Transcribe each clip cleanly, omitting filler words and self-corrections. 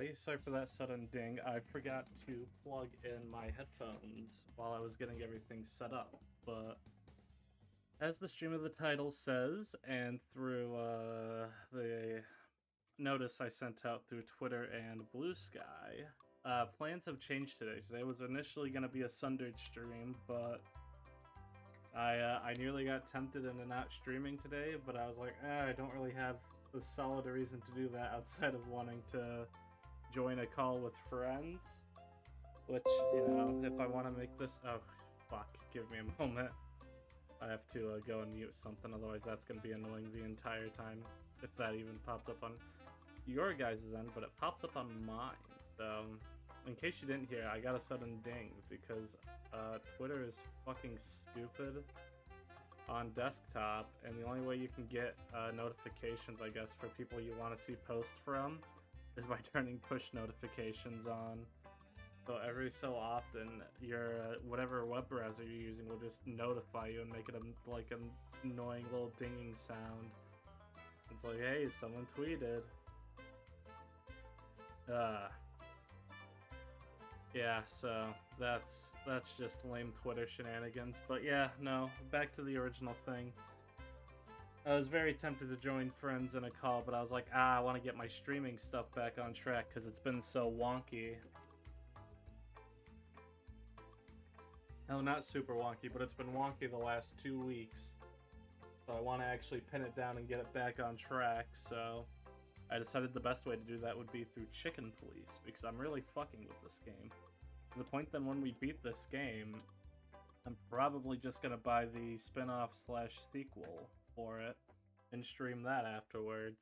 everybody. Sorry for that sudden ding. I forgot to plug in my headphones while I was getting everything set up. But as the stream of the title says, and through the notice I sent out through Twitter and Blue Sky, plans have changed today. Today was initially going to be a Sundered stream, but I nearly got tempted into not streaming today, but I was like, I don't really have a solid reason to do that outside of wanting to join a call with friends. Which, you know, if I want to make this... Oh, fuck. Give me a moment. I have to go and mute something, otherwise that's going to be annoying the entire time. If that even pops up on your guys' end, but it pops up on mine. So, in case you didn't hear, I got a sudden ding because Twitter is fucking stupid on desktop, and the only way you can get notifications, I guess, for people you want to see posts from is by turning push notifications on. So every so often, your whatever web browser you're using will just notify you and make it like an annoying little dinging sound. It's like, hey, someone tweeted. Yeah, so that's just lame Twitter shenanigans. But yeah, no, back to the original thing. I was very tempted to join friends in a call, but I was like, I want to get my streaming stuff back on track because it's been so wonky. No, not super wonky, but it's been wonky the last 2 weeks. So I want to actually pin it down and get it back on track, so I decided the best way to do that would be through Chicken Police, because I'm really fucking with this game. To the point that when we beat this game, I'm probably just going to buy the spin-off / sequel for it and stream that afterwards.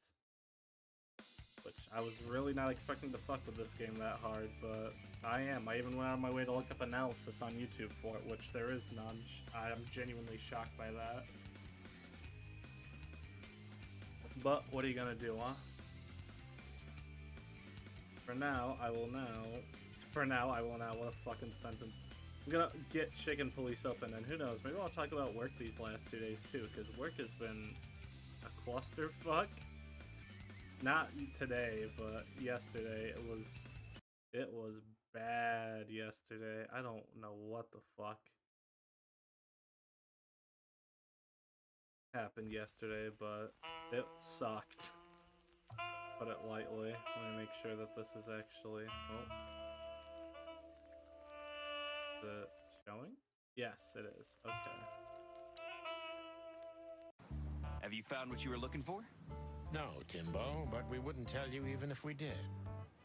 Which I was really not expecting to fuck with this game that hard, but I am. I even went out of my way to look up analysis on YouTube for it, which there is none. I am genuinely shocked by that. But what are you gonna do, huh? For now, I will now. What a fucking sentence. I'm gonna get Chicken Police open, and who knows, maybe I'll talk about work these last 2 days too, because work has been a clusterfuck. Not today, but yesterday it was bad yesterday. I don't know what the fuck happened yesterday, but it sucked. Put it lightly. Let me make sure that this is actually... Oh. Is it showing? Yes, it is. Okay. Have you found what you were looking for? No, Timbo, but we wouldn't tell you even if we did.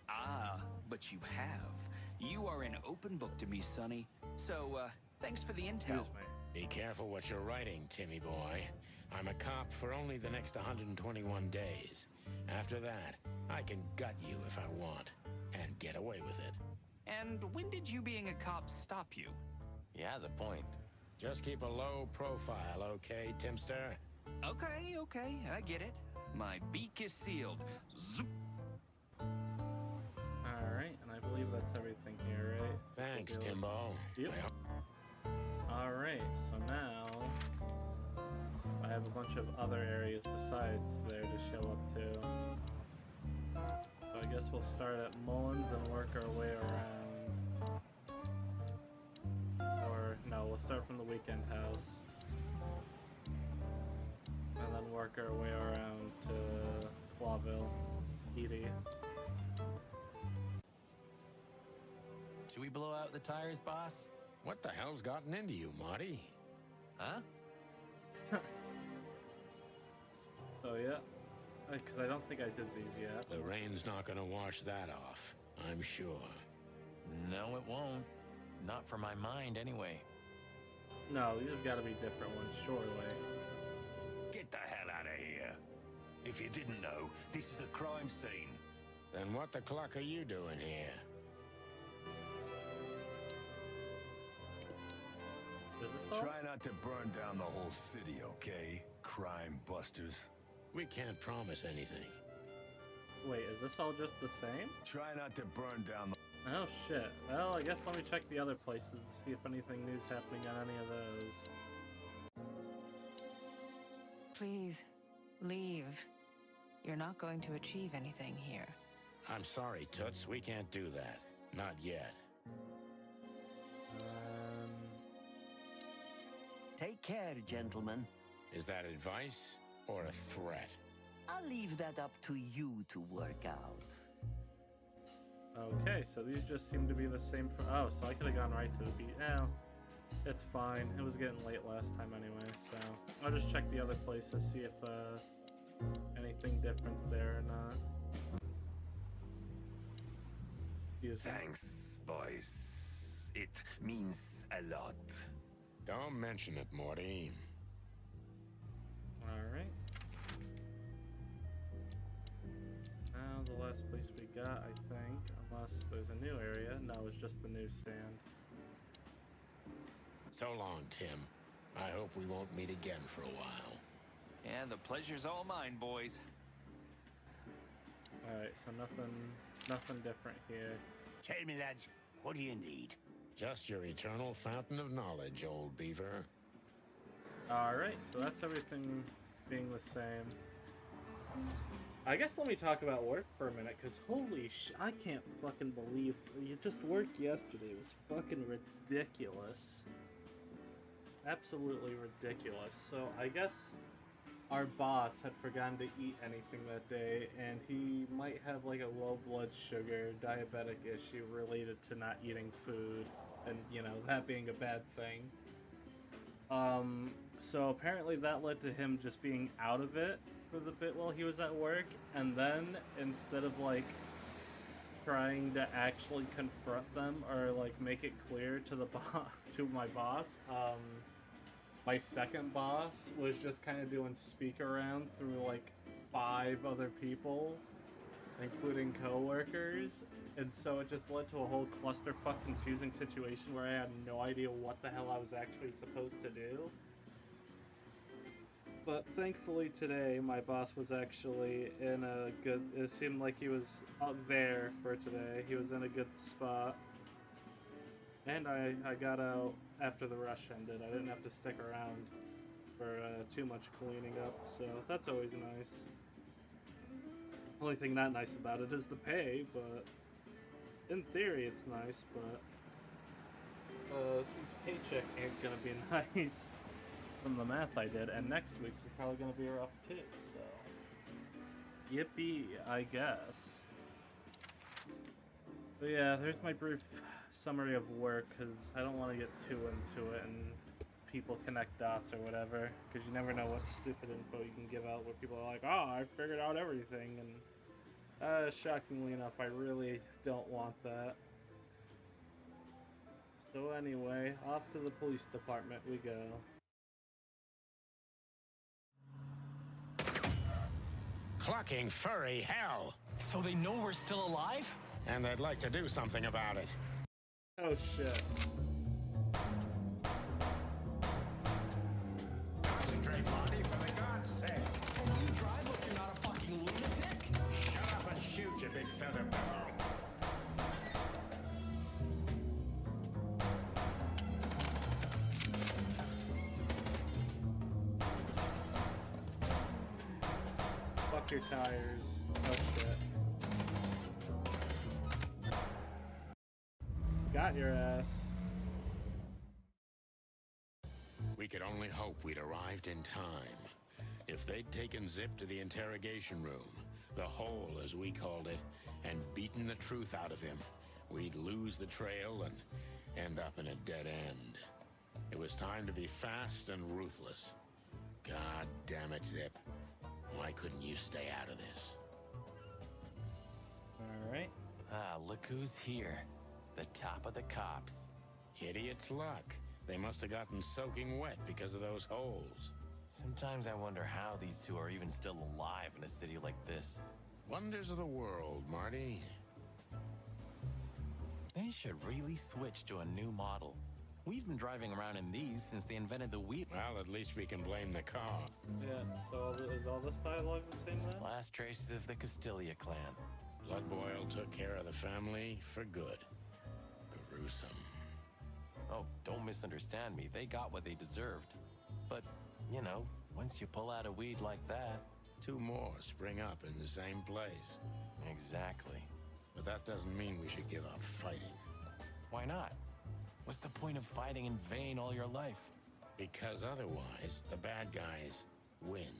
Ah, but you have. You are an open book to me, Sonny. So, thanks for the intel. Excuse me. Be careful what you're writing, Timmy boy. I'm a cop for only the next 121 days. After that, I can gut you if I want, and get away with it. And when did you being a cop stop you? He has a point. Just keep a low profile, okay, Timster? Okay, I get it. My beak is sealed. Zoop. Alright, and I believe that's everything here, right? Thanks, Timbo. Yep. Alright, so now I have a bunch of other areas besides there to show up to. So I guess we'll start at Mullins and work our way around. Or, no, we'll start from the Weekend House. And then work our way around to Clawville, Edie. Should we blow out the tires, boss? What the hell's gotten into you, Marty? Huh? So yeah, because I don't think I did these yet. The rain's not gonna wash that off, I'm sure. No, it won't. Not for my mind, anyway. No, these have got to be different ones, surely. Get the hell out of here. If you didn't know, this is a crime scene. Then what the cluck are you doing here? Is this all? Try not to burn down the whole city, okay? Crime busters. We can't promise anything. Wait, is this all just the same? Try not to burn down the... Oh shit. Well, I guess let me check the other places to see if anything new's happening on any of those. Please, leave. You're not going to achieve anything here. I'm sorry, Toots. We can't do that. Not yet. Take care, gentlemen. Is that advice or a threat? I'll leave that up to you to work out. Okay, so these just seem to be the same for. Oh, so I could have gone right to the beat. It's fine. It was getting late last time anyway, so I'll just check the other places, see if anything different's there or not. Excuse me. Thanks, boys. It means a lot. Don't mention it, Morty. Alright. Now the last place we got, I think, unless there's a new area. No, it's just the newsstand. So long, Tim. I hope we won't meet again for a while. Yeah, the pleasure's all mine, boys. Alright, so nothing different here. Tell me, lads, what do you need? Just your eternal fountain of knowledge, old beaver. Alright, so that's everything being the same. I guess let me talk about work for a minute, because holy I can't fucking believe you just worked yesterday. It was fucking ridiculous. Absolutely ridiculous. So I guess our boss had forgotten to eat anything that day, and he might have like a low blood sugar, diabetic issue related to not eating food, and you know, that being a bad thing. So apparently that led to him just being out of it for the bit while he was at work, and then instead of like trying to actually confront them or like make it clear to the to my boss, my second boss was just kind of doing speak around through like 5 other people, including co-workers, and so it just led to a whole clusterfuck confusing situation where I had no idea what the hell I was actually supposed to do. But thankfully today, my boss was actually in a good... It seemed like he was up there for today. He was in a good spot. And I got out after the rush ended. I didn't have to stick around for too much cleaning up, so that's always nice. Only thing not nice about it is the pay, but... In theory, it's nice, but... this week's paycheck ain't gonna be nice. From the math I did, and next week's is probably going to be rough too, so... Yippee, I guess. But yeah, there's my brief summary of work, because I don't want to get too into it and people connect dots or whatever, because you never know what stupid info you can give out where people are like, oh, I figured out everything, and shockingly enough, I really don't want that. So anyway, off to the police department we go. Clucking furry hell! So they know we're still alive? And they'd like to do something about it. Oh shit. Concentrate, Monty, for the God's sake. Can you drive like you're not a fucking lunatic? Shut up and shoot, you big feather pillow. Fuck your tires. Oh shit. Got your ass. We could only hope we'd arrived in time. If they'd taken Zip to the interrogation room, the hole as we called it, and beaten the truth out of him, we'd lose the trail and end up in a dead end. It was time to be fast and ruthless. God damn it, Zip. Why couldn't you stay out of this? Alright. Ah, look who's here. The top of the cops. Idiot's luck. They must have gotten soaking wet because of those holes. Sometimes I wonder how these two are even still alive in a city like this. Wonders of the world, Marty. They should really switch to a new model. We've been driving around in these since they invented the wheel. Well, at least we can blame the car. Yeah, so is all this dialogue the same then? Last traces of the Castilia clan. Blood Boil took care of the family for good. Gruesome. Oh, don't misunderstand me. They got what they deserved. But, you know, once you pull out a weed like that... 2 more spring up in the same place. Exactly. But that doesn't mean we should give up fighting. Why not? What's the point of fighting in vain all your life? Because otherwise, the bad guys win.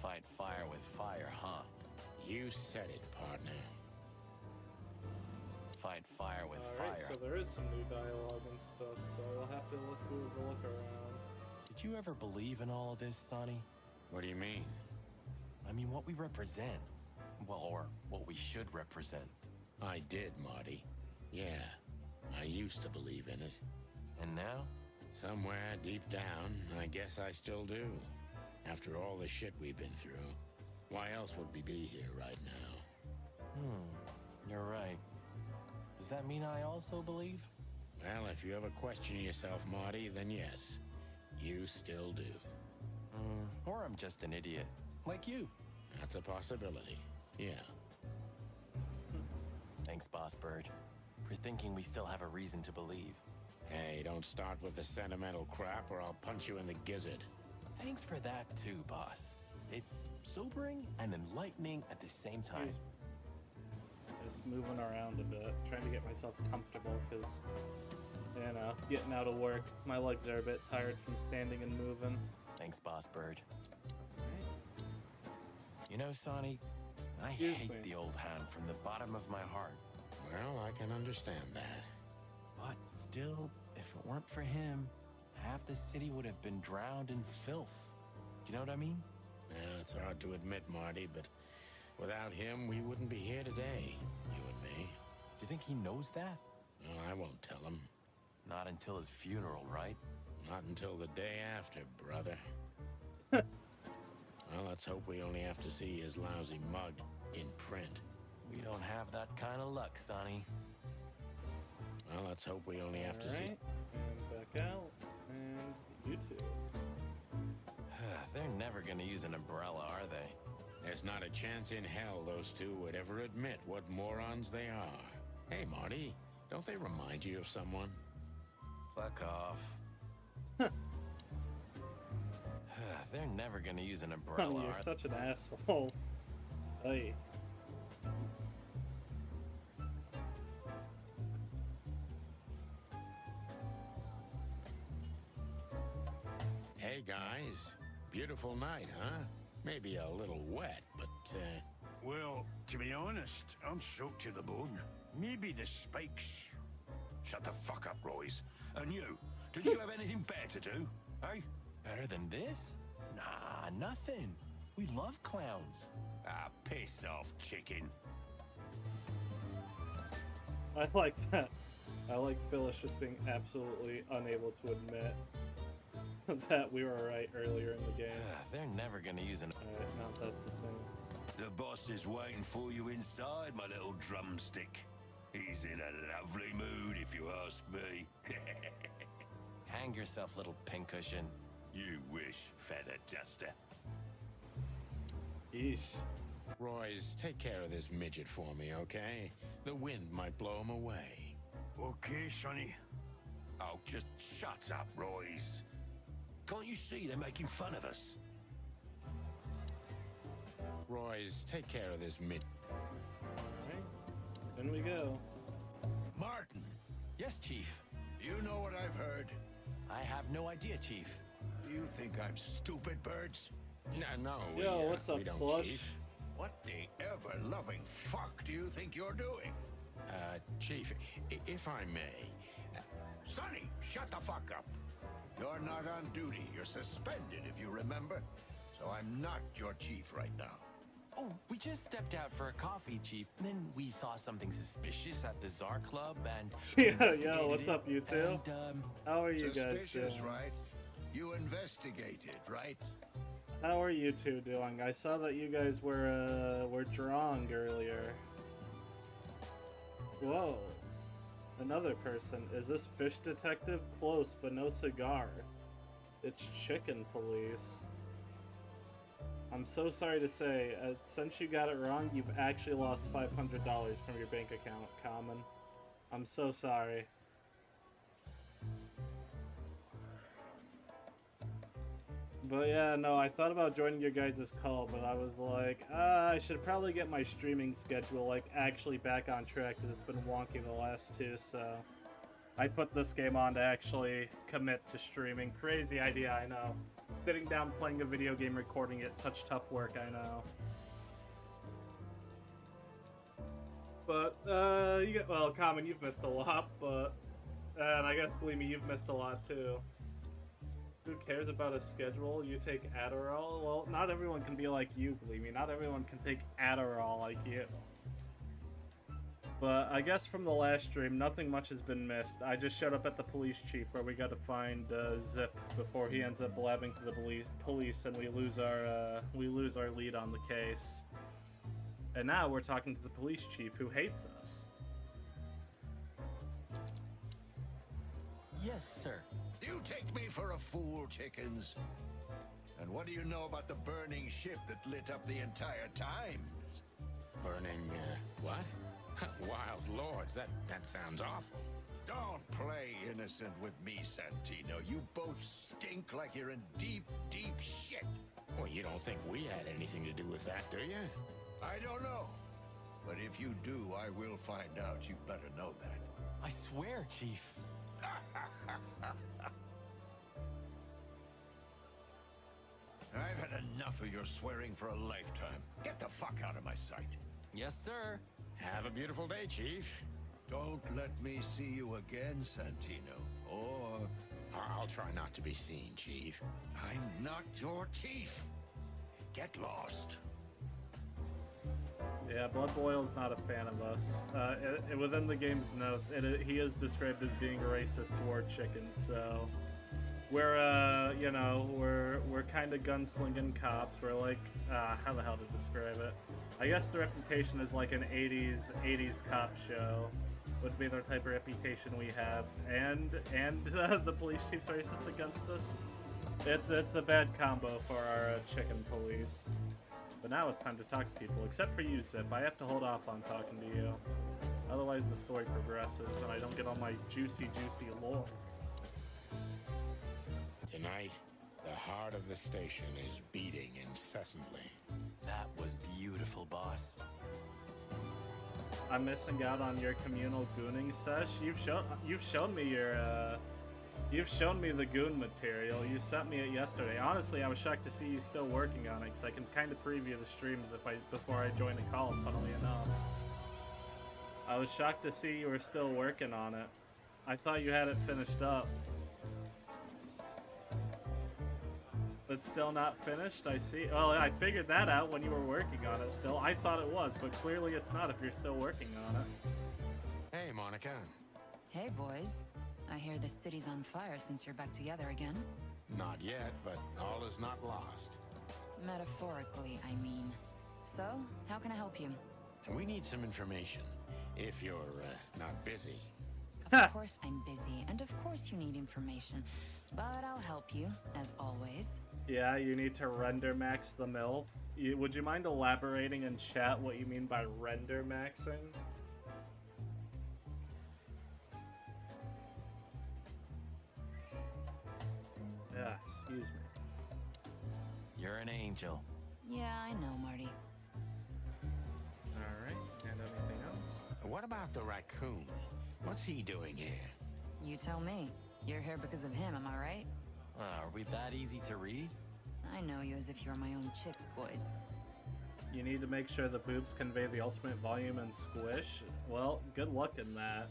Fight fire with fire, huh? You said it, partner. Fight fire with Alright, fire. so there is some new dialogue and stuff, so I'll have to look around. Did you ever believe in all of this, Sonny? What do you mean? I mean, what we represent. Well, or what we should represent. I did, Marty. Yeah, I used to believe in it. And now? Somewhere deep down, I guess I still do. After all the shit we've been through, why else would we be here right now? You're right. Does that mean I also believe? Well, if you ever question yourself, Marty, then yes, you still do. Or I'm just an idiot. Like you. That's a possibility, yeah. Thanks, Boss Bird, for thinking we still have a reason to believe. Hey, don't start with the sentimental crap or I'll punch you in the gizzard. Thanks for that too, boss. It's sobering and enlightening at the same time. Just moving around a bit, trying to get myself comfortable, because, you know, getting out of work, my legs are a bit tired from standing and moving. Thanks, Boss Bird. You know, Sonny, I Excuse hate me. the old hand from the bottom of my heart. Well, I can understand that. But still, if it weren't for him, half the city would have been drowned in filth. Do you know what I mean? Yeah, it's hard to admit, Marty, but without him, we wouldn't be here today, you and me. Do you think he knows that? Well, I won't tell him. Not until his funeral, right? Not until the day after, brother. Well, let's hope we only have to see his lousy mug in print. We don't have that kind of luck, Sonny. Well, let's hope we only have to see... Alright, and back out, and you two. They're never gonna use an umbrella, are they? There's not a chance in hell those two would ever admit what morons they are. Hey, Marty, don't they remind you of someone? Fuck off. They're never gonna use an umbrella, You're are such an asshole. Hey. Hey, guys. Beautiful night, huh? Maybe a little wet, but, Well, to be honest, I'm soaked to the bone. Maybe the spikes. Shut the fuck up, Royce. And you, did you have anything better to do? Eh? Better than this? Nah, nothing. We love clowns. Ah, piss off, chicken. I like that. I like Phyllis just being absolutely unable to admit that we were right earlier in the game. They're never gonna use an... Alright, now that's the same. The boss is waiting for you inside, my little drumstick. He's in a lovely mood, if you ask me. Hang yourself, little pincushion. You wish, feather duster. Yeesh. Royce, take care of this midget for me, okay? The wind might blow him away. Okay, Sonny. Oh, just shut up, Royce. Can't you see they're making fun of us? Royce, take care of this mid... Alright. In we go. Martin, Yes, Chief. you know what I've heard? I have no idea, Chief. You think I'm stupid, Birds? No, Yo, what's up, we don't, Slush? Chief. What the ever-loving fuck do you think you're doing? Chief, if I may... Sonny, shut the fuck up. You're not on duty. You're suspended, if you remember. So I'm not your chief right now. Oh, we just stepped out for a coffee, Chief. Then we saw something suspicious at the Czar Club and... Yeah, yo, what's investigated up, you two? it, and, How are you guys Suspicious, doing? right? You investigated, right? How are you two doing? I saw that you guys were drunk earlier. Whoa. Another person. Is this fish detective? Close, but no cigar. It's chicken police. I'm so sorry to say, since you got it wrong, you've actually lost $500 from your bank account, Common. I'm so sorry. But yeah, no, I thought about joining your guys' call, but I was like, I should probably get my streaming schedule like actually back on track because it's been wonky the last two. So I put this game on to actually commit to streaming. Crazy idea, I know. Sitting down playing a video game, recording it, such tough work, I know. But well, Common, you've missed a lot, but and I guess believe me, you've missed a lot too. Who cares about a schedule? You take Adderall? Well, not everyone can be like you, believe me. Not everyone can take Adderall like you. But I guess from the last stream, nothing much has been missed. I just showed up at the police chief where we got to find Zip before he ends up blabbing to the police, and we lose our lead on the case. And now we're talking to the police chief who hates us. Yes, sir. You take me for a fool, chickens. And what do you know about the burning ship that lit up the entire Times? Burning, what? Wild lords, that sounds awful. Don't play innocent with me, Santino. You both stink like you're in deep, deep shit. Well, you don't think we had anything to do with that, do you? I don't know. But if you do, I will find out. You better know that. I swear, Chief. I've had enough of your swearing for a lifetime. Get the fuck out of my sight. Yes, sir. Have a beautiful day, Chief. Don't let me see you again, Santino. Or I'll try not to be seen, Chief. I'm not your chief. Get lost. Yeah, Blood Boil's not a fan of us. Within the game's notes, he is described as being racist toward chickens, so... We're, you know, we're kind of gunslinging cops. We're like, how the hell to describe it? I guess the reputation is like an 80s cop show. Would be the type of reputation we have. And the police chief's racist against us. It's a bad combo for our chicken police. But now it's time to talk to people, except for you, Zip. I have to hold off on talking to you. Otherwise the story progresses and I don't get all my juicy lore. Tonight, the heart of the station is beating incessantly. That was beautiful, boss. I'm missing out on your communal gooning sesh. You've shown me the goon material. You sent me it yesterday. Honestly, I was shocked to see you still working on it, because I can kind of preview the streams before I join the call, funnily enough. I was shocked to see you were still working on it. I thought you had it finished up. It's still not finished, I see. Well, I figured that out when you were working on it still. I thought it was, but clearly it's not if you're still working on it. Hey, Monica. Hey, boys. I hear the city's on fire since you're back together again. Not yet, but all is not lost. Metaphorically, I mean. So, how can I help you? We need some information, if you're not busy. Of course I'm busy, and of course you need information. But I'll help you, as always. Yeah, you need to render max the MILF. Would you mind elaborating in chat what you mean by render maxing? Yeah, excuse me. You're an angel. Yeah, I know, Marty. Alright, and anything else? What about the raccoon? What's he doing here? You tell me. You're here because of him, am I right? Are we that easy to read? I know you as if you were my own chicks, boys. You need to make sure the boobs convey the ultimate volume and squish. Well, good luck in that.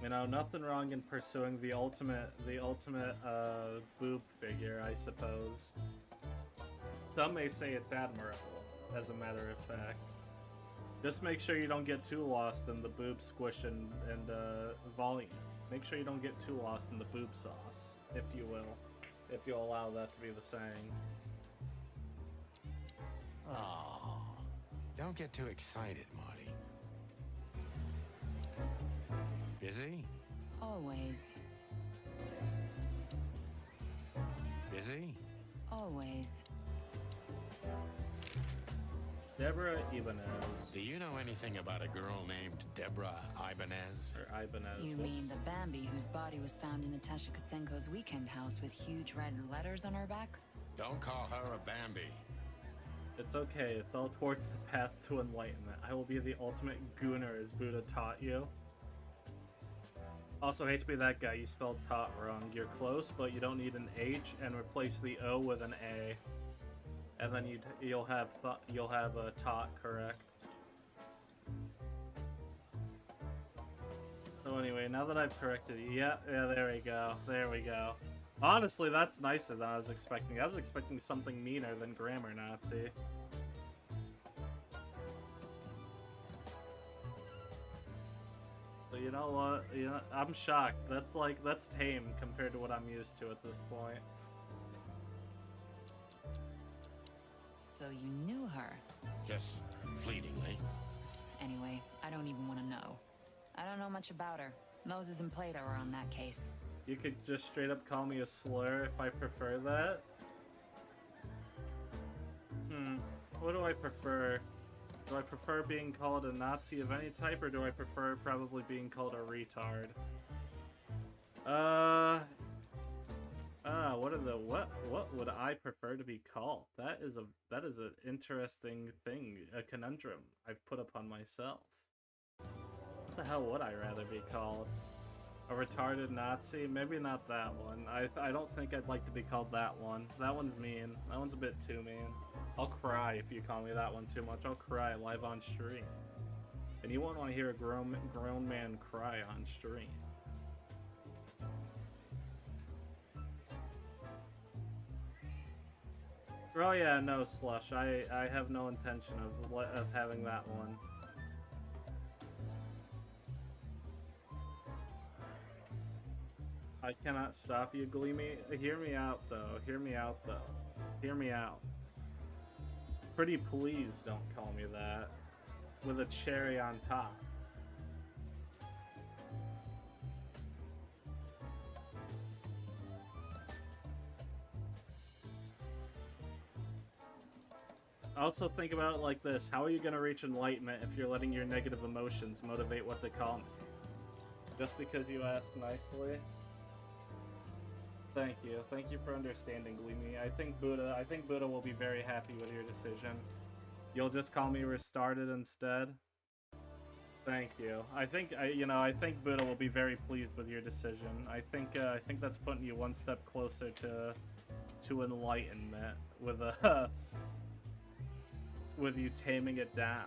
You know, nothing wrong in pursuing the ultimate boob figure, I suppose. Some may say it's admirable, as a matter of fact. Just make sure you don't get too lost in the boob squish and volume. Make sure you don't get too lost in the boob sauce, if you will. If you'll allow that to be the saying. Oh, don't get too excited, Marty. Busy? Always. Busy? Always. Deborah Ibanez. Do you know anything about a girl named Deborah Ibanez? Or Ibanez. You mean the Bambi whose body was found in Natasha Kutsenko's weekend house with huge red letters on her back? Don't call her a Bambi. It's okay, it's all towards the path to enlightenment. I will be the ultimate gooner as Buddha taught you. Also, hate to be that guy, you spelled taught wrong. You're close, but you don't need an H, and replace the O with an A. And then you'll have a taught correct. So anyway, now that I've corrected it, yeah, there we go, there we go. Honestly, that's nicer than I was expecting. I was expecting something meaner than grammar Nazi. So you know what? I'm shocked. That's tame compared to what I'm used to at this point. So you knew her. Just fleetingly. Anyway, I don't even want to know. I don't know much about her. Moses and Plato are on that case. You could just straight up call me a slur if I prefer that. What do I prefer? Do I prefer being called a Nazi of any type, or do I prefer probably being called a retard? What would I prefer to be called? That is an interesting thing, a conundrum I've put upon myself. What the hell would I rather be called? A retarded Nazi? Maybe not that one. I don't think I'd like to be called that one. That one's mean. That one's a bit too mean. I'll cry if you call me that one too much. I'll cry live on stream. And you won't want to hear a grown man cry on stream. Oh yeah, no, Slush. I have no intention of having that one. I cannot stop you, Gleamy. Hear me out, though. Hear me out, though. Hear me out. Pretty please don't call me that. With a cherry on top. Also think about it like this. How are you going to reach enlightenment if you're letting your negative emotions motivate what to call me? Just because you ask nicely? Thank you. Thank you for understanding, Gleamy. I think Buddha will be very happy with your decision. You'll just call me Restarted instead? Thank you. I think Buddha will be very pleased with your decision. I think that's putting you one step closer to enlightenment with with you taming it down.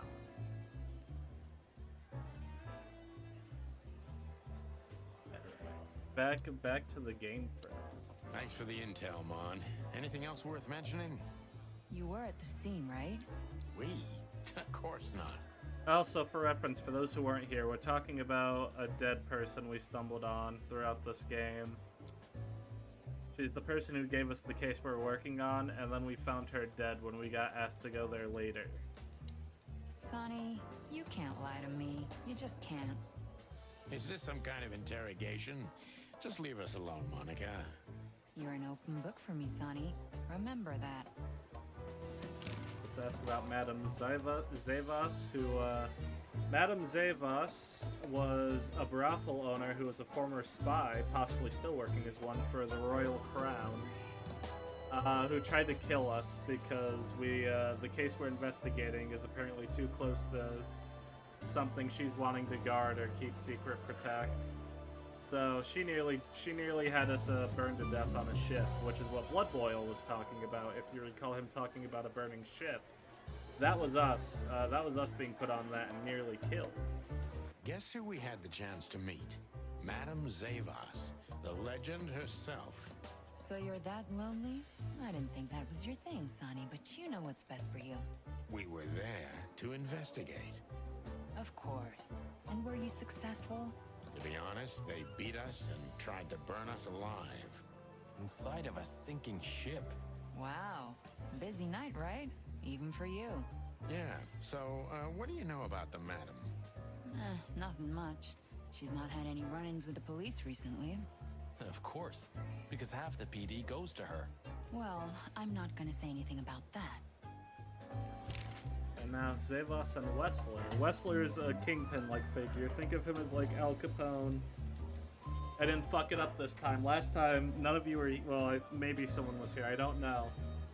Back to the game frame. Thanks for the intel, Mon. Anything else worth mentioning? You were at the scene, right? We? Of course not. Also, for reference, for those who weren't here, we're talking about a dead person we stumbled on throughout this game. She's the person who gave us the case we're working on, and then we found her dead when we got asked to go there later. Sonny, you can't lie to me. You just can't. Is this some kind of interrogation? Just leave us alone, Monica. You're an open book for me, Sonny. Remember that. Let's ask about Madame Zavos, who, Madame Zavos was a brothel owner who was a former spy, possibly still working as one for the Royal Crown, who tried to kill us because the case we're investigating is apparently too close to something she's wanting to guard or keep secret, protect. So she nearly had us burned to death on a ship, which is what Blood Boil was talking about. If you recall him talking about a burning ship, that was us. That was us being put on that and nearly killed. Guess who we had the chance to meet? Madame Zavos, the legend herself. So you're that lonely? I didn't think that was your thing, Sonny, but you know what's best for you. We were there to investigate. Of course. And were you successful? To be honest, they beat us and tried to burn us alive. Inside of a sinking ship. Wow. Busy night, right? Even for you. Yeah, so, what do you know about the madam? Nothing much. She's not had any run-ins with the police recently. Of course, because half the PD goes to her. Well, I'm not gonna say anything about that. And now Zavos and Wessler. Wessler's a kingpin-like figure. Think of him as like Al Capone. I didn't fuck it up this time. Last time, none of you were... Well, maybe someone was here. I don't know.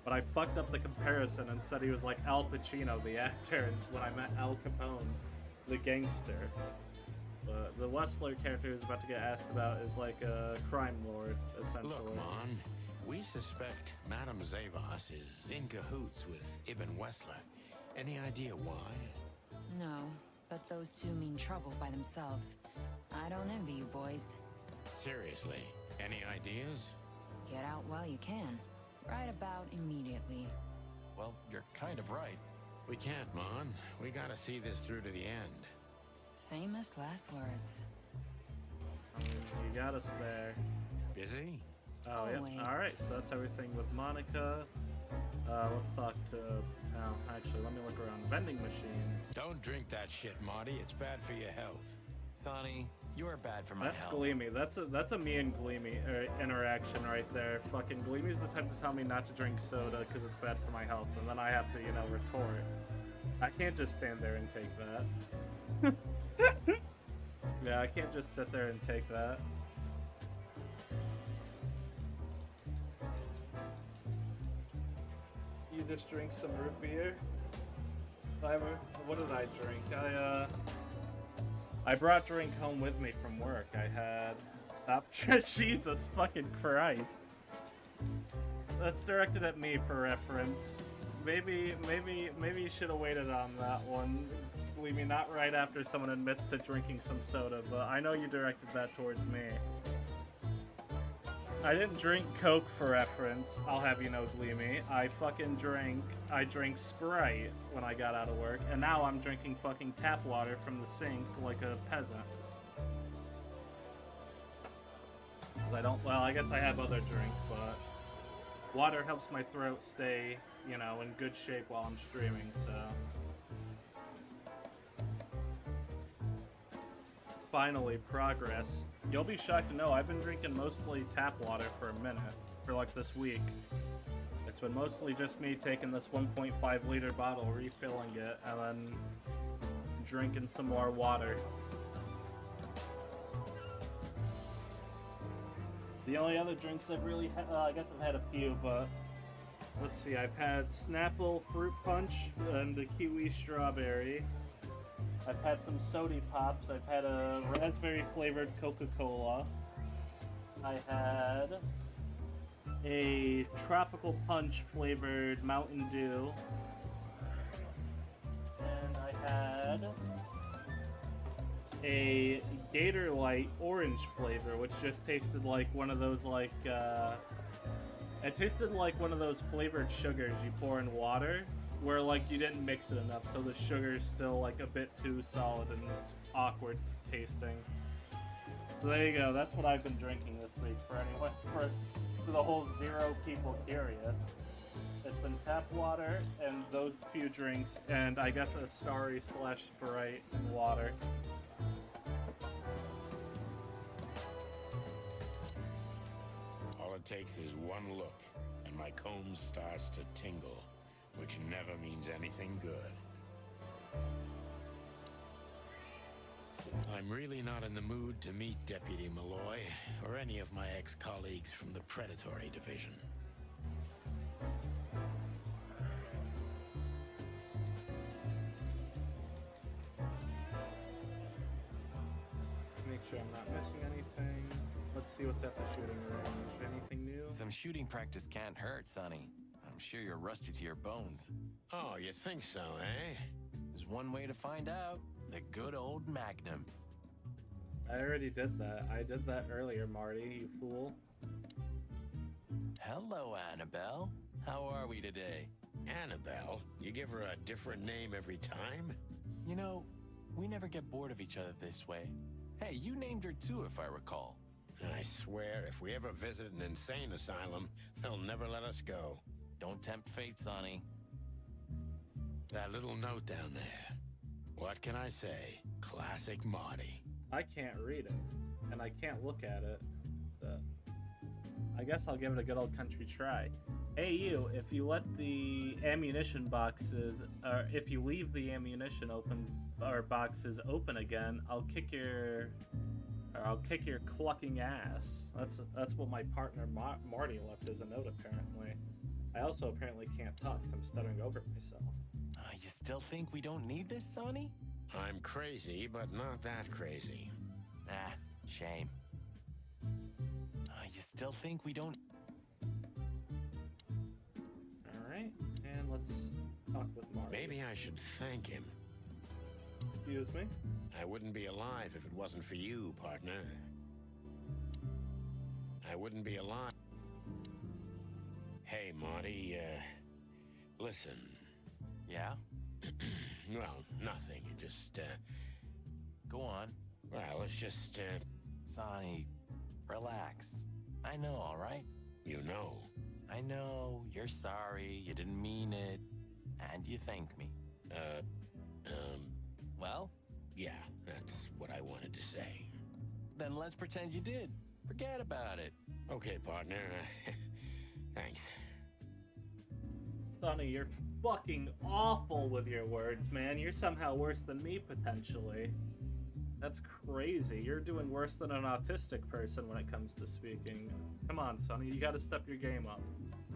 but I fucked up the comparison and said he was like Al Pacino, the actor, when I met Al Capone, the gangster. But the Wessler character who's about to get asked about is like a crime lord, essentially. Look, Mon, we suspect Madame Zavos is in cahoots with Ibn Wessler. Any idea why? No, but those two mean trouble by themselves. I don't envy you boys. Seriously, any ideas? Get out while you can. Right about immediately. Well, you're kind of right. We can't, Mon. We gotta see this through to the end. Famous last words. I mean, you got us there. Busy? Oh, yeah. Always. Alright, so that's everything with Monica. Let's talk to... Oh, actually, let me look around. Vending machine. Don't drink that shit, Marty. It's bad for your health. Sonny, you are bad for my That's health. Gleamy. That's a me and Gleamy interaction right there. Fucking Gleamy's the type to tell me not to drink soda because it's bad for my health, and then I have to, you know, retort. I can't just stand there and take that. Yeah, I can't just sit there and take that. You just drink some root beer? What did I drink? I brought drink home with me from work. I had... Jesus fucking Christ. That's directed at me for reference. Maybe you should have waited on that one. Believe me, not right after someone admits to drinking some soda, but I know you directed that towards me. I didn't drink Coke for reference, I'll have you know, Gleamy. I drank Sprite when I got out of work, and now I'm drinking fucking tap water from the sink like a peasant. I guess I have other drink, but water helps my throat stay, you know, in good shape while I'm streaming, so. Finally, progress. You'll be shocked to know I've been drinking mostly tap water for a minute, for like this week. It's been mostly just me taking this 1.5 liter bottle, refilling it, and then drinking some more water. The only other drinks I've really had, I guess I've had a few, but let's see, I've had Snapple Fruit Punch and the Kiwi Strawberry. I've had some Sody Pops. I've had a raspberry flavored Coca-Cola. I had a tropical punch flavored Mountain Dew. And I had a Gator Light orange flavor, which just tasted like one of those it tasted like one of those flavored sugars you pour in water, where like you didn't mix it enough, so the sugar's still like a bit too solid and it's awkward tasting. So there you go, that's what I've been drinking this week for anyone, for the whole 0 people curious. It's been tap water and those few drinks, and I guess a Starry / Sprite and water. All it takes is one look, and my comb starts to tingle, which never means anything good. I'm really not in the mood to meet Deputy Malloy, or any of my ex-colleagues from the Predatory Division. Make sure I'm not missing anything. Let's see what's at the shooting range. Anything new? Some shooting practice can't hurt, Sonny. I'm sure you're rusty to your bones. Oh, you think so, eh? There's one way to find out. The good old Magnum. I already did that. I did that earlier, Marty, you fool. Hello, Annabelle. How are we today? Annabelle? You give her a different name every time? You know, we never get bored of each other this way. Hey, you named her too, if I recall. I swear, if we ever visit an insane asylum, they'll never let us go. Don't tempt fate, Sonny. That little note down there. What can I say? Classic Marty. I can't read it, and I can't look at it. I guess I'll give it a good old country try. Hey you, if you let the ammunition boxes, or if you leave the ammunition boxes open again, I'll kick your clucking ass. That's what my partner Marty left as a note, apparently. I also apparently can't talk, so I'm stuttering over myself. You still think we don't need this, Sonny? I'm crazy, but not that crazy. Ah, shame. You still think we don't... Alright, and let's talk with Marty. Maybe I should thank him. Excuse me? I wouldn't be alive if it wasn't for you, partner. I wouldn't be alive. Hey, Marty, listen. Yeah? Well, nothing. Just, Go on. well, it's just, Sonny, relax. I know, all right? you know. I know, you're sorry, you didn't mean it, and you thank me. Well, Yeah, that's what I wanted to say. then let's pretend you did. Forget about it. Okay, partner. Thanks. Sonny, you're fucking awful with your words, man. You're somehow worse than me, potentially. That's crazy. You're doing worse than an autistic person when it comes to speaking. Come on, Sonny, you gotta step your game up.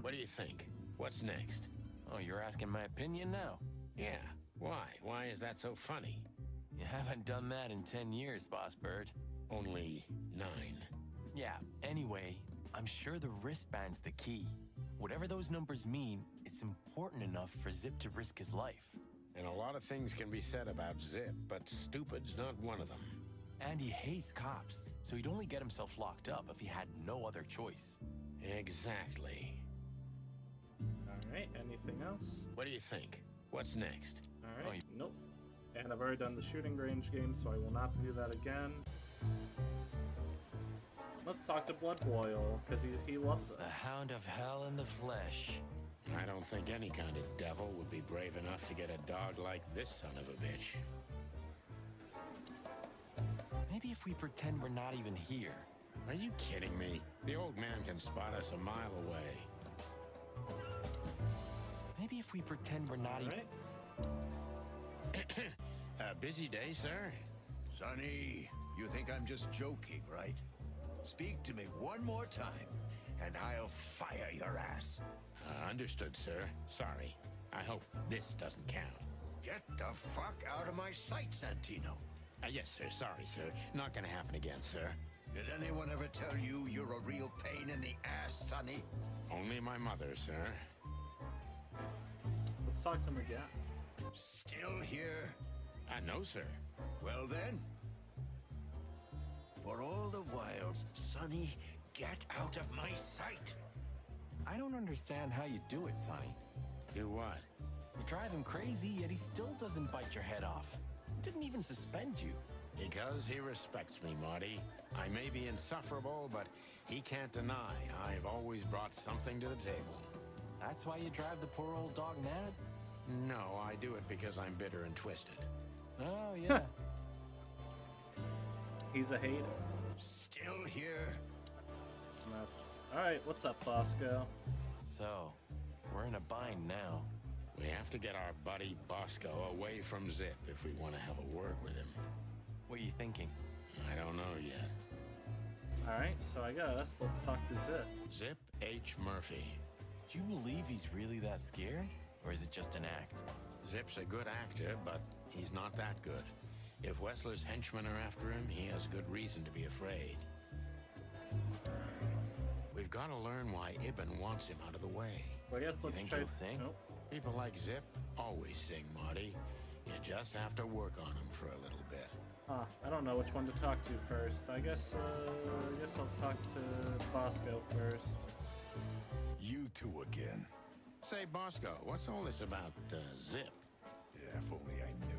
What do you think? What's next? Oh, you're asking my opinion now? Yeah, why? Why is that so funny? You haven't done that in 10 years, Boss Bird. Only 9. Yeah, anyway, I'm sure the wristband's the key. Whatever those numbers mean, it's important enough for Zip to risk his life. And a lot of things can be said about Zip, but stupid's not one of them. And he hates cops, so he'd only get himself locked up if he had no other choice. Exactly. Alright, anything else? What do you think? What's next? Alright, nope. And I've already done the shooting range game, so I will not do that again. Let's talk to Blood Boil, because he loves us. The Hound of Hell in the flesh. I don't think any kind of devil would be brave enough to get a dog like this son of a bitch. Maybe if we pretend we're not even here. Are you kidding me? The old man can spot us a mile away. Maybe if we pretend we're not even... Alright. A busy day, sir? Sonny, you think I'm just joking, right? Speak to me one more time, and I'll fire your ass. Understood, sir. Sorry. I hope this doesn't count. Get the fuck out of my sight, Santino. Yes, sir. Sorry, sir. Not gonna happen again, sir. Did anyone ever tell you you're a real pain in the ass, Sonny? Only my mother, sir. Let's talk to him again. Still here? No, sir. Well then. For all the wilds, Sonny, get out of my sight. I don't understand how you do it, Sonny. Do what? You drive him crazy, yet he still doesn't bite your head off. Didn't even suspend you. Because he respects me, Marty. I may be insufferable, but he can't deny I've always brought something to the table. That's why you drive the poor old dog mad? No, I do it because I'm bitter and twisted. Oh, yeah. He's a hater. Still here? Alright, what's up, Bosco? So, we're in a bind now. We have to get our buddy Bosco away from Zip if we want to have a word with him. What are you thinking? I don't know yet. Alright, so I guess let's talk to Zip. Zip H. Murphy. Do you believe he's really that scared? Or is it just an act? Zip's a good actor, but he's not that good. If Wessler's henchmen are after him, he has good reason to be afraid. We've got to learn why Ibn wants him out of the way. Well, I guess let's think try. he'll sing? Nope. People like Zip always sing, Marty. You just have to work on him for a little bit. I don't know which one to talk to first. I guess I'll talk to Bosco first. You two again. Say, Bosco, what's all this about, Zip? Yeah, if only I knew.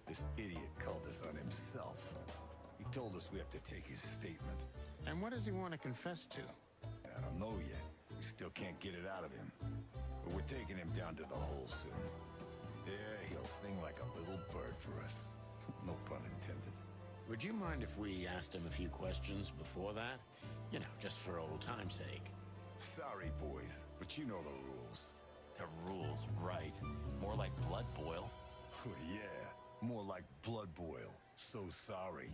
This idiot called us on himself. He told us we have to take his statement. And what does he want to confess to? I don't know yet. We still can't get it out of him. But we're taking him down to the hole soon. There, he'll sing like a little bird for us. No pun intended. Would you mind if we asked him a few questions before that? You know, just for old time's sake. Sorry, boys, but you know the rules. The rules, right. More like blood boil. Yeah, more like blood boil. So sorry.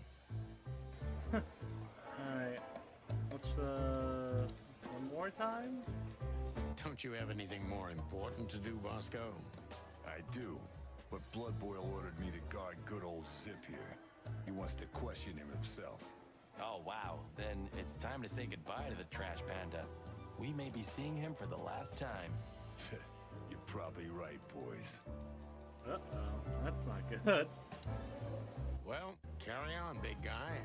Alright. What's the... one more time? Don't you have anything more important to do, Bosco? I do, but Blood Boil ordered me to guard good old Zip here. He wants to question him himself. Oh, wow. Then it's time to say goodbye to the Trash Panda. We may be seeing him for the last time. You're probably right, boys. Uh-oh, that's not good. Well, carry on, big guy.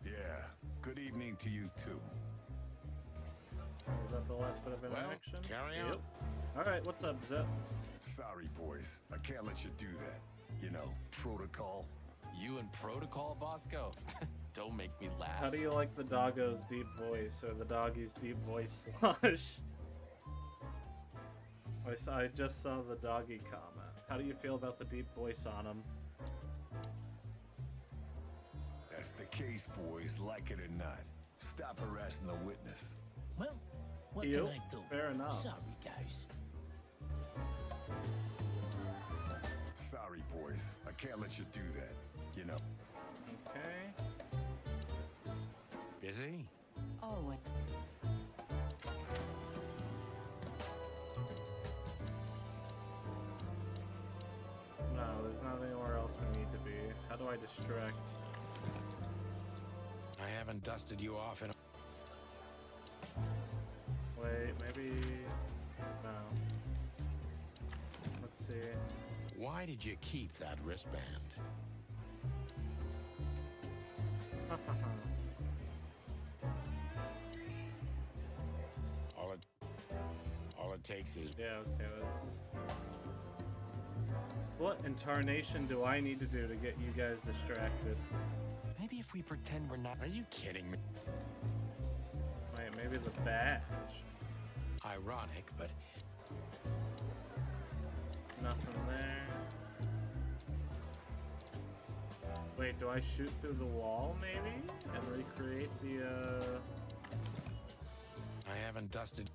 Yeah, good evening to you too. Is that the last bit of Well, interaction? carry on. Alright, what's up, Zip? Sorry, boys. I can't let you do that. You know, protocol. You and Protocol, Bosco? Don't make me laugh. How do you like the doggo's deep voice, or the doggy's deep voice slush? I just saw the doggy comment. How do you feel about the deep voice on him? That's the case, boys, like it or not. Stop harassing the witness. Well, what Yep, can I do? fair enough. Sorry, guys. Sorry, boys. I can't let you do that. You know. Okay. Busy? Oh, what? No, there's not anywhere else we need to be. How do I distract? I haven't dusted you off in a... Wait, maybe... No. Let's see. Why did you keep that wristband? All it takes is... Yeah, okay, let's... What incarnation do I need to do to get you guys distracted? Maybe if we pretend we're not... Are you kidding me? Wait, maybe the badge. Ironic, but Nothing there. Wait, do I shoot through the wall, maybe? And recreate the, I haven't dusted...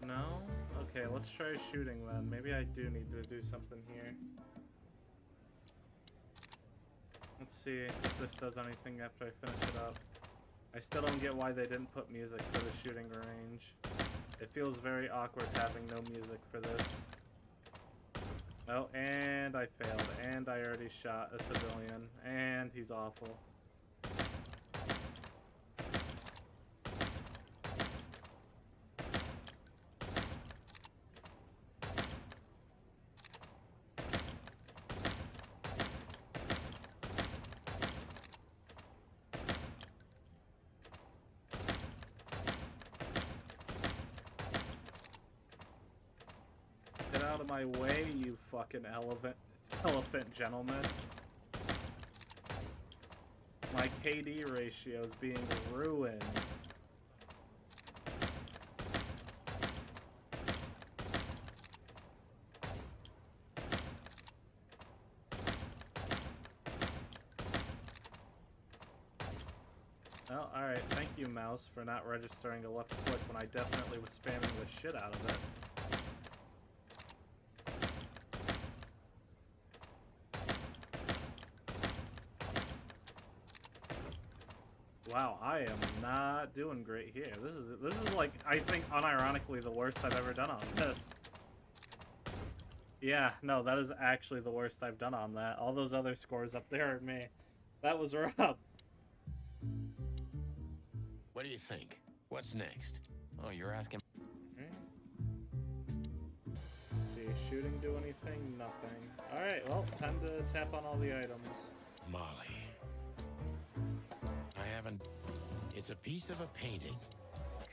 No? Okay, let's try shooting then. Maybe I do need to do something here. Let's see if this does anything after I finish it up. I still don't get why they didn't put music for the shooting range. It feels very awkward having no music for this. Oh, and I failed. And I already shot a civilian. And he's awful. Get out of my way, you fucking elephant gentleman. My KD ratio is being ruined. Well, alright, thank you, mouse, for not registering a left click when I definitely was spamming the shit out of it. Wow, I am not doing great here. This is like, I think unironically the worst I've ever done on this. Yeah, no, that is actually the worst I've done on that. All those other scores up there are me. That was rough. What do you think? What's next? Oh, you're asking... Let's see, shooting do anything? Nothing. Alright, well, time to tap on all the items. Molly. I haven't... It's a piece of a painting.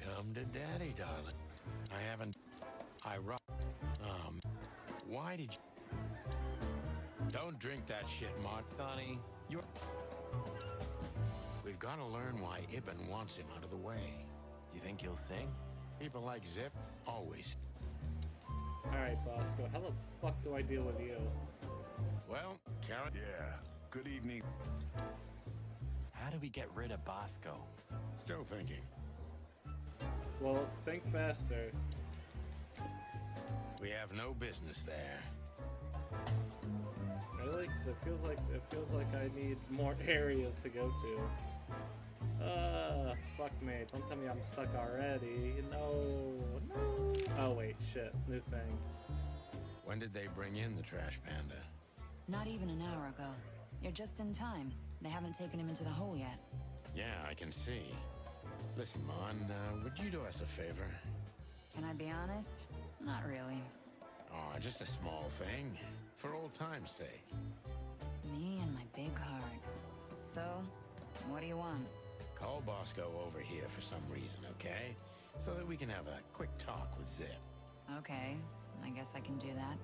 Come to daddy, darling. I haven't... Why did you... Don't drink that shit, Mart. Sonny, you're... We've got to learn why Ibn wants him out of the way. Do you think he'll sing? People like Zip, always. Alright, Bosco, how the fuck do I deal with you? Well, Karen... Yeah, good evening. How do we get rid of Bosco? Still thinking. Well, think faster. We have no business there. Really? Because it feels like I need more areas to go to. Fuck me. Don't tell me I'm stuck already. No. Oh, wait, shit. New thing. When did they bring in the trash panda? Not even an hour ago. You're just in time. They haven't taken him into the hole yet. Yeah, I can see. Listen, Mon, would you do us a favor? Can I be honest? Not really. Oh, just a small thing. For old time's sake. Me and my big heart. So, what do you want? Call Bosco over here for some reason, okay? So that we can have a quick talk with Zip. Okay, I guess I can do that.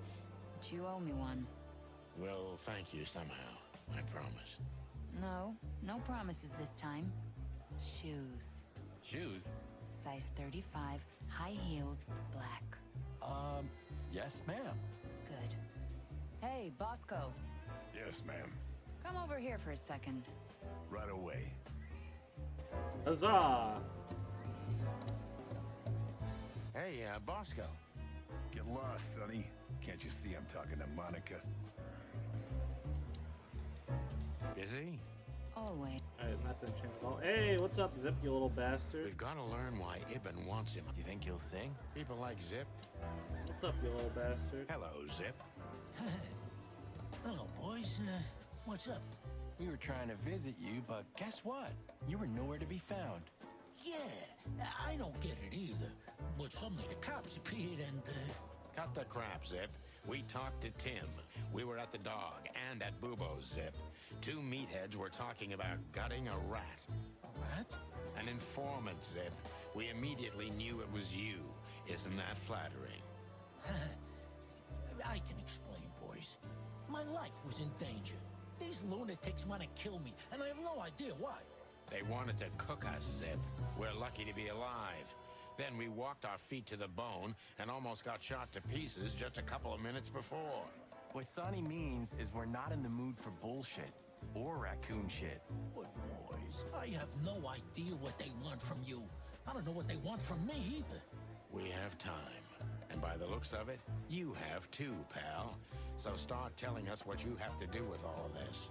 But you owe me one. We'll thank you somehow, I promise. No promises this time. Shoes. Shoes? Size 35, high heels, black. Yes, ma'am. Good. Hey, Bosco. Yes, ma'am. Come over here for a second. Right away. Huzzah! Hey, Bosco. Get lost, Sonny. Can't you see I'm talking to Monica? Busy? Always. Alright, that didn't change at all. Hey, what's up, Zip, you little bastard? We've got to learn why Ibn wants him. Do you think he'll sing? People like Zip. What's up, you little bastard? Hello, Zip. Hello, boys. What's up? We were trying to visit you, but guess what? You were nowhere to be found. Yeah, I don't get it either. But suddenly the cops appeared and, Cut the crap, Zip. We talked to Tim. We were at the dog and at Bubo's, Zip. Two meatheads were talking about gutting a rat. a rat? An informant, Zip. We immediately knew it was you. Isn't that flattering? I can explain, boys. My life was in danger. These lunatics want to kill me, and I have no idea why. They wanted to cook us, Zip. We're lucky to be alive. Then we walked our feet to the bone and almost got shot to pieces just a couple of minutes before. What Sonny means is we're not in the mood for bullshit. Or raccoon shit. But boys, I have no idea what they want from you. I don't know what they want from me either. We have time. And by the looks of it, you have too, pal. So start telling us what you have to do with all of this.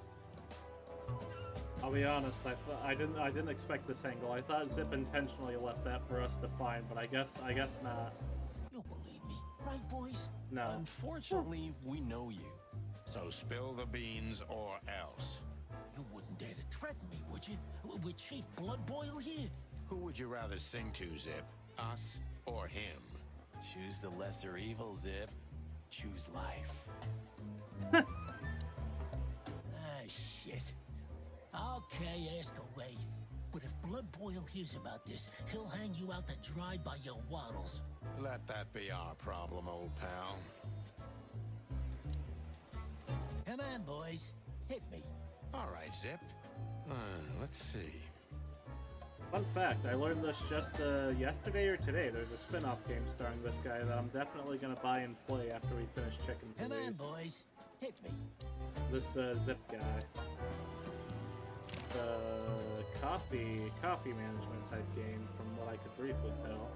I'll be honest, I didn't expect this angle. I thought Zip intentionally left that for us to find, but I guess not. You believe me, right, boys? No. Unfortunately, we know you. So spill the beans or else. You wouldn't dare to threaten me, would you? With Chief Bloodboil here? Who would you rather sing to, Zip? Us or him? Choose the lesser evil, Zip. Choose life. Ah, shit. Okay, ask away. But if Bloodboil hears about this, he'll hang you out to dry by your waddles. Let that be our problem, old pal. Come on, boys. Hit me. All right, Zip. Let's see. Fun fact, I learned this just yesterday or today. There's a spin-off game starring this guy that I'm definitely gonna buy and play after we finish checking Come on, police. boys. Hit me. This Zip guy. Coffee management type game from what I could briefly tell.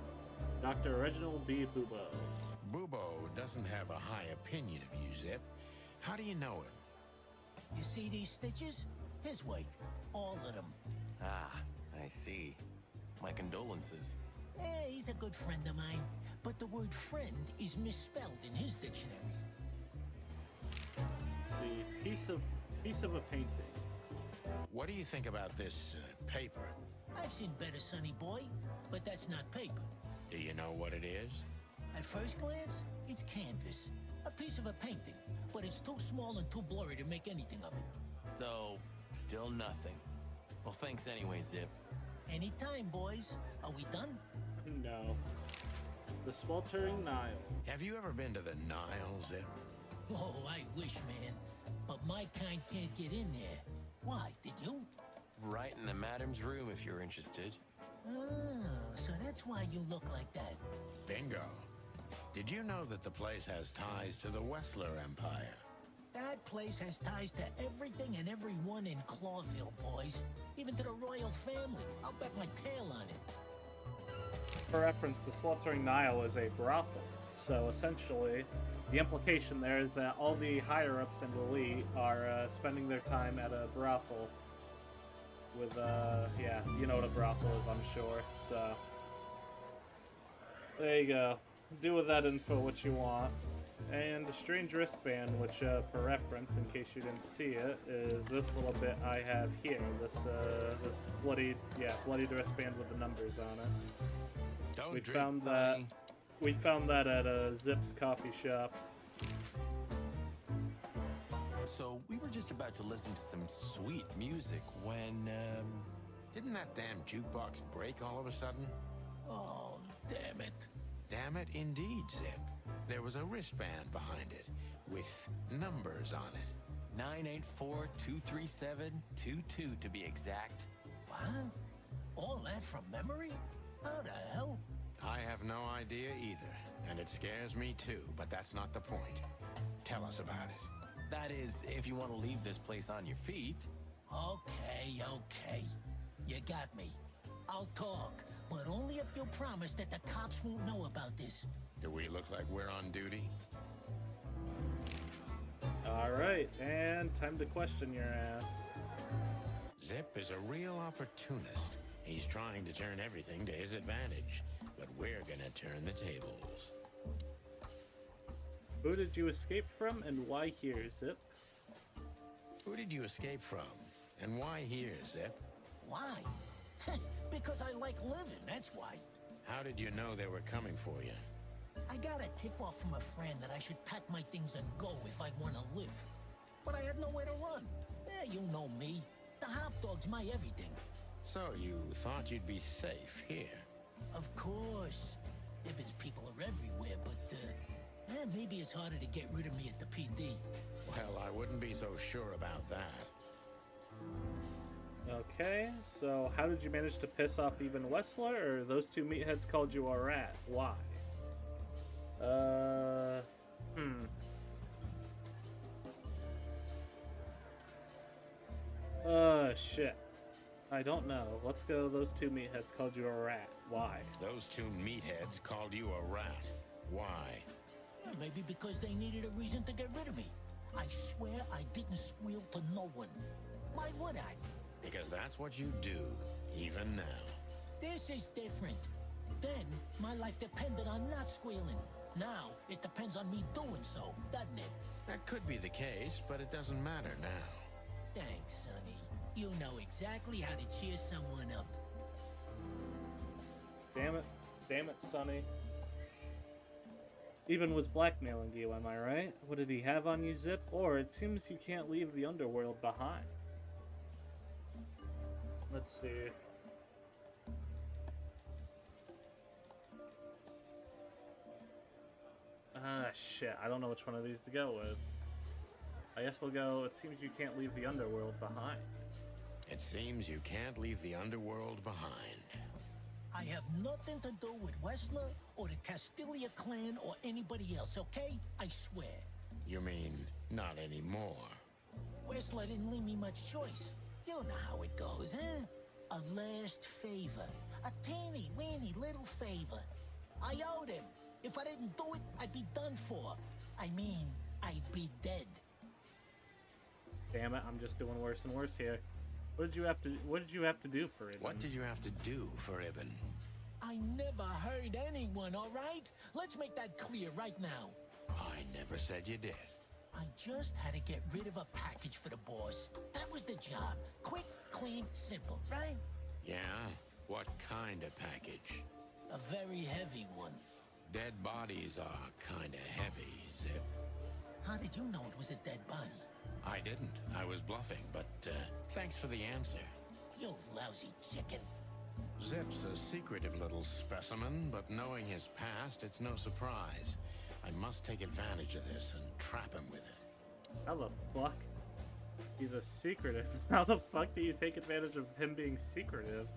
Dr. Reginald B. Bubo. Bubo doesn't have a high opinion of you, Zip. How do you know him? You see these stitches? His weight. All of them. Ah, I see. My condolences. He's a good friend of mine. But the word friend is misspelled in his dictionary. Let's see, piece of a painting. What do you think about this paper? I've seen better, Sonny boy, but that's not paper. Do you know what it is? At first glance, it's canvas. A piece of a painting, but it's too small and too blurry to make anything of it. So, still nothing. Well, thanks anyway, Zip. Anytime, boys. Are we done? No. The Sweltering Nile. Have you ever been to the Nile, Zip? Oh, I wish, man. But my kind can't get in there. Why, did you? Right in the madam's room if you're interested. Oh, so that's why you look like that. Bingo. Did you know that the place has ties to the Wessler Empire? That place has ties to everything and everyone in Clawville, boys. Even to the royal family. I'll bet my tail on it. For reference, the Sweltering Nile is a brothel. So essentially, the implication there is that all the higher-ups in the elite are spending their time at a brothel with, yeah, you know what a brothel is, I'm sure. So, there you go. Do with that info what you want. And the strange wristband, which, for reference, in case you didn't see it, is this little bit I have here. This bloodied wristband with the numbers on it. Don't We drink, found that. Sonny. We found that at Zip's coffee shop. So we were just about to listen to some sweet music when, Didn't that damn jukebox break all of a sudden? Oh, damn it. Damn it, indeed, Zip. There was a wristband behind it, with numbers on it. 984-237-22 to be exact. What? All that from memory? How the hell? I have no idea either, and it scares me too, but that's not the point. Tell us about it. That is, if you want to leave this place on your feet. Okay, okay. You got me. I'll talk, but only if you promise that the cops won't know about this. Do we look like we're on duty? Alright, and time to question your ass. Zip is a real opportunist. He's trying to turn everything to his advantage, but we're gonna turn the tables. Who did you escape from and why here, Zip? Who did you escape from? And why here, Zip? Why? Because I like living, that's why. How did you know they were coming for you? I got a tip-off from a friend that I should pack my things and go if I want to live. But I had nowhere to run. You know me. The hot dog's my everything. So you thought you'd be safe here? Of course. Ibben's people are everywhere, but, maybe it's harder to get rid of me at the PD. Well, I wouldn't be so sure about that. Okay, so how did you manage to piss off even Wessler, or those two meatheads called you a rat? Why? Shit. I don't know. Let's go, those two meatheads called you a rat. Why? Those two meatheads called you a rat. Why? Maybe because they needed a reason to get rid of me. I swear I didn't squeal to no one. Why would I? Because that's what you do, even now. This is different. Then, my life depended on not squealing. Now, it depends on me doing so, doesn't it? That could be the case, but it doesn't matter now. Thanks, Sonny. You know exactly how to cheer someone up. Damn it, Sonny. Even was blackmailing you, am I right? What did he have on you, Zip? Or it seems you can't leave the underworld behind. Let's see. Shit. I don't know which one of these to go with. I guess we'll go, it seems you can't leave the underworld behind. It seems you can't leave the underworld behind. I have nothing to do with Wessler or the Castilia clan or anybody else, okay? I swear. You mean, not anymore? Wessler didn't leave me much choice. You know how it goes, huh? A last favor. A teeny-weeny little favor. I owed him. If I didn't do it, I'd be done for. I mean, I'd be dead. Damn it, I'm just doing worse and worse here. What did you have to do for Ibn? What did you have to do for Ibn? I never hurt anyone, all right? Let's make that clear right now. I never said you did. I just had to get rid of a package for the boss. That was the job. Quick, clean, simple, right? Yeah? What kind of package? A very heavy one. Dead bodies are kinda heavy, Zip. How did you know it was a dead body? I didn't. I was bluffing, but thanks for the answer. You lousy chicken. Zip's a secretive little specimen, but knowing his past, it's no surprise. I must take advantage of this and trap him with it. How the fuck? He's a secretive. How the fuck do you take advantage of him being secretive?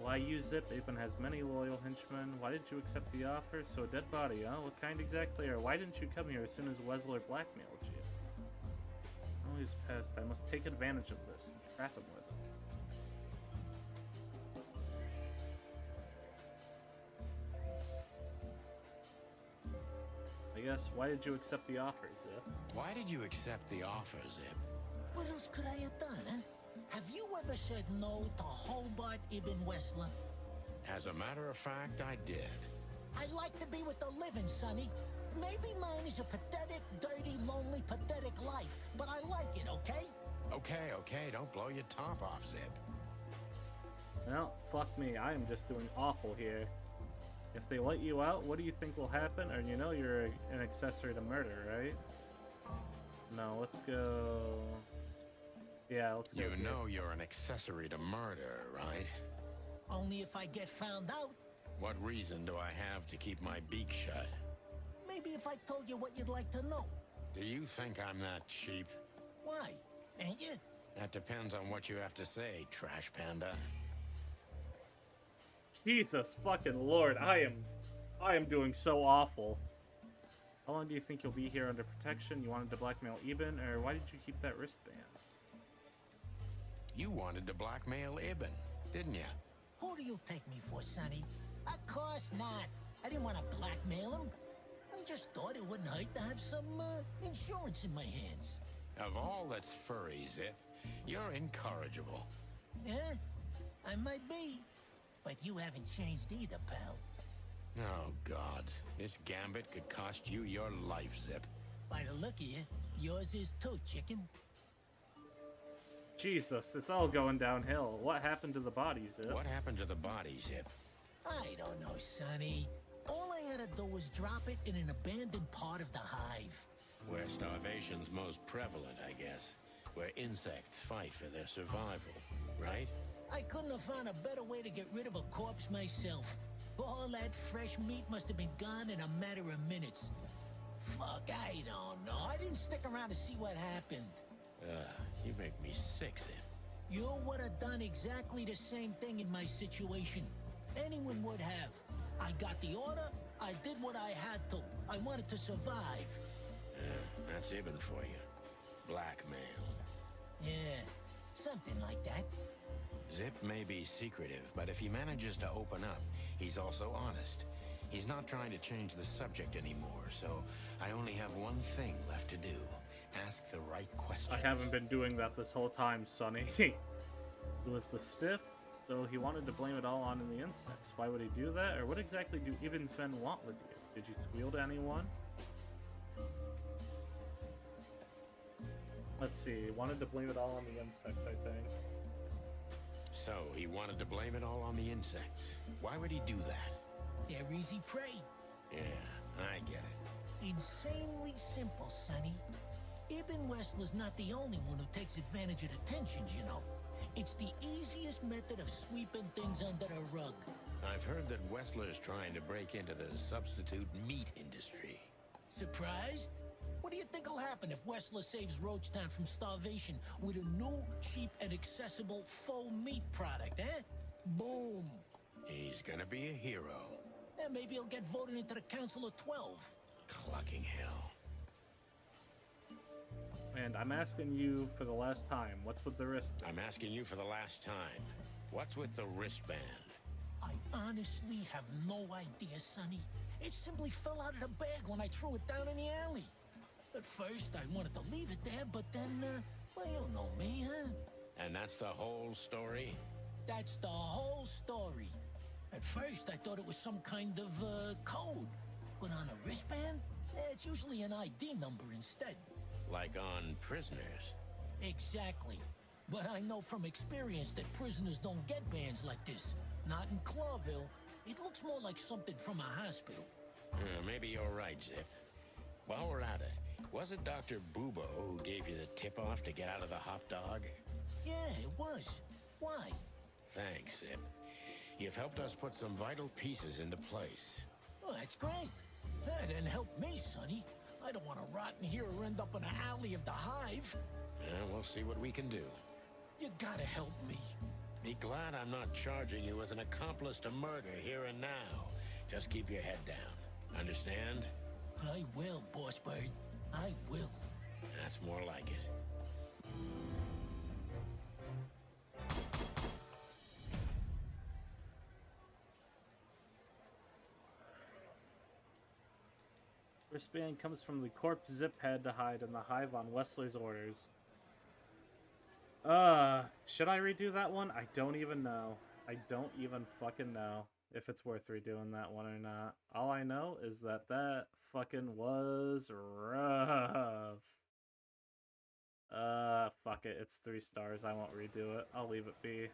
Why you, Zip? Ibn has many loyal henchmen. Why did you accept the offer? So a dead body, huh? What kind exactly? Or why didn't you come here as soon as Wessler blackmailed you? Oh, he's pissed. I must take advantage of this and trap him with it. I guess, why did you accept the offer, Zip? Why did you accept the offer, Zip? What else could I have done, huh? have you ever said no to Hobart Ibn Wessler? As a matter of fact, I did. I like to be with the living, Sonny. Maybe mine is a pathetic, dirty, lonely, pathetic life, but I like it, okay? Okay, don't blow your top off, Zip. Well, fuck me. I am just doing awful here. If they let you out, what do you think will happen? Or you know you're an accessory to murder, right? No, let's go... Yeah, let's go You here. know you're an accessory to murder, right? Only if I get found out. What reason do I have to keep my beak shut? Maybe if I told you what you'd like to know. Do you think I'm that cheap? Why? Ain't you? That depends on what you have to say, Trash Panda. Jesus fucking Lord, I am doing so awful. How long do you think you'll be here under protection? You wanted to blackmail Ibn, or why did you keep that wristband? You wanted to blackmail Ibn, didn't you? Who do you take me for, Sonny? Of course not. I didn't want to blackmail him. I just thought it wouldn't hurt to have some insurance in my hands. Of all that's furry, Zip, you're incorrigible. Yeah, I might be. But you haven't changed either, pal. Oh, God. This gambit could cost you your life, Zip. By the look of you, yours is too, chicken. Jesus, it's all going downhill. What happened to the body, Zip? What happened to the body, Zip? I don't know, Sonny. All I had to do was drop it in an abandoned part of the hive. Where starvation's most prevalent, I guess. Where insects fight for their survival, right? I couldn't have found a better way to get rid of a corpse myself. All that fresh meat must have been gone in a matter of minutes. Fuck, I don't know. I didn't stick around to see what happened. You make me sick, Zip. You would have done exactly the same thing in my situation. Anyone would have. I got the order, I did what I had to. I wanted to survive. That's Ibn for you. Blackmail. Yeah, something like that. Zip may be secretive, but if he manages to open up, he's also honest. He's not trying to change the subject anymore, so I only have one thing left to do. Ask the right questions. I haven't been doing that this whole time, Sonny. It was the stiff, so he wanted to blame it all on the insects. Why would he do that? Or what exactly do Ibn's men want with you? Did you squeal to anyone? Let's see, he wanted to blame it all on the insects, I think. So, he wanted to blame it all on the insects. Why would he do that? They're easy prey. Yeah, I get it. Insanely simple, Sonny. Ibn Wessler's not the only one who takes advantage of the tensions, you know. It's the easiest method of sweeping things under the rug. I've heard that Wessler's trying to break into the substitute meat industry. Surprised? What do you think will happen if Wessler saves Roachtown from starvation with a new, cheap, and accessible faux meat product, eh? Boom! He's gonna be a hero. And maybe he'll get voted into the Council of 12. Clucking hell. And I'm asking you for the last time, what's with the wrist? I'm asking you for the last time. What's with the wristband? I honestly have no idea, Sonny. It simply fell out of the bag when I threw it down in the alley. At first, I wanted to leave it there, but then, well, you know me, huh? And that's the whole story? That's the whole story. At first, I thought it was some kind of, code. But on a wristband, it's usually an ID number instead. Like on prisoners? Exactly. But I know from experience that prisoners don't get bands like this. Not in Clawville. It looks more like something from a hospital. Maybe you're right, Zip. While we're at it, was it Dr. Bubo who gave you the tip-off to get out of the hot dog? Yeah, it was. Why? Thanks, Zip. You've helped us put some vital pieces into place. Oh, that's great. That didn't help me, Sonny. I don't want to rot in here or end up in an alley of the hive. We'll see what we can do. You gotta help me. Be glad I'm not charging you as an accomplice to murder here and now. Just keep your head down. Understand? I will, Boss Bird. I will. That's more like it. Wristband comes from the corpse Zip had to hide in the hive on Wessler's orders. Should I redo that one? I don't even know. I don't even fucking know if it's worth redoing that one or not. All I know is that that fucking was rough. Fuck it. It's 3 stars. I won't redo it. I'll leave it be.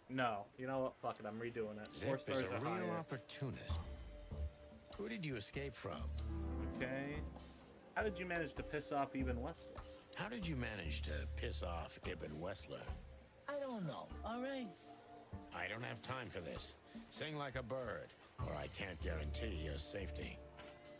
No. You know what? Fuck it. I'm redoing it. 4 Zip stars is a or real higher. opportunist. Who did you escape from? Okay. How did you manage to piss off Eben Westler? How did you manage to piss off Ibn Westler? I don't know, all right? I don't have time for this. Sing like a bird, or I can't guarantee your safety.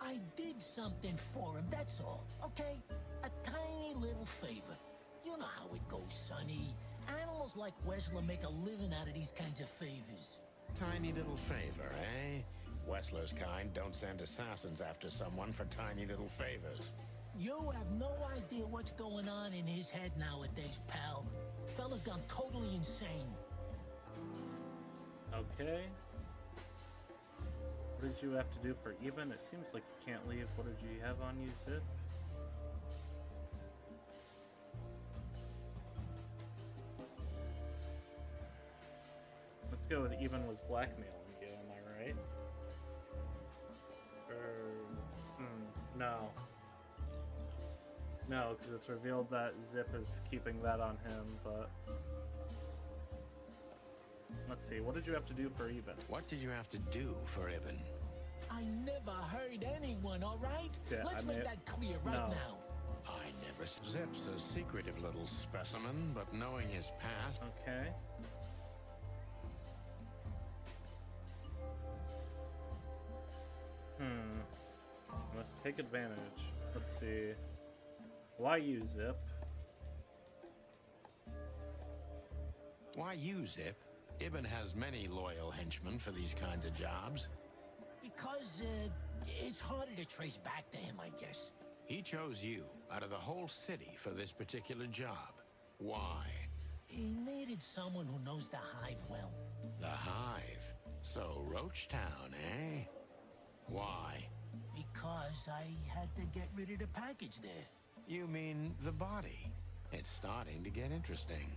I did something for him, that's all, okay? A tiny little favor. You know how it goes, Sonny. Animals like Wessler make a living out of these kinds of favors. Tiny little favor, eh? Wessler's kind don't send assassins after someone for tiny little favors. You have no idea what's going on in his head nowadays, pal. Fella gone totally insane. Okay. What did you have to do for Eben? It seems like you can't leave. What did you have on you, Zip? Let's go with Eben was blackmailing you, am I right? No. No, because it's revealed that Zip is keeping that on him, but... Let's see, what did you have to do for Eben? What did you have to do for Ibn? I never hurt anyone, all right? Yeah, Let's make that clear right now. I never... Zip's a secretive little specimen, but knowing his past... Okay. Must take advantage. Let's see. Why you, Zip? Why you, Zip? Ibn has many loyal henchmen for these kinds of jobs. Because, it's harder to trace back to him, I guess. He chose you out of the whole city for this particular job. Why? He needed someone who knows the Hive well. The Hive. So, Roachtown, eh? Why? Because I had to get rid of the package there. You mean the body? It's starting to get interesting.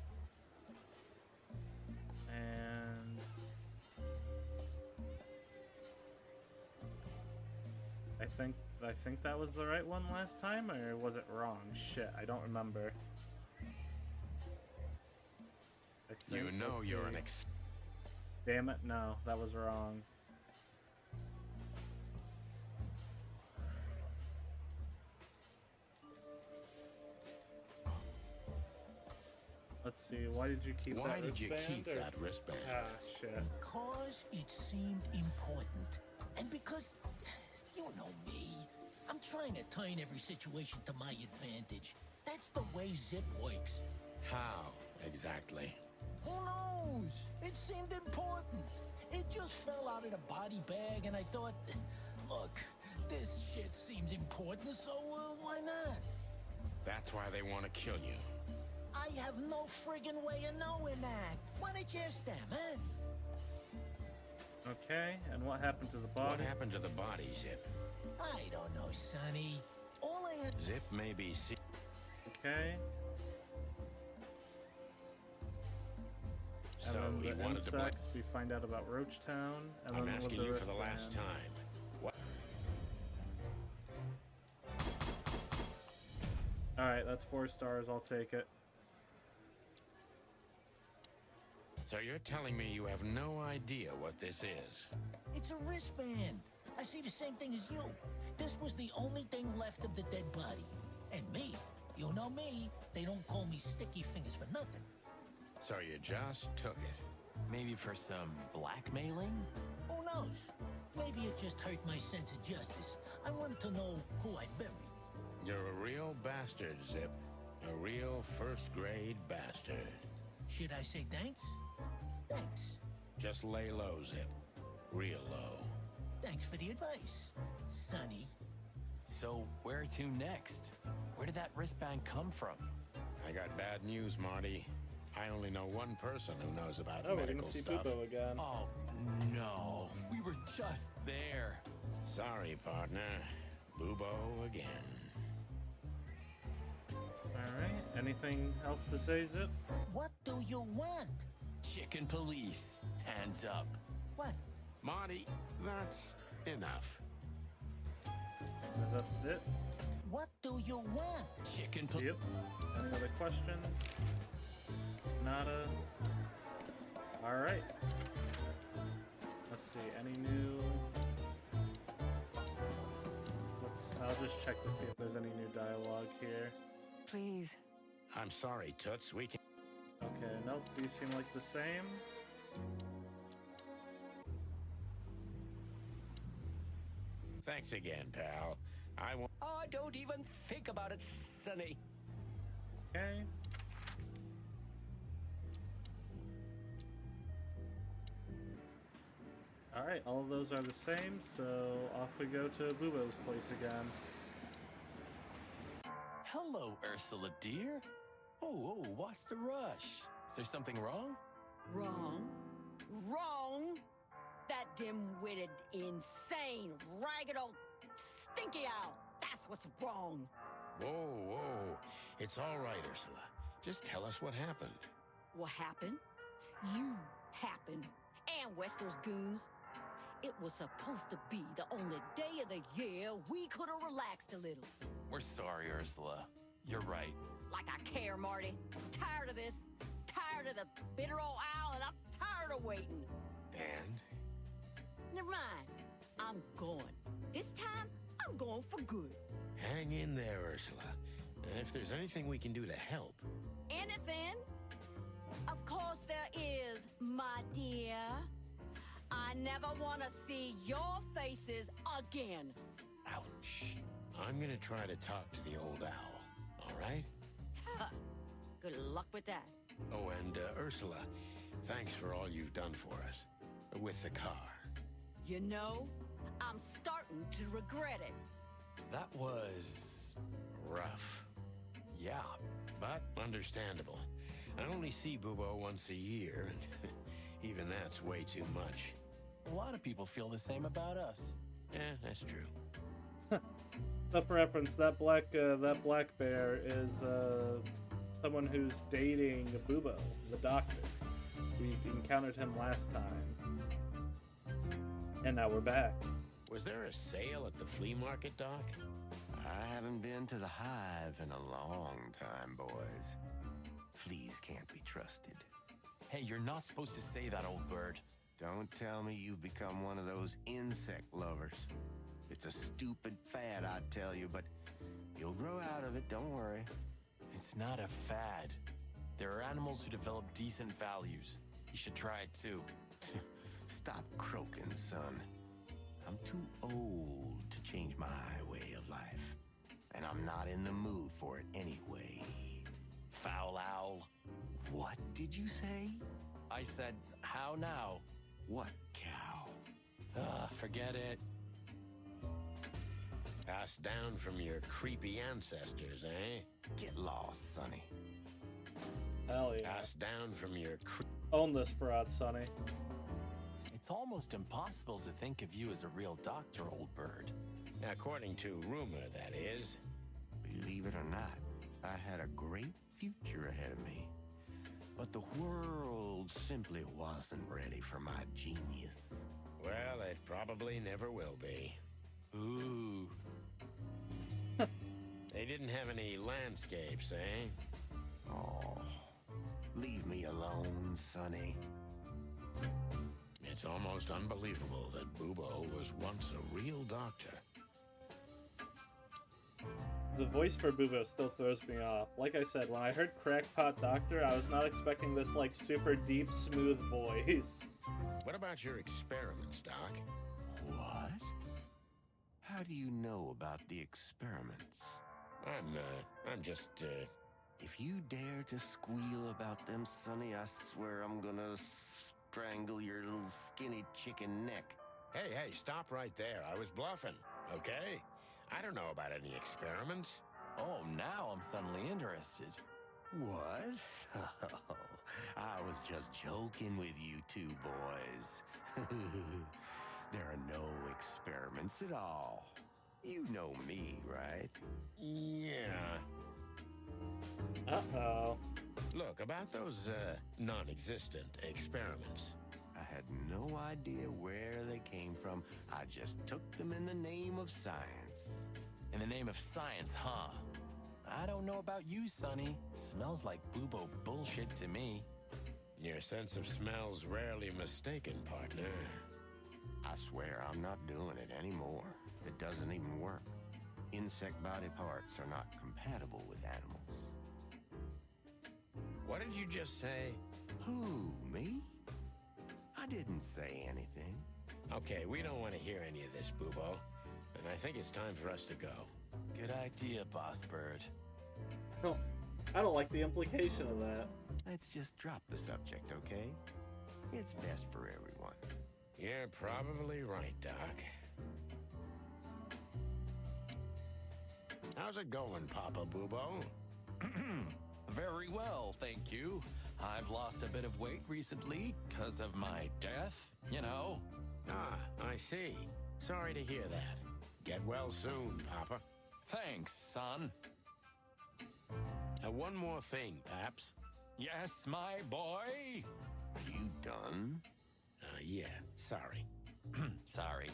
And... I think that was the right one last time, or was it wrong? Shit, I don't remember. I think, You know let's you're see. an Damn it, no, that was wrong. Let's see, why did you keep that Why did you wristband, keep or- that wristband? Ah, shit. Because it seemed important. And because, you know me, I'm trying to turn every situation to my advantage. That's the way Zip works. How, exactly? Who knows? It seemed important. It just fell out of the body bag, and I thought, look, this shit seems important, so why not? That's why they want to kill you. I have no friggin' way of knowing that. Why don't you ask them, huh? Okay, and what happened to the body? What happened to the body, Zip? I don't know, Sonny. All I had... Zip may be... Okay. So and he then the wanted to blame... insects, we find out about Roachtown. And I'm then with asking the you for the last wristband. time. What? Alright, that's 4 stars, I'll take it. So you're telling me you have no idea what this is? It's a wristband. I see the same thing as you. This was the only thing left of the dead body. And me, you know me, they don't call me Sticky Fingers for nothing. So you just took it. Maybe for some blackmailing? Who knows? Maybe it just hurt my sense of justice. I wanted to know who I buried. You're a real bastard, Zip. A real first-grade bastard. Should I say thanks? Thanks. Just lay low, Zip. Real low. Thanks for the advice, Sonny. So, where to next? Where did that wristband come from? I got bad news, Marty. I only know one person who knows about Oh, we're medical gonna see stuff. Bubo again. Oh, no. We were just there. Sorry, partner. Bubo again. Alright, anything else to say, Zip? What do you want? Chicken police. Hands up. What? Marty, that's enough. Is that it? What do you want? Chicken police. Yep. Any other questions? Nada. Alright. Let's see, any new... I'll just check to see if there's any new dialogue here. Please. I'm sorry, Toots. We can. Okay, nope, these seem like the same. Thanks again, pal. I won't. Oh, don't even think about it, Sonny. Okay. Alright, all of those are the same, so off we go to Bubo's place again. Hello, Ursula, dear. Oh, what's the rush? Is there something wrong? Wrong. Wrong. That dim-witted, insane, ragged old stinky owl. That's what's wrong. Whoa. It's all right, Ursula. Just tell us what happened. What happened? You happened. And Wester's goons. It was supposed to be the only day of the year we could have relaxed a little. We're sorry, Ursula. You're right. Like I care, Marty. Tired of this. Tired of the bitter old owl, and I'm tired of waiting. And? Never mind. I'm going. This time, I'm going for good. Hang in there, Ursula. And if there's anything we can do to help. Anything? Of course there is, my dear. I never want to see your faces again. Ouch. I'm gonna try to talk to the old owl, all right? Good luck with that. Oh, and Ursula, thanks for all you've done for us. With the car. You know, I'm starting to regret it. That was... Rough. yeah. But understandable. I only see Bubo once a year, and even that's way too much. A lot of people feel the same about us. Yeah, that's true. So for reference, that black bear is someone who's dating Bubo, the doctor. We encountered him last time, and now we're back. Was there a sale at the flea market, Doc? I haven't been to the hive in a long time, boys. Fleas can't be trusted. Hey, you're not supposed to say that, old bird. Don't tell me you've become one of those insect lovers. It's a stupid fad, I tell you, but you'll grow out of it, don't worry. It's not a fad. There are animals who develop decent values. You should try it too. Stop croaking, son. I'm too old to change my way of life. And I'm not in the mood for it anyway. Foul owl. What did you say? I said, how now? What cow? Forget it. Passed down from your creepy ancestors, eh? Get lost, Sonny. Hell yeah. Passed down from your Own this fraud, Sonny. It's almost impossible to think of you as a real doctor, old bird. According to rumor, that is. Believe it or not, I had a great future ahead of me. But the world simply wasn't ready for my genius. Well, it probably never will be. Ooh. They didn't have any landscapes, eh? Oh, leave me alone, Sonny. It's almost unbelievable that Bubo was once a real doctor. The voice for Bubo still throws me off. Like I said, when I heard Crackpot Doctor, I was not expecting this, like, super deep, smooth voice. What about your experiments, Doc? What? How do you know about the experiments? I'm just, If you dare to squeal about them, Sonny, I swear I'm gonna strangle your little skinny chicken neck. Hey, stop right there. I was bluffing, okay? I don't know about any experiments. Oh, now I'm suddenly interested. What? Oh, I was just joking with you two boys. There are no experiments at all. You know me, right? Yeah. Uh-oh. Look, about those, non-existent experiments. I had no idea where they came from. I just took them in the name of science. In the name of science, huh? I don't know about you, Sonny. Smells like Bubo bullshit to me. Your sense of smell's rarely mistaken, partner. I swear I'm not doing it anymore. It doesn't even work. Insect body parts are not compatible with animals. What did you just say? Who, me? I didn't say anything. Okay, we don't want to hear any of this, Bubo. And I think it's time for us to go. Good idea, Boss Bird. Oh, I don't like the implication of that. Let's just drop the subject, okay? It's best for everyone. You're probably right, Doc. How's it going, Papa Bubo? Very well, thank you. I've lost a bit of weight recently because of my death, you know. Ah, I see. Sorry to hear that. Get well soon, Papa. Thanks, son. One more thing, Paps. Yes, my boy. Are you done? Yeah, sorry. Sorry.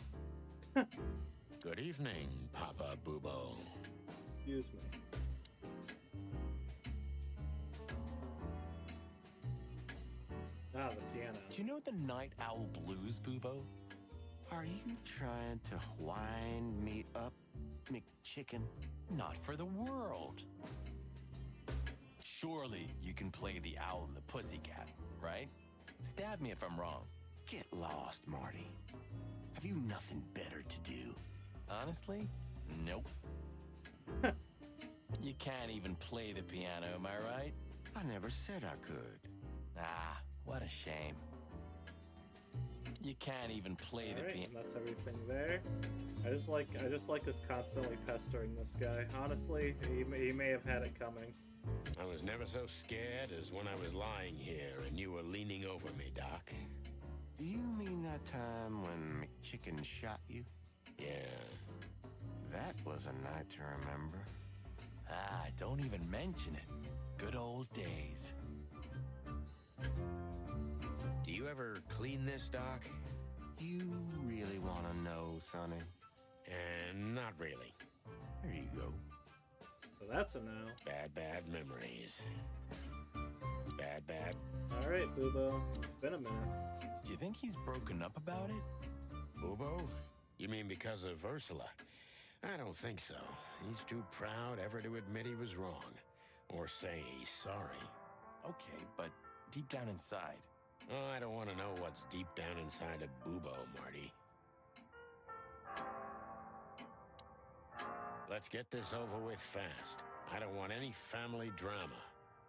Good evening, Papa Bubo. Excuse me. Ah, the piano. Do you know the Night Owl Blues, Bubo? Are you trying to wind me up, McChicken? Not for the world. Surely you can play the owl and the pussycat, right? Stab me if I'm wrong. Get lost, Marty. Have you nothing better to do? Honestly, nope. You can't even play the piano, am I right? I never said I could. Ah, what a shame. You can't even play the piano. That's everything there. I just like us constantly pestering this guy. Honestly, he may have had it coming. I was never so scared as when I was lying here and you were leaning over me, Doc. Do you mean that time when McChicken shot you? Yeah. That was a night to remember. Ah, don't even mention it. Good old days. Do you ever clean this, Doc? You really want to know, Sonny? Not really. There you go. So that's a no. Bad memories. Bad. Alright, Bubo. It's been a minute. Do you think he's broken up about it? Bubo? You mean because of Ursula? I don't think so. He's too proud ever to admit he was wrong. Or say he's sorry. Okay, but deep down inside. Oh, I don't want to know what's deep down inside of Bubo, Marty. Let's get this over with fast. I don't want any family drama.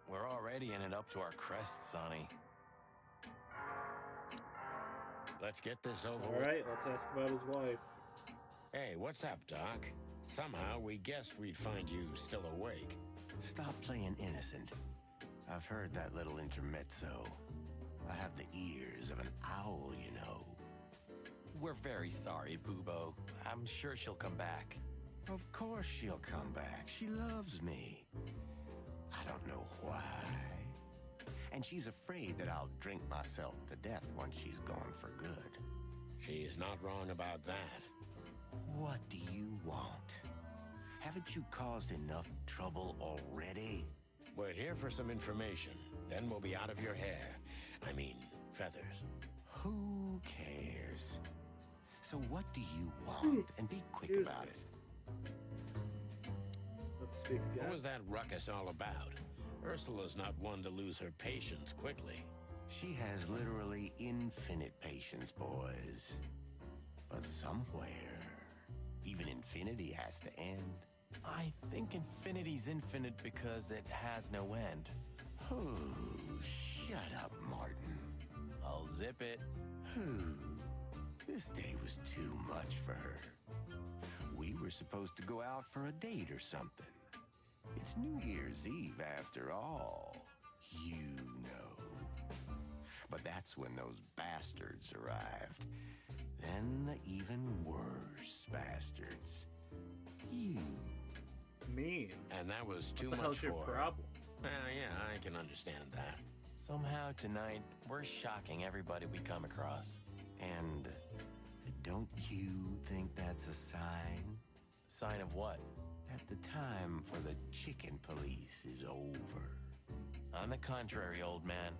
We're already in it up to our crests, Sonny. Let's get this over with. Alright, let's ask about his wife. Hey, what's up, Doc? Somehow we guessed we'd find you still awake. Stop playing innocent. I've heard that little intermezzo. I have the ears of an owl, you know. We're very sorry, Bubo. I'm sure she'll come back. Of course she'll come back. She loves me. I don't know why. And she's afraid that I'll drink myself to death once she's gone for good. She's not wrong about that. What do you want? Haven't you caused enough trouble already? We're here for some information. Then we'll be out of your hair. I mean, feathers. Who cares? So what do you want? And be quick about it. Let's speak again. What was that ruckus all about? Ursula's not one to lose her patience quickly. She has literally infinite patience, boys. But somewhere, even infinity has to end. I think infinity's infinite because it has no end. Oh, shut up, Martin. I'll zip it. This day was too much for her. We were supposed to go out for a date or something. It's New Year's Eve after all. You know. But that's when those bastards arrived. Then the even worse bastards. You. mean? And that was too What the much hell's your for her. problem? Yeah, I can understand that. Somehow tonight, we're shocking everybody we come across. And don't you think that's a sign? Sign of what? That the time for the chicken police is over. On the contrary, old man.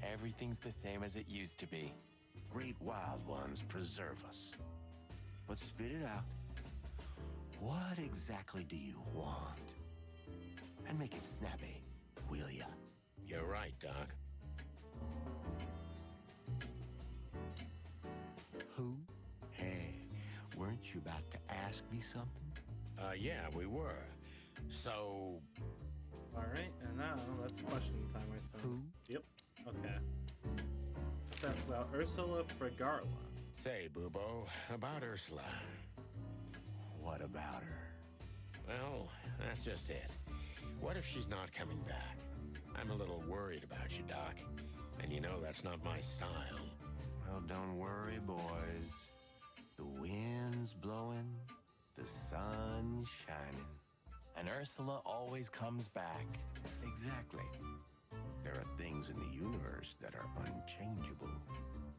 Everything's the same as it used to be. Great wild ones preserve us. But spit it out. What exactly do you want? And make it snappy, will ya? You're right, Doc. Who? Hey, weren't you about to ask me something? Yeah, we were. So, Alright, and now that's question time, I think. Who? Yep. Okay. Let's ask about Ursula Fregarla. say, Bubo, about Ursula. What about her? Well, that's just it. What if she's not coming back? I'm a little worried about you, Doc. And you know that's not my style. Well, don't worry, boys. The wind's blowing, the sun's shining. And Ursula always comes back. Exactly. There are things in the universe that are unchangeable.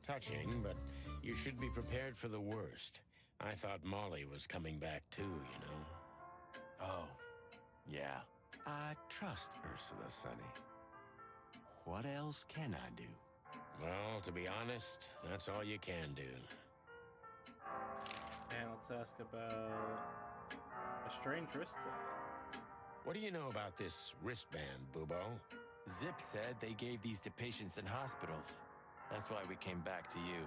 Touching, but you should be prepared for the worst. I thought Molly was coming back too, you know. Oh, yeah. I trust Ursula, Sonny. What else can I do? Well, to be honest, that's all you can do. And let's ask about a strange wristband. What do you know about this wristband, Bubo? Zip said they gave these to patients in hospitals. That's why we came back to you.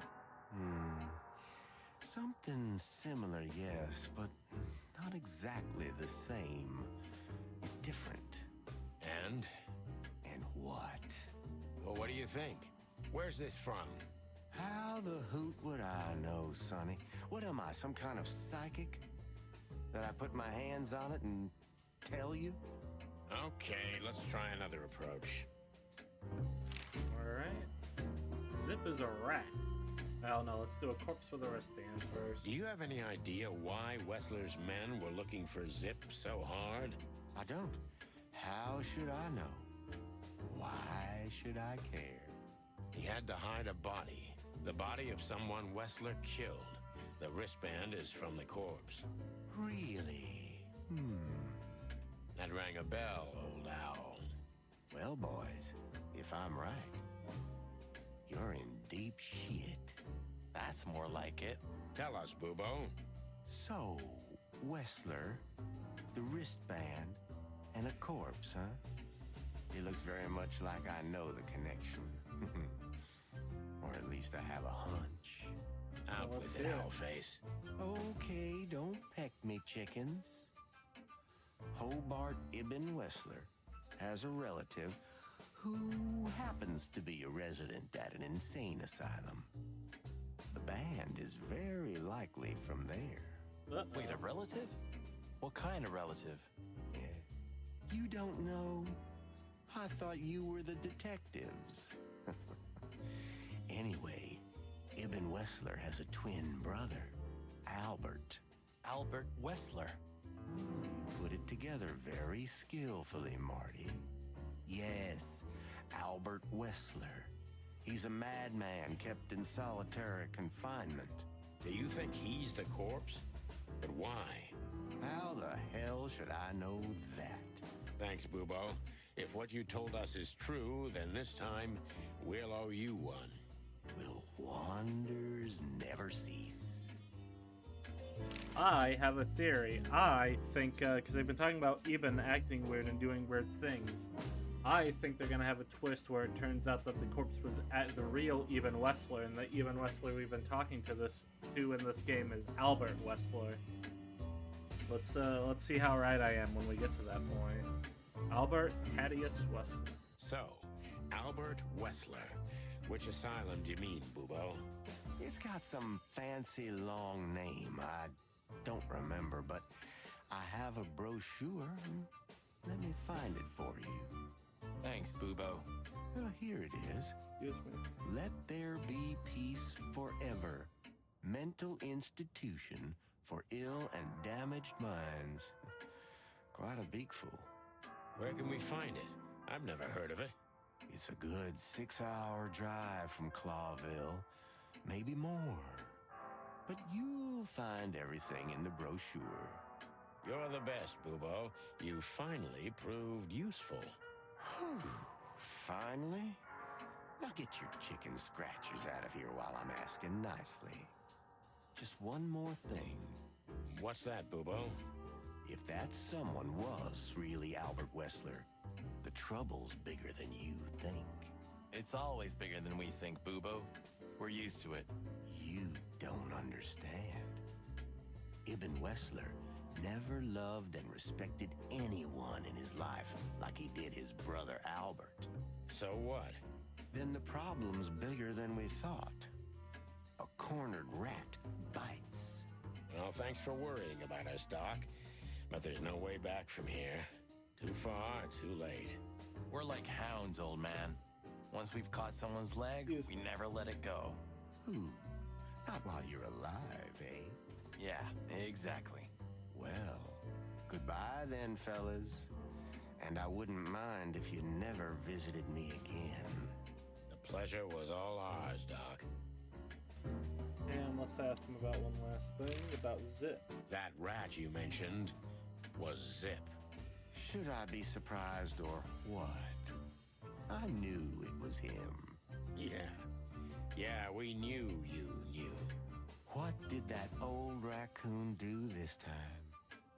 Something similar, yes, but not exactly the same. It's different. And? And what? Well, what do you think? Where's this from? How the hoot would I know, Sonny? What am I, some kind of psychic? That I put my hands on it and tell you? Okay, let's try another approach. Alright. Zip is a rat. Oh no, let's do a corpse with a wristband first. Do you have any idea why Wessler's men were looking for Zip so hard? I don't. How should I know? Why should I care? He had to hide a body. The body of someone Wessler killed. The wristband is from the corpse. Really? That rang a bell, old owl. Well, boys, if I'm right, you're in deep shit. That's more like it. Tell us, Bubo. So, Wessler, the wristband, and a corpse, huh? It looks very much like I know the connection. Or at least I have a hunch. Out Well, with let's it, hear it. Owlface. Okay, don't peck me, chickens. Hobart Ibn Wessler has a relative who happens to be a resident at an insane asylum. The band is very likely from there. Uh-oh. Wait, a relative? What kind of relative? Yeah. You don't know? I thought you were the detectives. Anyway, Ibn Wessler has a twin brother, Albert. Albert Wessler. You put it together very skillfully, Marty. Yes, Albert Wessler. He's a madman kept in solitary confinement. Do you think he's the corpse? But why? How the hell should I know that? Thanks, Bubo. If what you told us is true, then this time we'll owe you one. Will wonders never cease? I have a theory. I think, because they've been talking about Ibn acting weird and doing weird things, I think they're going to have a twist where it turns out that the corpse was at the real Ibn Wessler, and the Ibn Wessler we've been talking to in this game is Albert Wessler. Let's see how right I am when we get to that point. Albert Thaddeus Wessler. So, Albert Wessler. Which asylum do you mean, Bubo? It's got some fancy long name. I don't remember, but I have a brochure. Let me find it for you. Thanks, Bubo. Well, here it is. Excuse me. Let There Be Peace Forever. Mental institution for ill and damaged minds. Of Quite a beakful. Where can we find it? I've never heard of it. It's a good 6-hour drive from Clawville, maybe more. But you'll find everything in the brochure. You're the best, Bubo. You finally proved useful. Whew, finally? Now get your chicken scratchers out of here while I'm asking nicely. Just one more thing. What's that, Bubo? If that someone was really Albert Wessler, the trouble's bigger than you think. It's always bigger than we think, Bubo. We're used to it. You don't understand. Ibn Wessler never loved and respected anyone in his life like he did his brother Albert. So what? Then the problem's bigger than we thought. A cornered rat bites. Well, thanks for worrying about us, Doc. But there's no way back from here. Too far, too late. We're like hounds, old man. Once we've caught someone's leg, we never let it go. Ooh, not while you're alive, eh? Yeah, exactly. Well, goodbye then, fellas. And I wouldn't mind if you never visited me again. The pleasure was all ours, Doc. And let's ask him about one last thing, about Zip. That rat you mentioned was Zip. Should I be surprised or what? I knew it was him. Yeah, we knew you knew. What did that old raccoon do this time?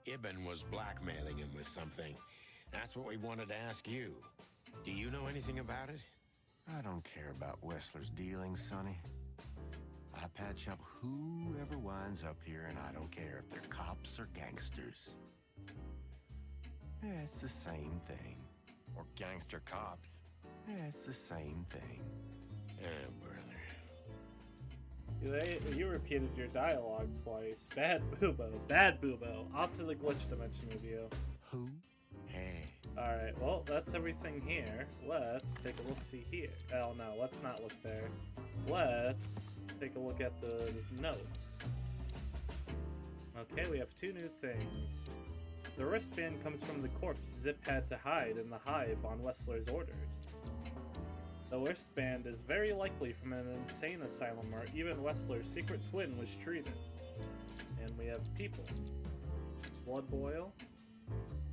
Ibn was blackmailing him with something. That's what we wanted to ask you. Do you know anything about it? I don't care about Wessler's dealings, Sonny. I patch up whoever winds up here, and I don't care if they're cops or gangsters. Yeah, it's the same thing. Or gangster cops. Yeah, it's the same thing. Brother. You repeated your dialogue twice. Bad Bubo. Bad Bubo. Off to the glitch dimension review. Who? Hey. Alright, well, that's everything here. Let's take a look-see here. Oh, no, let's not look there. Let's take a look at the notes. Okay, we have two new things. The wristband comes from the corpse Zip had to hide in the hive on Wessler's orders. The wristband is very likely from an insane asylum where even Wessler's secret twin was treated. And we have people. Blood Boil.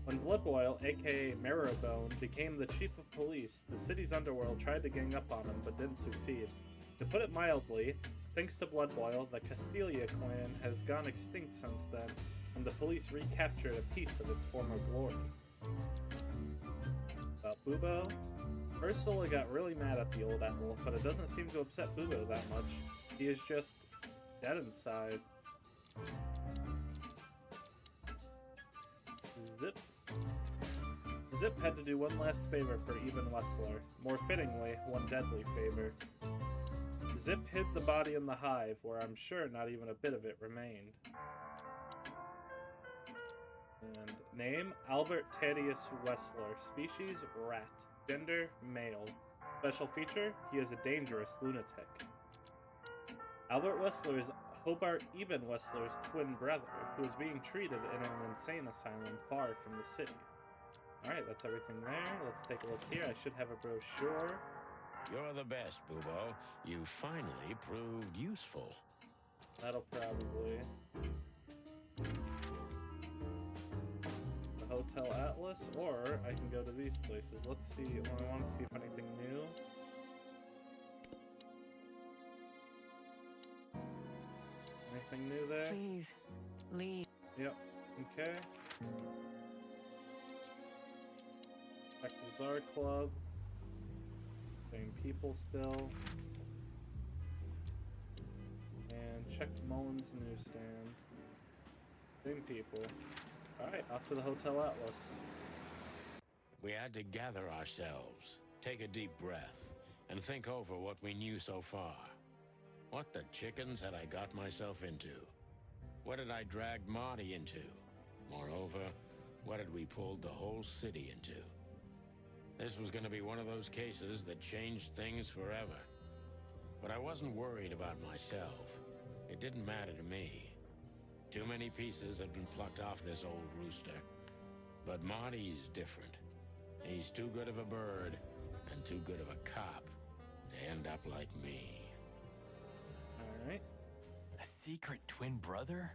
When Blood Boil, aka Marrowbone, became the chief of police, the city's underworld tried to gang up on him but didn't succeed. To put it mildly, thanks to Blood Boil, the Castilia clan has gone extinct since then, and the police recaptured a piece of its former glory. About Bubo, Ursula got really mad at the old owl, but it doesn't seem to upset Bubo that much. He is just dead inside. Zip had to do one last favor for Ibn Wessler, more fittingly, one deadly favor. Zip hid the body in the hive, where I'm sure not even a bit of it remained. And name, Albert Thaddeus Wessler. Species, rat. Gender, male. Special feature, he is a dangerous lunatic. Albert Wessler is Hobart Ibn Wessler's twin brother, who is being treated in an insane asylum far from the city. Alright, that's everything there. Let's take a look here. I should have a brochure. You're the best, Bubo. You finally proved useful. That'll probably... the Hotel Atlas, or I can go to these places. Let's see. I want to see if anything new. Anything new there? Please, leave. Yep. Okay. Check the Czar Club. Same people still. And check Mullins Newsstand. Same people. Alright, off to the Hotel Atlas. We had to gather ourselves, take a deep breath, and think over what we knew so far. What the chickens had I got myself into? What had I dragged Marty into? Moreover, what had we pulled the whole city into? This was going to be one of those cases that changed things forever. But I wasn't worried about myself. It didn't matter to me. Too many pieces had been plucked off this old rooster. But Marty's different. He's too good of a bird and too good of a cop to end up like me. Alright. A secret twin brother?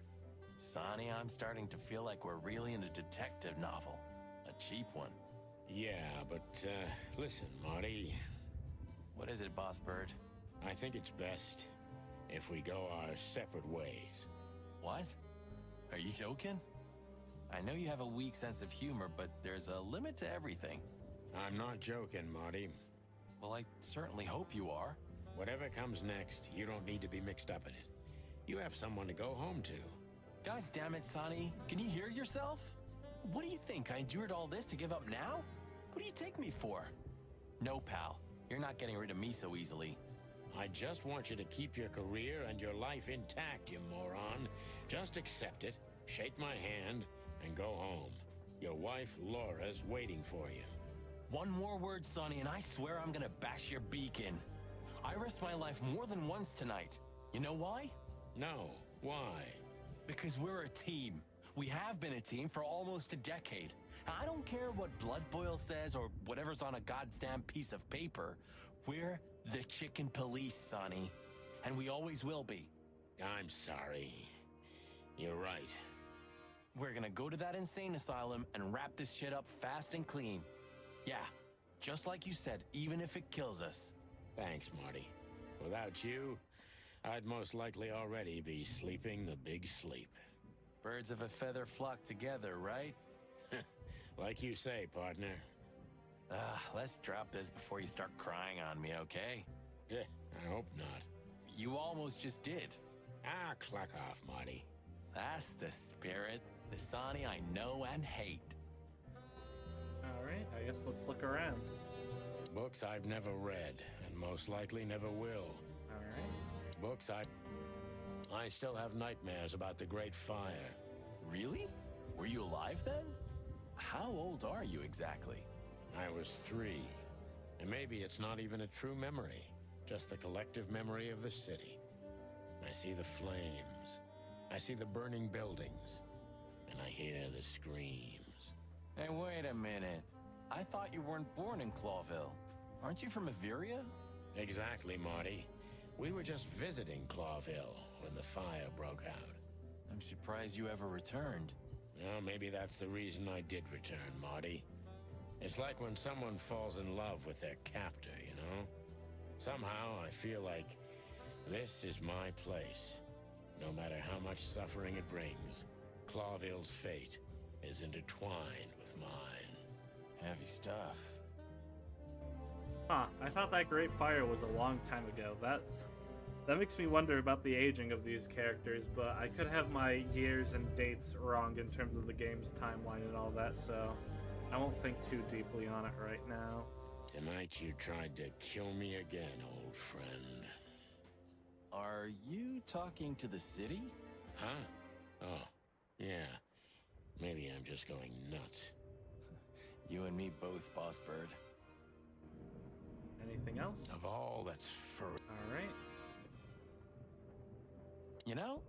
Sonny, I'm starting to feel like we're really in a detective novel. A cheap one. Yeah, but, listen, Marty. What is it, Boss Bird? I think it's best if we go our separate ways. What? Are you joking? I know you have a weak sense of humor, but there's a limit to everything. I'm not joking, Marty. Well, I certainly hope you are. Whatever comes next, you don't need to be mixed up in it. You have someone to go home to. Guys, damn it, Sonny. Can you hear yourself? What do you think? I endured all this to give up now? What do you take me for? No, pal. You're not getting rid of me so easily. I just want you to keep your career and your life intact, you moron. Just accept it, shake my hand, and go home. Your wife, Laura's waiting for you. One more word, Sonny, and I swear I'm gonna bash your beak in. I risked my life more than once tonight. You know why? No. Why? Because we're a team. We have been a team for almost a decade. I don't care what Blood Boil says or whatever's on a goddamn piece of paper. We're the Chicken Police, Sonny. And we always will be. I'm sorry. You're right. We're gonna go to that insane asylum and wrap this shit up fast and clean. Yeah, just like you said, even if it kills us. Thanks, Marty. Without you, I'd most likely already be sleeping the big sleep. Birds of a feather flock together, right? Like you say, partner. Let's drop this before you start crying on me, okay? I hope not. You almost just did. Clock off, Marty. That's the spirit. The Sonny I know and hate. Alright, I guess let's look around. Books I've never read, and most likely never will. Alright. Books I still have nightmares about the Great Fire. Really? Were you alive then? How old are you exactly? I was 3. And maybe it's not even a true memory, just the collective memory of the city. I see the flames. I see the burning buildings. And I hear the screams. Hey, wait a minute. I thought you weren't born in Clawville. Aren't you from Averia? Exactly, Marty. We were just visiting Clawville when the fire broke out. I'm surprised you ever returned. Well, maybe that's the reason I did return, Marty. It's like when someone falls in love with their captor, you know? Somehow I feel like this is my place. No matter how much suffering it brings, Clawville's fate is intertwined with mine. Heavy stuff. Huh, I thought that Great Fire was a long time ago. That makes me wonder about the aging of these characters, but I could have my years and dates wrong in terms of the game's timeline and all that, so I won't think too deeply on it right now. Tonight you tried to kill me again, old friend. Are you talking to the city? Huh? Oh, yeah. Maybe I'm just going nuts. You and me both, Boss Bird. Anything else? Of all that's for... Alright. You know,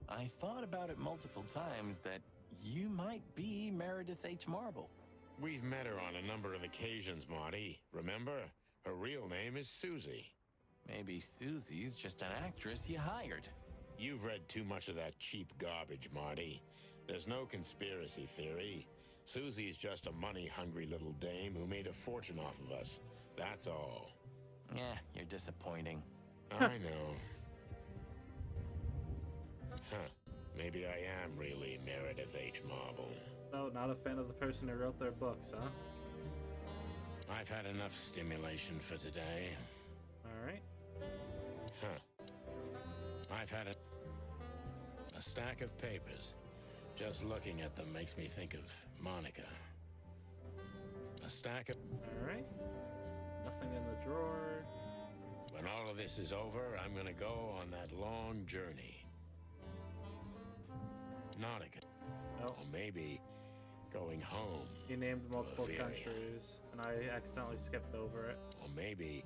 I thought about it multiple times that you might be Meredith H. Marble. We've met her on a number of occasions, Marty. Remember? Her real name is Susie. Maybe Susie's just an actress you hired. You've read too much of that cheap garbage, Marty. There's no conspiracy theory. Susie's just a money-hungry little dame who made a fortune off of us. That's all. You're disappointing. I know. Huh. Maybe I am really Meredith H. Marble. No, not a fan of the person who wrote their books, huh? I've had enough stimulation for today. Alright. Huh. I've had a stack of papers. Just looking at them makes me think of Monica. A stack of... Alright. Nothing in the drawer. When all of this is over, I'm gonna go on that long journey. Nautica. Oh. Or maybe going home. He named multiple Averia. countries, and I accidentally skipped over it. Or maybe...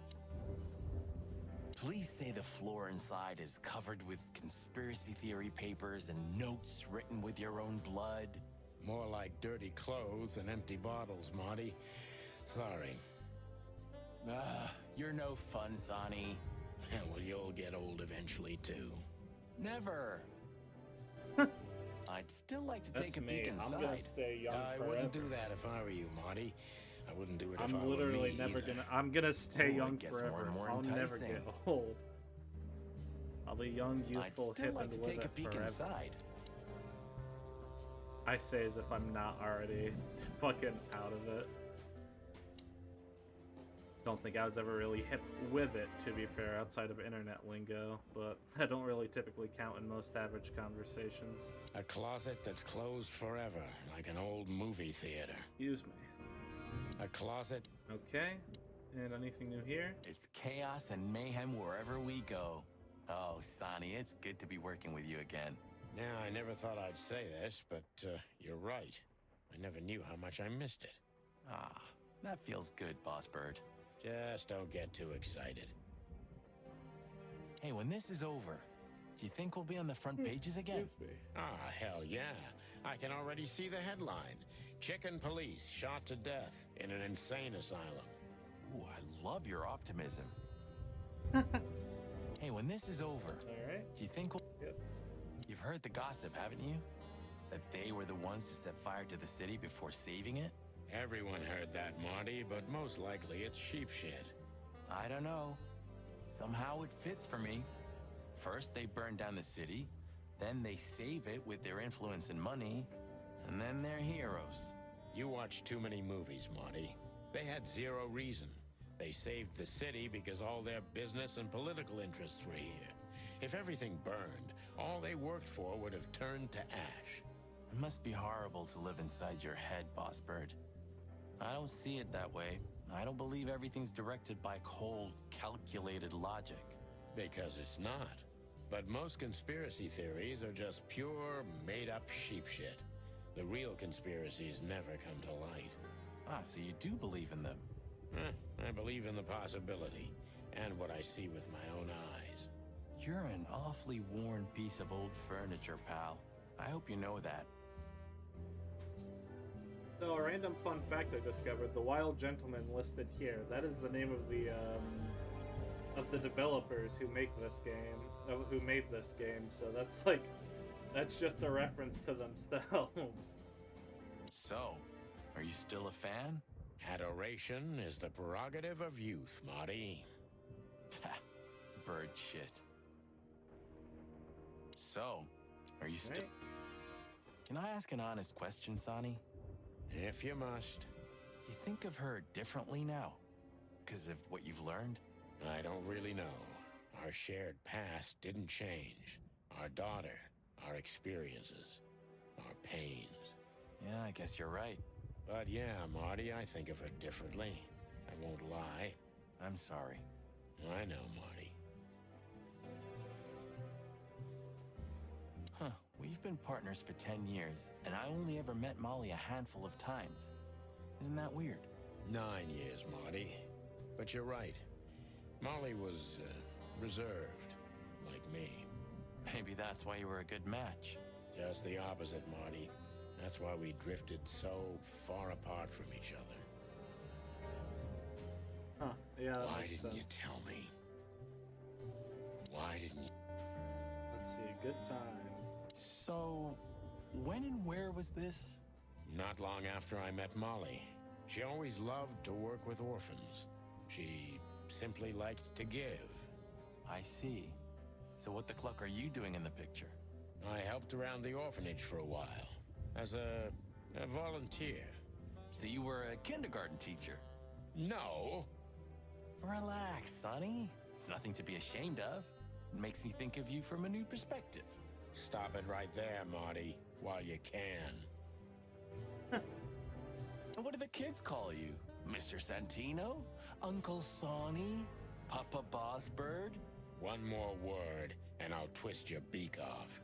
Please say the floor inside is covered with conspiracy theory papers and notes written with your own blood. More like dirty clothes and empty bottles, Marty. Sorry. You're no fun, Sonny. Well, you'll get old eventually, too. Never. I'd still like to That's take a me. peek inside. I'm gonna stay young I forever. wouldn't do that if I were you, Marty. I wouldn't do it if I I'm were literally me never either. gonna. I'm gonna stay Ooh, it young gets more forever. and more I'll never enticing. get old. I'll be young, I'd youthful, still hip, like and to live take a it peek forever. inside. I say as if I'm not already fucking out of it. Don't think I was ever really hip with it, to be fair, outside of internet lingo, but I don't really typically count in most average conversations. A closet that's closed forever, like an old movie theater. Excuse me. A closet. Okay, and anything new here? It's chaos and mayhem wherever we go. Oh, Sonny, it's good to be working with you again. Now, I never thought I'd say this, but you're right. I never knew how much I missed it. Ah, that feels good, Boss Bird. Just don't get too excited. Hey, when this is over, do you think we'll be on the front pages again? Excuse me. Ah, hell yeah. I can already see the headline. Chicken police shot to death in an insane asylum. Ooh, I love your optimism. Hey, when this is over, Alright. do you think we'll... Yep. You've heard the gossip, haven't you? That they were the ones to set fire to the city before saving it? Everyone heard that, Marty, but most likely it's sheep shit. I don't know. Somehow it fits for me. First, they burn down the city. Then they save it with their influence and money. And then they're heroes. You watch too many movies, Marty. They had zero reason. They saved the city because all their business and political interests were here. If everything burned, all they worked for would have turned to ash. It must be horrible to live inside your head, Boss Bird. I don't see it that way. I don't believe everything's directed by cold, calculated logic. Because it's not. But most conspiracy theories are just pure, made-up sheep shit. The real conspiracies never come to light. Ah, so you do believe in them? I believe in the possibility, and what I see with my own eyes. You're an awfully worn piece of old furniture, pal. I hope you know that. So, a random fun fact I discovered: the Wild Gentleman listed here. That is the name of the developers who make this game, who made this game. So that's just a reference to themselves. So, are you still a fan? Adoration is the prerogative of youth, Marty. Bird shit. So, are you still... Right. Can I ask an honest question, Sonny? If you must. You think of her differently now? Because of what you've learned? I don't really know. Our shared past didn't change. Our daughter, our experiences, our pains. Yeah, I guess you're right. But yeah, Marty, I think of her differently. I won't lie. I'm sorry. I know, Marty. Huh, we've been partners for 10 years, and I only ever met Molly a handful of times. Isn't that weird? 9 years, Marty. But you're right. Molly was reserved, like me. Maybe that's why you were a good match. Just the opposite, Marty. That's why we drifted so far apart from each other. Huh? Yeah. That Why makes didn't you sense. tell me? Why didn't you? Let's see. Good time. So, when and where was this? Not long after I met Molly. She always loved to work with orphans. She simply liked to give. I see. So what the cluck are you doing in the picture? I helped around the orphanage for a while. As a volunteer. So you were a kindergarten teacher? No. Relax, Sonny. It's nothing to be ashamed of. It makes me think of you from a new perspective. Stop it right there, Marty, while you can. And what do the kids call you? Mr. Santino? Uncle Sonny? Papa Boss Bird? One more word, and I'll twist your beak off.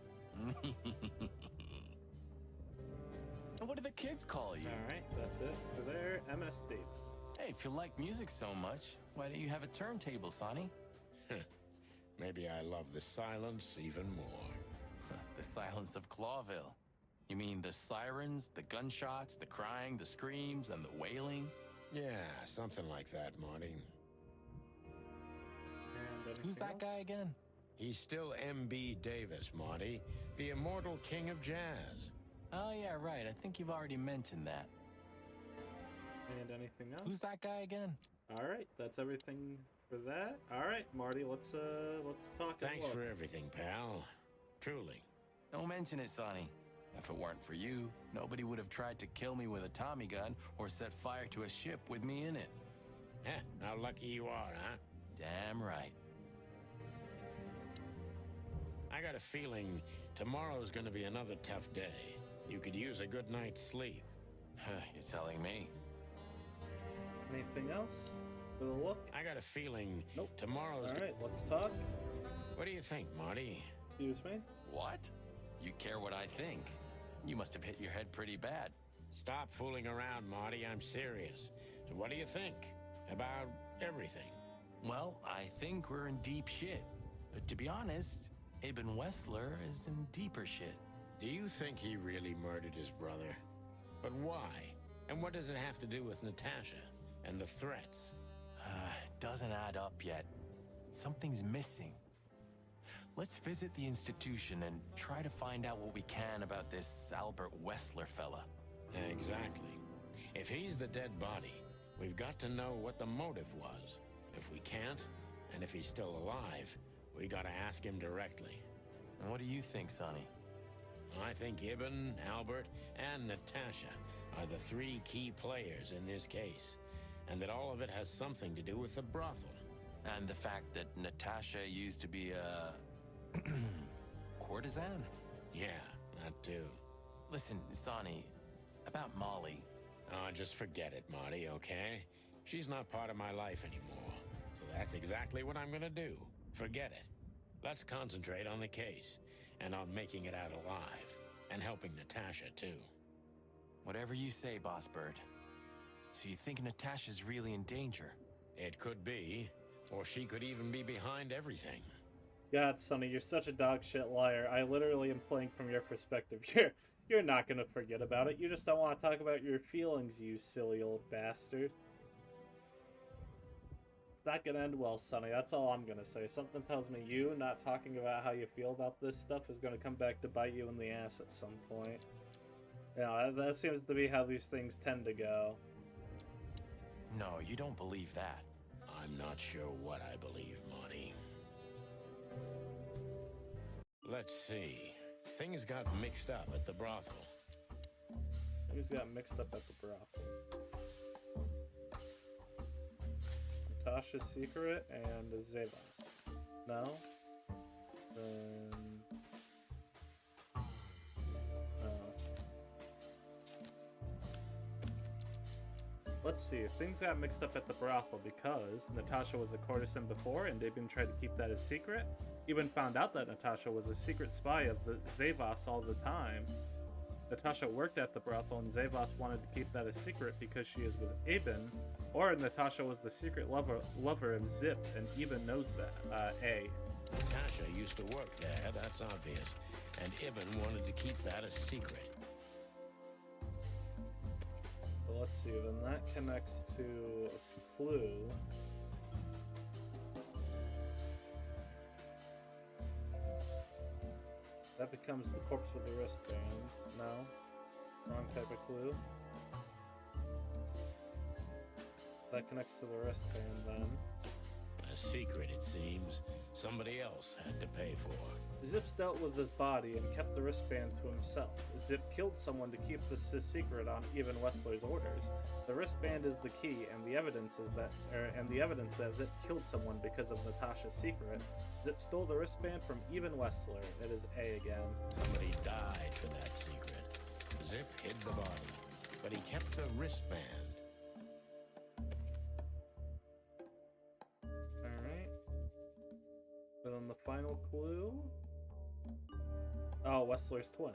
And what do the kids call you? Alright, that's it for their MS Davis. Hey, if you like music so much, why don't you have a turntable, Sonny? Maybe I love the silence even more. The silence of Clawville. You mean the sirens, the gunshots, the crying, the screams, and the wailing? Yeah, something like that, Marty. And Who's that anything guy else? again? He's still M.B. Davis, Marty, the immortal king of jazz. Oh, yeah, right. I think you've already mentioned that. And anything else? Who's that guy again? All right, that's everything for that. All right, Marty, let's talk. and Thanks look. for everything, pal. Truly. Don't mention it, Sonny. If it weren't for you, nobody would have tried to kill me with a Tommy gun or set fire to a ship with me in it. Heh, how lucky you are, huh? Damn right. I got a feeling tomorrow's gonna be another tough day. You could use a good night's sleep. You're telling me. Anything else for the look? I got a feeling Nope. tomorrow's... All right, let's talk. What do you think, Marty? Excuse me. What? You care what I think? You must have hit your head pretty bad. Stop fooling around, Marty. I'm serious. So what do you think about everything? Well, I think we're in deep shit. But to be honest, Ibn Wessler is in deeper shit. Do you think he really murdered his brother? But why? And what does it have to do with Natasha and the threats? Doesn't add up yet. Something's missing. Let's visit the institution and try to find out what we can about this Albert Wessler fella. Exactly. If he's the dead body, we've got to know what the motive was. If we can't, and if he's still alive, we gotta ask him directly. And what do you think, Sonny? I think Ibn, Albert, and Natasha are the three key players in this case, and that all of it has something to do with the brothel. And the fact that Natasha used to be a courtesan? Yeah, that too. Listen, Sonny, about Molly. Oh, just forget it, Marty, okay? She's not part of my life anymore. So that's exactly what I'm gonna do. Forget it. Let's concentrate on the case, and on making it out alive, and helping Natasha, too. Whatever you say, Boss Bird. So you think Natasha's really in danger? It could be, or she could even be behind everything. God, Sonny, you're such a dog shit liar. I literally am playing from your perspective. You're not gonna forget about it. You just don't want to talk about your feelings, you silly old bastard. It's not gonna end well, Sonny. That's all I'm gonna say. Something tells me you not talking about how you feel about this stuff is gonna come back to bite you in the ass at some point. Yeah, that seems to be how these things tend to go. No, you don't believe that. I'm not sure what I believe, Marty. Let's see. Things got mixed up at the brothel. Things got mixed up at the brothel. Natasha's secret and Zevas. No? Then... no. Let's see. Things got mixed up at the brothel because Natasha was a courtesan before and Ibn tried to keep that a secret. Ibn found out that Natasha was a secret spy of the Zevas all the time. Natasha worked at the brothel and Zevas wanted to keep that a secret because she is with Ibn, or Natasha was the secret lover of Zip and Ibn knows that. A. Natasha used to work there, that's obvious. And Ibn wanted to keep that a secret. So let's see, then that connects to a clue. That becomes the corpse with the wristband. No? Wrong type of clue. That connects to the wristband then. A secret, it seems. Somebody else had to pay for. Zip's dealt with his body and kept the wristband to himself. Zip killed someone to keep this his secret on Ibn Wessler's orders. The wristband is the key, and the evidence that Zip killed someone because of Natasha's secret. Zip stole the wristband from Ibn Wessler. It is A again. Somebody died for that secret. Zip hid the body, but he kept the wristband. Alright. And then the final clue. Oh, Wessler's twin.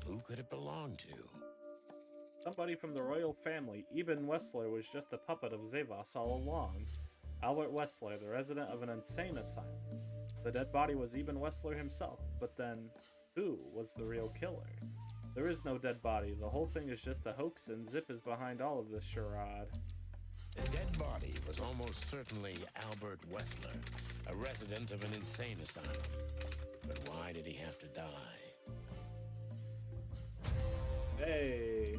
Who could it belong to? Somebody from the royal family. Ibn Wessler was just a puppet of Zevas all along. Albert Wessler, the resident of an insane asylum. The dead body was Ibn Wessler himself, but then Who was the real killer? There is no dead body. The whole thing is just a hoax, and Zip is behind all of this charade. The dead body was almost certainly Albert Wessler, a resident of an insane asylum. But why did he have to die? Hey!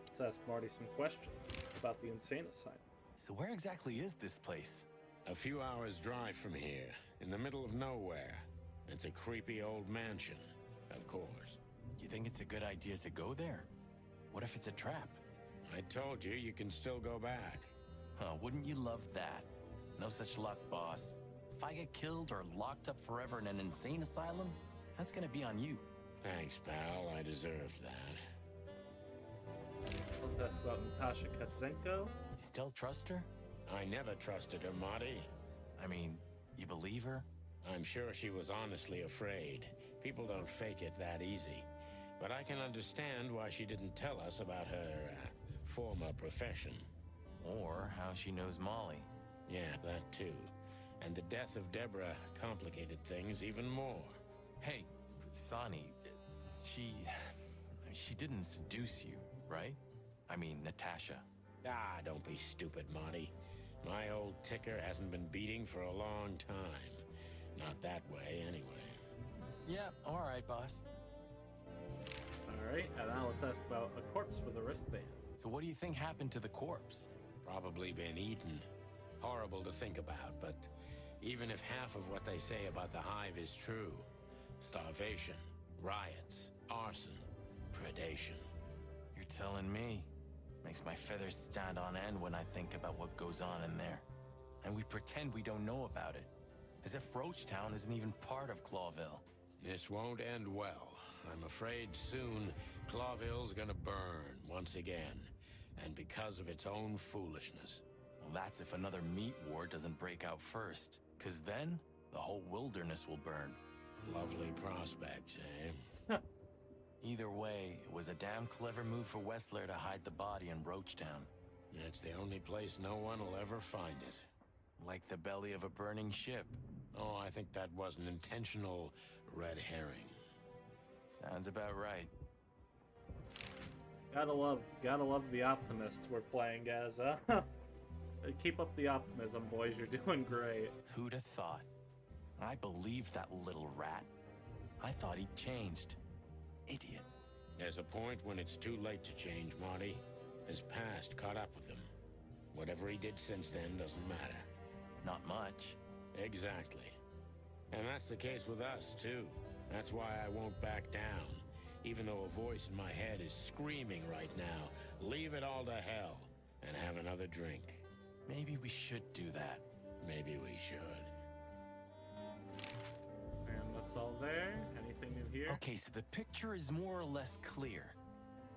Let's ask Marty some questions about the insane asylum. So where exactly is this place? A few hours' drive from here, in the middle of nowhere. It's a creepy old mansion, of course. You think it's a good idea to go there? What if it's a trap? I told you, you can still go back. Huh, wouldn't you love that? No such luck, boss. If I get killed or locked up forever in an insane asylum, that's gonna be on you. Thanks, pal. I deserved that. Let's ask about Natasha Katzenko. You still trust her? I never trusted her, Marty. I mean, you believe her? I'm sure she was honestly afraid. People don't fake it that easy. But I can understand why she didn't tell us about her former profession. Or how she knows Molly. Yeah, that too. And the death of Deborah complicated things even more. Hey, Sonny, she didn't seduce you, right? I mean, Natasha. Ah, don't be stupid, Marty. My old ticker hasn't been beating for a long time. Not that way, anyway. Yeah, all right, boss. Alright, and now let's ask about a corpse with a wristband. So what do you think happened to the corpse? Probably been eaten. Horrible to think about, but even if half of what they say about the Hive is true, starvation, riots, arson, predation. You're telling me. Makes my feathers stand on end when I think about what goes on in there. And we pretend we don't know about it. As if Roachtown isn't even part of Clawville. This won't end well. I'm afraid soon Clawville's gonna burn once again. And because of its own foolishness. Well, that's if another meat war doesn't break out first. 'Cause then, the whole wilderness will burn. Lovely prospects, eh? Either way, it was a damn clever move for Wessler to hide the body in Roachtown. It's the only place no one will ever find it. Like the belly of a burning ship. Oh, I think that was an intentional red herring. Sounds about right. Gotta love the optimists we're playing as, Keep up the optimism, boys. You're doing great. Who'd have thought? I believed that little rat. I thought he'd changed. Idiot. There's a point when it's too late to change, Marty. His past caught up with him. Whatever he did since then doesn't matter. Not much. Exactly. And that's the case with us, too. That's why I won't back down. Even though a voice in my head is screaming right now, leave it all to hell and have another drink. Maybe we should do that. Maybe we should. And that's all there. Anything new here? Okay, so the picture is more or less clear.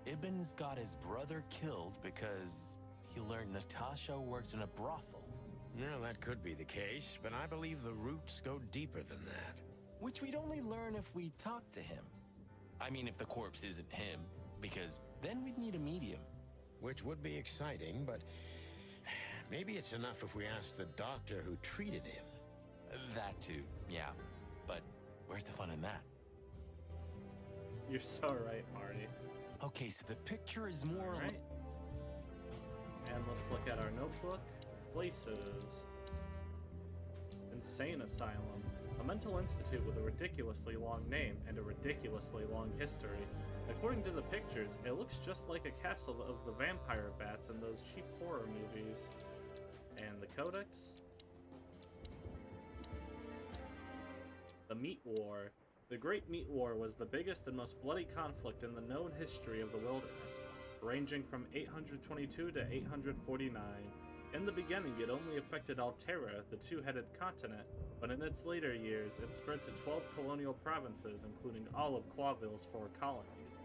Ibn's got his brother killed because he learned Natasha worked in a brothel. No, that could be the case, but I believe the roots go deeper than that. Which we'd only learn if we talked to him. I mean, if the corpse isn't him, because then we'd need a medium. Which would be exciting, but maybe it's enough if we ask the doctor who treated him. That too, yeah. But where's the fun in that? You're so right, Marty. Okay, so the picture is more... All right. And let's look at our notebook. Places. Insane Asylum. A mental institute with a ridiculously long name and a ridiculously long history. According to the pictures, it looks just like a castle of the vampire bats in those cheap horror movies. And the codex? The Meat War. The Great Meat War was the biggest and most bloody conflict in the known history of the wilderness, ranging from 822 to 849. In the beginning, it only affected Alterra, the two-headed continent, but in its later years, it spread to 12 colonial provinces, including all of Clawville's 4 colonies.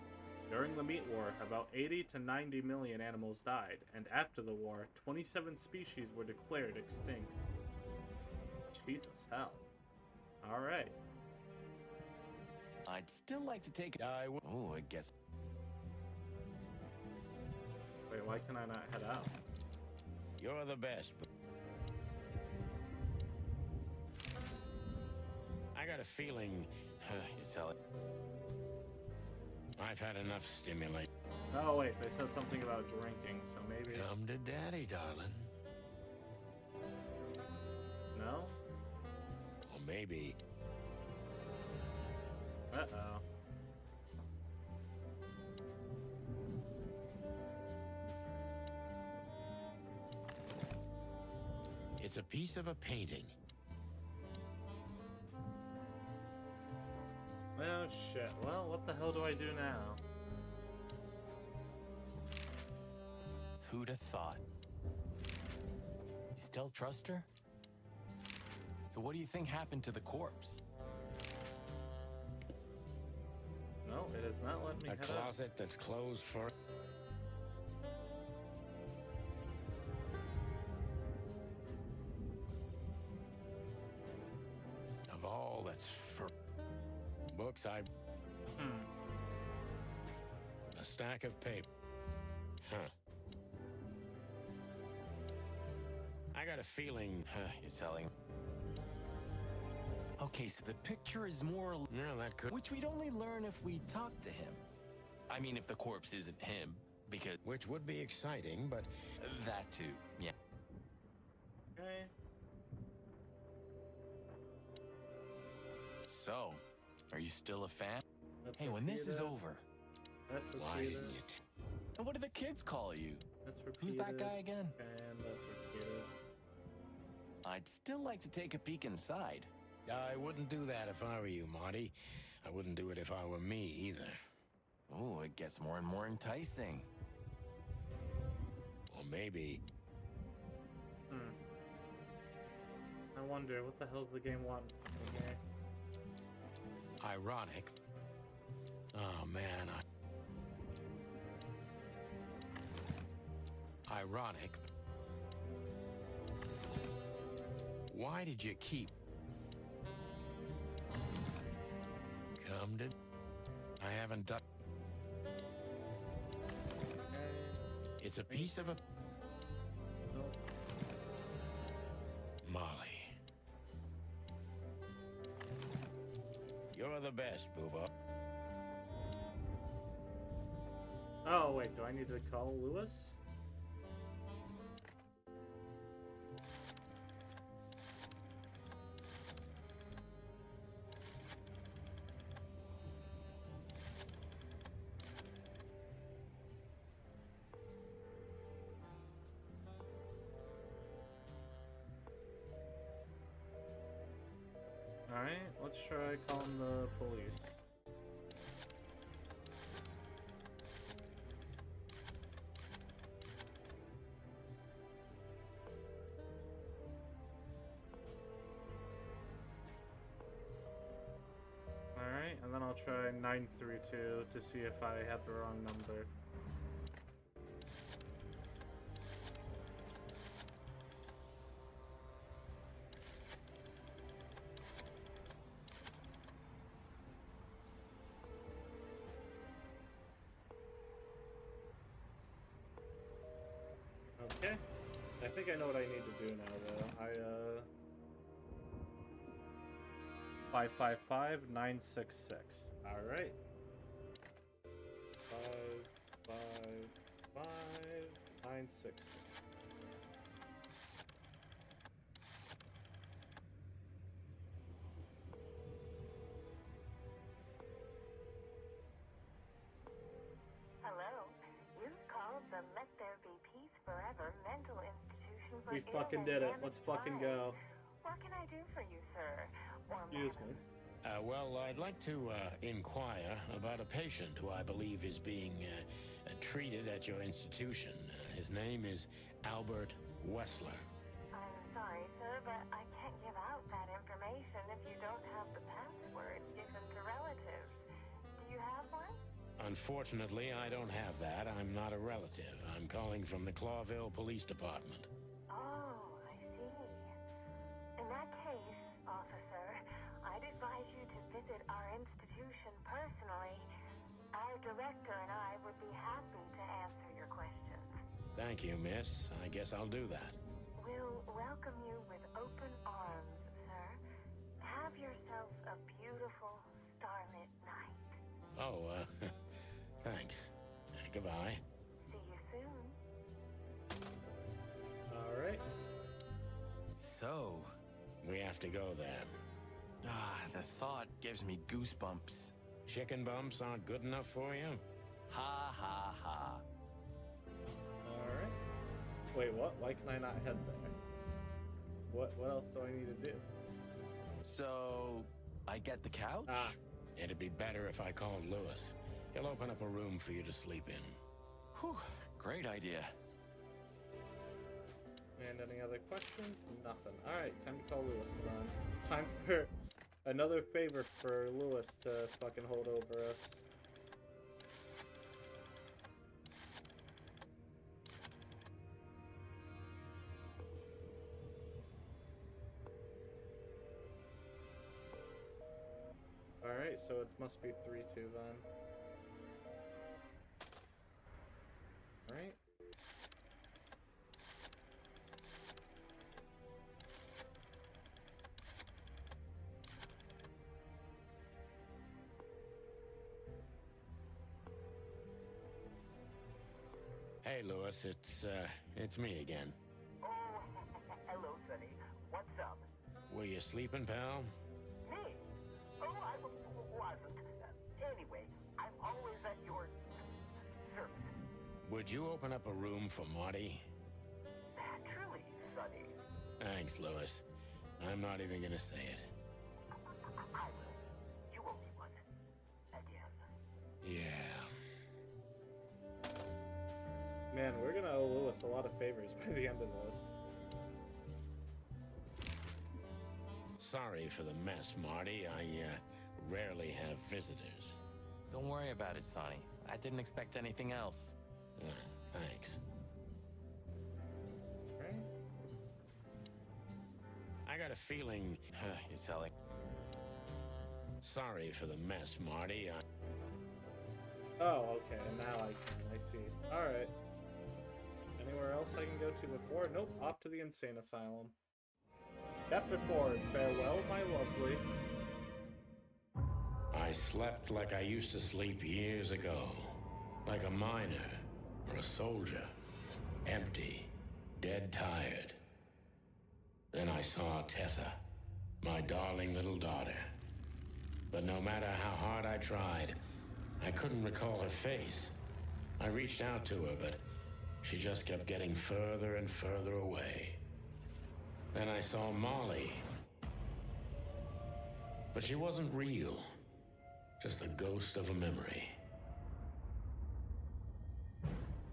During the Meat War, about 80 to 90 million animals died, and after the war, 27 species were declared extinct. Jesus, hell. Alright. I'd still like to take... Oh, I guess... Wait, why can I not head out? You're the best, but... a feeling. You tell it. I've had enough stimulation. Oh wait, they said something about drinking, so maybe. Come to daddy, darling. No? Or maybe. Uh-oh. It's a piece of a painting. Oh shit. Well, what the hell do I do now? Who'd have thought? You still trust her? So what do you think happened to the corpse? No, it has not let me A head closet that's closed for. Of all that's for. Books, I. A stack of paper. Huh. I got a feeling. You're telling. Okay, so the picture is more. No, that could. Which we'd only learn if we talk to him. I mean, if the corpse isn't him, because. Which would be exciting, but. That too, yeah. Okay. So, are you still a fan? That's Hey, when this is repeated. over. That's Why repeated. didn't you? And what do the kids call you? That's repeated. Who's that guy again? And that's repeated. I'd still like to take a peek inside. I wouldn't do that if I were you, Marty. I wouldn't do it if I were me either. Oh, it gets more and more enticing. Or maybe. I wonder, what the hell's the game want? Okay. Ironic. Oh man, Ironic. Why did you keep? Come to. I haven't done. It's a piece of a. No. Molly. You're the best, Booba. Oh, wait, do I need to call Lewis? Alright, let's try calling the police. Alright, and then I'll try 932 to see if I had the wrong number. Okay. I think I know what I need to do now, though. 555-966. Alright. 555-966. Hello. You've called the Let There Be Peace Forever mental institution for We fucking did it. Let's fucking go. What can I do for you, sir? Or Excuse madam? me. Well, I'd like to inquire about a patient who I believe is being treated at your institution. His name is Albert Wessler. I'm sorry, sir, but I can't give out that information if you don't have the password given to relatives. Do you have one? Unfortunately, I don't have that. I'm not a relative. I'm calling from the Clawville Police Department. Oh, I see. In that case, officer, I'd advise you to visit our institution personally. Our director and I would be happy to answer your questions. Thank you, miss. I guess I'll do that. We'll welcome you with open arms, sir. Have yourself a beautiful Goodbye. See you soon. Alright. So, We have to go there. the thought gives me goosebumps. Chicken bumps aren't good enough for you? Ha ha ha. Alright. Wait, what? Why can I not head there? What else do I need to do? So, I get the couch? Ah. It'd be better if I called Lewis. He'll open up a room for you to sleep in. Whew, great idea. And any other questions? Nothing. Alright, time to call Lewis then. Time for another favor for Lewis to fucking hold over us. Alright, so it must be 3-2 then. Alright. Hey, Lewis, it's me again. Oh, hello, Sonny. What's up? Were you sleeping, pal? Me? Oh, I wasn't. Anyway, I'm always at your service. Would you open up a room for Marty? Truly, Sonny. Thanks, Lewis. I'm not even gonna say it. I will. You owe me one. Again. Yeah. Man, we're gonna owe Lewis a lot of favors by the end of this. Sorry for the mess, Marty. I rarely have visitors. Don't worry about it, Sonny. I didn't expect anything else. Thanks. Right? I got a feeling... You're telling. Sorry for the mess, Marty. Oh, okay, now I can. I see. Alright. Anywhere else I can go to before? Nope, off to the insane asylum. Chapter 4, Farewell, my lovely. I slept like I used to sleep years ago. Like a miner or a soldier. Empty. Dead tired. Then I saw Tessa. My darling little daughter. But no matter how hard I tried, I couldn't recall her face. I reached out to her, but she just kept getting further and further away. Then I saw Molly. But she wasn't real. Just the ghost of a memory.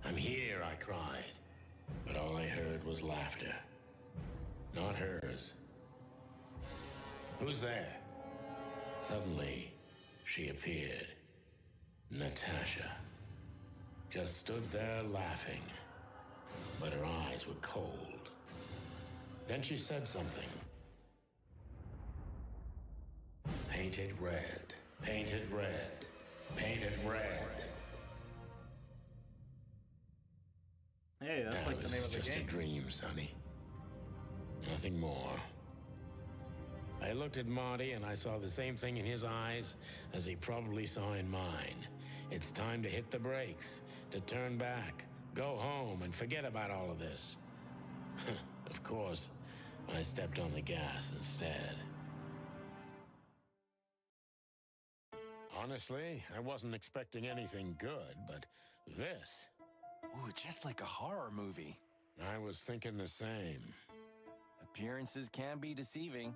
I'm here, I cried. But all I heard was laughter. Not hers. Who's there? Suddenly, she appeared. Natasha. Just stood there laughing. But her eyes were cold. Then she said something. Painted red. Painted red. Painted red. Hey, that's like the name of the game. Just a dream, Sonny. Nothing more. I looked at Marty and I saw the same thing in his eyes as he probably saw in mine. It's time to hit the brakes, to turn back, go home and forget about all of this. Of course, I stepped on the gas instead. Honestly, I wasn't expecting anything good, but this... Ooh, just like a horror movie. I was thinking the same. Appearances can be deceiving.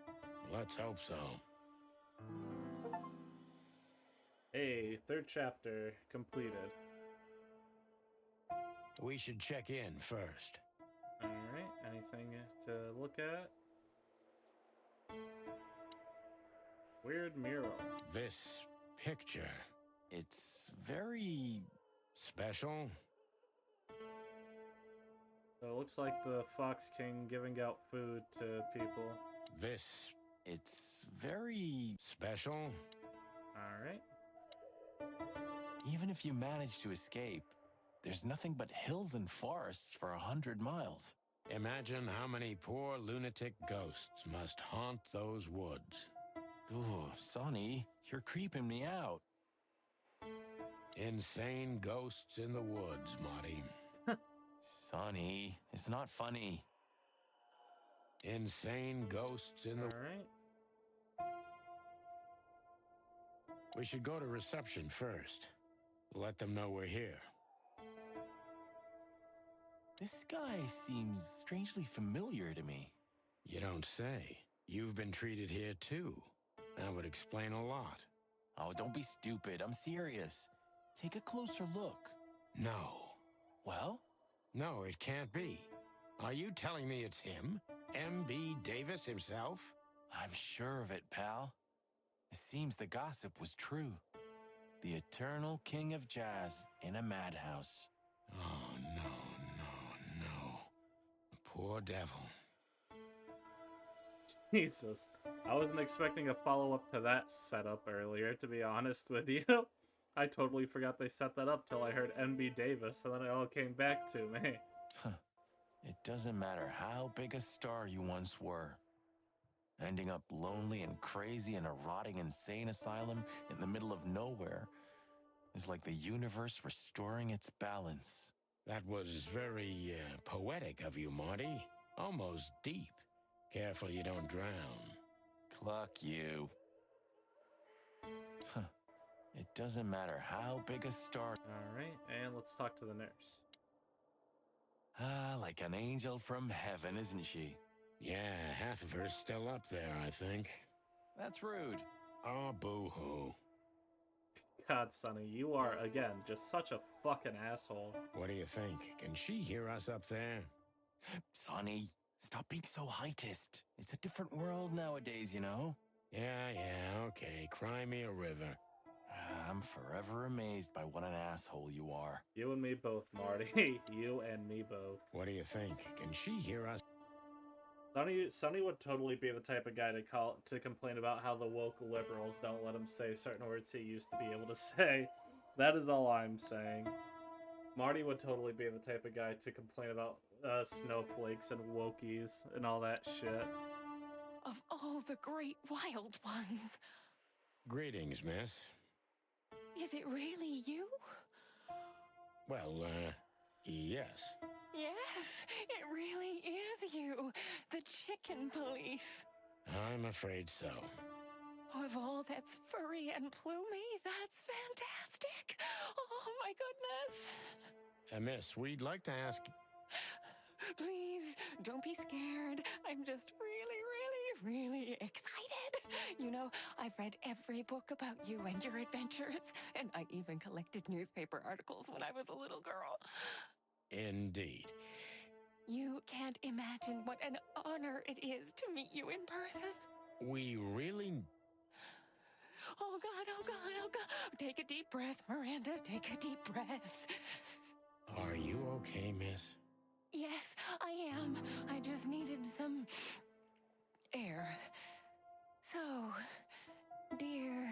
Let's hope so. Hey, third chapter completed. We should check in first. Alright, anything to look at? Weird mural. This picture. It's very... special? So it looks like the Fox King giving out food to people. This... it's very... special? Alright. Even if you manage to escape, there's nothing but hills and forests for 100 miles. Imagine how many poor lunatic ghosts must haunt those woods. Ooh, Sonny, you're creeping me out. Insane ghosts in the woods, Marty. Sonny, it's not funny. Insane ghosts in the... Alright. We should go to reception first. Let them know we're here. This guy seems strangely familiar to me. You don't say. You've been treated here too. That would explain a lot. Oh, don't be stupid. I'm serious. Take a closer look. No. Well? No, it can't be. Are you telling me it's him? M.B. Davis himself? I'm sure of it, pal. It seems the gossip was true. The eternal king of jazz in a madhouse. Oh, no. The poor devil. Jesus. I wasn't expecting a follow-up to that setup earlier, to be honest with you. I totally forgot they set that up till I heard NB Davis, and then it all came back to me. It doesn't matter how big a star you once were. Ending up lonely and crazy in a rotting insane asylum in the middle of nowhere is like the universe restoring its balance. That was very poetic of you, Marty. Almost deep. Careful you don't drown. Cluck you. It doesn't matter how big a star... Alright, and let's talk to the nurse. Ah, like an angel from heaven, isn't she? Yeah, half of her's still up there, I think. That's rude. Oh, boo-hoo. God, Sonny, you are, again, just such a fucking asshole. What do you think? Can she hear us up there? Sonny, stop being so heightist. It's a different world nowadays, you know? Yeah, okay. Cry me a river. I'm forever amazed by what an asshole you are. You and me both, Marty. You and me both. What do you think? Can she hear us? Sonny would totally be the type of guy to complain about how the woke liberals don't let him say certain words he used to be able to say. That is all I'm saying. Marty would totally be the type of guy to complain about snowflakes and wokies and all that shit. Of all the great wild ones. Greetings, miss. Is it really you? Well, yes. Yes, it really is you. The chicken police. I'm afraid so. Of all that's furry and plumy, that's fantastic. Oh my goodness. Miss, we'd like to ask... Please, don't be scared. I'm just really excited. You know, I've read every book about you and your adventures, and I even collected newspaper articles when I was a little girl. Indeed. You can't imagine what an honor it is to meet you in person. We really... Oh God. Take a deep breath, Miranda. Take a deep breath. Are you okay, miss? Yes, I am. I just needed some air. So, dear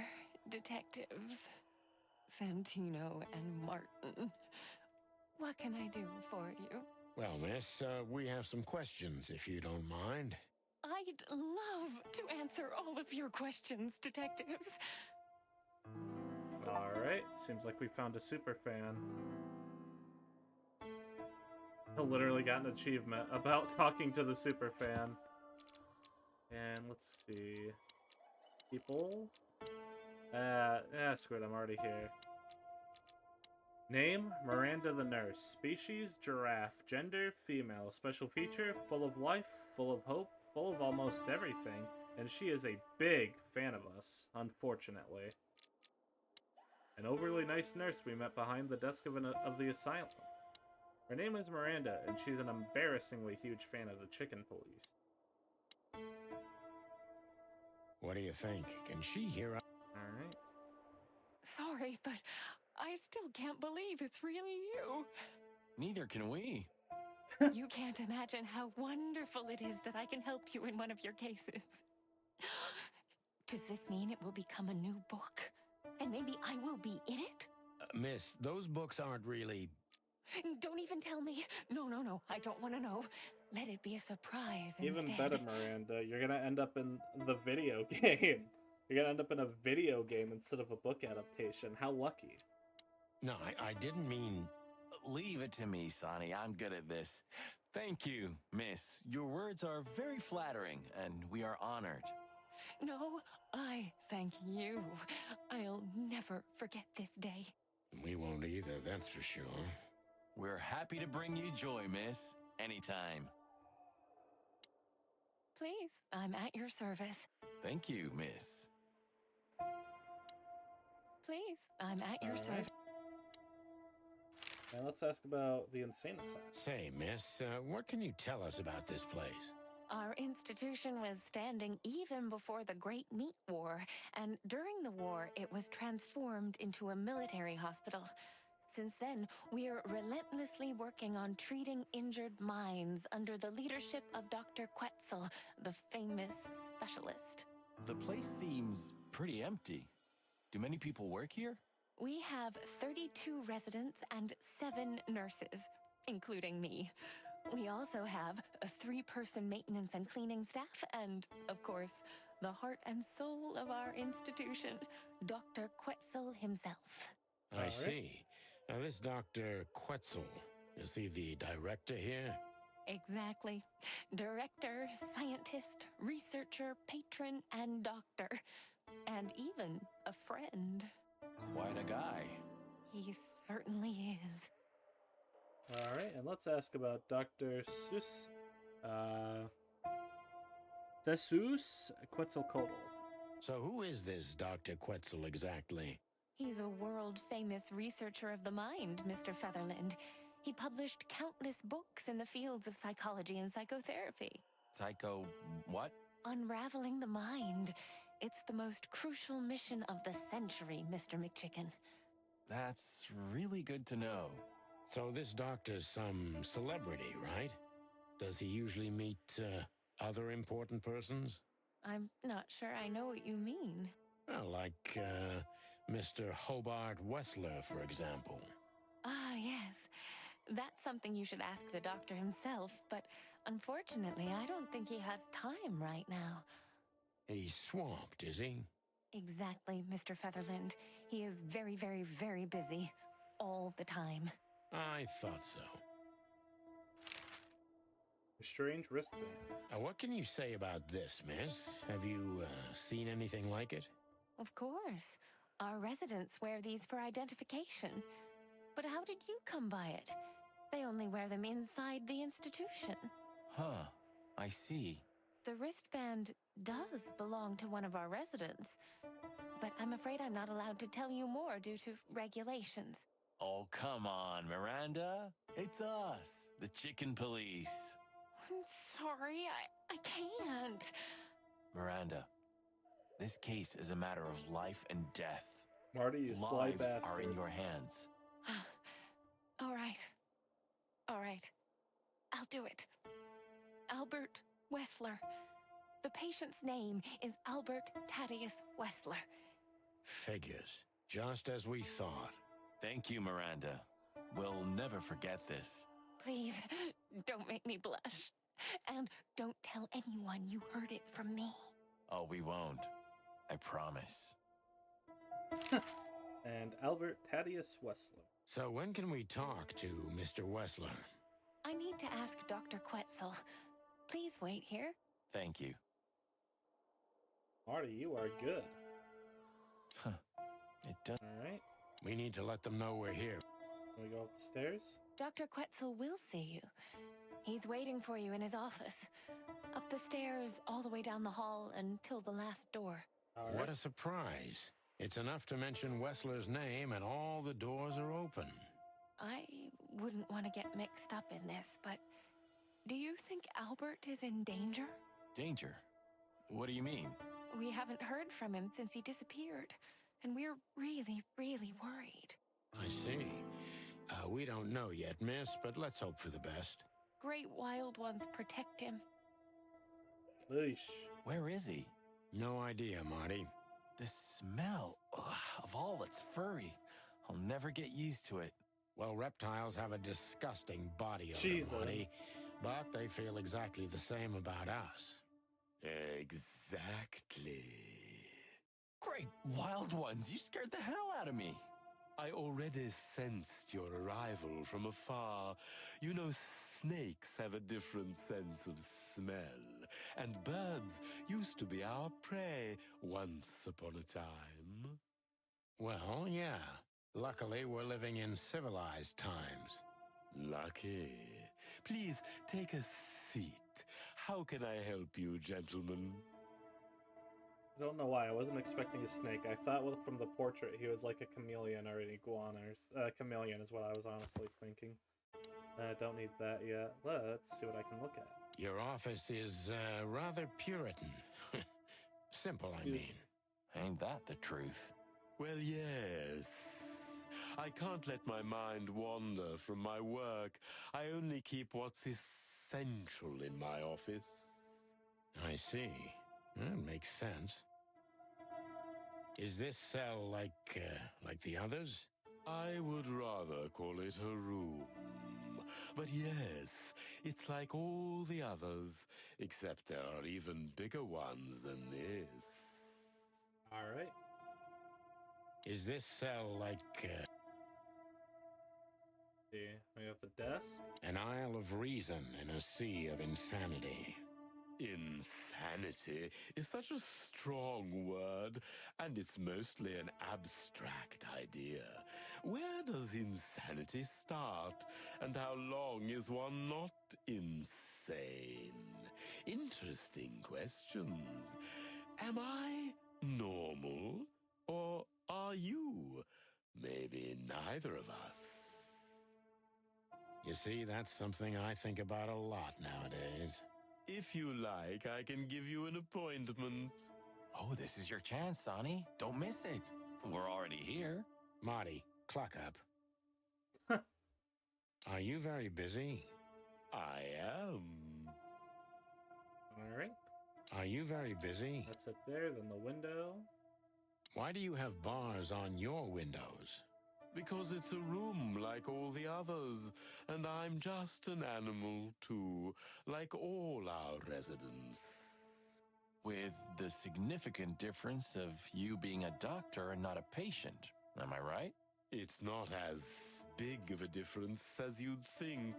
detectives, Santino and Martin, what can I do for you? Well, miss, we have some questions, if you don't mind. I'd love to answer all of your questions, detectives. Alright, seems like we found a super fan. I literally got an achievement about talking to the super fan. And let's see. People? Screw it, I'm already here. Name, Miranda the nurse. Species, giraffe. Gender, female. Special feature, full of life, full of hope, full of almost everything. And she is a big fan of us, unfortunately. An overly nice nurse we met behind the desk of the asylum. Her name is Miranda, and she's an embarrassingly huge fan of the chicken police. What do you think? Can she hear us? Alright. Sorry, but I still can't believe it's really you. Neither can we. You can't imagine how wonderful it is that I can help you in one of your cases. Does this mean it will become a new book? And maybe I will be in it? Miss, those books aren't really... Don't even tell me. No. I don't want to know. Let it be a surprise Even instead. better, Miranda. You're gonna end up in the video game. You're gonna end up in a video game instead of a book adaptation. How lucky. No, I didn't mean... Leave it to me, Sonny. I'm good at this. Thank you, miss. Your words are very flattering, and we are honored. No, I thank you. I'll never forget this day. We won't either, that's for sure. We're happy to bring you joy, miss. Anytime. Please, I'm at your service. Thank you, miss. Please, I'm at your All right. service. Now let's ask about the insane asylum. Say, miss, what can you tell us about this place? Our institution was standing even before the Great Meat War, and during the war, it was transformed into a military hospital. Since then, we are relentlessly working on treating injured minds under the leadership of Dr. Quetzal, the famous specialist. The place seems pretty empty. Do many people work here? We have 32 residents and 7 nurses, including me. We also have a 3-person maintenance and cleaning staff, and, of course, the heart and soul of our institution, Dr. Quetzal himself. I see. Now, this Dr. Quetzal, is he the director here? Exactly. Director, scientist, researcher, patron, and doctor. And even a friend. Quite a guy. He certainly is. All right, and let's ask about Dr. Jesus Quetzalcoatl. So who is this Dr. Quetzal exactly? He's a world-famous researcher of the mind, Mr. Featherland. He published countless books in the fields of psychology and psychotherapy. Psycho... what? Unraveling the mind. It's the most crucial mission of the century, Mr. McChicken. That's really good to know. So this doctor's some celebrity, right? Does he usually meet other important persons? I'm not sure I know what you mean. Well, like Mr. Hobart Wessler, for example. Ah, yes. That's something you should ask the doctor himself, but unfortunately, I don't think he has time right now. He's swamped, is he? Exactly, Mr. Featherland. He is very, very, very busy. All the time. I thought so. A strange wristband. What can you say about this, miss? Have you seen anything like it? Of course. Our residents wear these for identification. But how did you come by it? They only wear them inside the institution. Huh. I see. The wristband does belong to one of our residents. But I'm afraid I'm not allowed to tell you more due to regulations. Oh, come on, Miranda. It's us, the Chicken Police. I'm sorry, I can't. Miranda, this case is a matter of life and death. Marty, you sly Lives bastard. are in your hands. All right. All right. I'll do it. Albert Wessler. The patient's name is Albert Thaddeus Wessler. Figures. Just as we thought. Thank you, Miranda. We'll never forget this. Please, don't make me blush. And don't tell anyone you heard it from me. Oh, we won't. I promise. And Albert Thaddeus Wessler. So when can we talk to Mr. Wessler? I need to ask Dr. Quetzal. Please wait here. Thank you. Marty, you are good. Huh. It does. All right. We need to let them know we're here. Can we go up the stairs? Dr. Quetzal will see you. He's waiting for you in his office. Up the stairs, all the way down the hall, until the last door. All What right. a surprise. It's enough to mention Wessler's name and all the doors are open. I wouldn't want to get mixed up in this, but do you think Albert is in danger? Danger? What do you mean? We haven't heard from him since he disappeared, and we're really, really worried. I see. We don't know yet, miss, but let's hope for the best. Great wild ones protect him. Leash. Where is he? No idea, Marty. The smell of all that's furry. I'll never get used to it. Well, reptiles have a disgusting body odor, Jesus. Marty, but they feel exactly the same about us. Exactly. Great wild ones, you scared the hell out of me. I already sensed your arrival from afar. You know, snakes have a different sense of smell, and birds used to be our prey once upon a time. Well, yeah. Luckily, we're living in civilized times. Lucky. Please take a seat. How can I help you, gentlemen? I don't know why. I wasn't expecting a snake. I thought from the portrait he was like a chameleon or an iguana. Chameleon is what I was honestly thinking. I don't need that yet. Let's see what I can look at. Your office is rather Puritan. Simple, I mean. Ain't that the truth? Well, yes. I can't let my mind wander from my work. I only keep what's essential in my office. I see. That makes sense. Is this cell like the others? I would rather call it a room. But yes, it's like all the others, except there are even bigger ones than this. All right. Is this cell like... See, we have the desk. An isle of reason in a sea of insanity. Insanity is such a strong word, and it's mostly an abstract idea. Where does insanity start, and how long is one not insane? Interesting questions. Am I normal, or are you? Maybe neither of us. You see, that's something I think about a lot nowadays. If you like, I can give you an appointment. Oh, this is your chance, Sonny. Don't miss it. We're already here. Marty, clock up. Are you very busy? I am. All right. Are you very busy? That's it there, then the window. Why do you have bars on your windows? Because it's a room like all the others, and I'm just an animal too, like all our residents. With the significant difference of you being a doctor and not a patient, am I right? It's not as big of a difference as you'd think.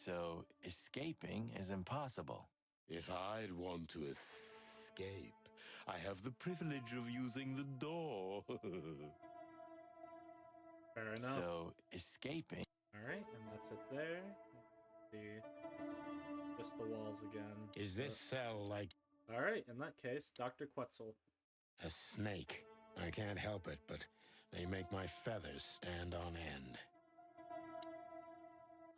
So, escaping is impossible. If I'd want to escape, I have the privilege of using the door. Fair enough. So, escaping. All right, and that's it there. Just the walls again. Is this cell like... All right, in that case, Dr. Quetzal. A snake. I can't help it, but they make my feathers stand on end.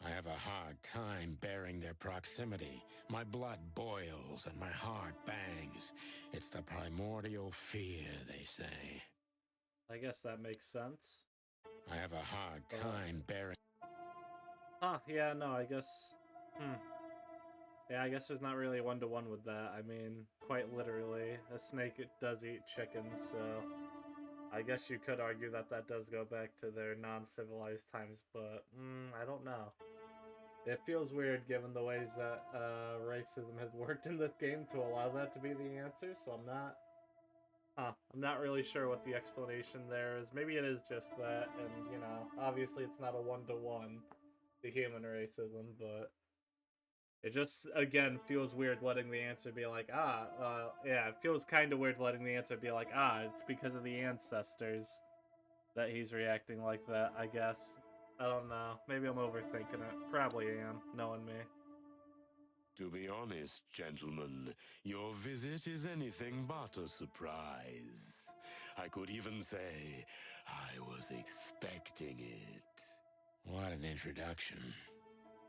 I have a hard time bearing their proximity. My blood boils and my heart bangs. It's the primordial fear, they say. I guess that makes sense. I have a hard time bearing... Yeah, no, I guess... Yeah, I guess there's not really one-to-one with that. I mean, quite literally, a snake does eat chickens, so... I guess you could argue that that does go back to their non-civilized times, but I don't know. It feels weird given the ways that racism has worked in this game to allow that to be the answer, so I'm not really sure what the explanation there is. Maybe it is just that, and, you know, obviously it's not a one-to-one, the human racism, but it just, again, feels weird letting the answer be like, yeah, it feels kind of weird letting the answer be like, it's because of the ancestors that he's reacting like that, I guess. I don't know. Maybe I'm overthinking it. Probably am, knowing me. To be honest, gentlemen, your visit is anything but a surprise. I could even say I was expecting it. What an introduction.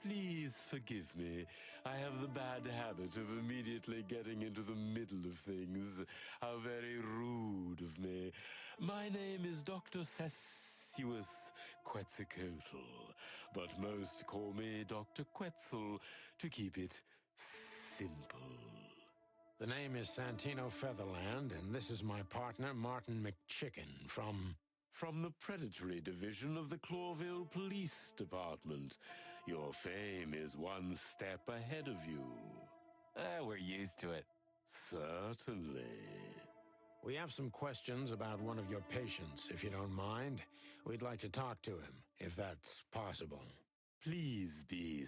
Please forgive me. I have the bad habit of immediately getting into the middle of things. How very rude of me. My name is Dr. Sessuous Quetzalcoatl, but most call me Dr. Quetzal to keep it simple. The name is Santino Featherland, and this is my partner, Martin McChicken, From the Predatory Division of the Clawville Police Department. Your fame is one step ahead of you. We're used to it. Certainly. We have some questions about one of your patients, if you don't mind. We'd like to talk to him, if that's possible. Please be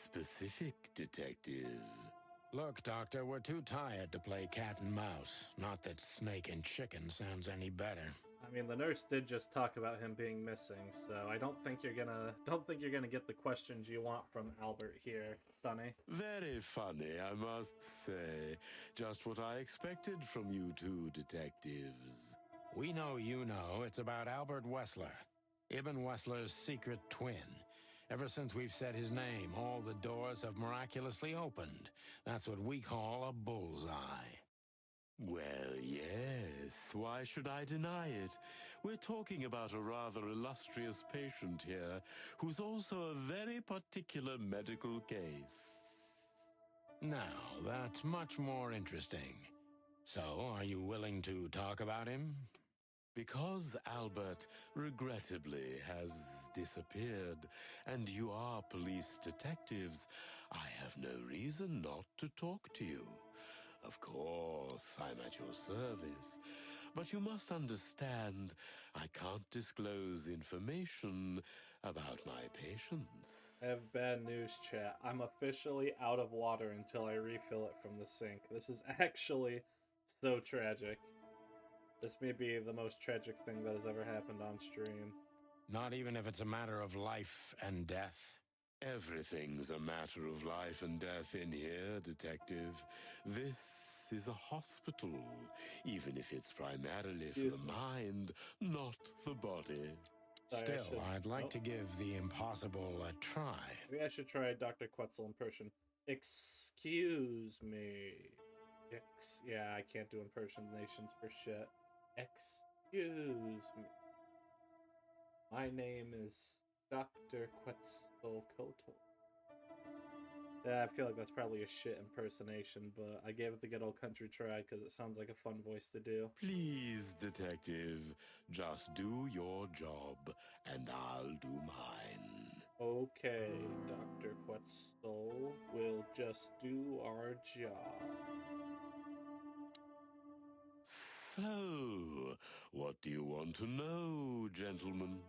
specific, Detective. Look, Doctor, we're too tired to play cat and mouse. Not that snake and chicken sounds any better. I mean, the nurse did just talk about him being missing, so I don't think you're gonna get the questions you want from Albert here, Sonny. Very funny, I must say. Just what I expected from you two detectives. We know you know. It's about Albert Wessler, Ibn Wessler's secret twin. Ever since we've said his name, all the doors have miraculously opened. That's what we call a bullseye. Well, yes. Why should I deny it? We're talking about a rather illustrious patient here, who's also a very particular medical case. Now, that's much more interesting. So, are you willing to talk about him? Because Albert, regrettably, has disappeared, and you are police detectives, I have no reason not to talk to you. Of course, I'm at your service, but you must understand, I can't disclose information about my patients. I have bad news, chat. I'm officially out of water until I refill it from the sink. This is actually so tragic. This may be the most tragic thing that has ever happened on stream. Not even if it's a matter of life and death? Everything's a matter of life and death in here, Detective. This is a hospital, even if it's primarily for the mind, not the body. Sorry, Still, I'd like to give the impossible a try. Maybe I should try Dr. Quetzal in person. Excuse me. Yeah, I can't do impersonations for shit. Excuse me. My name is Dr. Quetzalcoatl. Yeah, I feel like that's probably a shit impersonation, but I gave it the good old country try because it sounds like a fun voice to do. Please, Detective, just do your job, and I'll do mine. Okay, Dr. Quetzal, we'll just do our job. So, what do you want to know, gentlemen?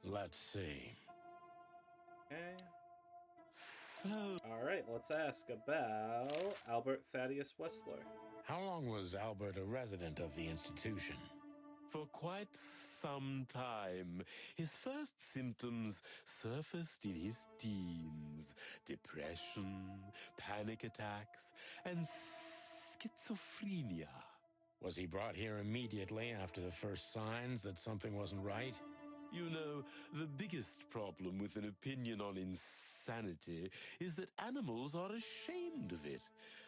Let's see. Okay. So... Alright, let's ask about Albert Thaddeus Wessler. How long was Albert a resident of the institution? For quite some time. His first symptoms surfaced in his teens. Depression, panic attacks, and schizophrenia. Was he brought here immediately after the first signs that something wasn't right? You know, the biggest problem with an opinion on insanity is that animals are ashamed of it.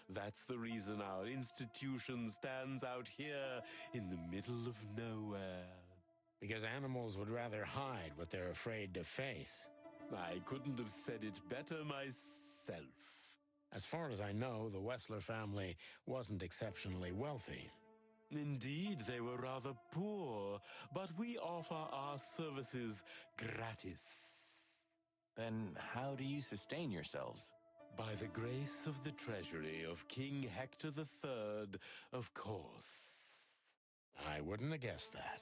That's the reason our institution stands out here in the middle of nowhere. Because animals would rather hide what they're afraid to face. I couldn't have said it better myself. As far as I know, the Wessler family wasn't exceptionally wealthy. Indeed, they were rather poor, but we offer our services gratis. Then how do you sustain yourselves? By the grace of the treasury of King Hector III, of course. I wouldn't have guessed that.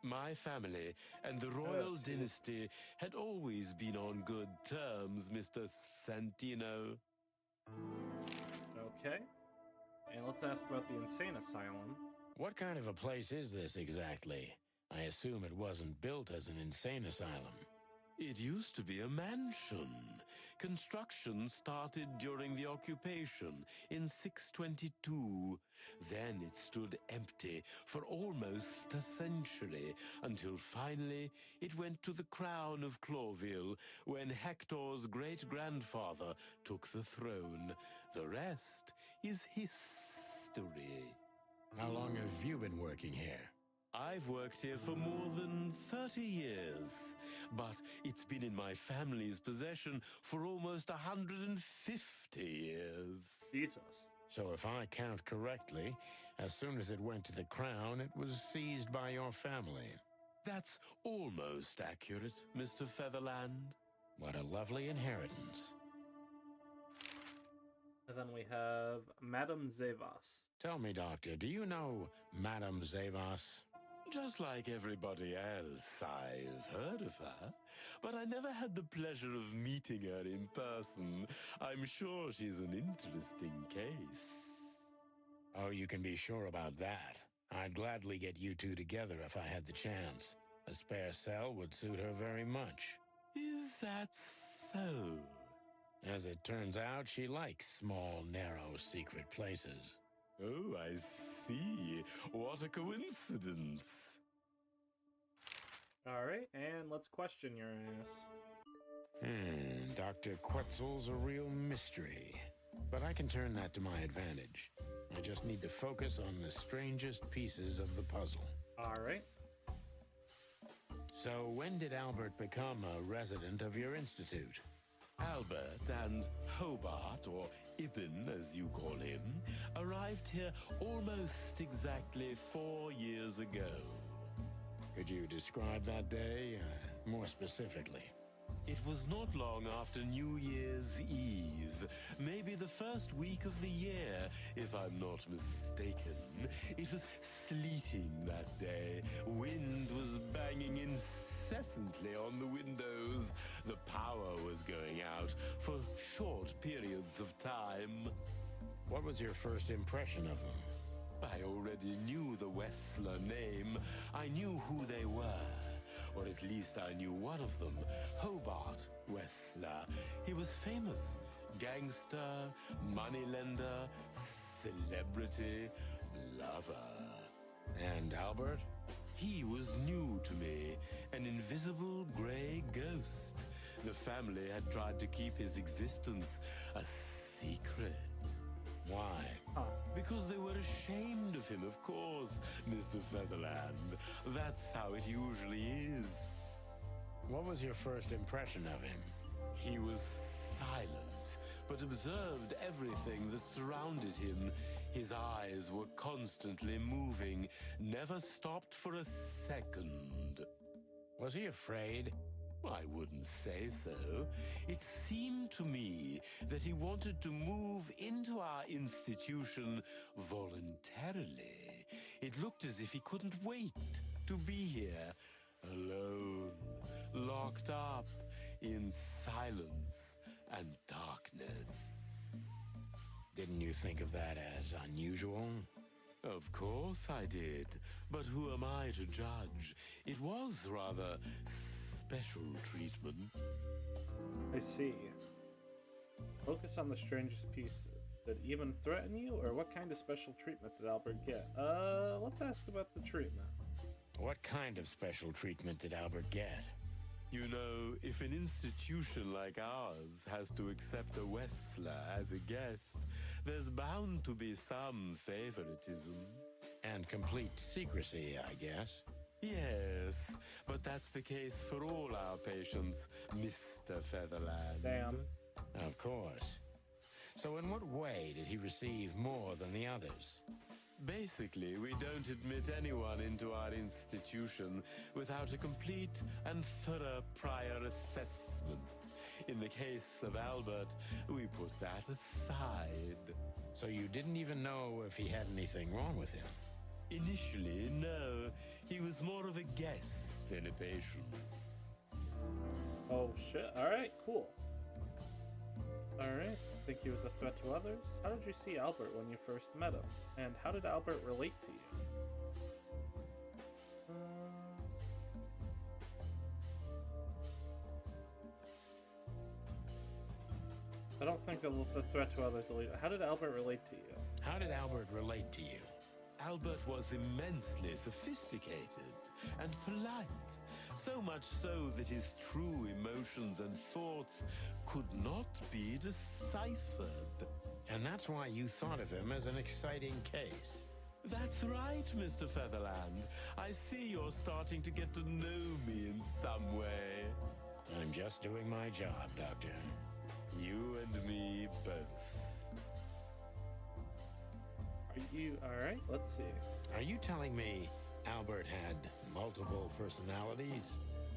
My family and the royal dynasty had always been on good terms, Mr. Santino. Okay. And let's ask about the insane asylum. What kind of a place is this exactly? I assume it wasn't built as an insane asylum. It used to be a mansion. Construction started during the occupation in 622. Then it stood empty for almost a century, until finally it went to the crown of Cloville when Hector's great-grandfather took the throne. The rest is history. How long have you been working here? I've worked here for more than 30 years, but it's been in my family's possession for almost 150 years. Jesus. So if I count correctly, as soon as it went to the crown, it was seized by your family. That's almost accurate, Mr. Featherland. What a lovely inheritance. And then we have Madame Zavas. Tell me, Doctor, do you know Madame Zavas? Just like everybody else, I've heard of her, but I never had the pleasure of meeting her in person. I'm sure she's an interesting case. Oh, you can be sure about that. I'd gladly get you two together if I had the chance. A spare cell would suit her very much. Is that so? As it turns out, she likes small, narrow, secret places. Oh, I see. What a coincidence. All right, and let's question your ass. Dr. Quetzal's a real mystery. But I can turn that to my advantage. I just need to focus on the strangest pieces of the puzzle. All right. So when did Albert become a resident of your institute? Albert and Hobart, or Ibn as you call him, arrived here almost exactly 4 years ago. Could you describe that day more specifically? It was not long after New Year's Eve, maybe the first week of the year, if I'm not mistaken. It was sleeting that day. Wind was banging incessantly on the windows. The power was going out for short periods of time. What was your first impression of them? I already knew the Wessler name. I knew who they were. Or at least I knew one of them, Hobart Wessler. He was famous. Gangster, moneylender, celebrity, lover. And Albert? He was new to me, an invisible gray ghost. The family had tried to keep his existence a secret. Why? Because they were ashamed of him, of course, Mr. Featherland. That's how it usually is. What was your first impression of him? He was silent, but observed everything that surrounded him. His eyes were constantly moving, never stopped for a second. Was he afraid? I wouldn't say so. It seemed to me that he wanted to move into our institution voluntarily. It looked as if he couldn't wait to be here, alone, locked up in silence and darkness. Didn't you think of that as unusual? Of course I did, but who am I to judge? It was rather special treatment. I see. Focus on the strangest pieces. Did it even threaten you, or what kind of special treatment did Albert get? Let's ask about the treatment. What kind of special treatment did Albert get? You know, if an institution like ours has to accept a Wessler as a guest, there's bound to be some favoritism. And complete secrecy, I guess. Yes, but that's the case for all our patients, Mr. Featherland. Damn. Of course. So in what way did he receive more than the others? Basically, we don't admit anyone into our institution without a complete and thorough prior assessment. In the case of Albert, we put that aside. So you didn't even know if he had anything wrong with him? Initially, no. He was more of a guest than a patient. Oh shit, alright, cool. Alright, think he was a threat to others? How did you see Albert when you first met him? And how did Albert relate to you? I don't think the threat to others. How did Albert relate to you? How did Albert relate to you? Albert was immensely sophisticated and polite. So much so that his true emotions and thoughts could not be deciphered. And that's why you thought of him as an exciting case. That's right, Mr. Featherland. I see you're starting to get to know me in some way. I'm just doing my job, Doctor. You and me both. Are you alright? Let's see. Are you telling me Albert had multiple personalities?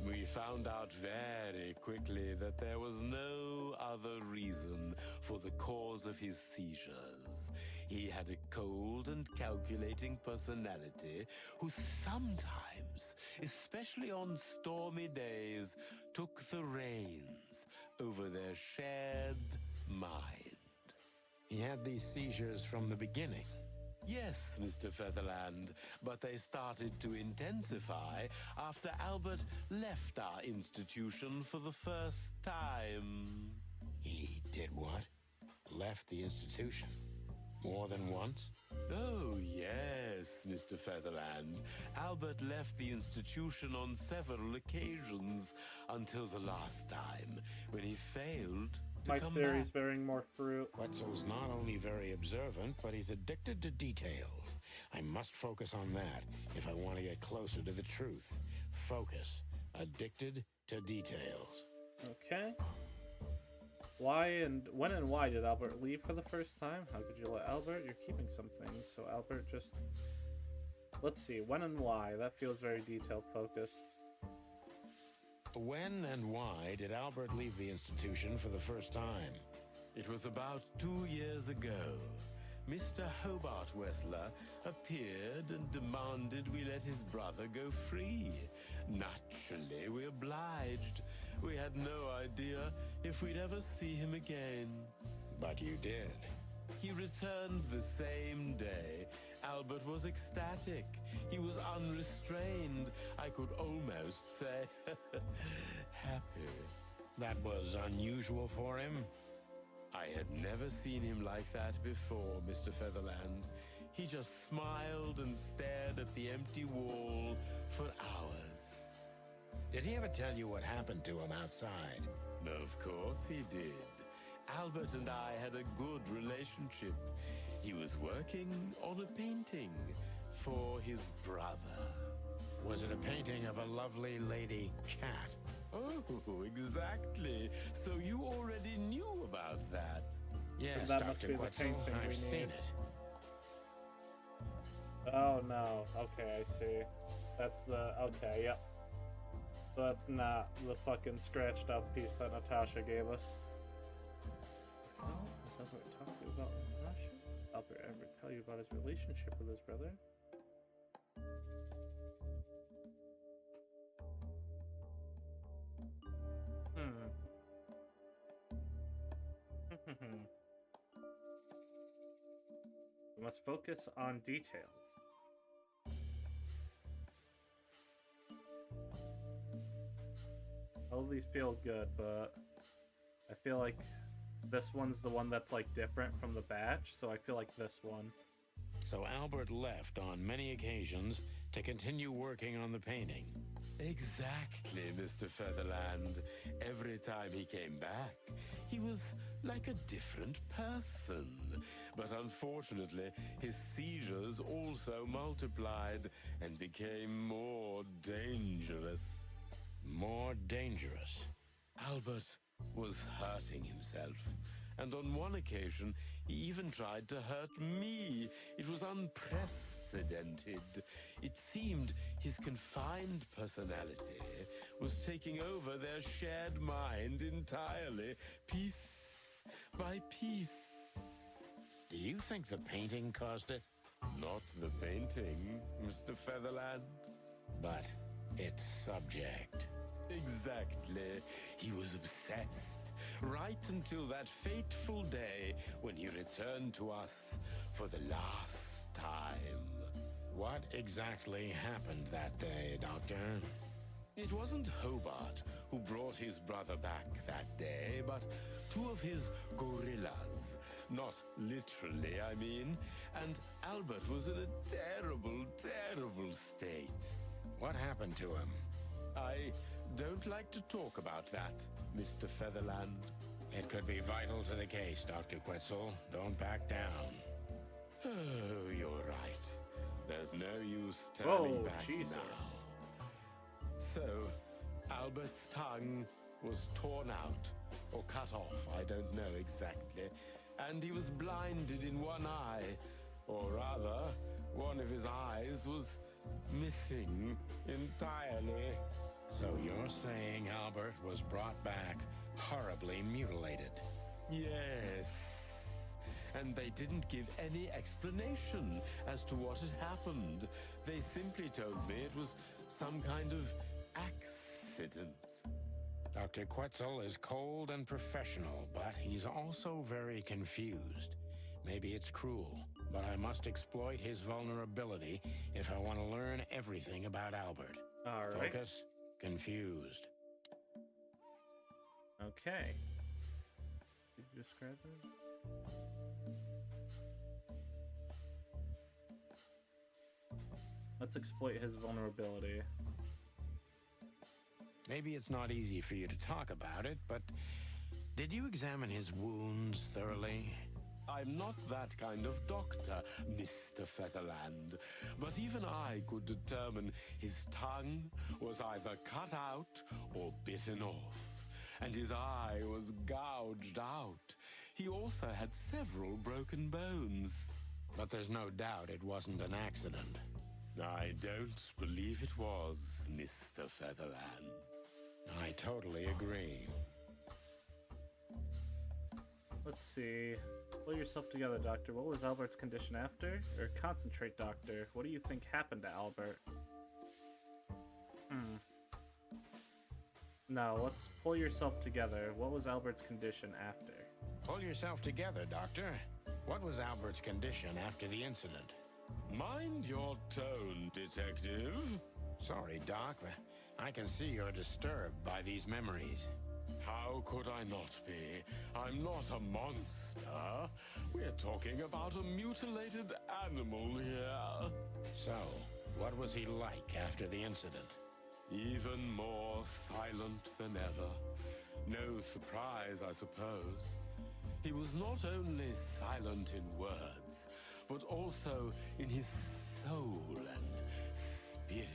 We found out very quickly that there was no other reason for the cause of his seizures. He had a cold and calculating personality who sometimes, especially on stormy days, took the reins over their shared mind. He had these seizures from the beginning. Yes, Mr. Featherland, but they started to intensify after Albert left our institution for the first time. He did what? Left the institution? More than once? Oh, yes, Mr. Featherland. Albert left the institution on several occasions until the last time, when he failed to My come theory's back. bearing more fruit. Quetzal's not only very observant, but he's addicted to details. I must focus on that if I want to get closer to the truth. Focus. Addicted to details. Okay. Why and when and why did Albert leave for the first time? How could you let Albert? You're keeping some things, so Albert just... Let's see, when and why. That feels very detailed focused. When and why did Albert leave the institution for the first time? It was about 2 years ago. Mr. Hobart Wessler appeared and demanded we let his brother go free. Naturally, we obliged. We had no idea if we'd ever see him again. But you did. He returned the same day. Albert was ecstatic. He was unrestrained. I could almost say happy. That was unusual for him? I had never seen him like that before, Mr. Featherland. He just smiled and stared at the empty wall for hours. Did he ever tell you what happened to him outside? Of course he did. Albert and I had a good relationship. He was working on a painting for his brother. Was it a painting of a lovely lady cat? Oh, exactly. So you already knew about that. Yes, that must Dr. be the Quetzal, painting we I've seen need. it. Oh no. Okay, I see. That's the... Okay, yep. So that's not the fucking scratched up piece that Natasha gave us. Oh, is Albert talking about Natasha? Albert ever tell you about his relationship with his brother? We must focus on details. All of these feel good, but I feel like this one's the one that's like different from the batch, so I feel like this one. So Albert left on many occasions to continue working on the painting. Exactly, Mr. Featherland. Every time he came back, he was like a different person. But unfortunately, his seizures also multiplied and became more dangerous. More dangerous? Albert was hurting himself. And on one occasion, he even tried to hurt me. It was unprecedented. It seemed his confined personality was taking over their shared mind entirely, piece by piece. Do you think the painting caused it? Not the painting, Mr. Featherland. But its subject. Exactly. He was obsessed. Right until that fateful day when he returned to us for the last time. What exactly happened that day, Doctor? It wasn't Hobart who brought his brother back that day, but two of his gorillas. Not literally, I mean. And Albert was in a terrible, terrible state. What happened to him? I don't like to talk about that, Mr. Featherland. It could be vital to the case, Dr. Quetzal. Don't back down. Oh, you're right. There's no use turning back Jesus. now. So, Albert's tongue was torn out, or cut off, I don't know exactly, and he was blinded in one eye, or rather, one of his eyes was missing entirely. So you're saying Albert was brought back horribly mutilated? Yes. And they didn't give any explanation as to what had happened. They simply told me it was some kind of accident. Dr. Quetzal is cold and professional, but he's also very confused. Maybe it's cruel, but I must exploit his vulnerability if I want to learn everything about Albert. All right. Focus, confused. Okay. Did you describe it? Let's exploit his vulnerability. Maybe it's not easy for you to talk about it, but did you examine his wounds thoroughly? I'm not that kind of doctor, Mr. Featherland, but even I could determine his tongue was either cut out or bitten off, and his eye was gouged out. He also had several broken bones. But there's no doubt it wasn't an accident. I don't believe it was, Mr. Featherland. I totally agree. Let's see. Pull yourself together, Doctor. What was Albert's condition after? Or concentrate, Doctor. What do you think happened to Albert? No, let's pull yourself together. What was Albert's condition after? Pull yourself together, Doctor. What was Albert's condition after the incident? Mind your tone, Detective. Sorry, Doc, but I can see you're disturbed by these memories. How could I not be? I'm not a monster. We're talking about a mutilated animal here. So, what was he like after the incident? Even more silent than ever. No surprise, I suppose. He was not only silent in words, but also in his soul and spirit.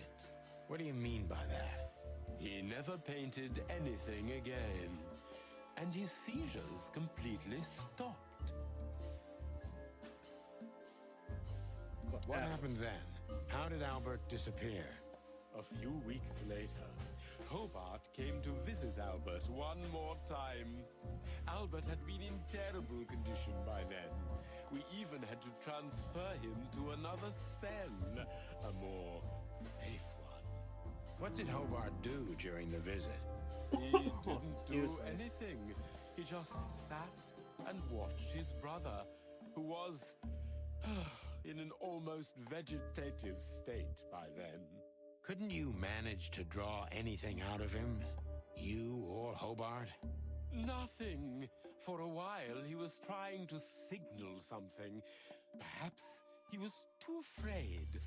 What do you mean by that? He never painted anything again, and his seizures completely stopped. What happened then? How did Albert disappear? A few weeks later, Hobart came to visit Albert one more time. Albert had been in terrible condition by then. We even had to transfer him to another cell, a more safe one. What did Hobart do during the visit? He didn't do anything. He just sat and watched his brother, who was in an almost vegetative state by then. Couldn't you manage to draw anything out of him? You or Hobart? Nothing. For a while, he was trying to signal something. Perhaps he was too afraid.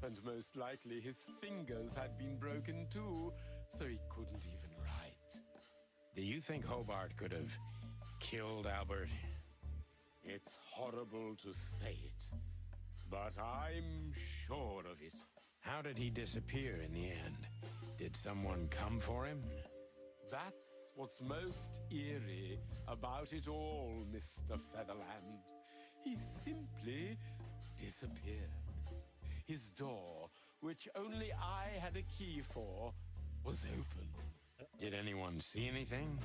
And most likely his fingers had been broken too, so he couldn't even write. Do you think Hobart could have killed Albert? It's horrible to say it, but I'm sure of it. How did he disappear in the end? Did someone come for him? That's what's most eerie about it all, Mr. Featherland. He simply disappeared. His door, which only I had a key for, was open. Did anyone see anything?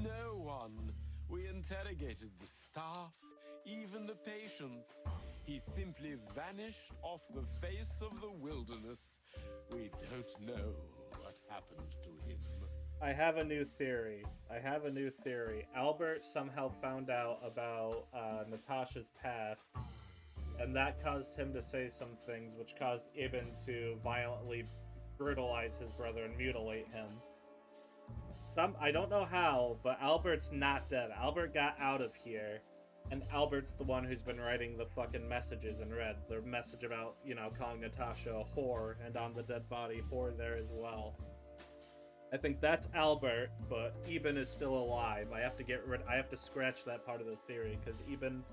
No one. We interrogated the staff, even the patients. He simply vanished off the face of the wilderness. We don't know what happened to him. I have a new theory. Albert somehow found out about Natasha's past, and that caused him to say some things, which caused Ibn to violently brutalize his brother and mutilate him. I don't know how, but Albert's not dead. Albert got out of here, and Albert's the one who's been writing the fucking messages in red. The message about, calling Natasha a whore, and on the dead body, whore there as well. I think that's Albert, but Ibn is still alive. I have to scratch that part of the theory, because Ibn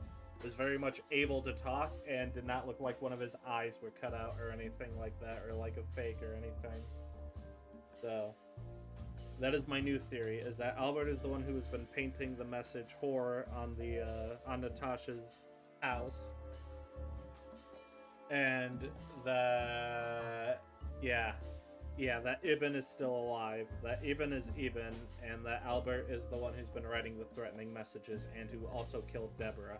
was very much able to talk and did not look like one of his eyes were cut out or anything like that, or like a fake or anything. So, that is my new theory, is that Albert is the one who has been painting the message whore on Natasha's house. And that, that Ibn is still alive, that Ibn is Ibn, and that Albert is the one who's been writing the threatening messages and who also killed Deborah.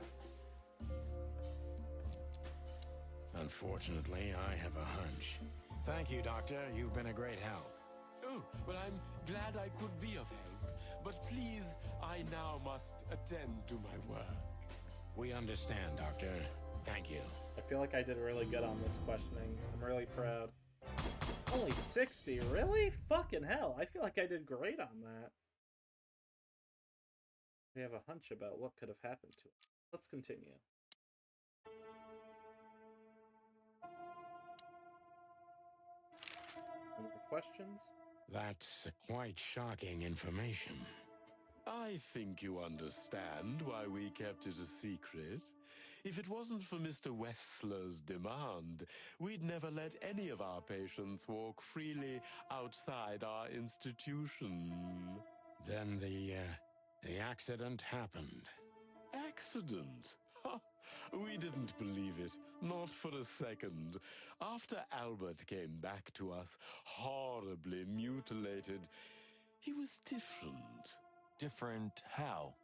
Unfortunately, I have a hunch. Thank you, Doctor. You've been a great help. Oh, well, I'm glad I could be of help. But please, I now must attend to my work. We understand, Doctor. Thank you. I feel like I did really good on this questioning. I'm really proud. Only 60? Really? Fucking hell. I feel like I did great on that. We have a hunch about what could have happened to him. Let's continue. Any more questions? That's quite shocking information. I think you understand why we kept it a secret. If it wasn't for Mr. Wessler's demand, we'd never let any of our patients walk freely outside our institution. Then the accident happened. Accident? Ha! We didn't believe it, not for a second. After Albert came back to us, horribly mutilated, he was different. Different how?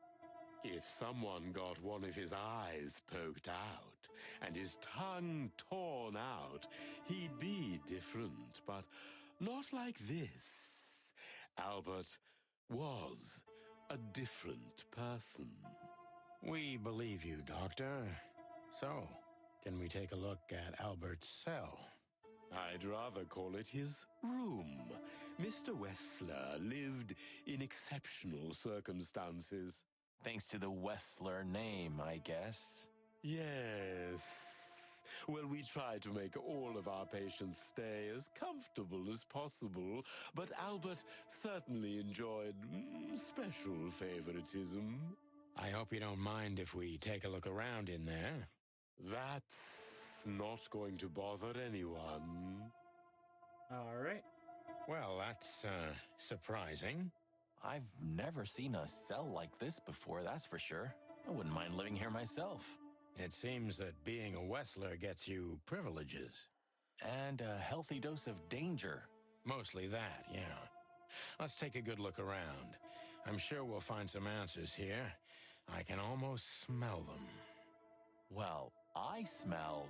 If someone got one of his eyes poked out and his tongue torn out, he'd be different, but not like this. Albert was a different person. We believe you, Doctor. So, can we take a look at Albert's cell? I'd rather call it his room. Mr. Wessler lived in exceptional circumstances. Thanks to the Wessler name, I guess. Yes. Well, we try to make all of our patients stay as comfortable as possible, but Albert certainly enjoyed special favoritism. I hope you don't mind if we take a look around in there. That's not going to bother anyone. All right. Well, that's surprising. I've never seen a cell like this before, that's for sure. I wouldn't mind living here myself. It seems that being a Wessler gets you privileges. And a healthy dose of danger. Mostly that, yeah. Let's take a good look around. I'm sure we'll find some answers here. I can almost smell them. Well, I smell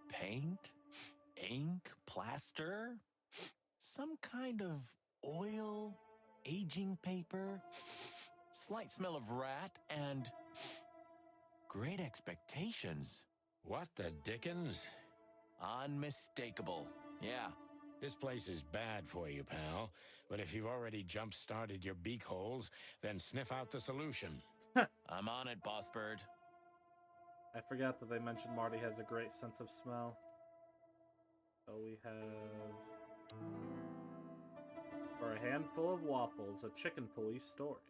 paint, ink, plaster, some kind of oil, aging paper, slight smell of rat, and great expectations. What the dickens? Unmistakable. Yeah. This place is bad for you, pal. But if you've already jump-started your beak holes, then sniff out the solution. I'm on it, Boss Bird. I forgot that they mentioned Marty has a great sense of smell. So we have... For a handful of waffles, a chicken police story.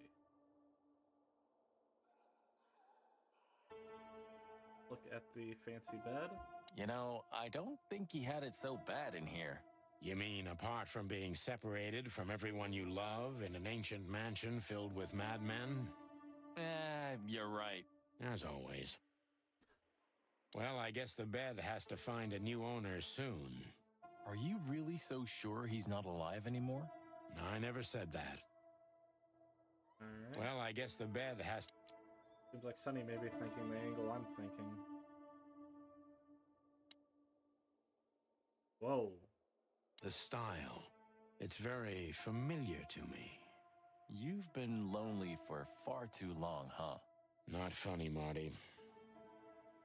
Look at the fancy bed. You know, I don't think he had it so bad in here. You mean apart from being separated from everyone you love in an ancient mansion filled with madmen? You're right. As always. Well, I guess the bed has to find a new owner soon. Are you really so sure he's not alive anymore? I never said that. All right. Well, I guess the bed has... Seems like Sunny may be thinking the angle I'm thinking. Whoa. The style. It's very familiar to me. You've been lonely for far too long, huh? Not funny, Marty.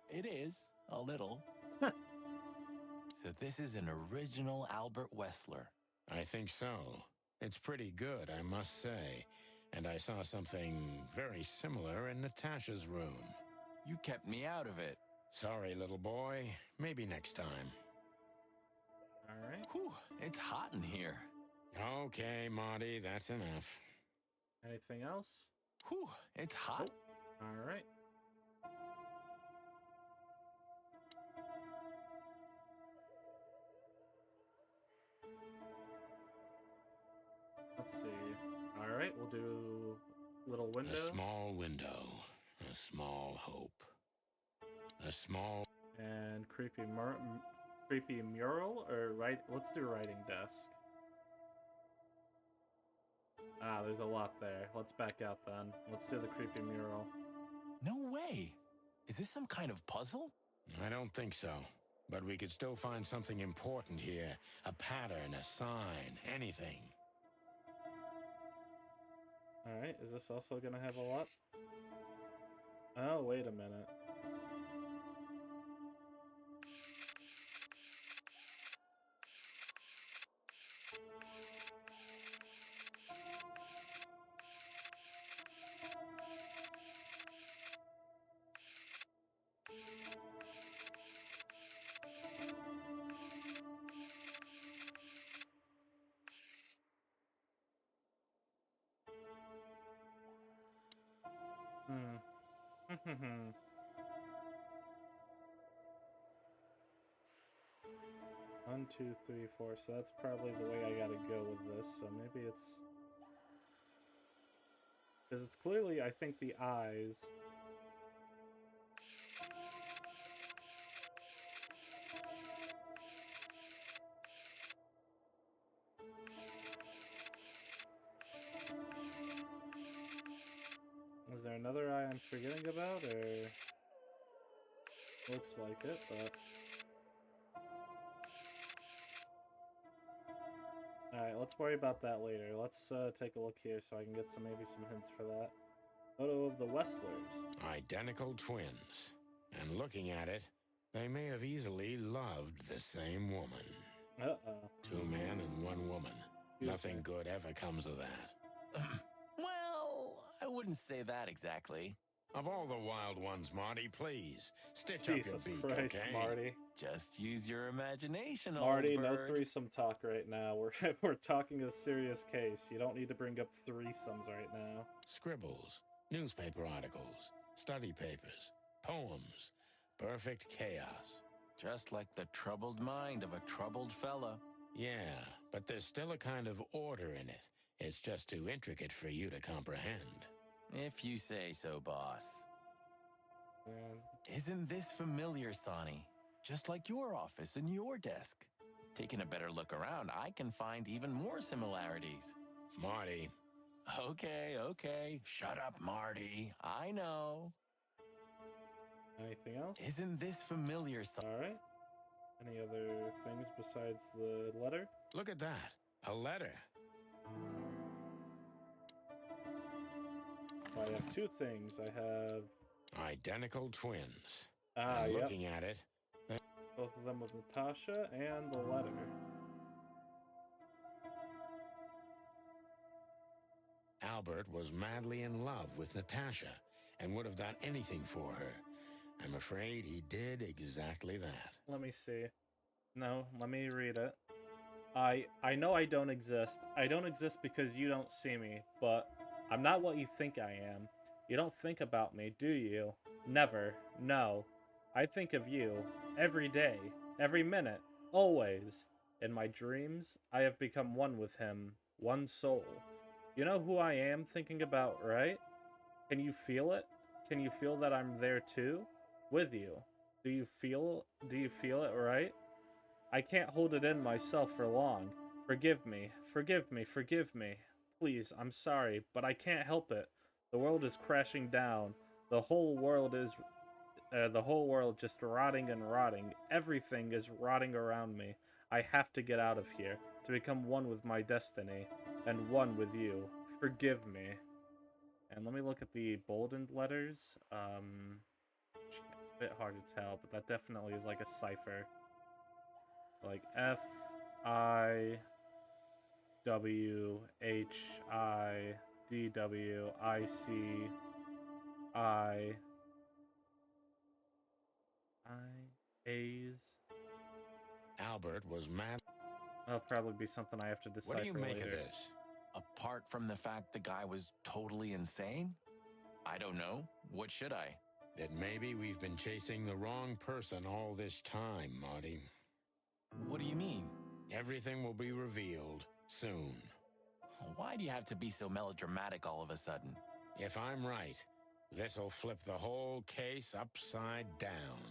It is, a little. So this is an original Albert Wessler. I think so. It's pretty good, I must say. And I saw something very similar in Natasha's room. You kept me out of it. Sorry, little boy. Maybe next time. All right. Whew, it's hot in here. Okay, Marty, that's enough. Anything else? Whew, it's hot. Oh. All right. Let's see. All right, we'll do little window. A small window. A small hope. A small... And creepy mural or let's do writing desk. Ah, there's a lot there. Let's back out then. Let's do the creepy mural. No way. Is this some kind of puzzle? I don't think so. But we could still find something important here. A pattern, a sign, anything. Alright, is this also gonna have a lot? Oh, wait a minute. Hmm. 1, 2, 3, 4. So that's probably the way I gotta go with this. So maybe it's... Because it's clearly, I think, the eyes. Is there another eye I'm forgetting about, or... Looks like it, but... Alright, let's worry about that later. Let's take a look here so I can get maybe some hints for that. Photo of the Westlers. Identical twins. And looking at it, they may have easily loved the same woman. Uh-oh. 2 men and 1 woman. Nothing good ever comes of that. Well, I wouldn't say that exactly. Of all the wild ones, Marty, please, stitch up your Jesus beak, Christ, okay? Marty. Just use your imagination, Marty, old no bird. threesome talk right now. We're talking a serious case. You don't need to bring up threesomes right now. Scribbles, newspaper articles, study papers, poems. Perfect chaos. Just like the troubled mind of a troubled fella. Yeah, but there's still a kind of order in it. It's just too intricate for you to comprehend. If you say so, boss. Man. Isn't this familiar, Sonny? Just like your office and your desk. Taking a better look around, I can find even more similarities. Marty. Okay. Shut up, Marty. I know. Anything else? Isn't this familiar, Sonny? Alright. Any other things besides the letter? Look at that. A letter. I have 2 things. I have... Identical twins. Ah, and yep. looking at it... Both of them with Natasha and the letter. Albert was madly in love with Natasha and would have done anything for her. I'm afraid he did exactly that. Let me see. No, let me read it. I know I don't exist. I don't exist because you don't see me, but I'm not what you think I am. You don't think about me, do you? Never. No. I think of you. Every day. Every minute. Always. In my dreams, I have become one with him. One soul. You know who I am thinking about, right? Can you feel it? Can you feel that I'm there too? With you. Do you feel it, right? I can't hold it in myself for long. Forgive me. Forgive me. Forgive me. Please, I'm sorry, but I can't help it. The world is crashing down. The whole world just rotting and rotting. Everything is rotting around me. I have to get out of here, to become one with my destiny, and one with you. Forgive me. And let me look at the boldened letters. It's a bit hard to tell, but that definitely is like a cipher. Like FIWHIDWICI A's. Albert was mad. That'll probably be something I have to decipher What do you make later. of this? Apart from the fact the guy was totally insane? I don't know. What should I? That maybe we've been chasing the wrong person all this time, Marty. What do you mean? Everything will be revealed soon. Why do you have to be so melodramatic all of a sudden? If I'm right, this'll flip the whole case upside down.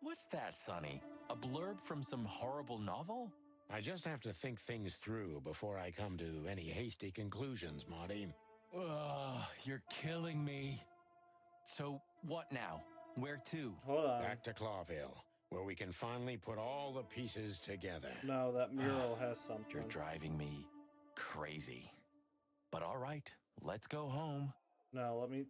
What's that, Sonny? A blurb from some horrible novel? I just have to think things through before I come to any hasty conclusions, Monty. Ugh, you're killing me. So, what now? Where to? Hold on. Back to Clawville, where we can finally put all the pieces together. No, that mural has something. You're driving me crazy. But all right, let's go home. No, let me...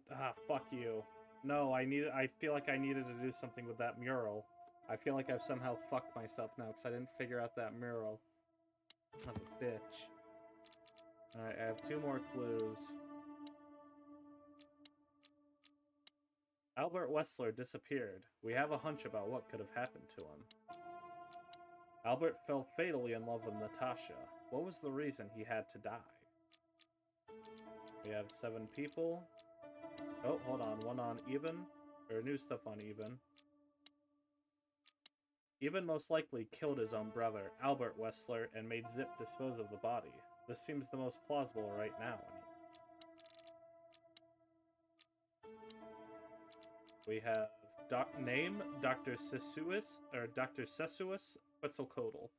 fuck you. No, I feel like I needed to do something with that mural. I feel like I've somehow fucked myself now because I didn't figure out that mural. I'm a bitch. Alright, I have 2 more clues. Albert Wessler disappeared. We have a hunch about what could have happened to him. Albert fell fatally in love with Natasha. What was the reason he had to die? We have 7 people. Oh, hold on. 1 on Eben. Or new stuff on Eben. Eben most likely killed his own brother, Albert Wessler, and made Zip dispose of the body. This seems the most plausible right now. We have name Dr. Sesuus Quetzalcoatl.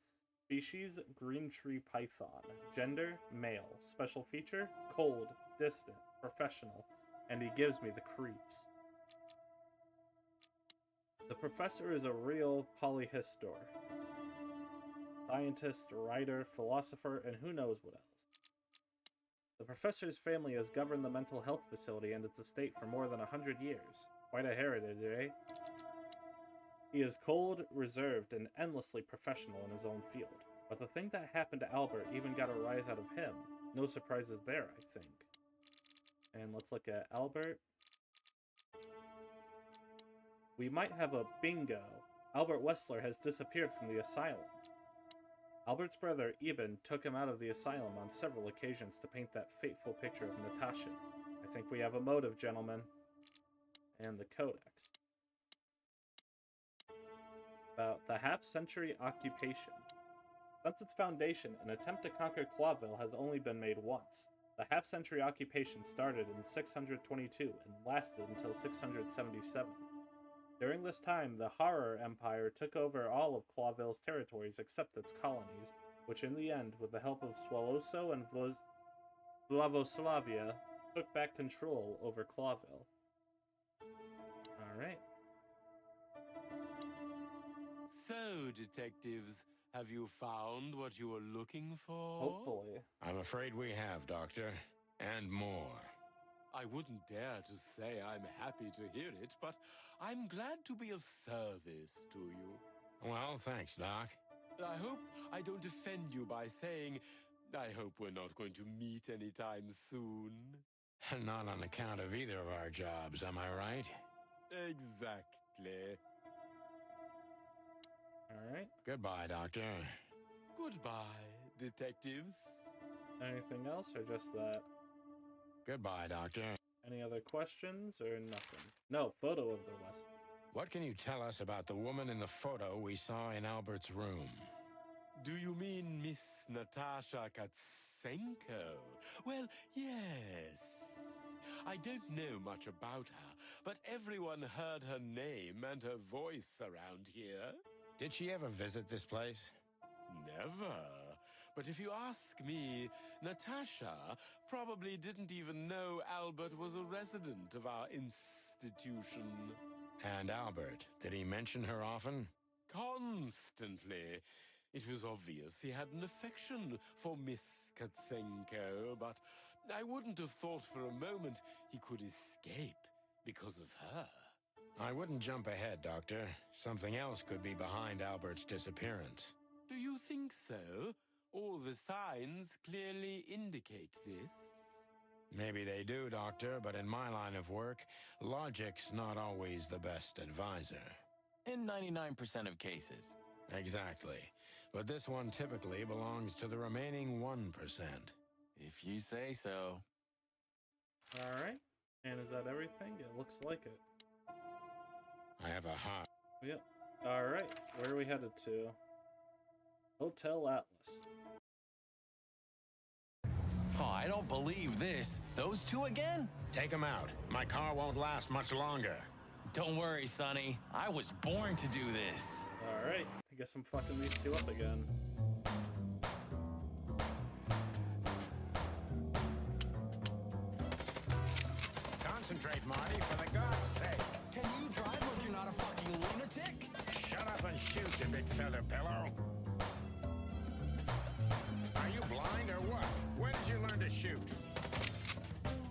Species green tree python. Gender male. Special feature cold, distant, professional, and he gives me the creeps. The professor is a real polyhistor. Scientist, writer, philosopher, and who knows what else. The professor's family has governed the mental health facility and its estate for more than 100 years. Quite a heritage, eh? He is cold, reserved, and endlessly professional in his own field. But the thing that happened to Albert even got a rise out of him. No surprises there, I think. And let's look at Albert. We might have a bingo. Albert Wessler has disappeared from the asylum. Albert's brother, Eben, took him out of the asylum on several occasions to paint that fateful picture of Natasha. I think we have a motive, gentlemen. And the codex. About the half-century occupation. Since its foundation, an attempt to conquer Clawville has only been made once. The half-century occupation started in 622 and lasted until 677. During this time, the Horror Empire took over all of Clawville's territories except its colonies, which in the end, with the help of Swaloso and Vlavoslavia, took back control over Clawville. Alright. So, detectives, have you found what you were looking for? Hopefully. I'm afraid we have, Doctor. And more. I wouldn't dare to say I'm happy to hear it, but I'm glad to be of service to you. Well, thanks, Doc. I hope I don't offend you by saying I hope we're not going to meet anytime soon. Not on account of either of our jobs, am I right? Exactly. Alright. Goodbye, Doctor. Goodbye, detectives. Anything else, or just that? Goodbye, Doctor. Any other questions, or nothing? No, photo of the West. What can you tell us about the woman in the photo we saw in Albert's room? Do you mean Miss Natasha Katsenko? Well, yes. I don't know much about her, but everyone heard her name and her voice around here. Did she ever visit this place? Never. But if you ask me, Natasha probably didn't even know Albert was a resident of our institution. And Albert, did he mention her often? Constantly. It was obvious he had an affection for Miss Katsenko, but I wouldn't have thought for a moment he could escape because of her. I wouldn't jump ahead, Doctor. Something else could be behind Albert's disappearance. Do you think so? All the signs clearly indicate this. Maybe they do, Doctor, but in my line of work, logic's not always the best advisor. In 99% of cases. Exactly. But this one typically belongs to the remaining 1%. If you say so. Alright. And is that everything? It looks like it. I have a hot... Yep. Alright. Where are we headed to? Hotel Atlas. Oh, I don't believe this. Those two again? Take them out. My car won't last much longer. Don't worry, Sonny. I was born to do this. Alright, I guess I'm fucking these two up again. Concentrate, Marty, for the God's sake. Can you drive like you're not a fucking lunatic? Shut up and shoot, you big feather pillow. Are you blind or what? When did you learn to shoot?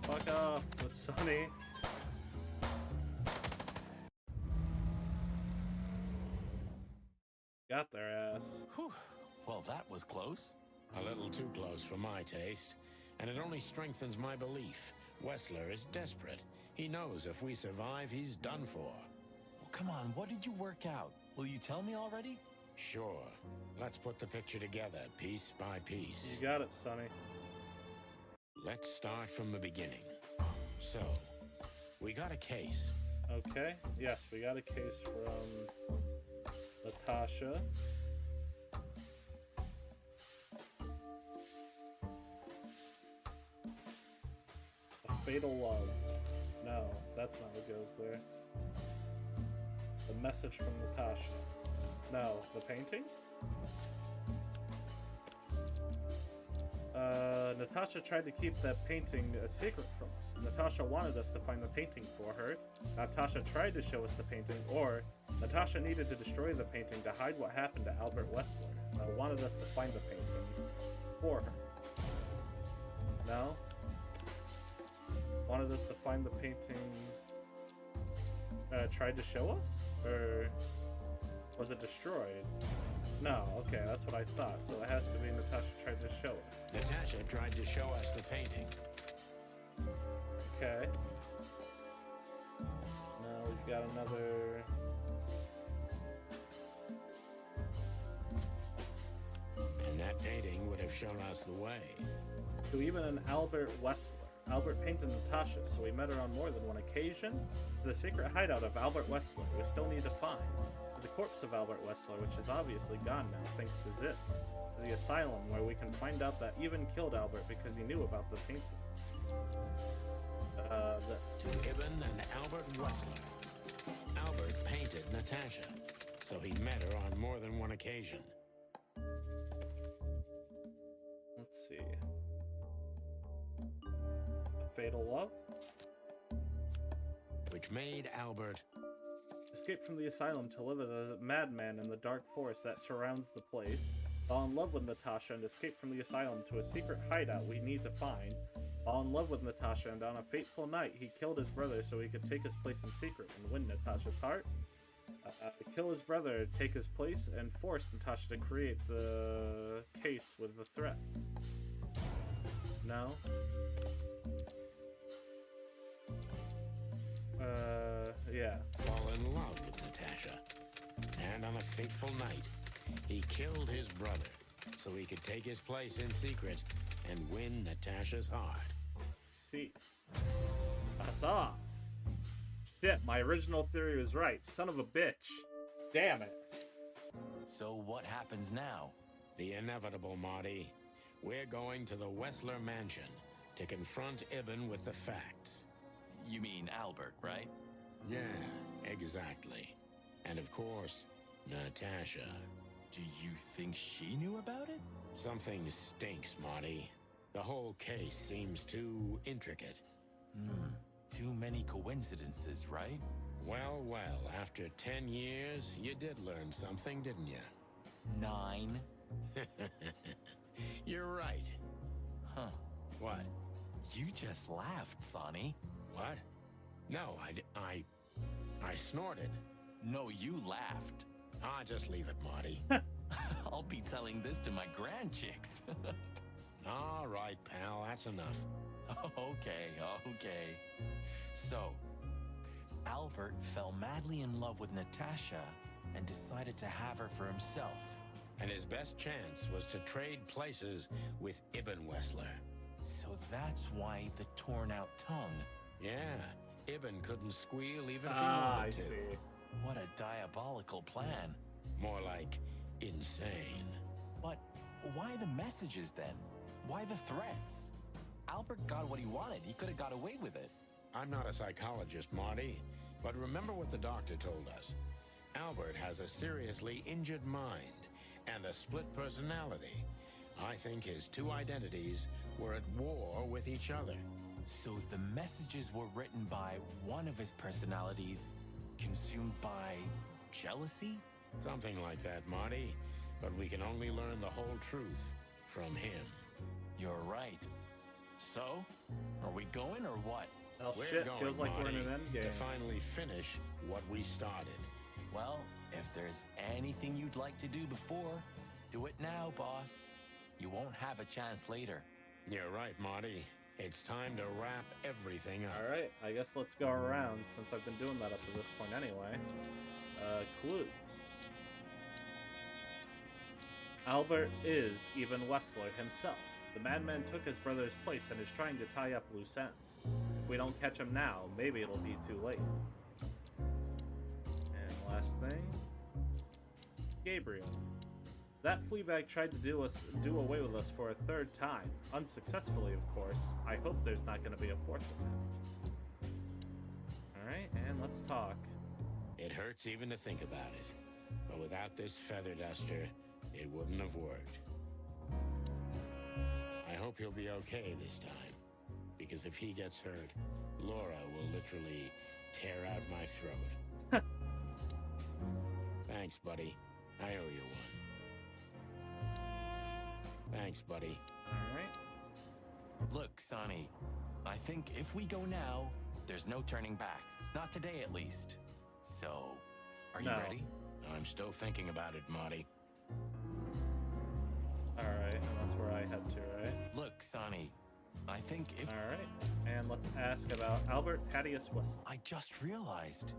Fuck off with Sonny. Got their ass. Whew. Well, that was close. A little too close for my taste, and it only strengthens my belief. Wessler is desperate. He knows if we survive, he's done for. Well, come on, what did you work out? Will you tell me already? Sure. Let's put the picture together, piece by piece. You got it, Sonny. Let's start from the beginning. So, we got a case. Okay, yes, we got a case from Natasha. A fatal love. No, that's not what goes there. The message from Natasha. No, the painting? Natasha tried to keep that painting a secret from us. Natasha wanted us to find the painting for her. Natasha tried to show us the painting, or Natasha needed to destroy the painting to hide what happened to Albert Wessler. Wanted us to find the painting for her. No? Wanted us to find the painting... tried to show us? Or was it destroyed? No, okay, that's what I thought. So it has to be Natasha tried to show us. Natasha tried to show us the painting. Okay. Now we've got another... And that painting would have shown us the way. To even an Albert Wessler. Albert painted Natasha, so we met her on more than one occasion. To the secret hideout of Albert Wessler, we still need to find. To the corpse of Albert Wessler, which is obviously gone now, thanks to Zip. To the asylum, where we can find out that Eben killed Albert because he knew about the painting. This. To Eben and Albert Wessler. Albert painted Natasha, so he met her on more than one occasion. Let's see. A fatal love? Which made Albert... Escape from the asylum to live as a madman in the dark forest that surrounds the place. Fall in love with Natasha and escape from the asylum to a secret hideout we need to find. Fall in love with Natasha, and on a fateful night, he killed his brother so he could take his place in secret and win Natasha's heart. Kill his brother, take his place, and force Natasha to create the case with the threats. No? Yeah. Fall in love with Natasha. And on a fateful night, he killed his brother so he could take his place in secret and win Natasha's heart. See. I saw. Shit, my original theory was right. Son of a bitch. Damn it. So what happens now? The inevitable, Marty. We're going to the Wessler mansion to confront Eben with the facts. You mean Albert, right? Yeah, exactly. And of course, Natasha. Do you think she knew about it? Something stinks, Marty. The whole case seems too intricate. Too many coincidences, right? Well, well, after 10 years, you did learn something, didn't you? 9. You're right. Huh. What? You just laughed, Sonny. What? No, I snorted. No, you laughed. Just leave it, Marty. I'll be telling this to my grandchicks. All right, pal, that's enough. Okay. So, Albert fell madly in love with Natasha and decided to have her for himself. And his best chance was to trade places with Eben Wessler. So that's why the torn out tongue. Yeah, Eben couldn't squeal even if he wanted to. See. What a diabolical plan. More like insane. But why the messages then? Why the threats? Albert got what he wanted. He could have got away with it. I'm not a psychologist, Marty. But remember what the doctor told us. Albert has a seriously injured mind and a split personality. I think his two identities were at war with each other. So the messages were written by one of his personalities, consumed by jealousy? Something like that, Marty. But we can only learn the whole truth from him. You're right. So, are we going or what? Oh We're shit, going, feels like we're in Marty, an endgame. to finally finish what we started. Well, if there's anything you'd like to do before, do it now, boss. You won't have a chance later. You're right, Marty. It's time to wrap everything up. Alright, I guess let's go around since I've been doing that up to this point anyway. Clues. Albert is even Wessler himself. The madman took his brother's place and is trying to tie up loose ends. If we don't catch him now, maybe it'll be too late. And last thing, Gabriel. That Fleabag tried to do away with us for a third time. Unsuccessfully, of course. I hope there's not going to be a fourth attempt. Alright, and let's talk. It hurts even to think about it. But without this feather duster, it wouldn't have worked. I hope he'll be okay this time. Because if he gets hurt, Laura will literally tear out my throat. Thanks, buddy. I owe you one. Thanks, buddy. Alright. Look, Sonny, I think if we go now, there's no turning back. Not today, at least. So, are you ready? I'm still thinking about it, Marty. Alright, and that's where I head to, right? Look, Sonny, I think if... Alright, and let's ask about Albert Thaddeus Wessler. I just realized.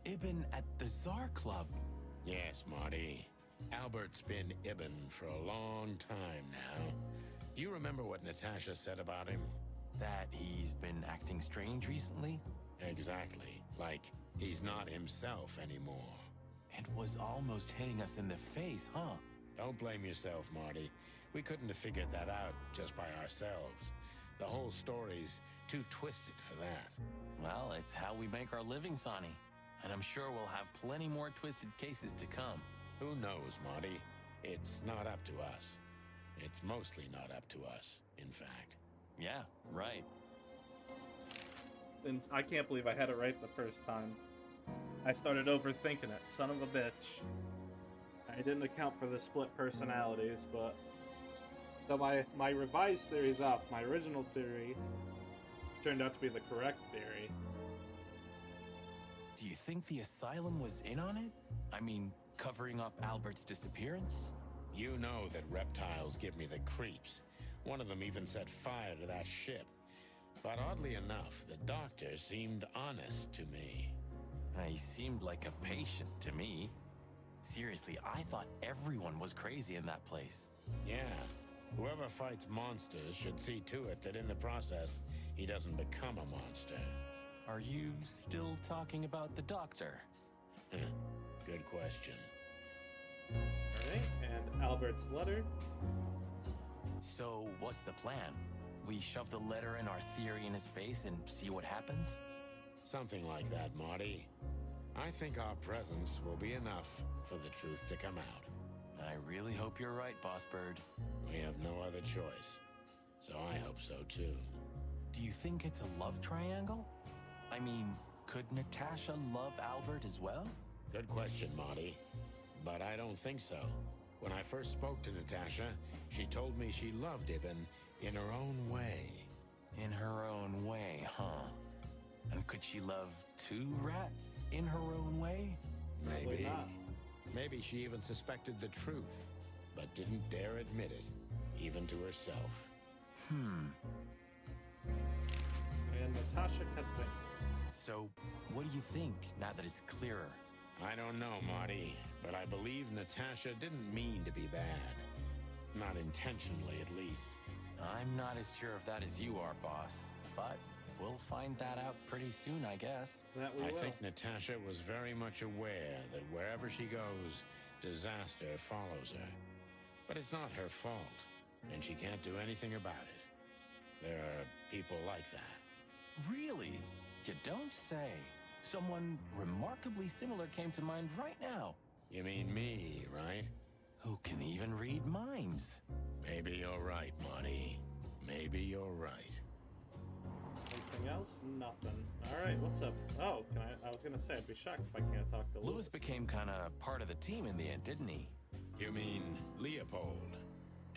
Ibn at the Tsar Club. Yes, Marty. Albert's been Ibn for a long time now. Do you remember what Natasha said about him? That he's been acting strange recently? Exactly. Like he's not himself anymore. It was almost hitting us in the face, huh? Don't blame yourself, Marty. We couldn't have figured that out just by ourselves. The whole story's too twisted for that. Well, it's how we make our living, Sonny. And I'm sure we'll have plenty more twisted cases to come. Who knows, Marty? It's not up to us. It's mostly not up to us, in fact. Yeah, right. And I can't believe I had it right the first time. I started overthinking it, son of a bitch. I didn't account for the split personalities, but... So my revised theory's up. My original theory turned out to be the correct theory. Do you think the asylum was in on it? I mean, covering up Albert's disappearance? You know that reptiles give me the creeps. One of them even set fire to that ship. But oddly enough, the doctor seemed honest to me. He seemed like a patient to me. Seriously, I thought everyone was crazy in that place. Yeah. Whoever fights monsters should see to it that in the process, he doesn't become a monster. Are you still talking about the doctor? Good question. Alright, and Albert's letter. So, what's the plan? We shove the letter and our theory in his face and see what happens? Something like that, Marty. I think our presence will be enough for the truth to come out. I really hope you're right, Boss Bird. We have no other choice. So I hope so, too. Do you think it's a love triangle? I mean, could Natasha love Albert as well? Good question, Marty. But I don't think so. When I first spoke to Natasha, she told me she loved Ibn in her own way. In her own way, huh? And could she love two rats in her own way? Maybe. Maybe she even suspected the truth, but didn't dare admit it, even to herself. And Natasha Kaczynski. So, what do you think, now that it's clearer? I don't know, Marty, but I believe Natasha didn't mean to be bad. Not intentionally, at least. I'm not as sure of that as you are, boss. But we'll find that out pretty soon, I guess. That we I will. think Natasha was very much aware that wherever she goes, disaster follows her. But it's not her fault, and she can't do anything about it. There are people like that. Really? You don't say. Someone remarkably similar came to mind right now. You mean me, right? Who can even read minds? Maybe you're right, Marty. Maybe you're right. Anything else? Nothing. Alright, what's up? Oh, I was gonna say, I'd be shocked if I can't talk to Lewis. Lewis became kind of part of the team in the end, didn't he? You mean Leopold?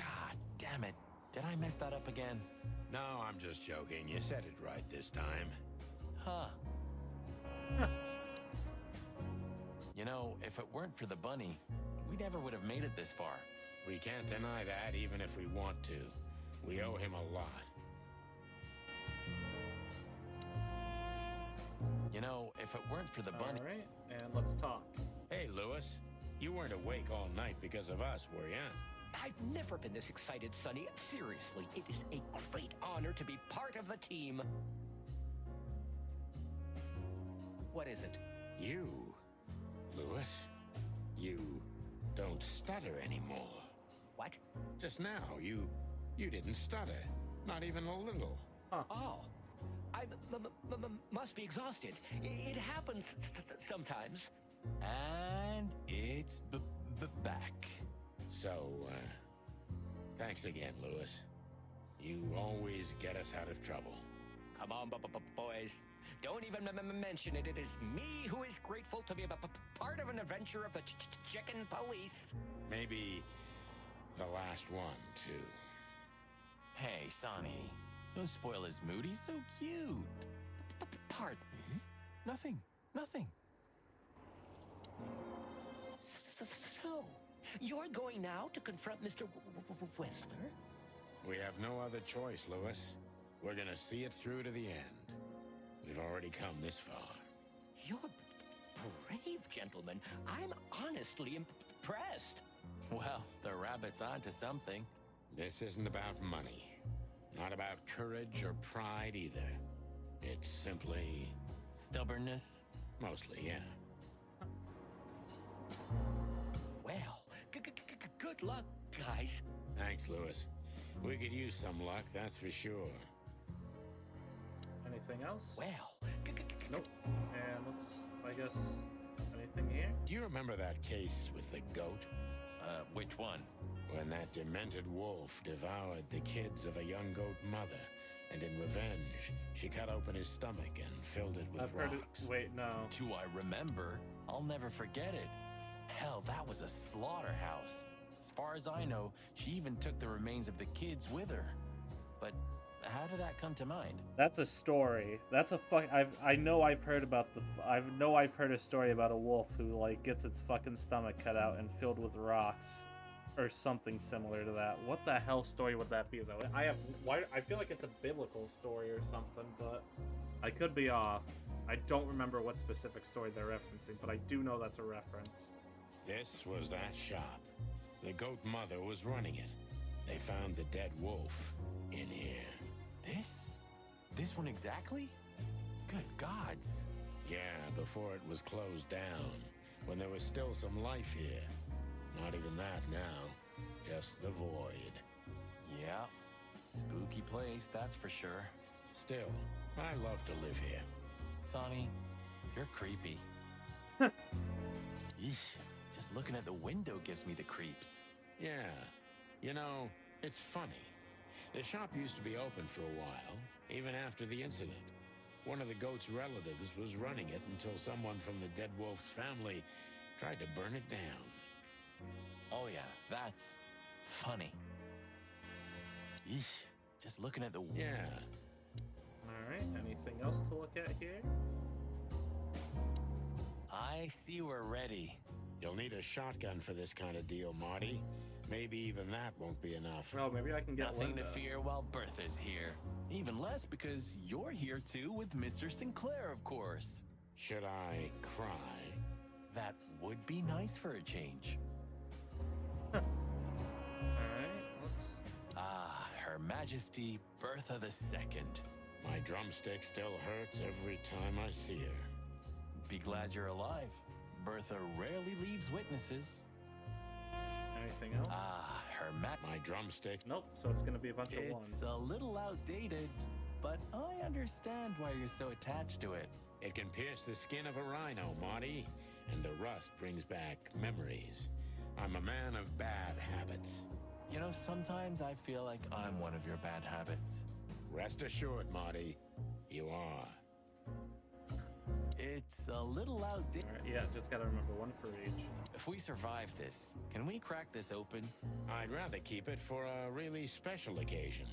Ah, damn it. Did I mess that up again? No, I'm just joking. You said it right this time. Huh. You know, if it weren't for the bunny, we never would have made it this far. We can't deny that even if we want to. We owe him a lot. You know, if it weren't for the bunny... Alright, and let's talk. Hey, Lewis. You weren't awake all night because of us, were ya? I've never been this excited, Sonny. Seriously, it is a great honor to be part of the team. What is it? You, Lewis. You don't stutter anymore. What? Just now, you didn't stutter. Not even a little. Oh. I must be exhausted. It happens sometimes. And it's back. So, thanks again, Lewis. You always get us out of trouble. Come on, boys. Don't even mention it. It is me who is grateful to be a part of an adventure of the Chicken Police. Maybe the last one, too. Hey, Sonny. Don't spoil his mood. He's so cute. Pardon? Nothing. So, you're going now to confront Mr. Whistler? We have no other choice, Lewis. We're gonna see it through to the end. We've already come this far. You're brave, gentlemen. I'm honestly impressed. Well, the rabbit's onto something. This isn't about money. Not about courage or pride either. It's simply... stubbornness? Mostly, yeah. Well, good luck, guys. Thanks, Lewis. We could use some luck, that's for sure. Anything else? Well, nope. And let's, I guess, anything here? Do you remember that case with the goat? Which one? When that demented wolf devoured the kids of a young goat mother, and in revenge, she cut open his stomach and filled it with I've rocks. heard it. Wait, no. Do I remember? I'll never forget it. Hell, that was a slaughterhouse. As far as I know, she even took the remains of the kids with her. But how did that come to mind? That's a story. That's a fuck. I know I've heard about the. I've heard a story about a wolf who like gets its fucking stomach cut out and filled with rocks, or something similar to that. What the hell story would that be though? I feel like it's a biblical story or something, but I could be off. I don't remember what specific story they're referencing, but I do know that's a reference. This was that shop. The goat mother was running it. They found the dead wolf in here. This one exactly? Good gods. Yeah, before it was closed down, when there was still some life here. Not even that now, just the void. Yeah, spooky place, that's for sure. Still, I love to live here. Sonny, you're creepy. Eesh, just looking at the window gives me the creeps. Yeah, you know, it's funny. The shop used to be open for a while, even after the incident. One of the goat's relatives was running it until someone from the dead wolf's family tried to burn it down. Oh yeah, that's funny. Eesh, just looking at the... Yeah. Alright, anything else to look at here? I see we're ready. You'll need a shotgun for this kind of deal, Marty. Maybe even that won't be enough. Oh, maybe I can get Nothing Linda. to fear while Bertha's here. Even less because you're here too with Mr. Sinclair, of course. Should I cry? That would be nice for a change. Alright, let's... Ah, Her Majesty Bertha II. My drumstick still hurts every time I see her. Be glad you're alive. Bertha rarely leaves witnesses. Anything else? Ah, My drumstick. Nope, so it's gonna be a bunch of ones. It's a little outdated, but I understand why you're so attached to it. It can pierce the skin of a rhino, Marty, and the rust brings back memories. I'm a man of bad habits. You know, sometimes I feel like I'm one of your bad habits. Rest assured, Marty, you are. It's a little outdated. Alright, yeah, just gotta remember one for each. If we survive this, can we crack this open? I'd rather keep it for a really special occasion.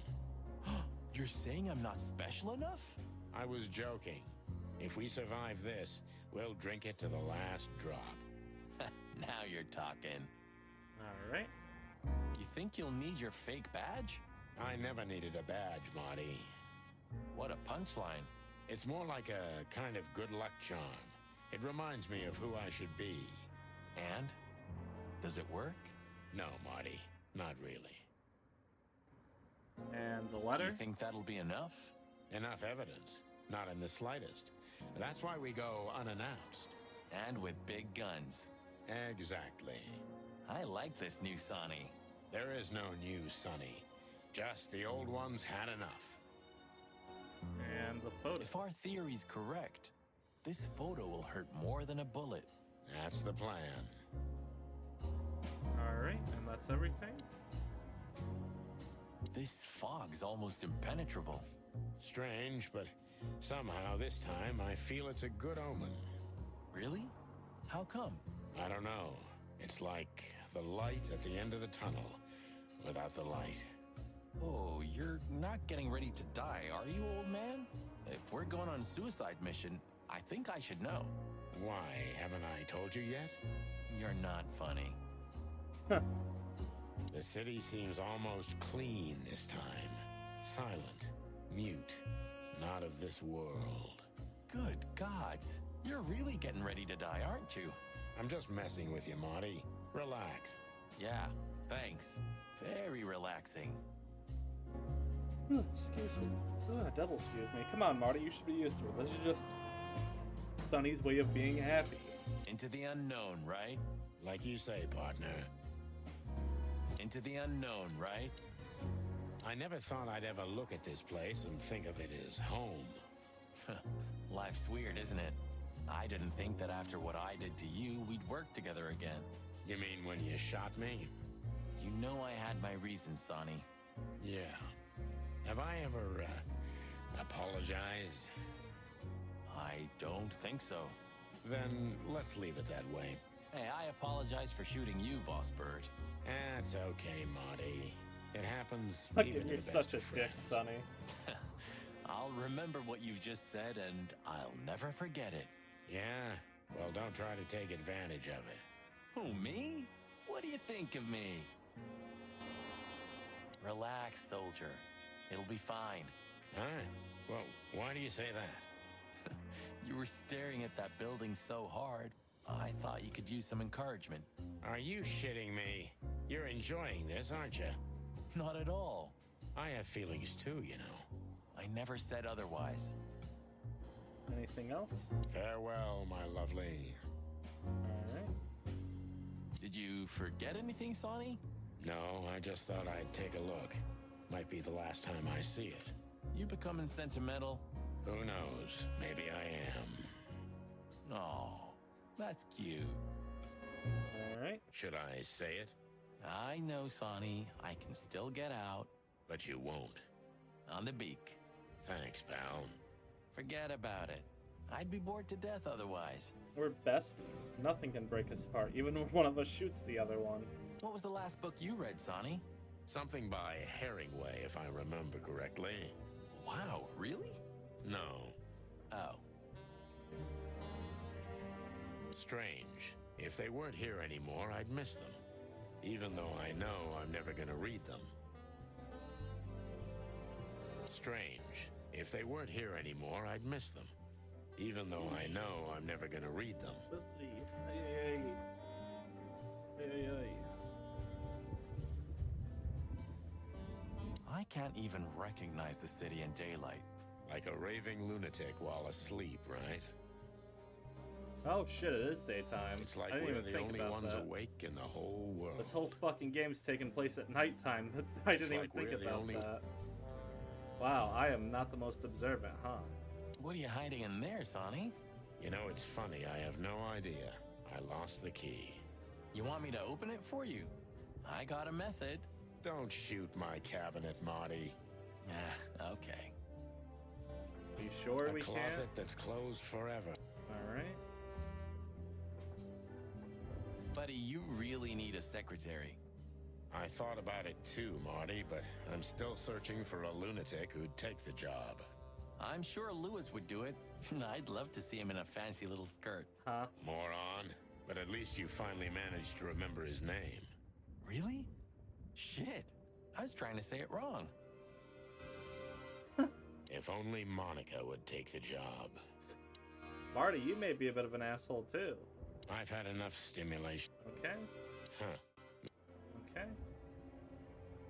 You're saying I'm not special enough? I was joking. If we survive this, we'll drink it to the last drop. Now you're talking. Alright. You think you'll need your fake badge? I never needed a badge, Marty. What a punchline. It's more like a kind of good luck charm. It reminds me of who I should be. And? Does it work? No, Marty, not really. And the letter? Do you think that'll be enough? Enough evidence. Not in the slightest. That's why we go unannounced. And with big guns. Exactly. I like this new Sonny. There is no new Sonny. Just the old ones had enough. And the photo. If our theory's correct, this photo will hurt more than a bullet. That's the plan. Alright, and that's everything? This fog's almost impenetrable. Strange, but somehow this time I feel it's a good omen. Really? How come? I don't know. It's like the light at the end of the tunnel without the light. Oh, you're not getting ready to die, are you, old man? If we're going on a suicide mission, I think I should know. Why, haven't I told you yet? You're not funny. The city seems almost clean this time. Silent, mute, not of this world. Good gods. You're really getting ready to die, aren't you? I'm just messing with you, Marty. Relax. Yeah, thanks. Very relaxing. Excuse me. Devil excuse me. Come on, Marty, you should be used to it. This is just Sonny's way of being happy. Into the unknown, right? Like you say, partner. Into the unknown, right? I never thought I'd ever look at this place and think of it as home. Life's weird, isn't it? I didn't think that after what I did to you, we'd work together again. You mean when you shot me? You know I had my reasons, Sonny. Yeah. Have I ever, apologized? I don't think so. Then let's leave it that way. Hey, I apologize for shooting you, Boss Bird. That's okay, Marty. It happens even to You're the best such a of dick, friends. Sonny. I'll remember what you've just said, and I'll never forget it. Yeah? Well, don't try to take advantage of it. Who, me? What do you think of me? Relax, soldier. It'll be fine. Huh? Well, why do you say that? You were staring at that building so hard, I thought you could use some encouragement. Are you shitting me? You're enjoying this, aren't you? Not at all. I have feelings too, you know. I never said otherwise. Anything else? Farewell, my lovely. Alright. Did you forget anything, Sonny? No, I just thought I'd take a look. Might be the last time I see it. You becoming sentimental? Who knows? Maybe I am. Oh, that's cute. Alright. Should I say it? I know, Sonny. I can still get out. But you won't. On the beak. Thanks, pal. Forget about it. I'd be bored to death otherwise. We're besties. Nothing can break us apart, even when one of us shoots the other one. What was the last book you read, Sonny? Something by Herringway, if I remember correctly. Wow, really? No. Oh. Strange. If they weren't here anymore, I'd miss them. Even though I know I'm never gonna read them. Strange. If they weren't here anymore, I'd miss them. Even though I know I'm never gonna read them. I can't even recognize the city in daylight. Like a raving lunatic while asleep, right? Oh shit, it is daytime. It's like I didn't we're even the think only about ones that. awake in the whole world. This whole fucking game's taking place at nighttime. I didn't even like think we're the about only- that. Wow, I am not the most observant, huh? What are you hiding in there, Sonny? You know, it's funny, I have no idea. I lost the key. You want me to open it for you? I got a method. Don't shoot my cabinet, Marty. Okay. Are you sure A we closet can't? that's closed forever. Alright. Buddy, you really need a secretary. I thought about it too, Marty, but I'm still searching for a lunatic who'd take the job. I'm sure Lewis would do it. I'd love to see him in a fancy little skirt. Huh? Moron. But at least you finally managed to remember his name. Really? Shit. I was trying to say it wrong. If only Monica would take the job. Marty, you may be a bit of an asshole too. I've had enough stimulation. Okay. Huh. Okay.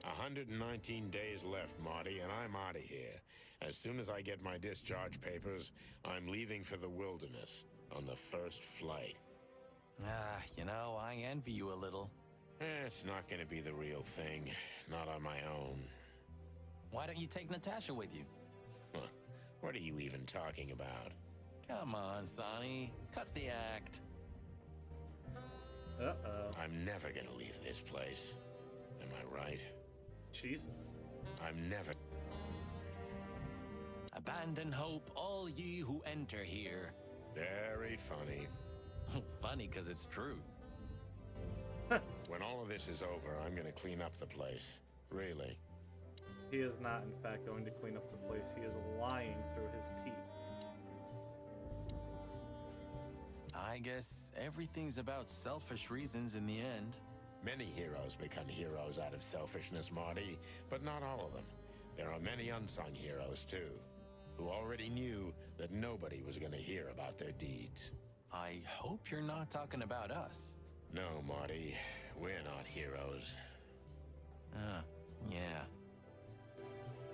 119 days left, Marty, and I'm out of here. As soon as I get my discharge papers, I'm leaving for the wilderness on the first flight. You know, I envy you a little. It's not going to be the real thing. Not on my own. Why don't you take Natasha with you? Huh. What are you even talking about? Come on, Sonny. Cut the act. Uh-oh. I'm never going to leave this place. Am I right? Jesus. I'm never... Abandon hope, all ye who enter here. Very funny. Funny because it's true. When all of this is over, I'm going to clean up the place. Really. He is not, in fact, going to clean up the place. He is lying through his teeth. I guess everything's about selfish reasons in the end. Many heroes become heroes out of selfishness, Marty, but not all of them. There are many unsung heroes, too, who already knew that nobody was going to hear about their deeds. I hope you're not talking about us. No, Marty, we're not heroes. Yeah.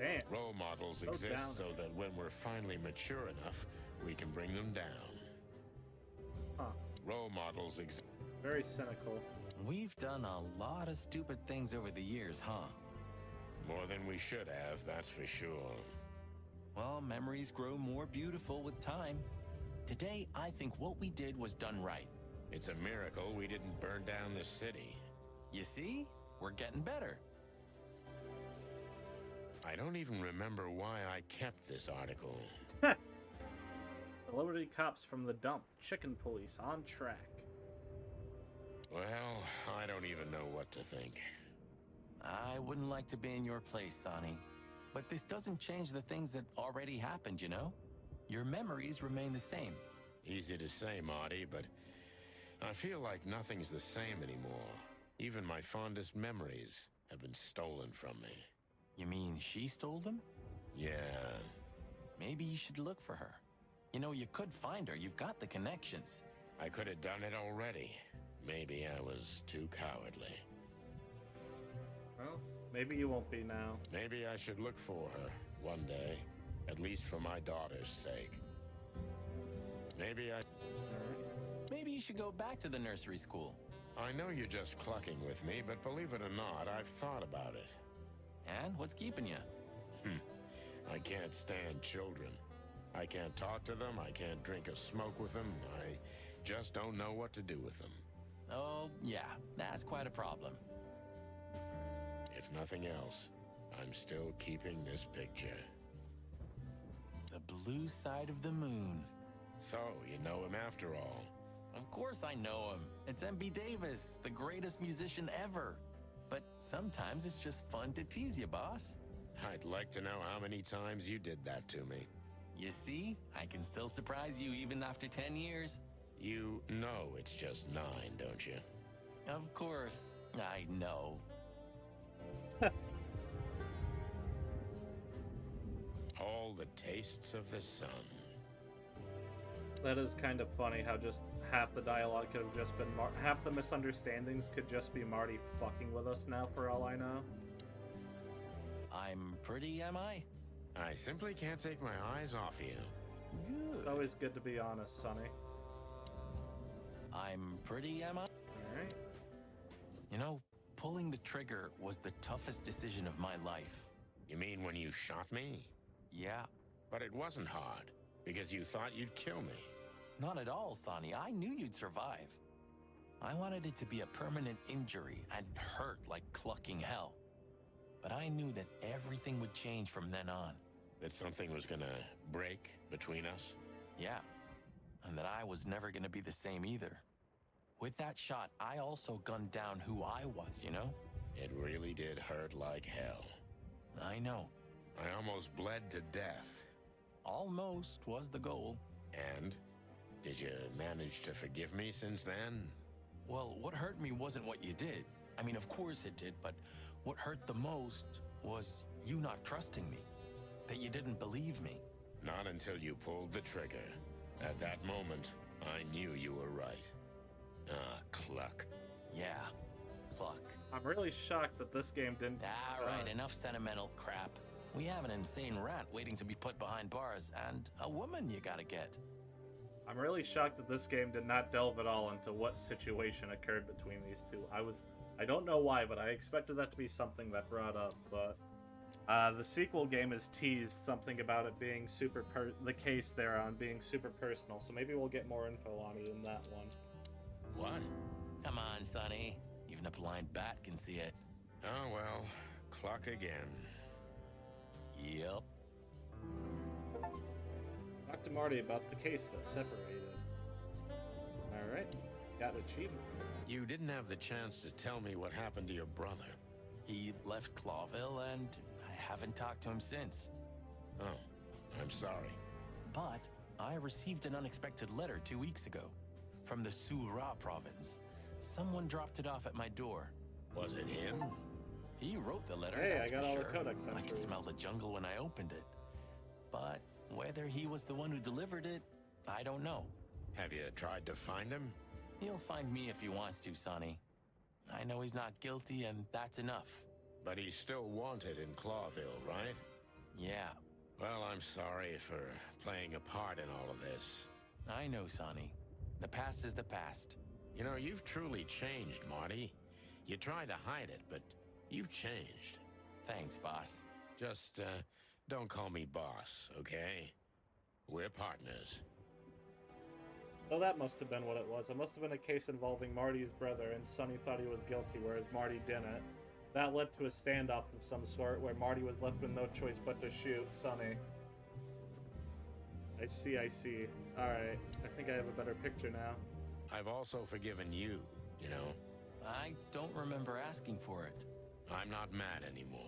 Damn. Role models So exist down. so that when we're finally mature enough, we can bring them down. Huh. Role models exist. Very cynical. We've done a lot of stupid things over the years, huh? More than we should have, that's for sure. Well, memories grow more beautiful with time. Today, I think what we did was done right. It's a miracle we didn't burn down the city. You see? We're getting better. I don't even remember why I kept this article. The Liberty cops from the dump. Chicken police on track. Well, I don't even know what to think. I wouldn't like to be in your place, Sonny. But this doesn't change the things that already happened, you know? Your memories remain the same. Easy to say, Marty, but I feel like nothing's the same anymore. Even my fondest memories have been stolen from me. You mean she stole them? Yeah. Maybe you should look for her. You know, you could find her. You've got the connections. I could have done it already. Maybe I was too cowardly. Well, maybe you won't be now. Maybe I should look for her one day, at least for my daughter's sake. Maybe I... Maybe you should go back to the nursery school. I know you're just clucking with me, but believe it or not, I've thought about it. And what's keeping you? I can't stand children. I can't talk to them, I can't drink or smoke with them, I just don't know what to do with them. Oh, yeah, that's quite a problem. If nothing else, I'm still keeping this picture. The blue side of the moon. So, you know him after all. Of course I know him. It's M.B. Davis, the greatest musician ever. But sometimes it's just fun to tease you, boss. I'd like to know how many times you did that to me. You see, I can still surprise you even after 10 years. You know it's just 9, don't you? Of course, I know. All the tastes of the sun. That is kind of funny how just half the dialogue could have just been half the misunderstandings could just be Marty fucking with us now for all I know. I'm pretty, am I? I simply can't take my eyes off you. Good. It's always good to be honest, Sonny. I'm pretty, am I? Alright. You know, pulling the trigger was the toughest decision of my life. You mean when you shot me? Yeah. But it wasn't hard. Because you thought you'd kill me. Not at all, Sonny. I knew you'd survive. I wanted it to be a permanent injury and hurt like clucking hell. But I knew that everything would change from then on. That something was gonna break between us? Yeah. And that I was never gonna be the same either. With that shot, I also gunned down who I was, you know? It really did hurt like hell. I know. I almost bled to death. Almost was the goal. And? Did you manage to forgive me since then? Well, what hurt me wasn't what you did. I mean, of course it did, but what hurt the most was you not trusting me. That you didn't believe me. Not until you pulled the trigger. At that moment, I knew you were right. Ah, Cluck. Yeah, Cluck. I'm really shocked that this game didn't... Right, enough sentimental crap. We have an insane rat waiting to be put behind bars, and a woman you gotta get. I'm really shocked that this game did not delve at all into what situation occurred between these two. I don't know why, but I expected that to be something that brought up, but the sequel game has teased something about it being the case there on being super personal, so maybe we'll get more info on it in that one. What? Come on, Sonny. Even a blind bat can see it. Oh, well. Cluck again. Yep. Talk to Marty about the case that separated. Alright, got an achievement. You didn't have the chance to tell me what happened to your brother. He left Clawville, and I haven't talked to him since. Oh, I'm sorry. But I received an unexpected letter 2 weeks ago from the Sura province. Someone dropped it off at my door. Was it him? He wrote the letter, Hey, that's I got for all sure. the codex I entries. could smell the jungle when I opened it. But whether he was the one who delivered it, I don't know. Have you tried to find him? He'll find me if he wants to, Sonny. I know he's not guilty, and that's enough. But he's still wanted in Clawville, right? Yeah. Well, I'm sorry for playing a part in all of this. I know, Sonny. The past is the past. You know, you've truly changed, Marty. You tried to hide it, but you've changed. Thanks, boss. Just, don't call me boss, okay? We're partners. So that must have been what it was. It must have been a case involving Marty's brother, and Sonny thought he was guilty, whereas Marty didn't. That led to a standoff of some sort, where Marty was left with no choice but to shoot Sonny. I see. Alright, I think I have a better picture now. I've also forgiven you, you know? I don't remember asking for it. I'm not mad anymore.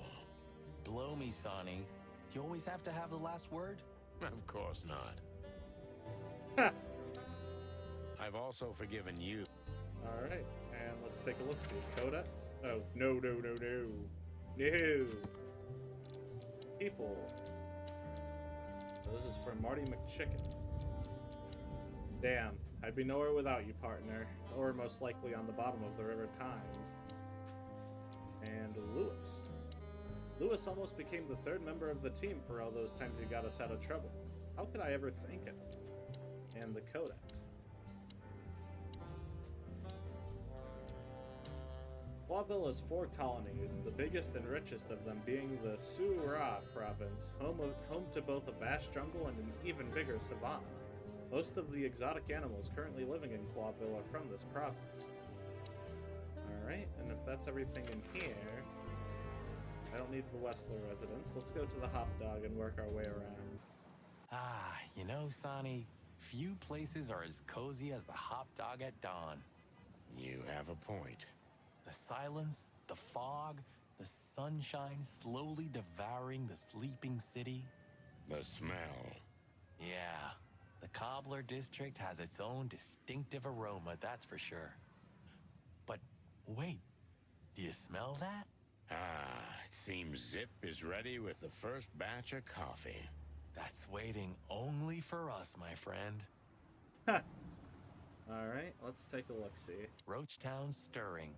Blow me, Sonny. Do you always have to have the last word? Of course not. I've also forgiven you. Alright, and let's take a look-see. Codex? Oh, no. No! People. So this is from Marty McChicken. Damn, I'd be nowhere without you, partner. Or most likely on the bottom of the River Times. And Lewis. Lewis almost became the third member of the team for all those times he got us out of trouble. How could I ever thank him? And the Codex. Clawville has 4 colonies, the biggest and richest of them being the Sura province, home to both a vast jungle and an even bigger savanna. Most of the exotic animals currently living in Clawville are from this province. Alright, and if that's everything in here, I don't need the Westler residence. Let's go to the Hop Dog and work our way around. Ah, you know, Sonny, few places are as cozy as the Hop Dog at dawn. You have a point. The silence, the fog, the sunshine slowly devouring the sleeping city. The smell. Yeah, the Cobbler District has its own distinctive aroma, that's for sure. But wait, do you smell that? Ah, it seems Zip is ready with the first batch of coffee. That's waiting only for us, my friend. Alright, let's take a look-see. Roachtown's stirring.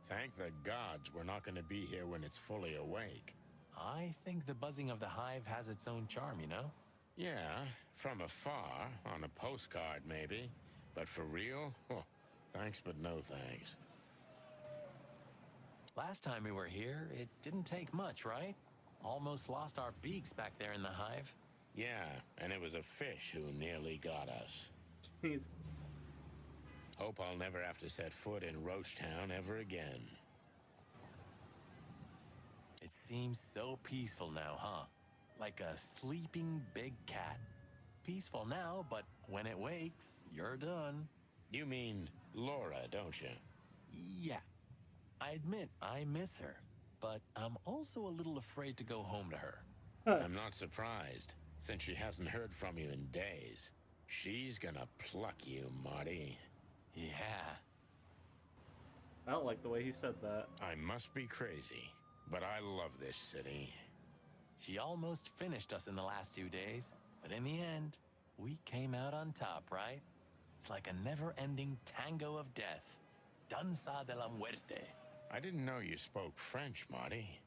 Thank the gods we're not going to be here when it's fully awake. I think the buzzing of the hive has its own charm, you know? Yeah, from afar, on a postcard maybe. But for real? Oh, thanks but no thanks. Last time we were here, it didn't take much, right? Almost lost our beaks back there in the hive. Yeah, and it was a fish who nearly got us. Jesus. Hope I'll never have to set foot in Roachtown ever again. It seems so peaceful now, huh? Like a sleeping big cat. Peaceful now, but when it wakes, you're done. You mean Laura, don't you? Yeah. I admit I miss her, but I'm also a little afraid to go home to her. I'm not surprised, since she hasn't heard from you in days. She's gonna pluck you, Marty. Yeah. I don't like the way he said that. I must be crazy, but I love this city. She almost finished us in the last 2 days, but in the end, we came out on top, right? It's like a never-ending tango of death. Danza de la muerte. I didn't know you spoke French, Marty.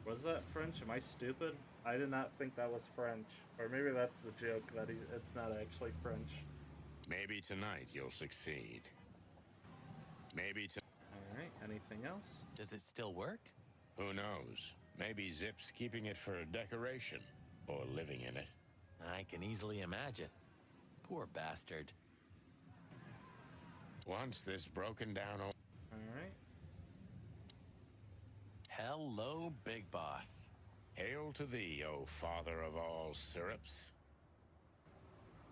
Was that French? Am I stupid? I did not think that was French. Or maybe that's the joke, that it's not actually French. Maybe tonight you'll succeed. Maybe Alright, anything else? Does it still work? Who knows? Maybe Zip's keeping it for decoration, or living in it. I can easily imagine. Poor bastard. Once this broken down old... Alright. Hello, Big Boss. Hail to thee, O father of all syrups.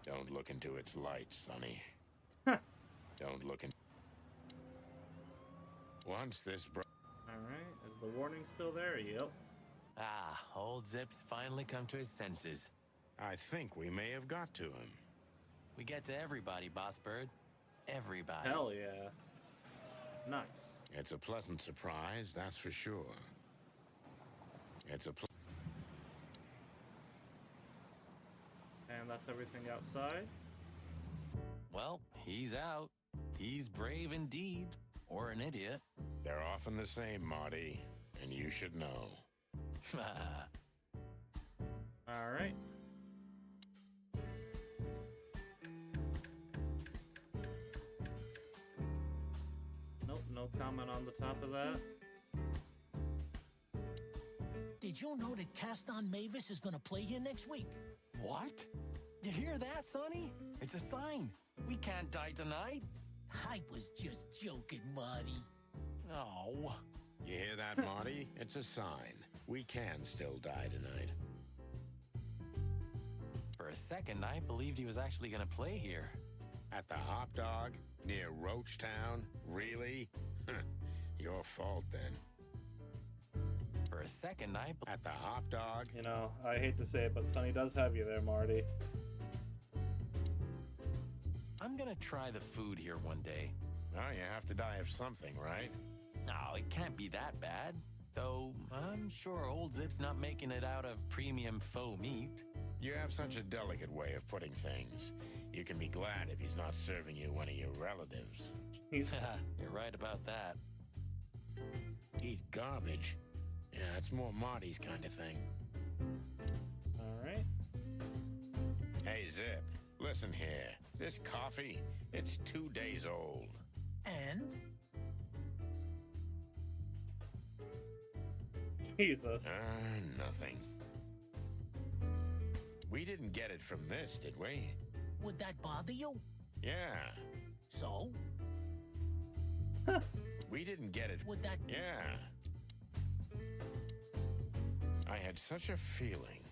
Don't look into its light, Sonny. Don't look in... Once this Alright, is the warning still there? Yep. Ah, old Zip's finally come to his senses. I think we may have got to him. We get to everybody, Boss Bird. Everybody. Hell yeah. Nice. It's a pleasant surprise, that's for sure. It's a And that's everything outside. Well, he's out. He's brave indeed. Or an idiot. They're often the same, Marty. And you should know. Alright. Nope, no comment on the top of that. Did you know that Caston Mavis is gonna play here next week? What? You hear that, Sonny? It's a sign. We can't die tonight. I was just joking, Marty. Oh. You hear that, Marty? It's a sign. We can still die tonight. For a second, I believed he was actually gonna play here. At the Hop Dog, near Roachtown? Really? Your fault, then. For a second, At the Hop Dog? You know, I hate to say it, but Sonny does have you there, Marty. I'm gonna try the food here one day. Well, you have to die of something, right? No, it can't be that bad. Though, I'm sure old Zip's not making it out of premium faux meat. You have such a delicate way of putting things. You can be glad if he's not serving you one of your relatives. You're right about that. Eat garbage? Yeah, that's more Marty's kind of thing. Alright. Hey, Zip, listen here. This coffee, it's 2 days old. And? Jesus. Nothing. We didn't get it from this, did we? Would that bother you? Yeah. So? We didn't get it. Would that... Yeah. I had such a feeling.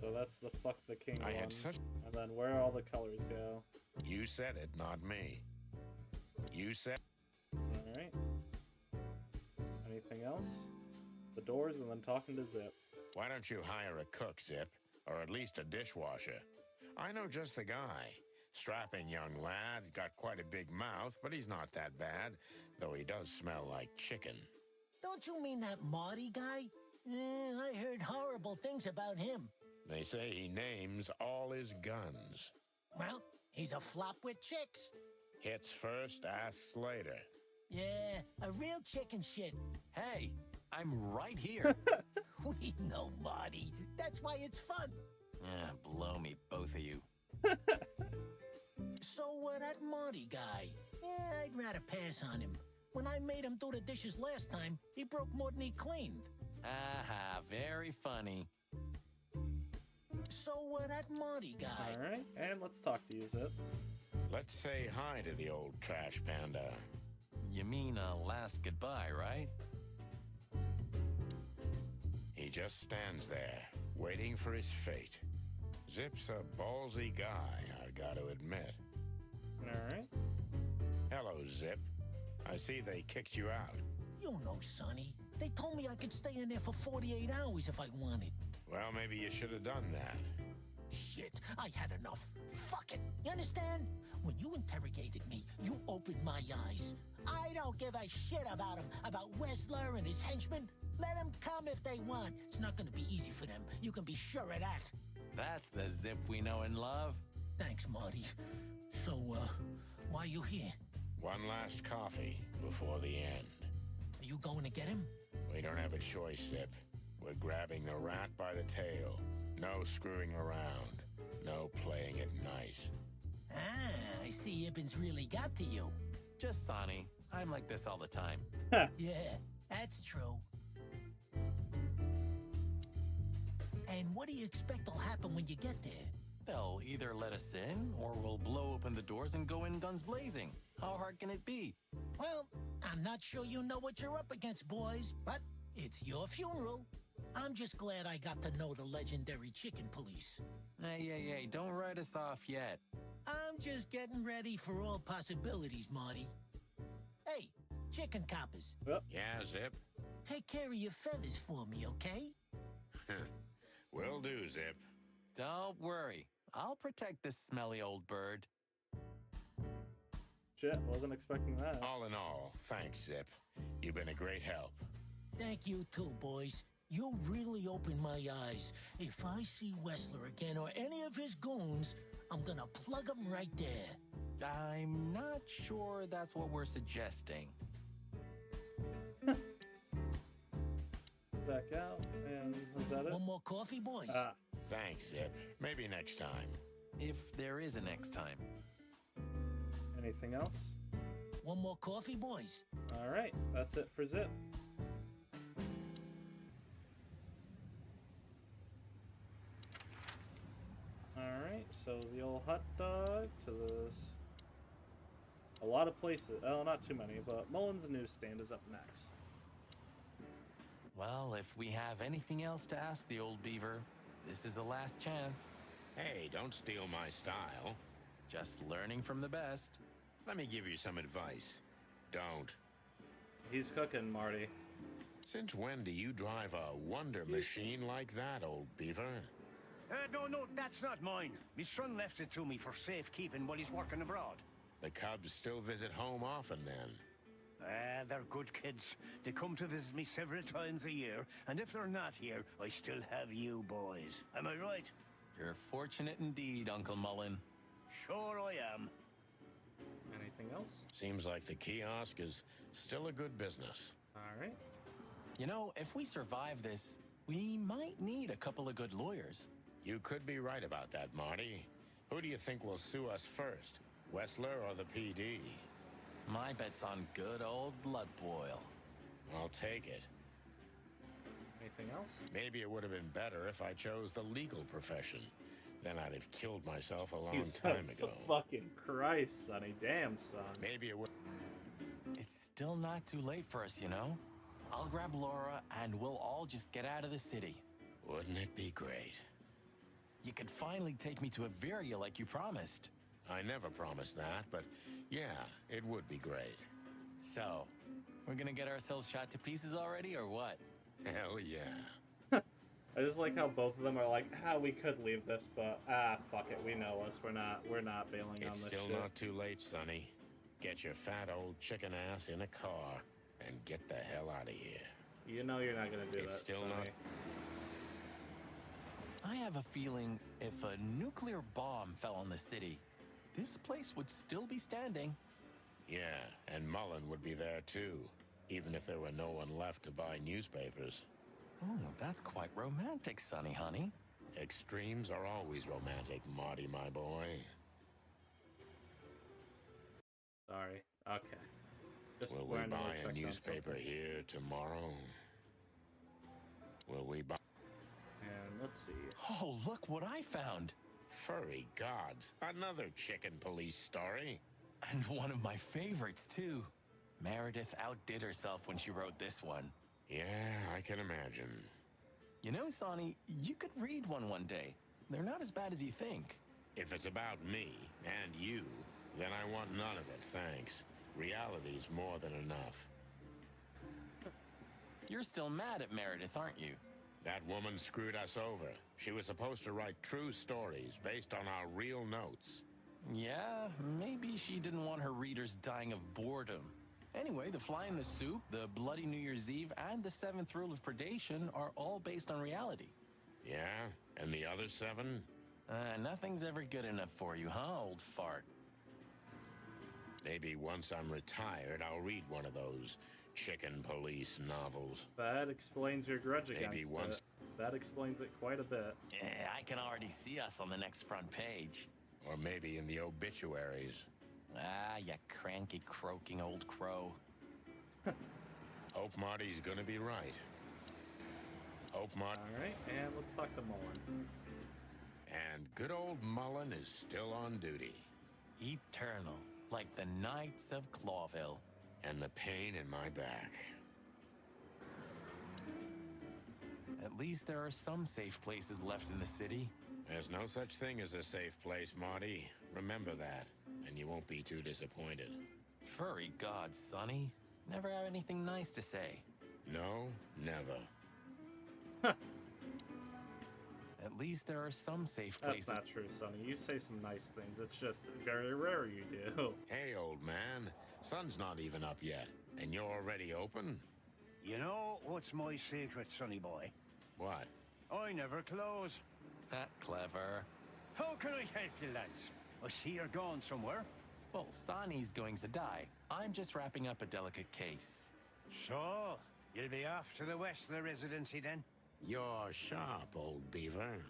So that's the fuck the king I one. had such... And then where all the colors go. You said it, not me. You said... Alright. Anything else? The doors and then talking to Zip. Why don't you hire a cook, Zip? Or at least a dishwasher? I know just the guy. Strapping young lad, got quite a big mouth, but he's not that bad, though he does smell like chicken. Don't you mean that Marty guy? I heard horrible things about him. They say he names all his guns. Well, he's a flop with chicks. Hits first, asks later. Yeah, a real chicken shit. Hey, I'm right here. We know, Marty. That's why it's fun. Blow me, both of you. So, that Marty guy, I'd rather pass on him. When I made him do the dishes last time, he broke more than he cleaned. Aha, very funny. So, that Marty guy. Alright, and let's talk to you, Zip. Let's say hi to the old trash panda. You mean a last goodbye, right? He just stands there, waiting for his fate. Zip's a ballsy guy, I gotta admit. Alright. Hello, Zip. I see they kicked you out. You know, Sonny. They told me I could stay in there for 48 hours if I wanted. Well, maybe you should have done that. Shit, I had enough. Fuck it. You understand? When you interrogated me, you opened my eyes. I don't give a shit about him, about Wessler and his henchmen. Let them come if they want. It's not gonna be easy for them. You can be sure of that. That's the Zip we know and love. Thanks, Marty. So, why you here? One last coffee before the end. Are you going to get him? We don't have a choice, Zip. We're grabbing the rat by the tail. No screwing around. No playing it nice. Ah, I see Ibben's really got to you. Just Sonny. I'm like this all the time. Yeah, that's true. And what do you expect will happen when you get there? They'll either let us in, or we'll blow open the doors and go in guns blazing. How hard can it be? Well, I'm not sure you know what you're up against, boys, but it's your funeral. I'm just glad I got to know the legendary chicken police. Hey, don't write us off yet. I'm just getting ready for all possibilities, Marty. Hey, chicken coppers. Yeah, Zip? Take care of your feathers for me, okay? Will do, Zip. Don't worry. I'll protect this smelly old bird. Shit, wasn't expecting that. All in all, thanks, Zip. You've been a great help. Thank you too, boys. You really opened my eyes. If I see Wessler again or any of his goons, I'm gonna plug them right there. I'm not sure that's what we're suggesting. Back out, and was that it? One more coffee, boys? Thanks, Zip. Maybe next time. If there is a next time. Anything else? One more coffee, boys? Alright, that's it for Zip. Alright, so the old hot dog to this. A lot of places. Oh, not too many, but Mullen's Newsstand is up next. Well, if we have anything else to ask the old beaver, this is the last chance. Hey, don't steal my style. Just learning from the best. Let me give you some advice. Don't. He's cooking, Marty. Since when do you drive a wonder machine like that, old beaver? No, that's not mine. My son left it to me for safekeeping while he's working abroad. The Cubs still visit home often, then? They're good kids. They come to visit me several times a year, and if they're not here, I still have you boys. Am I right? You're fortunate indeed, Uncle Mullen. Sure I am. Anything else? Seems like the kiosk is still a good business. Alright. You know, if we survive this, we might need a couple of good lawyers. You could be right about that, Marty. Who do you think will sue us first? Wessler or the PD? My bet's on good old Bloodboil. I'll take it. Anything else? Maybe it would have been better if I chose the legal profession. Then I'd have killed myself a long Jesus time ago. Fucking Christ, Sonny. Damn, son. Maybe it would. It's still not too late for us, you know? I'll grab Laura and we'll all just get out of the city. Wouldn't it be great? You could finally take me to Averia like you promised. I never promised that, but yeah, it would be great. So, we're gonna get ourselves shot to pieces already, or what? Hell yeah. I just like how both of them are like, we could leave this, but fuck it, we know us. We're not bailing on It's this still shit. not too late, Sonny. Get your fat old chicken ass in a car and get the hell out of here. You know you're not gonna do It's that, still Sonny. not. I have a feeling if a nuclear bomb fell on the city, this place would still be standing. Yeah, and Mullen would be there too, even if there were no one left to buy newspapers. Oh, that's quite romantic, Sonny, honey. Extremes are always romantic, Marty, my boy. Sorry. Okay. Just Will we randomly buy checked a on newspaper something. here tomorrow? Will we buy... And let's see. Oh, look what I found. Furry gods. Another chicken police story. And one of my favorites, too. Meredith outdid herself when she wrote this one. Yeah, I can imagine. You know, Sonny, you could read one day. They're not as bad as you think. If it's about me and you, then I want none of it, thanks. Reality's more than enough. You're still mad at Meredith, aren't you? That woman screwed us over. She was supposed to write true stories based on our real notes. Yeah, maybe she didn't want her readers dying of boredom. Anyway, the fly in the soup, the bloody New Year's Eve, and the seventh rule of predation are all based on reality. Yeah? And the other 7? Nothing's ever good enough for you, huh, old fart? Maybe once I'm retired, I'll read one of those chicken police novels. That explains your grudge against Maybe once. it. That explains it quite a bit. Yeah, I can already see us on the next front page. Or maybe in the obituaries. Ah, you cranky, croaking old crow. Hope Marty's gonna be right. Hope Marty. Alright, and let's talk to Mullen. And good old Mullen is still on duty. Eternal, like the Knights of Clawville. And the pain in my back. At least there are some safe places left in the city. There's no such thing as a safe place, Marty. Remember that, and you won't be too disappointed. Furry gods, Sonny. Never have anything nice to say. No, never. At least there are some safe places. That's not true, Sonny. You say some nice things. It's just very rare you do. Hey, old man. Sun's not even up yet, and you're already open? You know what's my secret, sonny boy? What? I never close. That clever. How can I help you, lads? I see you're gone somewhere. Well, Sonny's going to die. I'm just wrapping up a delicate case. So, you'll be off to the Westler residency then? You're sharp, old beaver.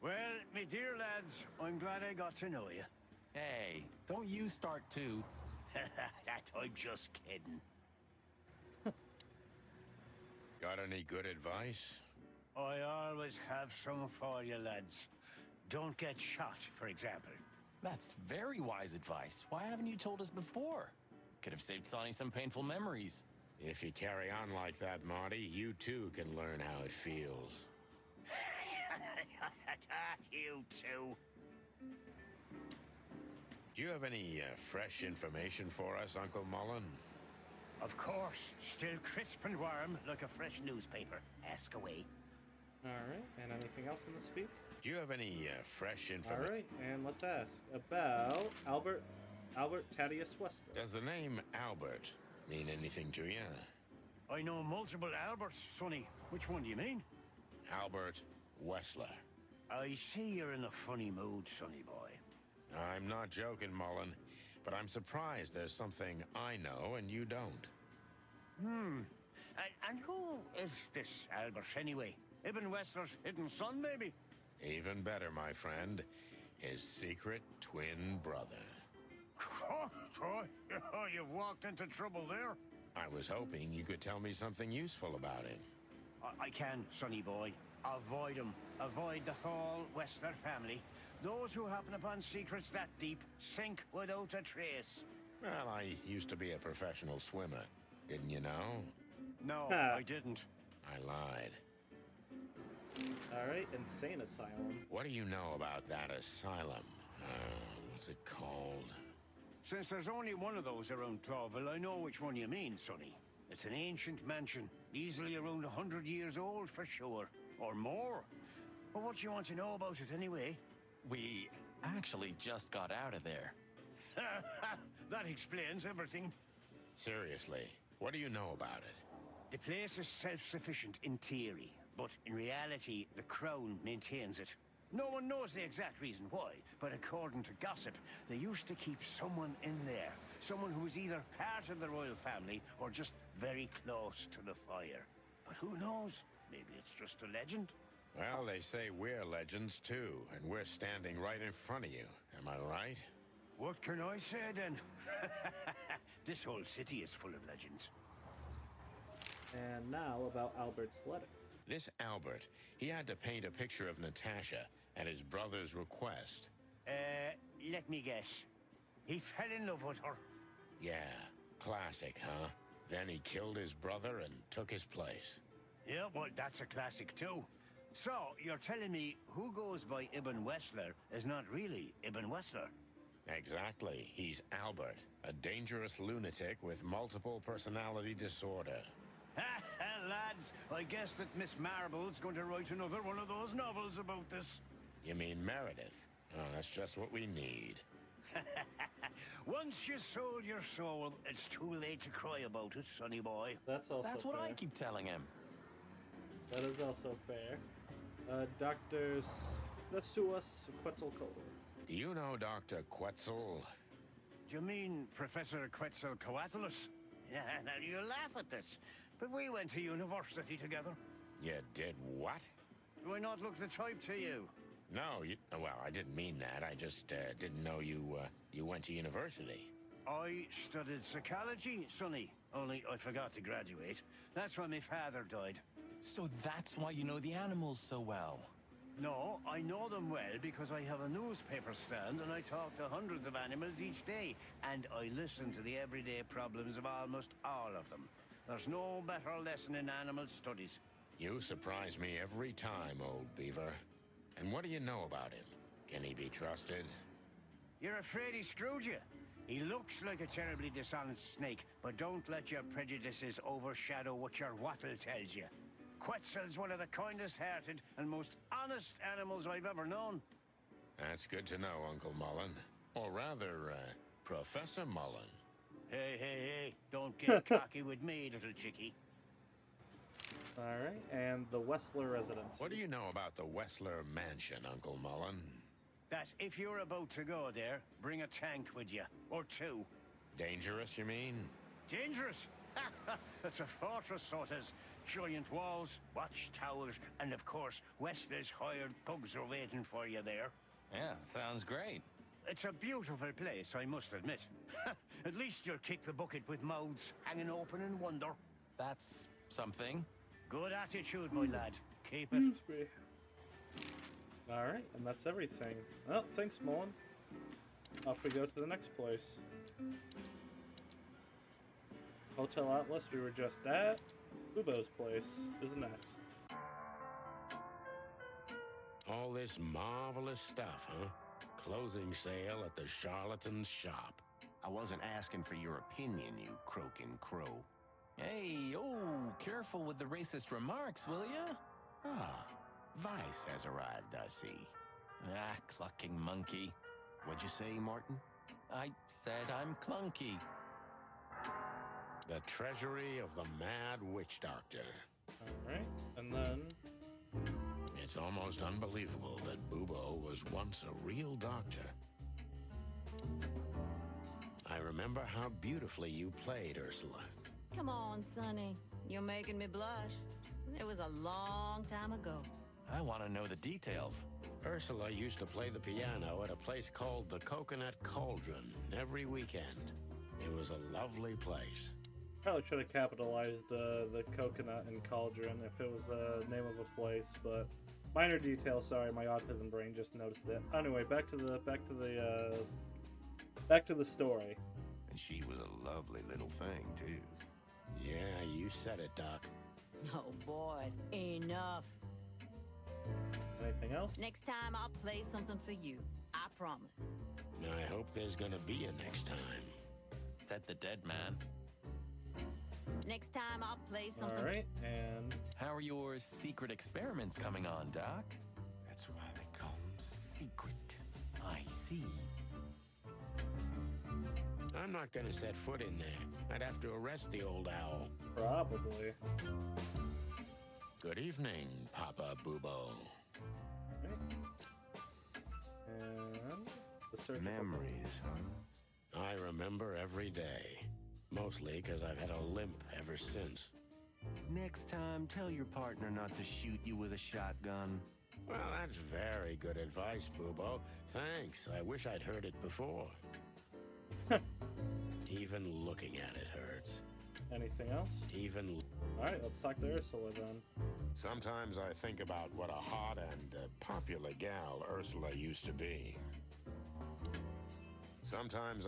Well, me dear lads, I'm glad I got to know you. Hey, don't you start too. That I'm just kidding. Got any good advice? I always have some for you, lads. Don't get shot, for example. That's very wise advice. Why haven't you told us before? Could have saved Sonny some painful memories. If you carry on like that, Marty, you too can learn how it feels. You too. Do you have any fresh information for us, Uncle Mullen? Of course. Still crisp and warm, like a fresh newspaper. Ask away. Alright, and anything else in the speak? Do you have any fresh information? Alright, and let's ask about Albert Thaddeus Westler. Does the name Albert mean anything to you? I know multiple Alberts, Sonny. Which one do you mean? Albert Westler. I see you're in a funny mood, Sonny boy. I'm not joking, Mullen, but I'm surprised there's something I know and you don't. And who is this Albert, anyway? Ibn Westler's hidden son, maybe? Even better, my friend. His secret twin brother. Oh, you've walked into trouble there. I was hoping you could tell me something useful about him. I can, Sonny boy. Avoid him. Avoid the whole Westler family. Those who happen upon secrets that deep sink without a trace. Well, I used to be a professional swimmer. Didn't you know? No, I didn't. I lied. Alright, Insane Asylum. What do you know about that asylum? What's it called? Since there's only one of those around Clawville, I know which one you mean, Sonny. It's an ancient mansion, easily around 100 years old for sure. Or more. But what do you want to know about it anyway? We actually just got out of there. That explains everything. Seriously, what do you know about it? The place is self-sufficient in theory, but in reality, the Crown maintains it. No one knows the exact reason why, but according to gossip, they used to keep someone in there. Someone who was either part of the royal family or just very close to the fire. But who knows? Maybe it's just a legend. Well, they say we're legends too, and we're standing right in front of you. Am I right? What can I say then? This whole city is full of legends. And now about Albert's letter. This Albert, he had to paint a picture of Natasha at his brother's request. Let me guess. He fell in love with her. Yeah, classic, huh? Then he killed his brother and took his place. Yeah, well, that's a classic too. So, you're telling me who goes by Ibn Wessler is not really Ibn Wessler? Exactly. He's Albert, a dangerous lunatic with multiple personality disorder. Lads, I guess that Miss Marble's going to write another one of those novels about this. You mean Meredith? Oh, that's just what we need. Once you sold your soul, it's too late to cry about it, sonny boy. That's also That's what fair. I keep telling him. That is also fair. Dr. Nasuas Quetzalcoatl. Do you know Dr. Quetzal? Do you mean Professor Quetzalcoatlus? Yeah, now you laugh at this, but we went to university together. You did what? Do I not look the type to you? No, well, I didn't mean that. I just didn't know you went to university. I studied psychology, sonny, only I forgot to graduate. That's when my father died. So that's why you know the animals so well. No, I know them well because I have a newspaper stand and I talk to hundreds of animals each day. And I listen to the everyday problems of almost all of them. There's no better lesson in animal studies. You surprise me every time, old beaver. And what do you know about him? Can he be trusted? You're afraid he screwed you. He looks like a terribly dishonest snake, but don't let your prejudices overshadow what your wattle tells you. Quetzal's one of the kindest-hearted and most honest animals I've ever known. That's good to know, Uncle Mullen. Or rather, Professor Mullen. Hey, don't get cocky with me, little chickie. Alright, and the Wessler residence. What do you know about the Wessler Mansion, Uncle Mullen? That if you're about to go there, bring a tank with you. Or two. Dangerous, you mean? Dangerous? It's a fortress, so it is. Giant walls, watchtowers, and of course, Wessler's hired thugs are waiting for you there. Yeah, sounds great. It's a beautiful place, I must admit. At least you'll kick the bucket with mouths hanging open in wonder. That's something. Good attitude, my lad. Keep it. Alright, and that's everything. Well, thanks, Mullen. Off we go to the next place. Hotel Atlas we were just at. Bubo's place is next. All this marvelous stuff, huh? Closing sale at the charlatan's shop. I wasn't asking for your opinion, you croaking crow. Hey, careful with the racist remarks, will ya? Ah, Vice has arrived, I see. Ah, clucking monkey. What'd you say, Martin? I said I'm clunky. The treasury of the Mad Witch Doctor. Alright, and then... It's almost unbelievable that Bubo was once a real doctor. I remember how beautifully you played, Ursula. Come on, Sonny. You're making me blush. It was a long time ago. I want to know the details. Ursula used to play the piano at a place called the Coconut Cauldron every weekend. It was a lovely place. Probably should have capitalized the coconut and cauldron if it was the name of a place, but minor detail. Sorry, my autism brain just noticed it. Anyway, back to the story. And she was a lovely little thing too. Yeah, you said it, Doc. Oh, boys, enough. Anything else? Next time I'll play something for you. I promise. I hope there's gonna be a next time. Said the dead man. Next time I'll play something. All right, and how are your secret experiments coming on, Doc? That's why they call them secret. I see. I'm not gonna set foot in there. I'd have to arrest the old owl. Probably. Good evening, Papa Bubo. Okay. And the search. Memories, huh? I remember every day. Mostly because I've had a limp ever since. Next time, tell your partner not to shoot you with a shotgun. Well, that's very good advice, Bubo. Thanks. I wish I'd heard it before. Even looking at it hurts. Anything else? Even... Alright, let's talk to Ursula then. Sometimes I think about what a hot and popular gal Ursula used to be. Sometimes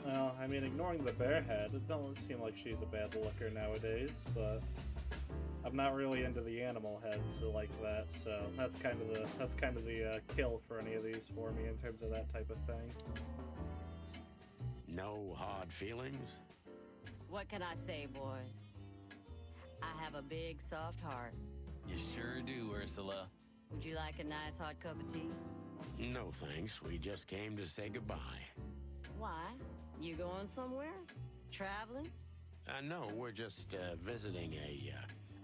Well, I mean, ignoring the bare head, it doesn't seem like she's a bad looker nowadays, but I'm not really into the animal heads like that, so that's kind of the kill for any of these for me in terms of that type of thing. no hard feelings? What can I say, boys? I have a big, soft heart. You sure do, Ursula. Would you like a nice hot cup of tea? No thanks, we just came to say goodbye. Why? You going somewhere? Traveling? No, we're just visiting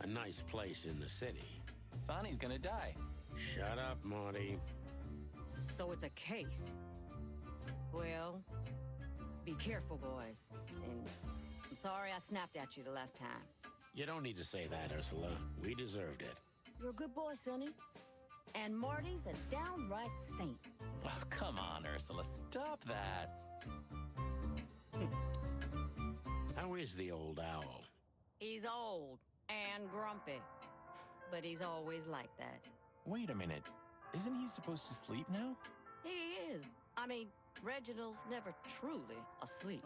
a nice place in the city. Sonny's gonna die. Shut up, Marty. So it's a case. Well, be careful, boys. And I'm sorry I snapped at you the last time. You don't need to say that, Ursula. We deserved it. You're a good boy, Sonny. And Marty's a downright saint. Oh, come on, Ursula. Stop that. How is the old owl? He's old and grumpy. But he's always like that. Wait a minute. Isn't he supposed to sleep now? He is. I mean, Reginald's never truly asleep.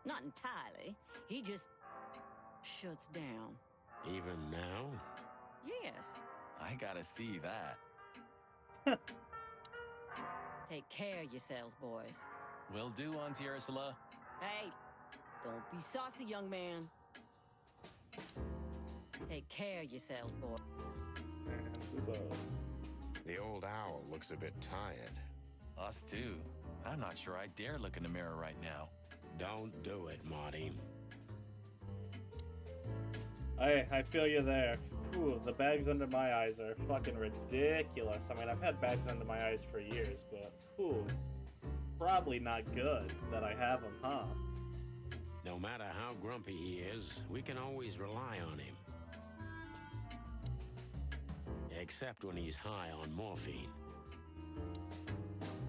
Not entirely. He just shuts down. Even now? Yes. I gotta see that. Take care of yourselves, boys. Will do, Auntie Ursula. Hey, don't be saucy, young man. Take care of yourselves, boys. The old owl looks a bit tired. Us too. I'm not sure I dare look in the mirror right now. Don't do it, Marty. I feel you there. Ooh, the bags under my eyes are fucking ridiculous. I mean, I've had bags under my eyes for years, but ooh, probably not good that I have them, huh? No matter how grumpy he is, we can always rely on him. Except when he's high on morphine.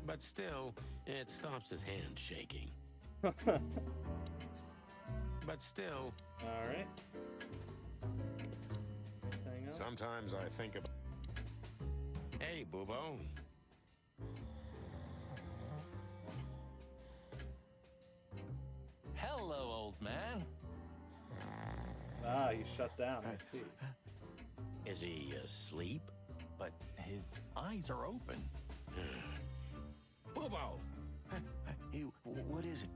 But still, it stops his hand shaking. But still... Alright. Sometimes I think about... Hey, Bubo. Hello, old man. Ah, he shut down, I see. Is he asleep? But his eyes are open. Bubo! Hey, what is it?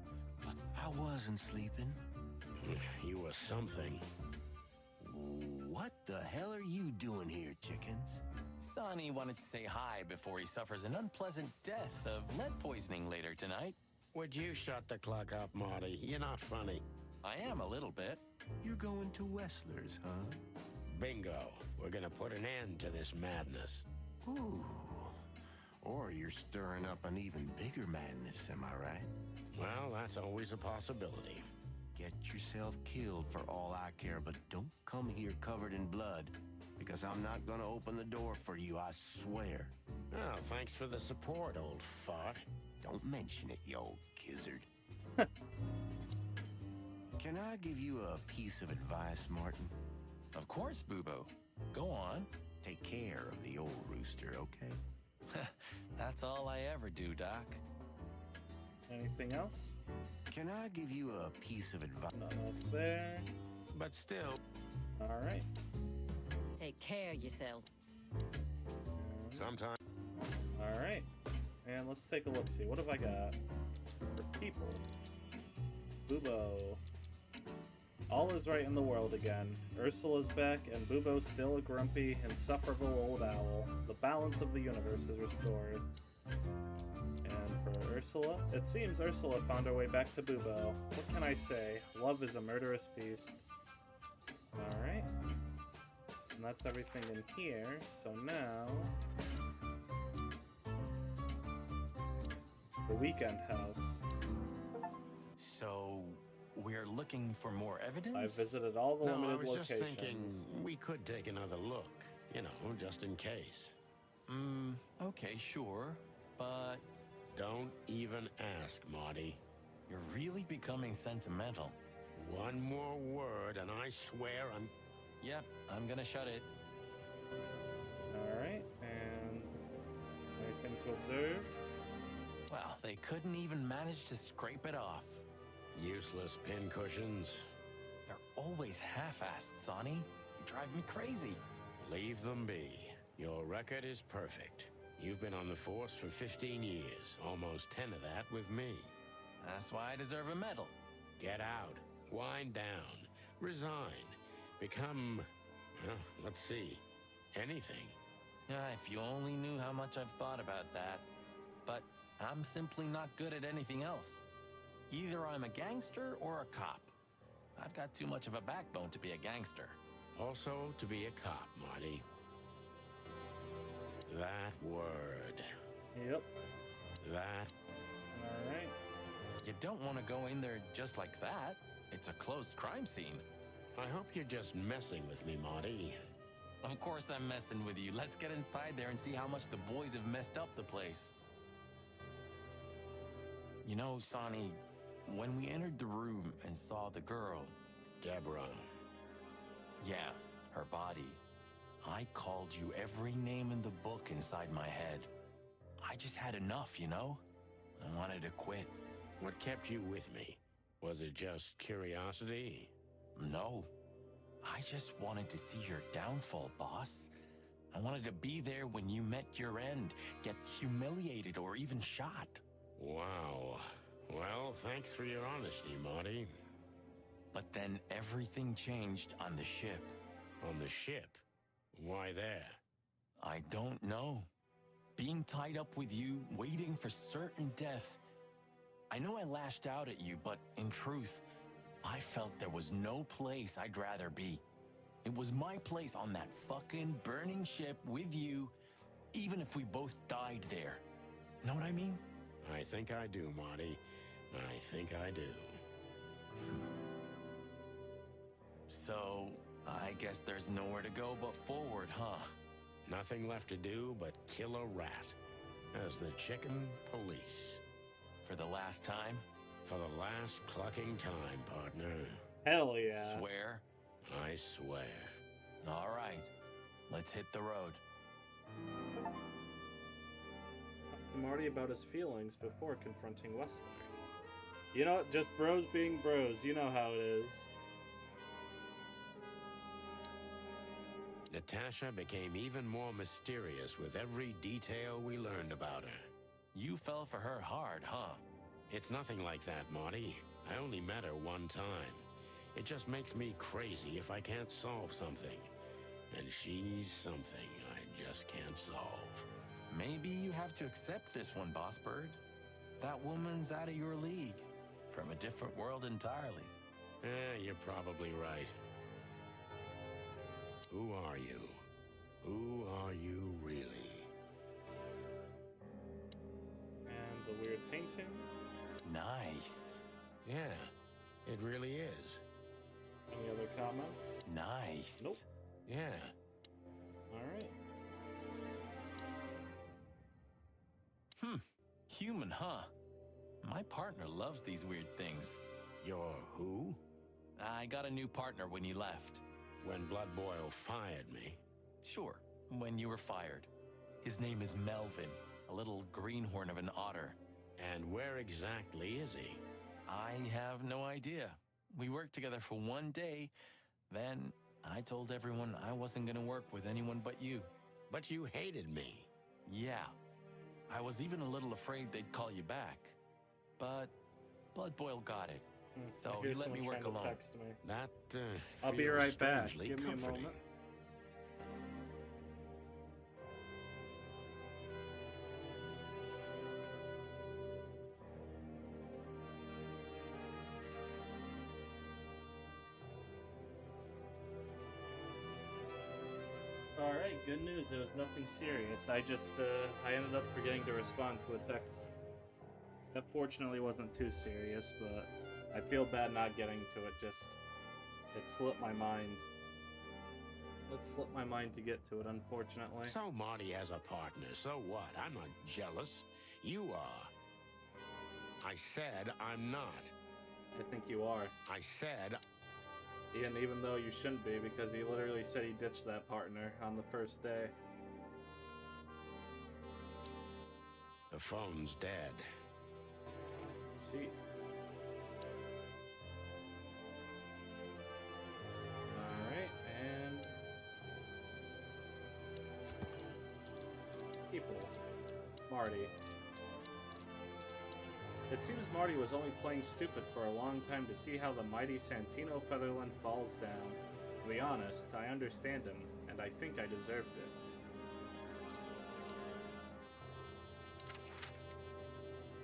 I wasn't sleeping. You were something. What the hell are you doing here, chickens? Sonny wanted to say hi before he suffers an unpleasant death of lead poisoning later tonight. Would you shut the clock up, Marty? You're not funny. I am a little bit. You're going to Wessler's, huh? Bingo. We're gonna put an end to this madness. Ooh. Or you're stirring up an even bigger madness, am I right? Well, that's always a possibility. Get yourself killed for all I care, but don't come here covered in blood, because I'm not gonna open the door for you, I swear. Oh, thanks for the support, old fart. Don't mention it, you old gizzard. Can I give you a piece of advice, Martin? Of course, Bubo. Go on. Take care of the old rooster, okay? That's all I ever do, Doc. Anything else? Can I give you a piece of advice? Nothing else there. But still. Alright. Take care of yourselves. Sometimes. Alright. And let's take a look, see. What have I got for people? Bubo. All is right in the world again. Ursula's back, and Bubo's still a grumpy, insufferable old owl. The balance of the universe is restored. And for Ursula, it seems Ursula found her way back to Bubo. What can I say? Love is a murderous beast. Alright. And that's everything in here. So now... the Weekend House. So, we're looking for more evidence? I visited all the limited I was locations. just thinking we could take another look. You know, just in case. Okay, sure. But... Don't even ask, Marty. You're really becoming sentimental. One more word, and I swear I'm... Yep, I'm gonna shut it. Alright, and anything to observe? Well, they couldn't even manage to scrape it off. Useless pincushions. They're always half-assed, Sonny. You drive me crazy. Leave them be. Your record is perfect. You've been on the force for 15 years, almost 10 of that with me. That's why I deserve a medal. Get out. Wind down. Resign. Become... well, let's see. Anything. If you only knew how much I've thought about that. But I'm simply not good at anything else. Either I'm a gangster or a cop. I've got too much of a backbone to be a gangster. Also to be a cop, Marty. That word. Yep. That. Alright. You don't want to go in there just like that. It's a closed crime scene. I hope you're just messing with me, Marty. Of course I'm messing with you. Let's get inside there and see how much the boys have messed up the place. You know, Sonny, when we entered the room and saw the girl... Deborah. Yeah, her body. I called you every name in the book inside my head. I just had enough, you know? I wanted to quit. What kept you with me? Was it just curiosity? No. I just wanted to see your downfall, boss. I wanted to be there when you met your end, get humiliated or even shot. Wow. Well, thanks for your honesty, Marty. But then everything changed on the ship. On the ship? Why there? I don't know. Being tied up with you, waiting for certain death. I know I lashed out at you, but in truth, I felt there was no place I'd rather be. It was my place on that fucking burning ship with you, even if we both died there. Know what I mean? I think I do, Marty. I think I do. So, I guess there's nowhere to go but forward, huh? Nothing left to do but kill a rat. As the chicken police. For the last time? For the last clucking time, partner. Hell yeah. Swear? I swear. All right. Let's hit the road. To Marty about his feelings before confronting Wesley. You know, just bros being bros. You know how it is. Natasha became even more mysterious with every detail we learned about her. You fell for her hard, huh? It's nothing like that, Marty. I only met her one time. It just makes me crazy if I can't solve something. And she's something I just can't solve. Maybe you have to accept this one, Boss Bird. That woman's out of your league. From a different world entirely. You're probably right. Who are you? Who are you really? And the weird painting. Nice. Yeah, it really is. Any other comments? Nice. Nope. Yeah. Alright. Human, huh? My partner loves these weird things. You're who? I got a new partner when you left. When Blood Boil fired me? Sure, when you were fired. His name is Melvin, a little greenhorn of an otter. And where exactly is he? I have no idea. We worked together for one day, then I told everyone I wasn't gonna work with anyone but you. But you hated me. Yeah. I was even a little afraid they'd call you back. But Blood Boil got it. So he let me work alone. Text me. That, I'll be feels right back. strangely Give me a comforting. moment. Alright, good news. It was nothing serious. I ended up forgetting to respond to a text. That fortunately wasn't too serious, but I feel bad not getting to it. It slipped my mind. It slipped my mind to get to it, unfortunately. So Marty has a partner, so what? I'm not jealous. You are. I said I'm not. I think you are. I said... And even though you shouldn't be, because he literally said he ditched that partner on the first day. The phone's dead. See. Alright, and... people. Marty. It seems Marty was only playing stupid for a long time to see how the mighty Santino Featherland falls down. To be honest, I understand him, and I think I deserved it.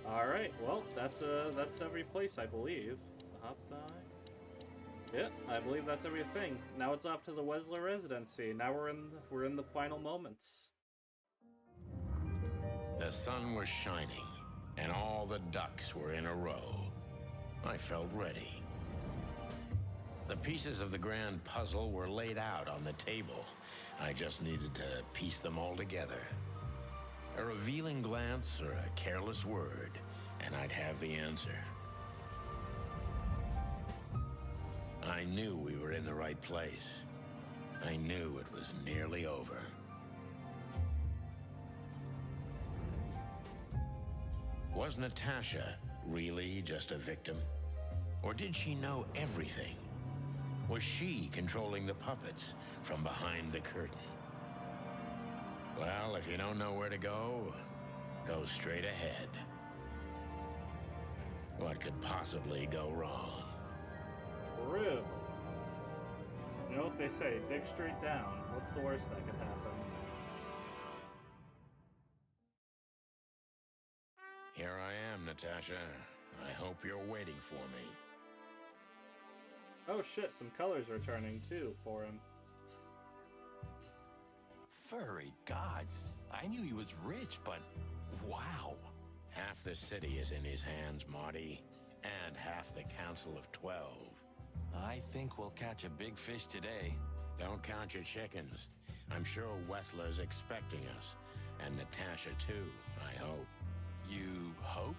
Alright, well, that's every place, I believe. Hop die. Yeah, I believe that's everything. Now it's off to the Wessler residency. Now we're in the final moments. The sun was shining, and all the ducks were in a row. I felt ready. The pieces of the grand puzzle were laid out on the table. I just needed to piece them all together. A revealing glance or a careless word, and I'd have the answer. I knew we were in the right place. I knew it was nearly over. Was Natasha really just a victim? Or did she know everything? Was she controlling the puppets from behind the curtain? Well, if you don't know where to go straight ahead. What could possibly go wrong? True. You know what they say, dig straight down. What's the worst that could happen? Here I am, Natasha. I hope you're waiting for me. Oh shit, some colors returning too for him. Furry gods. I knew he was rich, but wow. Half the city is in his hands, Marty, and half the Council of 12. I think we'll catch a big fish today. Don't count your chickens. I'm sure Wessler's expecting us, and Natasha too, I hope. You hope?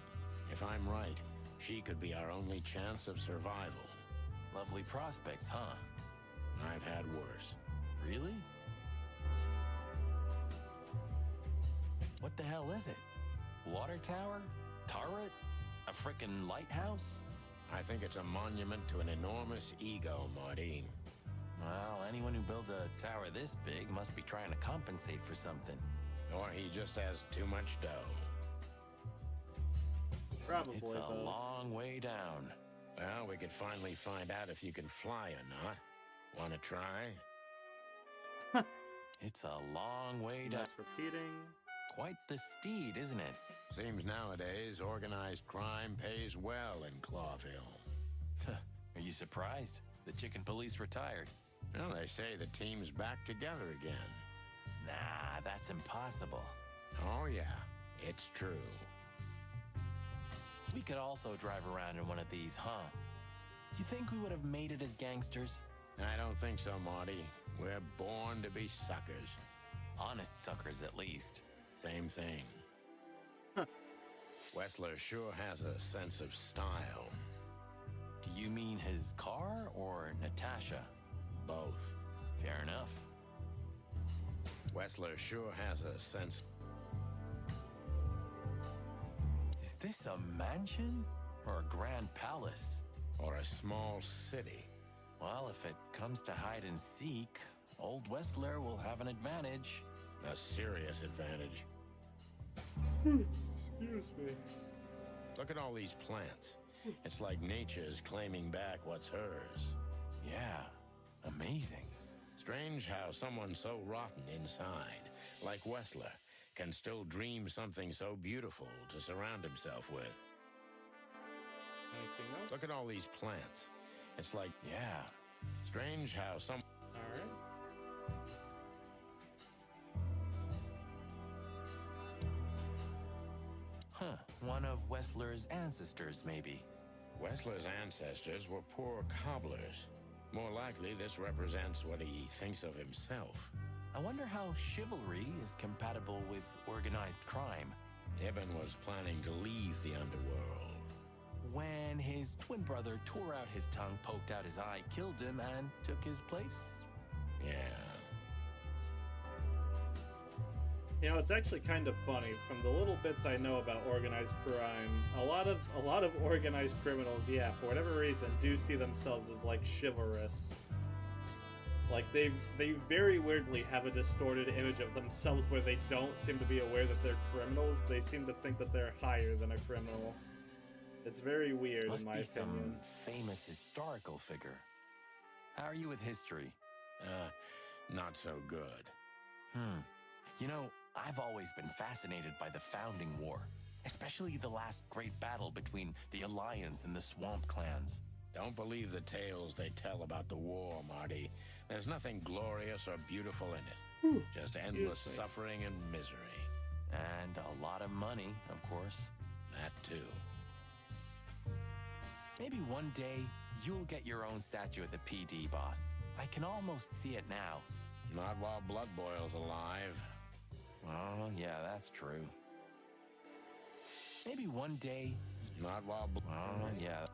If I'm right, she could be our only chance of survival. Lovely prospects, huh? I've had worse. Really? What the hell is it? Water tower? Turret? A frickin' lighthouse? I think it's a monument to an enormous ego, Marty. Well, anyone who builds a tower this big must be trying to compensate for something. Or he just has too much dough. Probably It's a both. long way down. Well, we could finally find out if you can fly or not. Wanna try? It's a long way down. That's repeating. Quite the steed, isn't it? Seems nowadays organized crime pays well in Clawville. Are you surprised? The chicken police retired. Well, they say the team's back together again. Nah, that's impossible. Oh yeah, it's true. We could also drive around in one of these, huh? You think we would have made it as gangsters? I don't think so, Marty. We're born to be suckers. Honest suckers, at least. Same thing. Wessler sure has a sense of style. Do you mean his car or Natasha? Both. Fair enough. Wessler sure has a sense... Is this a mansion? Or a grand palace? Or a small city? Well, if it comes to hide and seek, old Wessler will have an advantage. A serious advantage. Excuse me. Look at all these plants. It's like nature's claiming back what's hers. Yeah, amazing. Strange how someone so rotten inside, like Wessler, can still dream something so beautiful to surround himself with. Anything else? Look at all these plants. It's like, yeah, strange how some... Alright. Huh, one of Wessler's ancestors, maybe. Wessler's ancestors were poor cobblers. More likely, this represents what he thinks of himself. I wonder how chivalry is compatible with organized crime. Ibn was planning to leave the underworld. when his twin brother tore out his tongue, poked out his eye, killed him, and took his place? Yeah. You know, it's actually kind of funny. From the little bits I know about organized crime, a lot of organized criminals, yeah, for whatever reason, do see themselves as like chivalrous. Like they very weirdly have a distorted image of themselves where they don't seem to be aware that they're criminals. They seem to think that they're higher than a criminal. It's very weird, Must in my be opinion. some famous historical figure. How are you with history? Not so good. You know, I've always been fascinated by the Founding War, especially the last great battle between the Alliance and the Swamp Clans. Don't believe the tales they tell about the war, Marty. There's nothing glorious or beautiful in it. Just endless suffering and misery. And a lot of money, of course. That too. Maybe one day, you'll get your own statue at the PD, boss. I can almost see it now. Not while Blood Boil's alive. Oh, yeah, that's true. Maybe one day... Not while... Oh, yeah.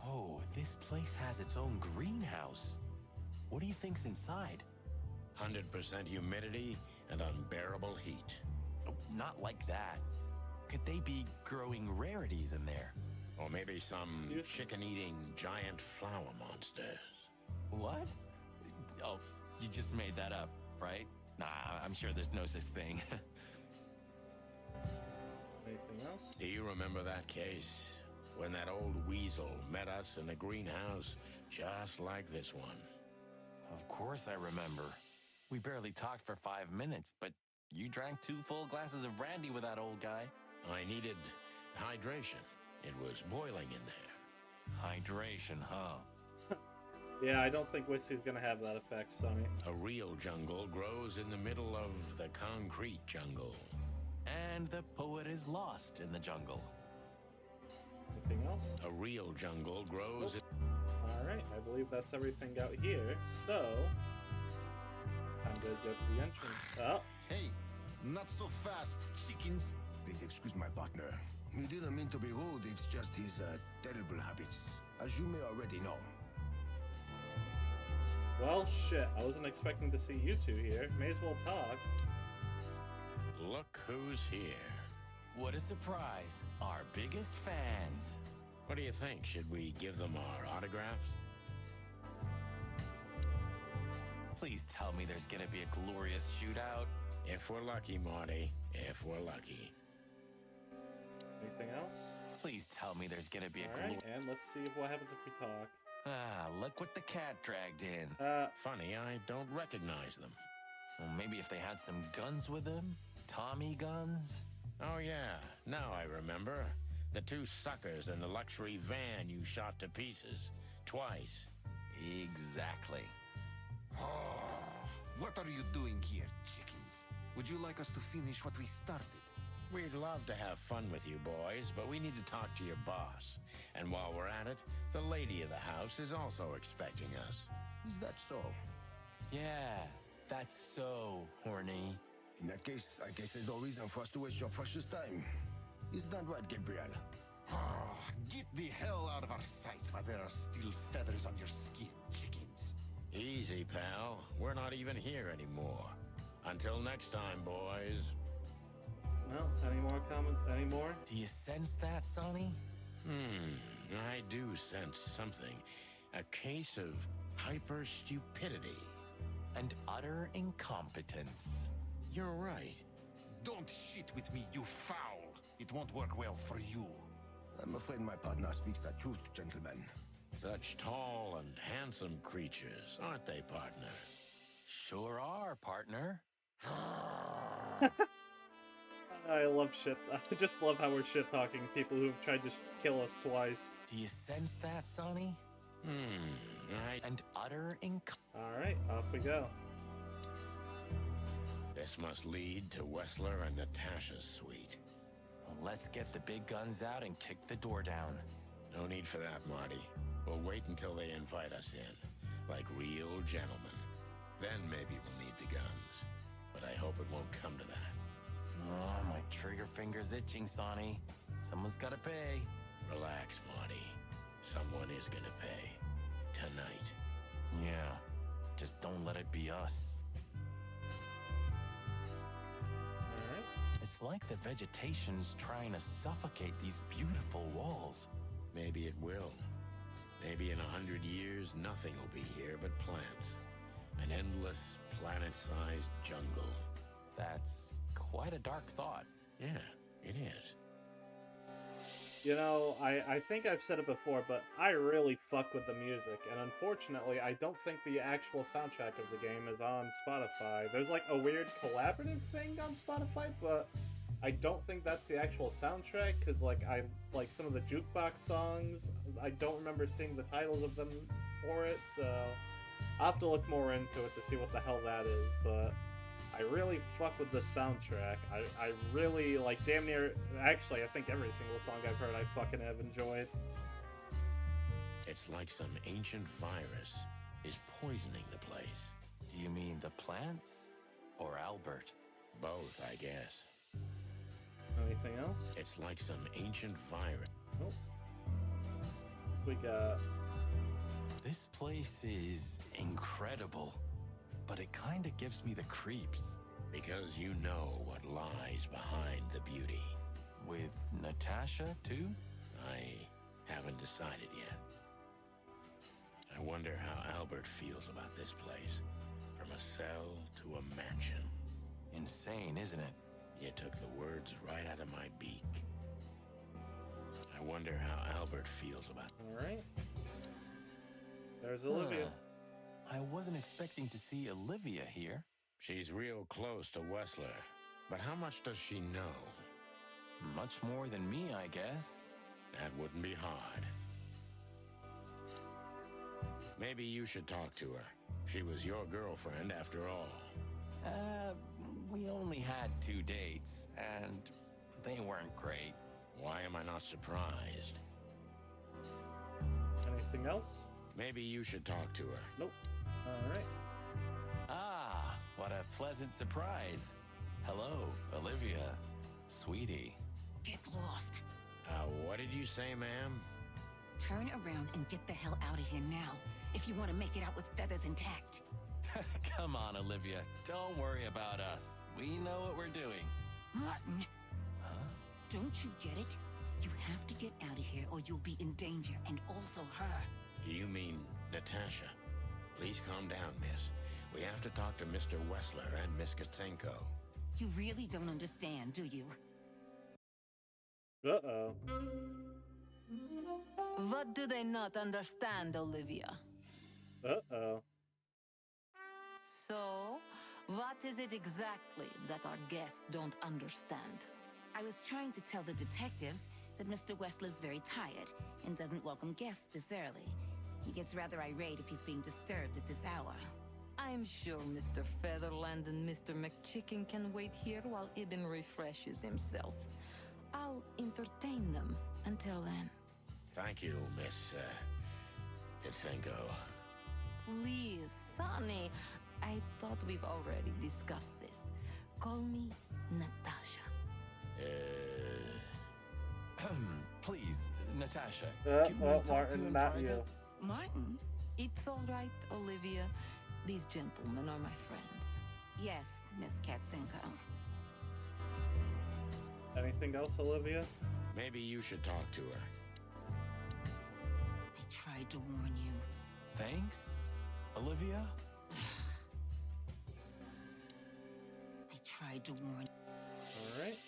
Oh, this place has its own greenhouse. What do you think's inside? 100% humidity and unbearable heat. Oh, not like that. Could they be growing rarities in there? Or maybe some chicken-eating giant flower monsters. What? Oh, you just made that up, right? Nah, I'm sure there's no such thing. Anything else? Do you remember that case? When that old weasel met us in a greenhouse just like this one. Of course I remember. We barely talked for 5 minutes, but you drank 2 full glasses of brandy with that old guy. I needed hydration. It was boiling in there. Hydration, huh? Yeah, I don't think whiskey's gonna have that effect, Sonny. A real jungle grows in the middle of the concrete jungle. And the poet is lost in the jungle. Anything else? A real jungle grows... Alright, I believe that's everything out here. So, time to go to the entrance. Oh. Hey, not so fast, chickens. Please excuse my partner. He didn't mean to be rude, it's just his terrible habits, as you may already know. Well, shit, I wasn't expecting to see you two here. May as well talk. Look who's here. What a surprise. Our biggest fans. What do you think? Should we give them our autographs? Please tell me there's gonna be a glorious shootout. If we're lucky, Marty. If we're lucky. Anything else? Please tell me there's gonna be a Alright, and let's see what happens if we talk. Ah, look what the cat dragged in. Funny, I don't recognize them. Well, maybe if they had some guns with them? Tommy guns? Oh yeah, now I remember. The 2 suckers in the luxury van you shot to pieces. Twice. Exactly. What are you doing here, chickens? Would you like us to finish what we started? We'd love to have fun with you boys, but we need to talk to your boss. And while we're at it, the lady of the house is also expecting us. Is that so? Yeah, that's so horny. In that case, I guess there's no reason for us to waste your precious time. Is that right, Gabriel? Get the hell out of our sights while there are still feathers on your skin, chickens. Easy, pal. We're not even here anymore. Until next time, boys. Well, any more comments? Any more? Do you sense that, Sonny? I do sense something. A case of hyper-stupidity. And utter incompetence. You're right. Don't shit with me, you foul. It won't work well for you. I'm afraid my partner speaks the truth, gentlemen. Such tall and handsome creatures, aren't they, partner? Sure are, partner. I love shit. I just love how we're shit-talking people who have tried to kill us twice. Do you sense that, Sonny? And utter Alright, off we go. This must lead to Wessler and Natasha's suite. Well, let's get the big guns out and kick the door down. No need for that, Marty. We'll wait until they invite us in, like real gentlemen. Then maybe we'll need the guns. But I hope it won't come to that. Oh, my trigger finger's itching, Sonny. Someone's gotta pay. Relax, Marty. Someone is gonna pay. Tonight. Yeah, just don't let it be us. Alright. It's like the vegetation's trying to suffocate these beautiful walls. Maybe it will. Maybe in 100 years, nothing will be here but plants. An endless, planet-sized jungle. That's quite a dark thought. Yeah, it is. You know, I think I've said it before, but I really fuck with the music, and unfortunately, I don't think the actual soundtrack of the game is on Spotify. There's like a weird collaborative thing on Spotify, but I don't think that's the actual soundtrack, because like I like some of the jukebox songs, I don't remember seeing the titles of them for it, so I'll have to look more into it to see what the hell that is, but I really fuck with the soundtrack. I really, like, damn near, actually, I think every single song I've heard I fucking have enjoyed. It's like some ancient virus is poisoning the place. Do you mean the plants or Albert? Both, I guess. Anything else? It's like some ancient virus. Oh. We got... This place is incredible, but it kind of gives me the creeps. Because you know what lies behind the beauty. With Natasha, too? I haven't decided yet. I wonder how Albert feels about this place. From a cell to a mansion. Insane, isn't it? You took the words right out of my beak. I wonder how Albert feels about it. Alright. There's Olivia. I wasn't expecting to see Olivia here. She's real close to Wessler. But how much does she know? Much more than me, I guess. That wouldn't be hard. Maybe you should talk to her. She was your girlfriend after all. We only had 2 dates, and they weren't great. Why am I not surprised? Anything else? Maybe you should talk to her. Nope. Alright. Ah, what a pleasant surprise. Hello, Olivia. Sweetie. Get lost. What did you say, ma'am? Turn around and get the hell out of here now, if you want to make it out with feathers intact. Come on, Olivia. Don't worry about us. We know what we're doing. Martin. Huh? Don't you get it? You have to get out of here or you'll be in danger, and also her. Do you mean Natasha? Please calm down, miss. We have to talk to Mr. Wessler and Miss Katsenko. You really don't understand, do you? Uh-oh. What do they not understand, Olivia? Uh-oh. So, what is it exactly that our guests don't understand? I was trying to tell the detectives that Mr. Wessler's very tired and doesn't welcome guests this early. He gets rather irate if he's being disturbed at this hour. I'm sure Mr. Featherland and Mr. McChicken can wait here while Ibn refreshes himself. I'll entertain them until then. Thank you, Miss Katsenko. Please, Sonny. I thought we've already discussed this. Call me Natasha. Please, Natasha. Martin, not you. Martin? It's all right, Olivia. These gentlemen are my friends. Yes, Miss Katsenko. Anything else, Olivia? Maybe you should talk to her. I tried to warn you. Thanks, Olivia? I tried to warn you. Alright.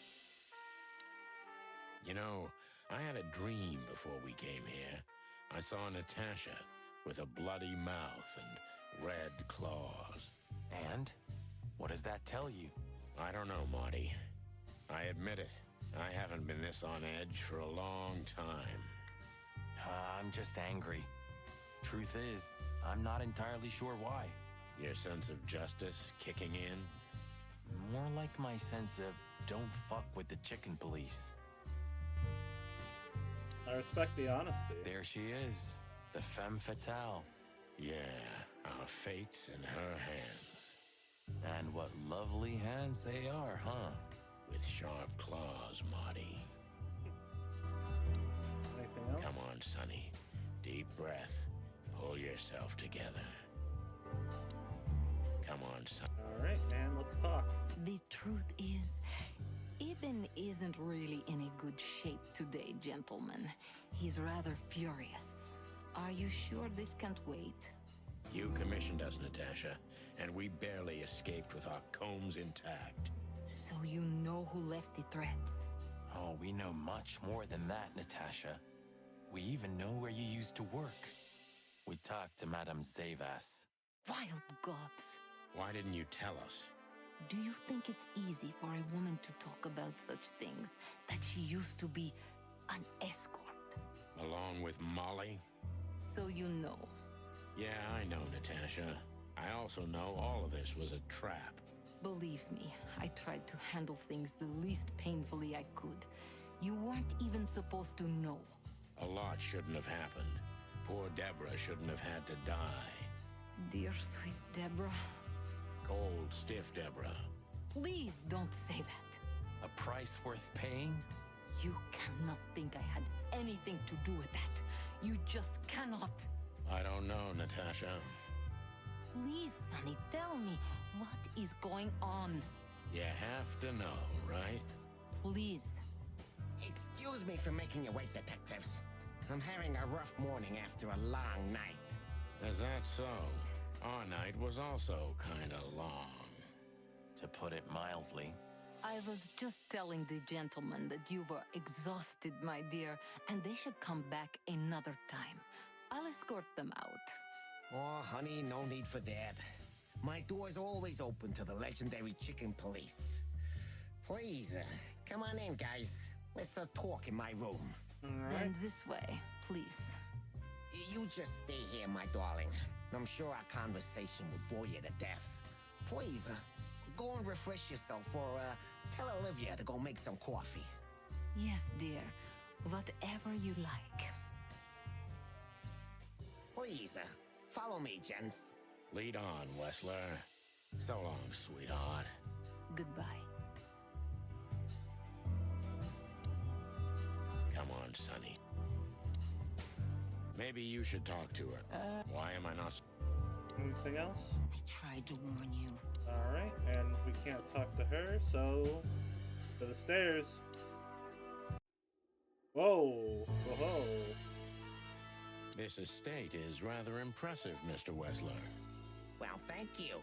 You know, I had a dream before we came here. I saw Natasha with a bloody mouth and red claws. And? What does that tell you? I don't know, Marty. I admit it. I haven't been this on edge for a long time. I'm just angry. Truth is, I'm not entirely sure why. Your sense of justice kicking in? More like my sense of don't fuck with the chicken police. I respect the honesty. There she is, the femme fatale. Yeah, our fate's in her hands. And what lovely hands they are, huh? With sharp claws, Marty. Anything else? Come on, Sonny. Deep breath. Pull yourself together. Come on, son. All right, and let's talk. The truth is, Ibn isn't really in a good shape today, gentlemen. He's rather furious. Are you sure this can't wait? You commissioned us, Natasha, and we barely escaped with our combs intact. So you know who left the threats? Oh, we know much more than that, Natasha. We even know where you used to work. We talked to Madame Zavas. Wild gods! Why didn't you tell us? Do you think it's easy for a woman to talk about such things, that she used to be an escort? Along with Molly? So you know. Yeah, I know, Natasha. I also know all of this was a trap. Believe me, I tried to handle things the least painfully I could. You weren't even supposed to know. A lot shouldn't have happened. Poor Deborah shouldn't have had to die. Dear sweet Deborah. Cold, stiff Deborah. Please don't say that. A price worth paying? You cannot think I had anything to do with that. You just cannot. I don't know, Natasha. Please, Sonny, tell me, what is going on? You have to know, right? Please. Excuse me for making you wait, detectives. I'm having a rough morning after a long night. Is that so? Our night was also kinda long. To put it mildly. I was just telling the gentlemen that you were exhausted, my dear, and they should come back another time. I'll escort them out. Oh, honey, no need for that. My door's always open to the legendary chicken police. Please, come on in, guys. Let's talk in my room. Then this way, please. You just stay here, my darling. I'm sure our conversation will bore you to death. Please, go and refresh yourself, or tell Olivia to go make some coffee. Yes, dear. Whatever you like. Please, follow me, gents. Lead on, Wessler. So long, sweetheart. Goodbye. Come on, Sonny. Maybe you should talk to her. Why am I not... Anything else? I tried to warn you. All right, and we can't talk to her, so to the stairs. Whoa, whoa. This estate is rather impressive, Mr. Wessler. Well, thank you.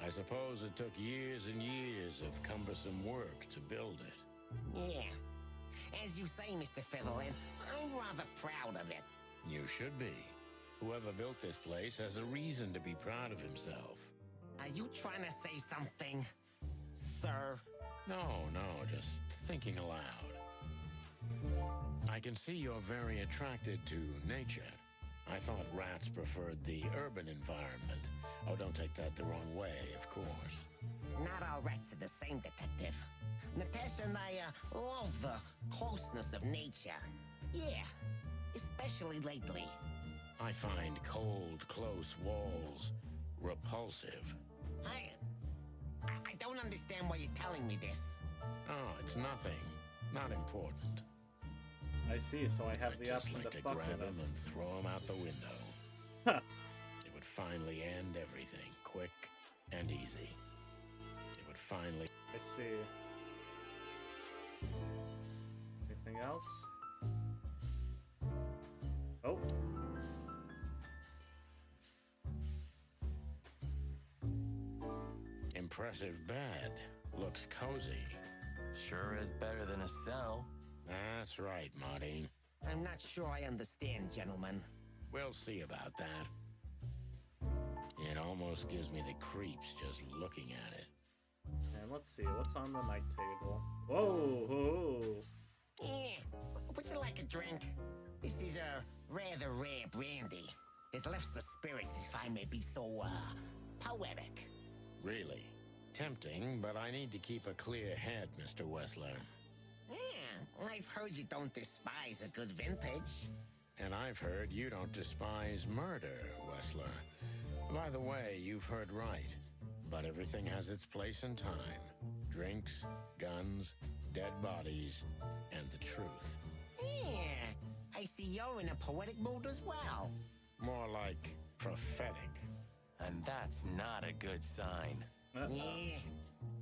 I suppose it took years and years of cumbersome work to build it. Yeah. As you say, Mr. Featherland, I'm rather proud of it. You should be. Whoever built this place has a reason to be proud of himself. Are you trying to say something, sir? No, just thinking aloud. I can see you're very attracted to nature. I thought rats preferred the urban environment. Oh, don't take that the wrong way, of course. Not all rats are the same, detective. Natasha and I love the closeness of nature. Yeah, especially lately. I find cold, close walls repulsive. I don't understand why you're telling me this. Oh, it's nothing. Not important. I see, so I have I'd the just option like to to fuck grab with him him. and throw him out the window. Huh. It would finally end everything, quick and easy. It would finally... I see. Anything else? Oh. Impressive bed. Looks cozy. Sure is better than a cell. That's right, Marty. I'm not sure I understand, gentlemen. We'll see about that. It almost gives me the creeps just looking at it. And let's see, what's on the night table? Whoa, whoa. Yeah, would you like a drink? This is a rather rare brandy. It lifts the spirits, if I may be so, poetic. Really? Tempting, but I need to keep a clear head, Mr. Wessler. Yeah, I've heard you don't despise a good vintage. And I've heard you don't despise murder, Wessler. By the way, you've heard right. But everything has its place and time. Drinks, guns, dead bodies, and the truth. Yeah, I see you're in a poetic mood as well. More like prophetic. And that's not a good sign. Yeah.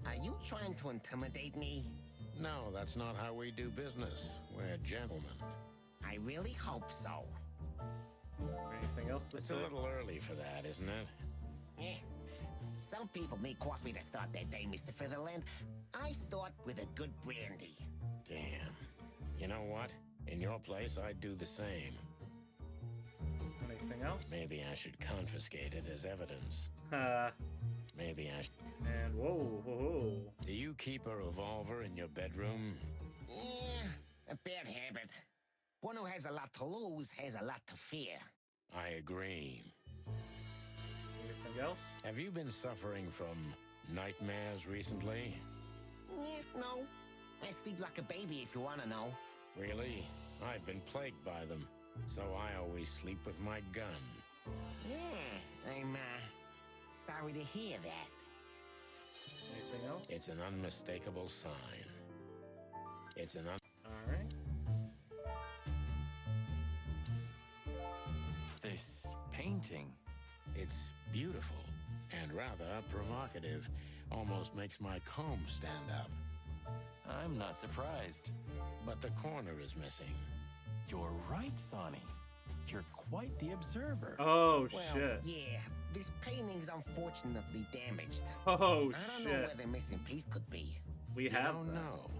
Are you trying to intimidate me? No, that's not how we do business. We're gentlemen. I really hope so. Anything else to It's say? a little early for that, isn't it? Eh. Some people need coffee to start their day, Mr. Featherland. I start with a good brandy. Damn. You know what? In your place, I'd do the same. Anything else? Maybe I should confiscate it as evidence. Maybe I should. And whoa. Do you keep a revolver in your bedroom? Yeah, a bad habit. One who has a lot to lose has a lot to fear. I agree. Anything else? Have you been suffering from nightmares recently? No. I sleep like a baby if you want to know. Really? I've been plagued by them, so I always sleep with my gun. Yeah, I'm, sorry to hear that. Anything else? It's an unmistakable sign. It's an Alright. This painting. It's beautiful and rather provocative. Almost makes my comb stand up. I'm not surprised. But the corner is missing. You're right, Sonny. You're quite the observer. Oh, Well, shit. yeah, this painting's unfortunately damaged. Oh, I don't shit. know where the missing piece could be. We You have don't that. know.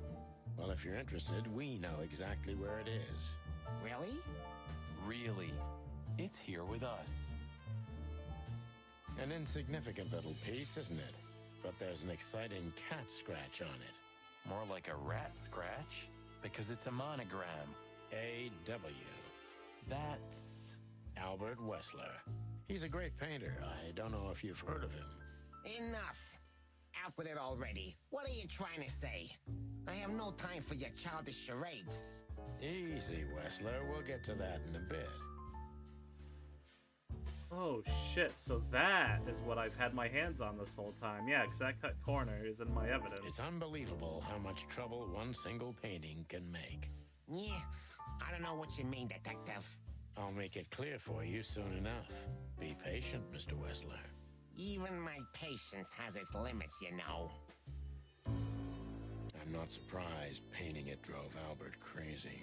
Well, if you're interested, we know exactly where it is. Really? Really? It's here with us. An insignificant little piece, isn't it? But there's an exciting cat scratch on it. More like a rat scratch, because it's a monogram. A.W. That's... Albert Wessler. He's a great painter. I don't know if you've heard of him. Enough. Out with it already. What are you trying to say? I have no time for your childish charades. Easy, Wessler. We'll get to that in a bit. Oh, shit. So that is what I've had my hands on this whole time. Yeah, because that cut corner is in my evidence. It's unbelievable how much trouble one single painting can make. Yeah, I don't know what you mean, Detective. I'll make it clear for you soon enough. Be patient, Mr. Wessler. Even my patience has its limits, you know. I'm not surprised painting it drove Albert crazy.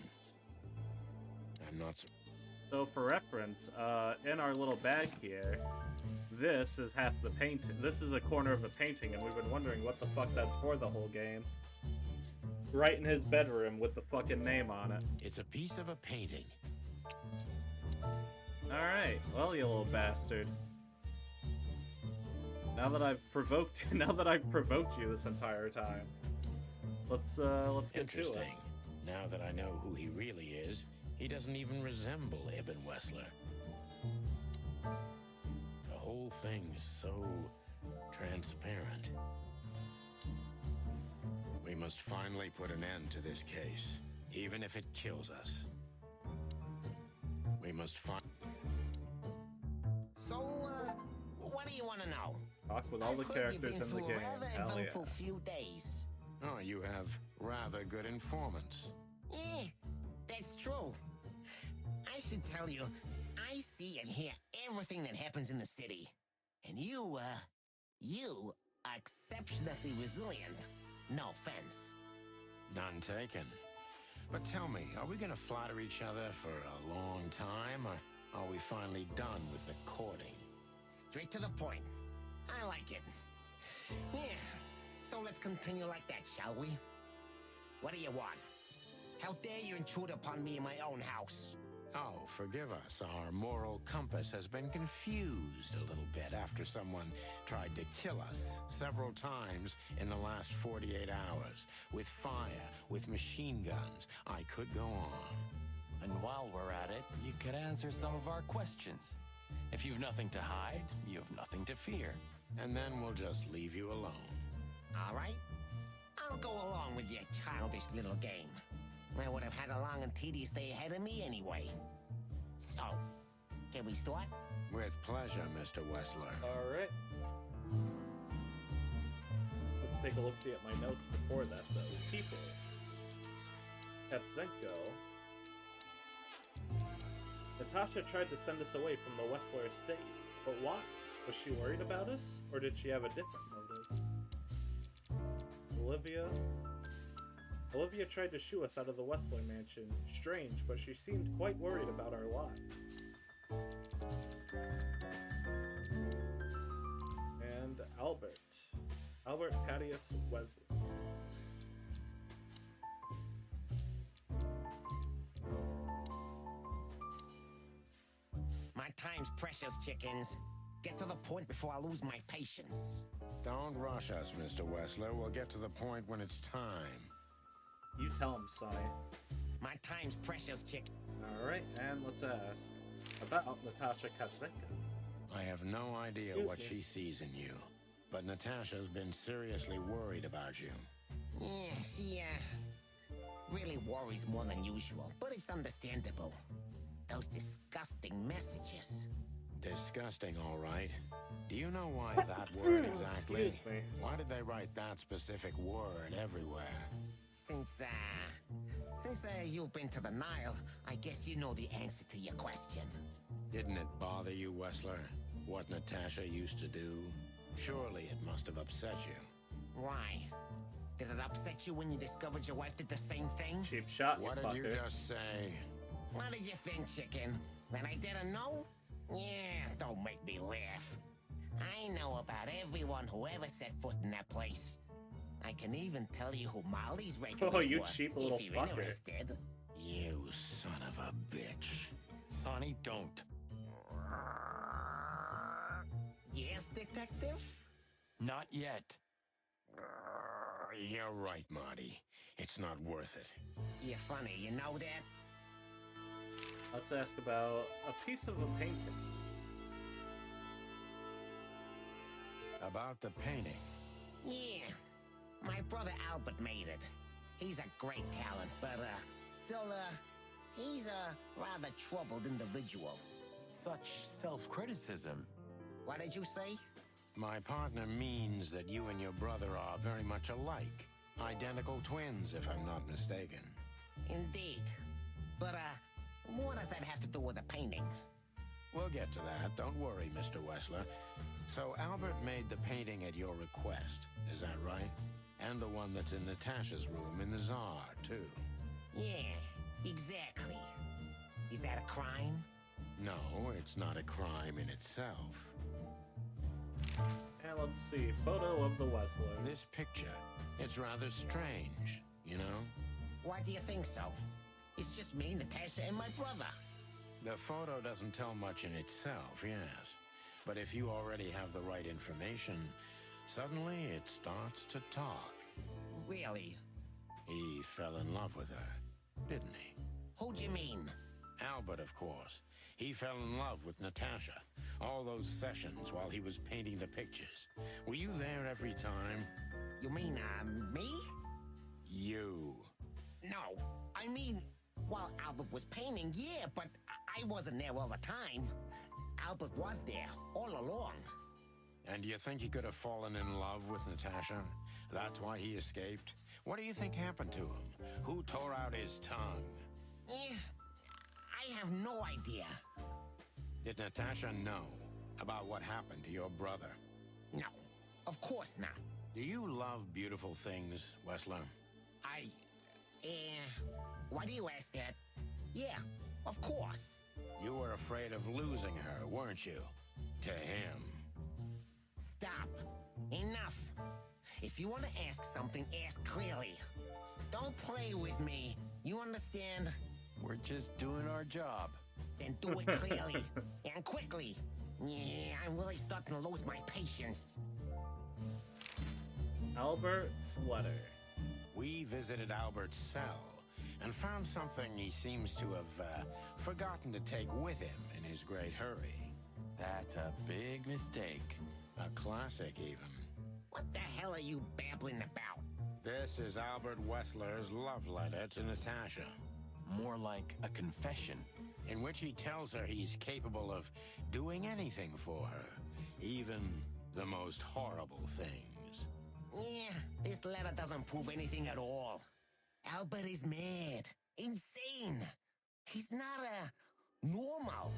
I'm not surprised. So for reference, in our little bag here, this is half the painting. This is a corner of the painting, and we've been wondering what the fuck that's for the whole game. Right in his bedroom with the fucking name on it. It's a piece of a painting. Alright, well, you little bastard. Now that I've provoked you this entire time. Let's get to it. Interesting. Now that I know who he really is, he doesn't even resemble Ibn Wessler. The whole thing's so transparent. We must finally put an end to this case, even if it kills us. We must find... So, what do you want to know? Talk with all the I've heard characters you've in been the through game. a rather Hell yeah. eventful few days. Oh, you have rather good informants. That's true. I should tell you, I see and hear everything that happens in the city. And you are exceptionally resilient. No offense. None taken. But tell me, are we gonna flatter each other for a long time, or are we finally done with the courting? Straight to the point. I like it. Yeah, so let's continue like that, shall we? What do you want? How dare you intrude upon me in my own house? Oh, forgive us. Our moral compass has been confused a little bit after someone tried to kill us several times in the last 48 hours. With fire, with machine guns. I could go on. And while we're at it, you could answer some of our questions. If you've nothing to hide, you have nothing to fear. And then we'll just leave you alone. All right. I'll go along with your childish little game. I would have had a long and tedious day ahead of me anyway. So, can we start? With pleasure, Mr. Wessler. Alright. Let's take a look-see at my notes before that, though. People. Katzenko. Natasha tried to send us away from the Wessler estate, but why? Was she worried about us, or did she have a different motive? Olivia tried to shoo us out of the Wessler mansion. Strange, but she seemed quite worried about our lives. And Albert Thaddeus Wesley. My time's precious, chickens. Get to the point before I lose my patience. Don't rush us, Mr. Wessler. We'll get to the point when it's time. You tell him, Sonny. My time's precious, chick. Alright, and let's ask about Natasha Katsvenka. I have no idea Excuse what me. she sees in you, but Natasha's been seriously worried about you. Yeah, she, really worries more than usual, but it's understandable. Those disgusting messages. Disgusting, all right. Do you know why that word exactly? Excuse me. Why did they write that specific word everywhere? Since you've been to the Nile, I guess you know the answer to your question. Didn't it bother you, Wessler, what Natasha used to do? Surely it must have upset you. Why? Did it upset you when you discovered your wife did the same thing? Cheap shot, What did you just say? What did you think, chicken? That I didn't know? Yeah, don't make me laugh. I know about everyone who ever set foot in that place. I can even tell you who Molly's regulars Oh, you were, cheap little if you're fucker. interested. You son of a bitch. Sonny, don't. Yes, detective? Not yet. You're right, Marty. It's not worth it. You're funny, you know that? Let's ask about a piece of a painting. About the painting. Yeah. My brother Albert made it. He's a great talent, but, still, he's a rather troubled individual. Such self-criticism. What did you say? My partner means that you and your brother are very much alike. Identical twins, if I'm not mistaken. Indeed. But, what does that have to do with the painting? We'll get to that. Don't worry, Mr. Wessler. So Albert made the painting at your request, is that right? And the one that's in Natasha's room in the Tsar, too. Yeah, exactly. Is that a crime? No, it's not a crime in itself. And let's see, photo of the Wessler. This picture, it's rather strange, you know? Why do you think so? It's just me, Natasha, and my brother. The photo doesn't tell much in itself, yes. But if you already have the right information, suddenly it starts to talk. Really? He fell in love with her, didn't he? Who'd you mean? Albert, of course. He fell in love with Natasha. All those sessions while he was painting the pictures. Were you there every time? You mean, me? You. No, I mean, while Albert was painting, yeah, but I wasn't there all the time. Albert was there, all along. And do you think he could have fallen in love with Natasha? That's why he escaped? What do you think happened to him? Who tore out his tongue? I have no idea. Did Natasha know about what happened to your brother? No, of course not. Do you love beautiful things, Wessler? Why do you ask that? Yeah, of course. You were afraid of losing her, weren't you? To him. Stop. Enough. If you want to ask something, ask clearly. Don't play with me. You understand? We're just doing our job. Then do it clearly and quickly. Yeah, I'm really starting to lose my patience. Albert's letter. We visited Albert's cell and found something he seems to have forgotten to take with him in his great hurry. That's a big mistake. A classic, even. What the hell are you babbling about? This is Albert Wessler's love letter to Natasha. More like a confession. In which he tells her he's capable of doing anything for her, even the most horrible things. Yeah, this letter doesn't prove anything at all. Albert is mad. Insane. He's not a normal.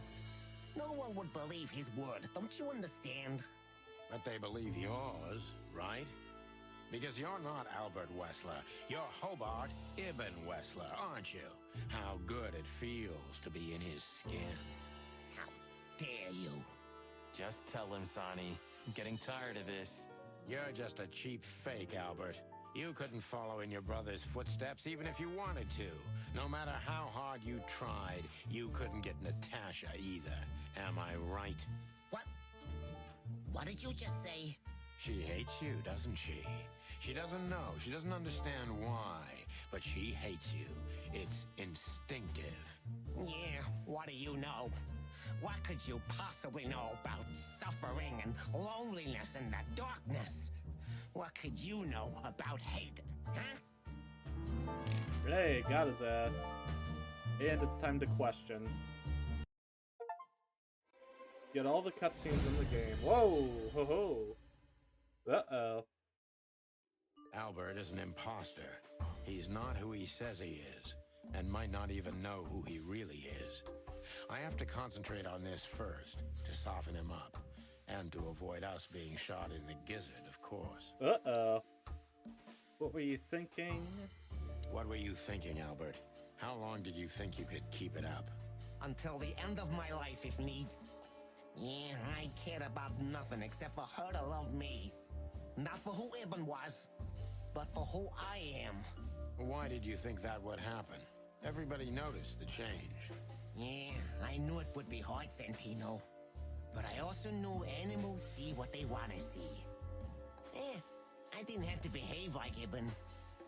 No one would believe his word, don't you understand? But they believe yours, right? Because you're not Albert Wessler. You're Hobart Ibn Wessler, aren't you? How good it feels to be in his skin. How dare you? Just tell him, Sonny. I'm getting tired of this. You're just a cheap fake, Albert. You couldn't follow in your brother's footsteps even if you wanted to. No matter how hard you tried, you couldn't get Natasha either. Am I right? What? What did you just say? She hates you, doesn't she? She doesn't know. She doesn't understand why. But she hates you. It's instinctive. Yeah, what do you know? What could you possibly know about suffering and loneliness and the darkness? What could you know about hate, huh? Hey, got his ass. And it's time to question. Get all the cutscenes in the game. Whoa! Ho ho! Uh-oh. Albert is an imposter. He's not who he says he is, and might not even know who he really is. I have to concentrate on this first, to soften him up, and to avoid us being shot in the gizzard, of course. Uh-oh. What were you thinking? What were you thinking, Albert? How long did you think you could keep it up? Until the end of my life, if needs. Yeah, I cared about nothing except for her to love me. Not for who Ibn was, but for who I am. Why did you think that would happen? Everybody noticed the change. Yeah, I knew it would be hard, Santino. But I also knew animals see what they want to see. I didn't have to behave like Ibn.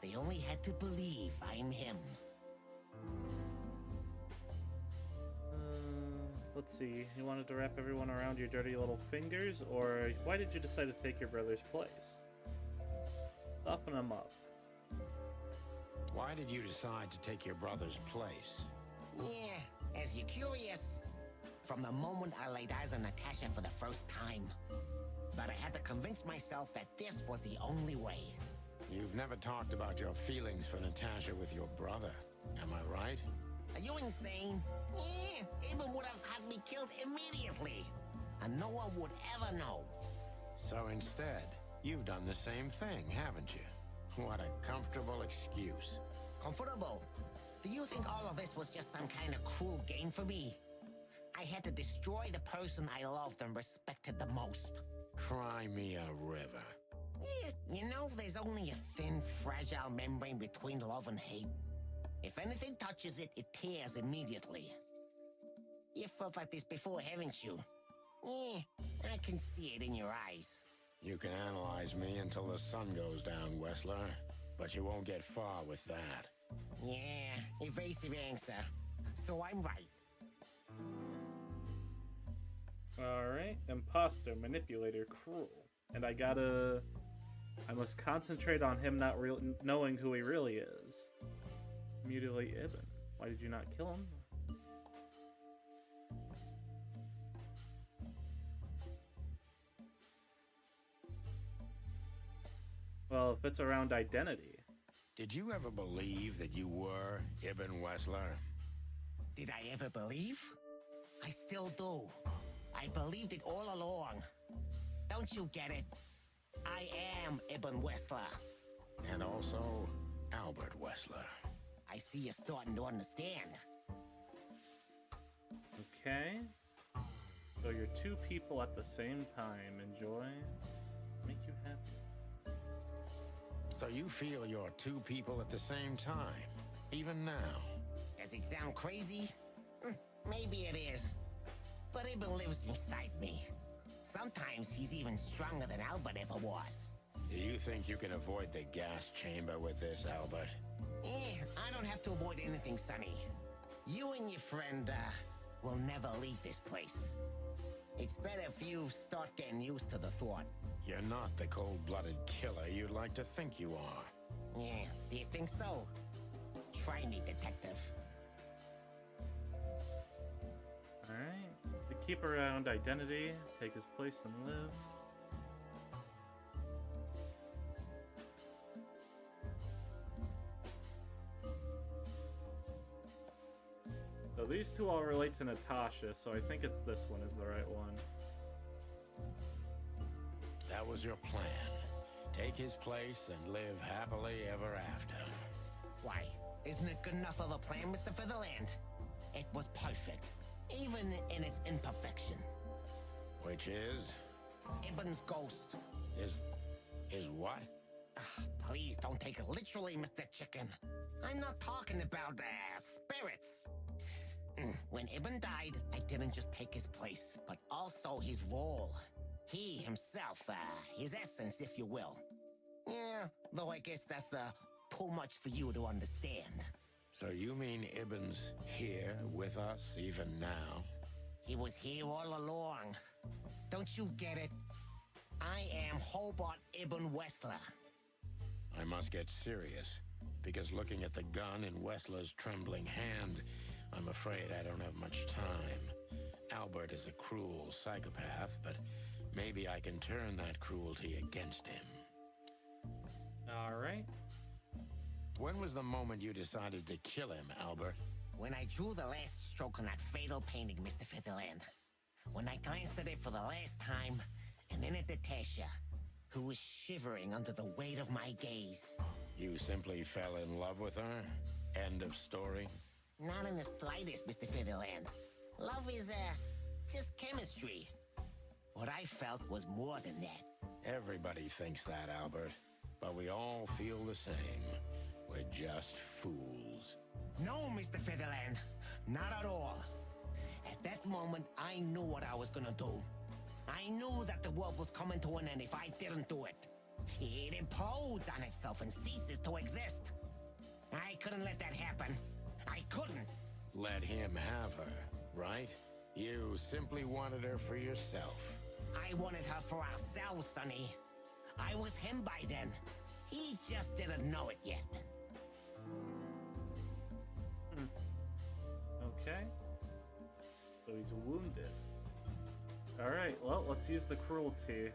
They only had to believe I'm him. Let's see. You wanted to wrap everyone around your dirty little fingers, or why did you decide to take your brother's place? Soften him up. Why did you decide to take your brother's place? Yeah, as you're curious, from the moment I laid eyes on Natasha for the first time. But I had to convince myself that this was the only way. You've never talked about your feelings for Natasha with your brother, am I right? Are you insane? Yeah, Ibn would have had me killed immediately. And no one would ever know. So instead, you've done the same thing, haven't you? What a comfortable excuse. Comfortable? Do you think all of this was just some kind of cruel game for me? I had to destroy the person I loved and respected the most. Cry me a river. Yeah, you know, there's only a thin, fragile membrane between love and hate. If anything touches it, it tears immediately. You felt like this before, haven't you? Yeah, I can see it in your eyes. You can analyze me until the sun goes down, Wessler, but you won't get far with that. Yeah, evasive answer. So I'm right. Alright, imposter, manipulator, cruel. And I must concentrate on him not knowing who he really is. Mutilate Ibn. Why did you not kill him? Well, if it's around identity. Did you ever believe that you were Ibn Wessler? Did I ever believe? I still do. I believed it all along. Don't you get it? I am Ibn Wessler. And also Albert Wessler. I see you're starting to understand. Okay. So you're two people at the same time. Enjoy. Make you happy. So you feel you're two people at the same time, even now? Does it sound crazy? Maybe it is. But Ibn lives inside me. Sometimes he's even stronger than Albert ever was. Do you think you can avoid the gas chamber with this, Albert? I don't have to avoid anything, Sonny. You and your friend, will never leave this place. It's better if you start getting used to the thought. You're not the cold-blooded killer you'd like to think you are. Yeah, do you think so? Try me, detective. Alright. To keep around identity, take his place and live. So these two all relate to Natasha, so I think it's this one is the right one. That was your plan. Take his place and live happily ever after. Why? Isn't it good enough of a plan, Mr. Featherland? It was perfect, even in its imperfection. Which is? Ibn's ghost. Is what? Please don't take it literally, Mr. Chicken. I'm not talking about spirits. When Ibn died, I didn't just take his place, but also his role. He himself, his essence, if you will. Yeah, though I guess that's too much for you to understand. So you mean Ibn's here with us even now? He was here all along. Don't you get it? I am Hobart Ibn Wessler. I must get serious, because looking at the gun in Wessler's trembling hand, I'm afraid I don't have much time. Albert is a cruel psychopath, but maybe I can turn that cruelty against him. All right. When was the moment you decided to kill him, Albert? When I drew the last stroke on that fatal painting, Mr. Featherland. When I glanced at it for the last time, and then at Natasha, who was shivering under the weight of my gaze. You simply fell in love with her? End of story? Not in the slightest, Mr. Featherland. Love is, just chemistry. What I felt was more than that. Everybody thinks that, Albert. But we all feel the same. We're just fools. No, Mr. Featherland. Not at all. At that moment, I knew what I was gonna do. I knew that the world was coming to an end if I didn't do it. It implodes on itself and ceases to exist. I couldn't let that happen. I couldn't. Let him have her, right? You simply wanted her for yourself. I wanted her for ourselves, Sonny. I was him by then. He just didn't know it yet. Okay. So he's wounded. Alright, well, let's use the cruelty.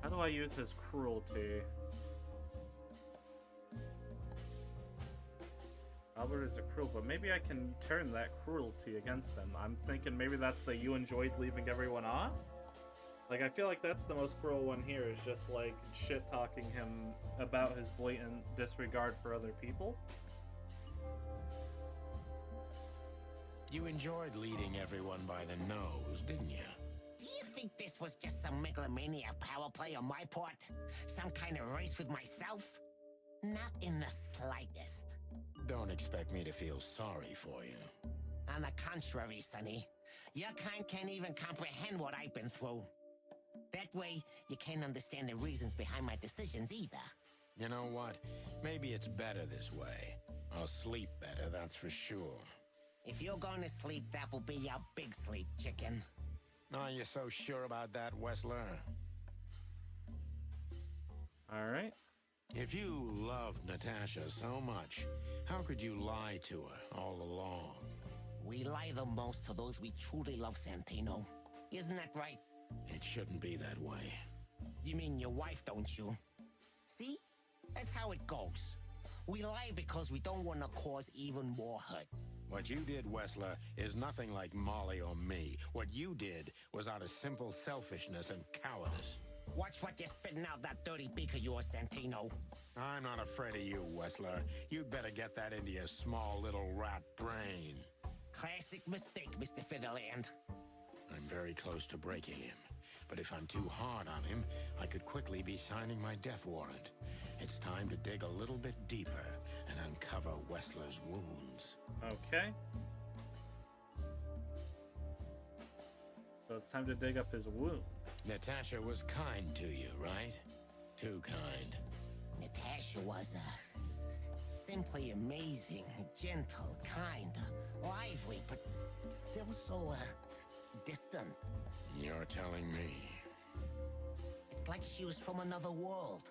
How do I use his cruelty? Albert is a cruel, but maybe I can turn that cruelty against them. I'm thinking maybe that's the you enjoyed leaving everyone on? Like, I feel like that's the most cruel one here, is just, like, shit-talking him about his blatant disregard for other people. You enjoyed leading everyone by the nose, didn't you? Do you think this was just some megalomaniac power play on my part? Some kind of race with myself? Not in the slightest. Don't expect me to feel sorry for you. On the contrary, Sonny. Your kind can't even comprehend what I've been through. That way, you can't understand the reasons behind my decisions either. You know what? Maybe it's better this way. I'll sleep better, that's for sure. If you're going to sleep, that will be your big sleep, chicken. Are you so sure about that, Wessler? Alright. If you loved Natasha so much, how could you lie to her all along? We lie the most to those we truly love, Santino. Isn't that right? It shouldn't be that way. You mean your wife, don't you? See? That's how it goes. We lie because we don't want to cause even more hurt. What you did, Wessler, is nothing like Molly or me. What you did was out of simple selfishness and cowardice. Watch what you're spitting out that dirty beak of yours, Santino. I'm not afraid of you, Wessler. You'd better get that into your small little rat brain. Classic mistake, Mr. Featherland. I'm very close to breaking him. But if I'm too hard on him, I could quickly be signing my death warrant. It's time to dig a little bit deeper and uncover Wessler's wounds. Okay. So it's time to dig up his wound. Natasha was kind to you, right? Too kind. Natasha was, simply amazing, gentle, kind, lively, but still so, distant. You're telling me. It's like she was from another world.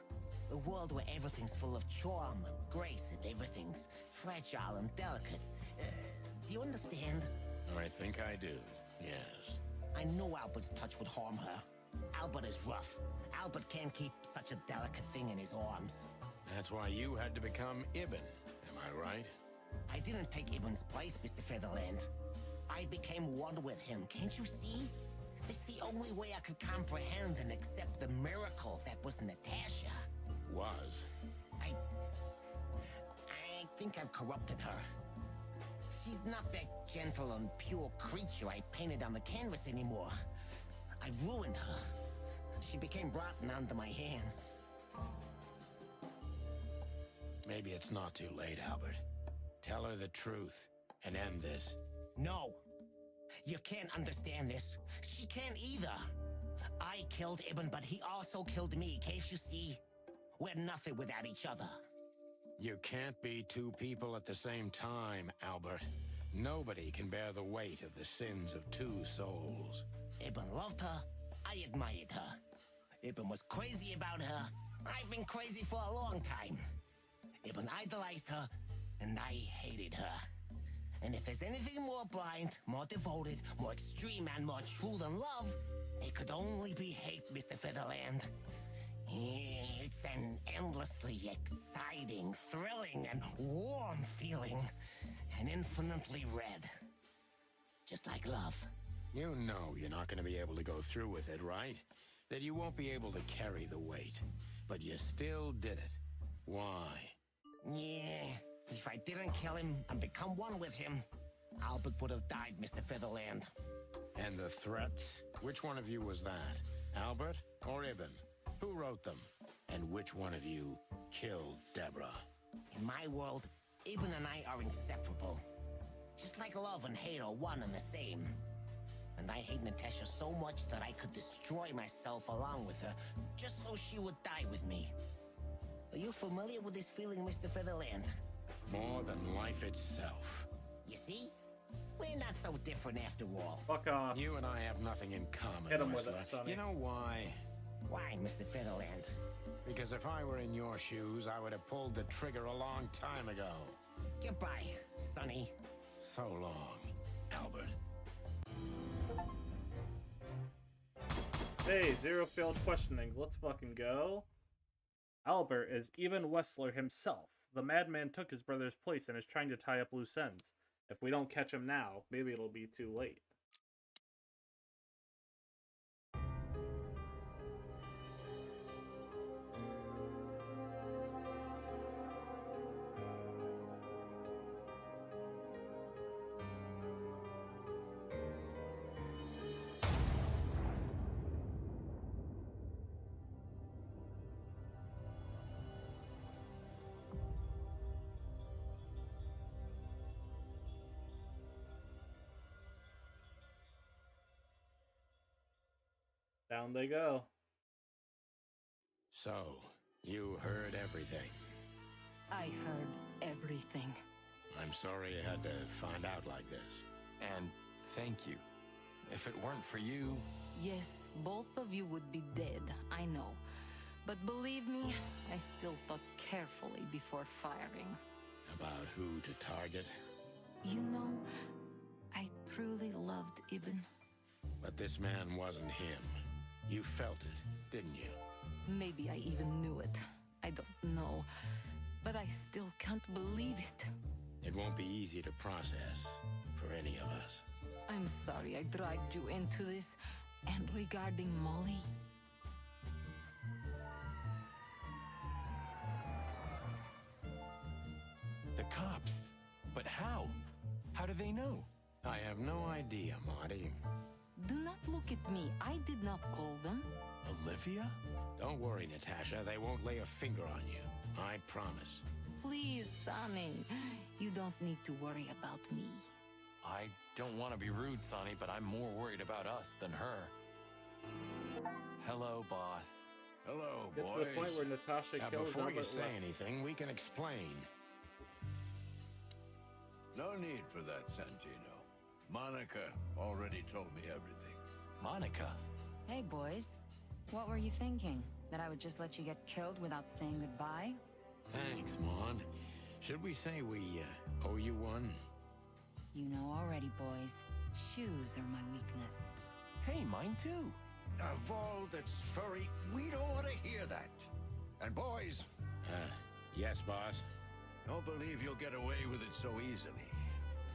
A world where everything's full of charm and grace and everything's fragile and delicate. Do you understand? I think I do, yes. I knew Albert's touch would harm her. Albert is rough. Albert can't keep such a delicate thing in his arms. That's why you had to become Ibn, am I right? I didn't take Ibn's place, Mr. Featherland. I became one with him, can't you see? It's the only way I could comprehend and accept the miracle that was Natasha. Was? I think I've corrupted her. She's not that gentle and pure creature I painted on the canvas anymore. I ruined her. She became rotten under my hands. Maybe it's not too late, Albert. Tell her the truth and end this. No. You can't understand this. She can't either. I killed Ibn, but he also killed me, can't you see? We're nothing without each other. You can't be two people at the same time, Albert. Nobody can bear the weight of the sins of two souls. Ibn loved her. I admired her. Ibn was crazy about her. I've been crazy for a long time. Ibn idolized her, and I hated her. And if there's anything more blind, more devoted, more extreme, and more true than love, it could only be hate, Mr. Featherland. It's an endlessly exciting, thrilling, and warm feeling. And infinitely red. Just like love. You know you're not going to be able to go through with it, right? That you won't be able to carry the weight. But you still did it. Why? Yeah, if I didn't kill him and become one with him, Albert would have died, Mr. Featherland. And the threats? Which one of you was that? Albert or Ibn? Who wrote them? And which one of you killed Deborah? In my world, Ibn and I are inseparable. Just like love and hate are one and the same. And I hate Natasha so much that I could destroy myself along with her, just so she would die with me. Are you familiar with this feeling, Mr. Featherland? More than life itself. You see? We're not so different after all. Fuck off. You and I have nothing in common, Hit him with Whistler. it, Sonny. You know why? Why, Mr. Featherland? Because if I were in your shoes, I would have pulled the trigger a long time ago. Goodbye, Sonny. So long, Albert. Hey, zero failed questionings. Let's fucking go. Albert is Ibn Wessler himself. The madman took his brother's place and is trying to tie up loose ends. If we don't catch him now, maybe it'll be too late. Down they go. So, you heard everything. I heard everything. I'm sorry you had to find out like this. And thank you. If it weren't for you... Yes, both of you would be dead, I know. But believe me, I still thought carefully before firing. About who to target? You know, I truly loved Ibn. But this man wasn't him. You felt it, didn't you? Maybe I even knew it. I don't know. But I still can't believe it. It won't be easy to process for any of us. I'm sorry I dragged you into this. And regarding Molly... The cops. But how? How do they know? I have no idea, Marty. Do not look at me. I did not call them. Olivia? Don't worry, Natasha. They won't lay a finger on you. I promise. Please, Sonny. You don't need to worry about me. I don't want to be rude, Sonny, but I'm more worried about us than her. Hello, boss. Hello, Get boys. to the point where Natasha kills before you Albert say Wessler. anything, we can explain. No need for that, Santino. Monica already told me everything. Monica? Hey, boys. What were you thinking? That I would just let you get killed without saying goodbye? Thanks, Mon. Should we say we owe you one? You know already, boys. Shoes are my weakness. Hey, mine too. Of all that's furry, we don't want to hear that. And boys... Yes, boss? Don't believe you'll get away with it so easily.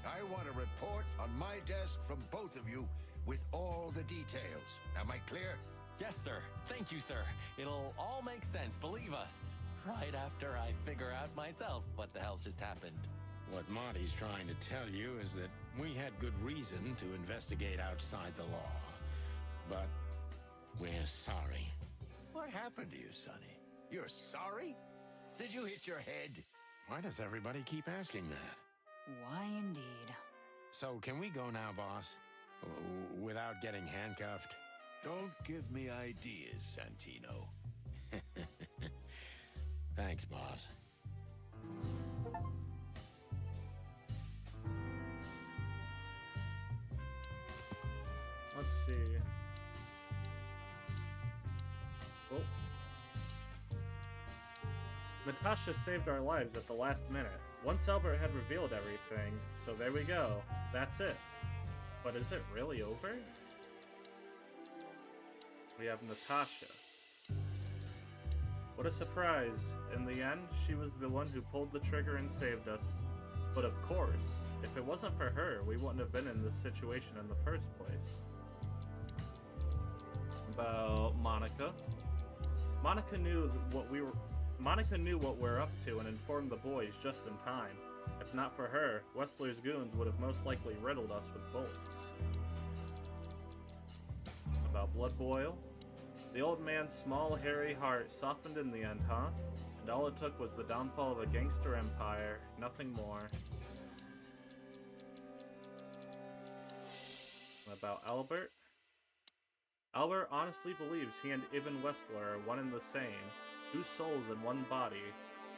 I want a report on my desk from both of you with all the details. Am I clear? Yes, sir. Thank you, sir. It'll all make sense, believe us. Right after I figure out myself what the hell just happened. What Marty's trying to tell you is that we had good reason to investigate outside the law. But we're sorry. What happened to you, Sonny? You're sorry? Did you hit your head? Why does everybody keep asking that? Why indeed. So can we go now, boss? Without getting handcuffed? Don't give me ideas, Santino. Thanks, boss. Let's see. Oh. Natasha saved our lives at the last minute. Once Albert had revealed everything, so there we go. That's it. But is it really over? We have Natasha. What a surprise. In the end, she was the one who pulled the trigger and saved us. But of course, if it wasn't for her, we wouldn't have been in this situation in the first place. About Monica. Monica knew what we're up to and informed the boys just in time. If not for her, Wessler's goons would have most likely riddled us with bullets. About Blood Boil. The old man's small, hairy heart softened in the end, huh? And all it took was the downfall of a gangster empire, nothing more. About Albert. Albert honestly believes he and Ibn Wessler are one and the same, two souls in one body.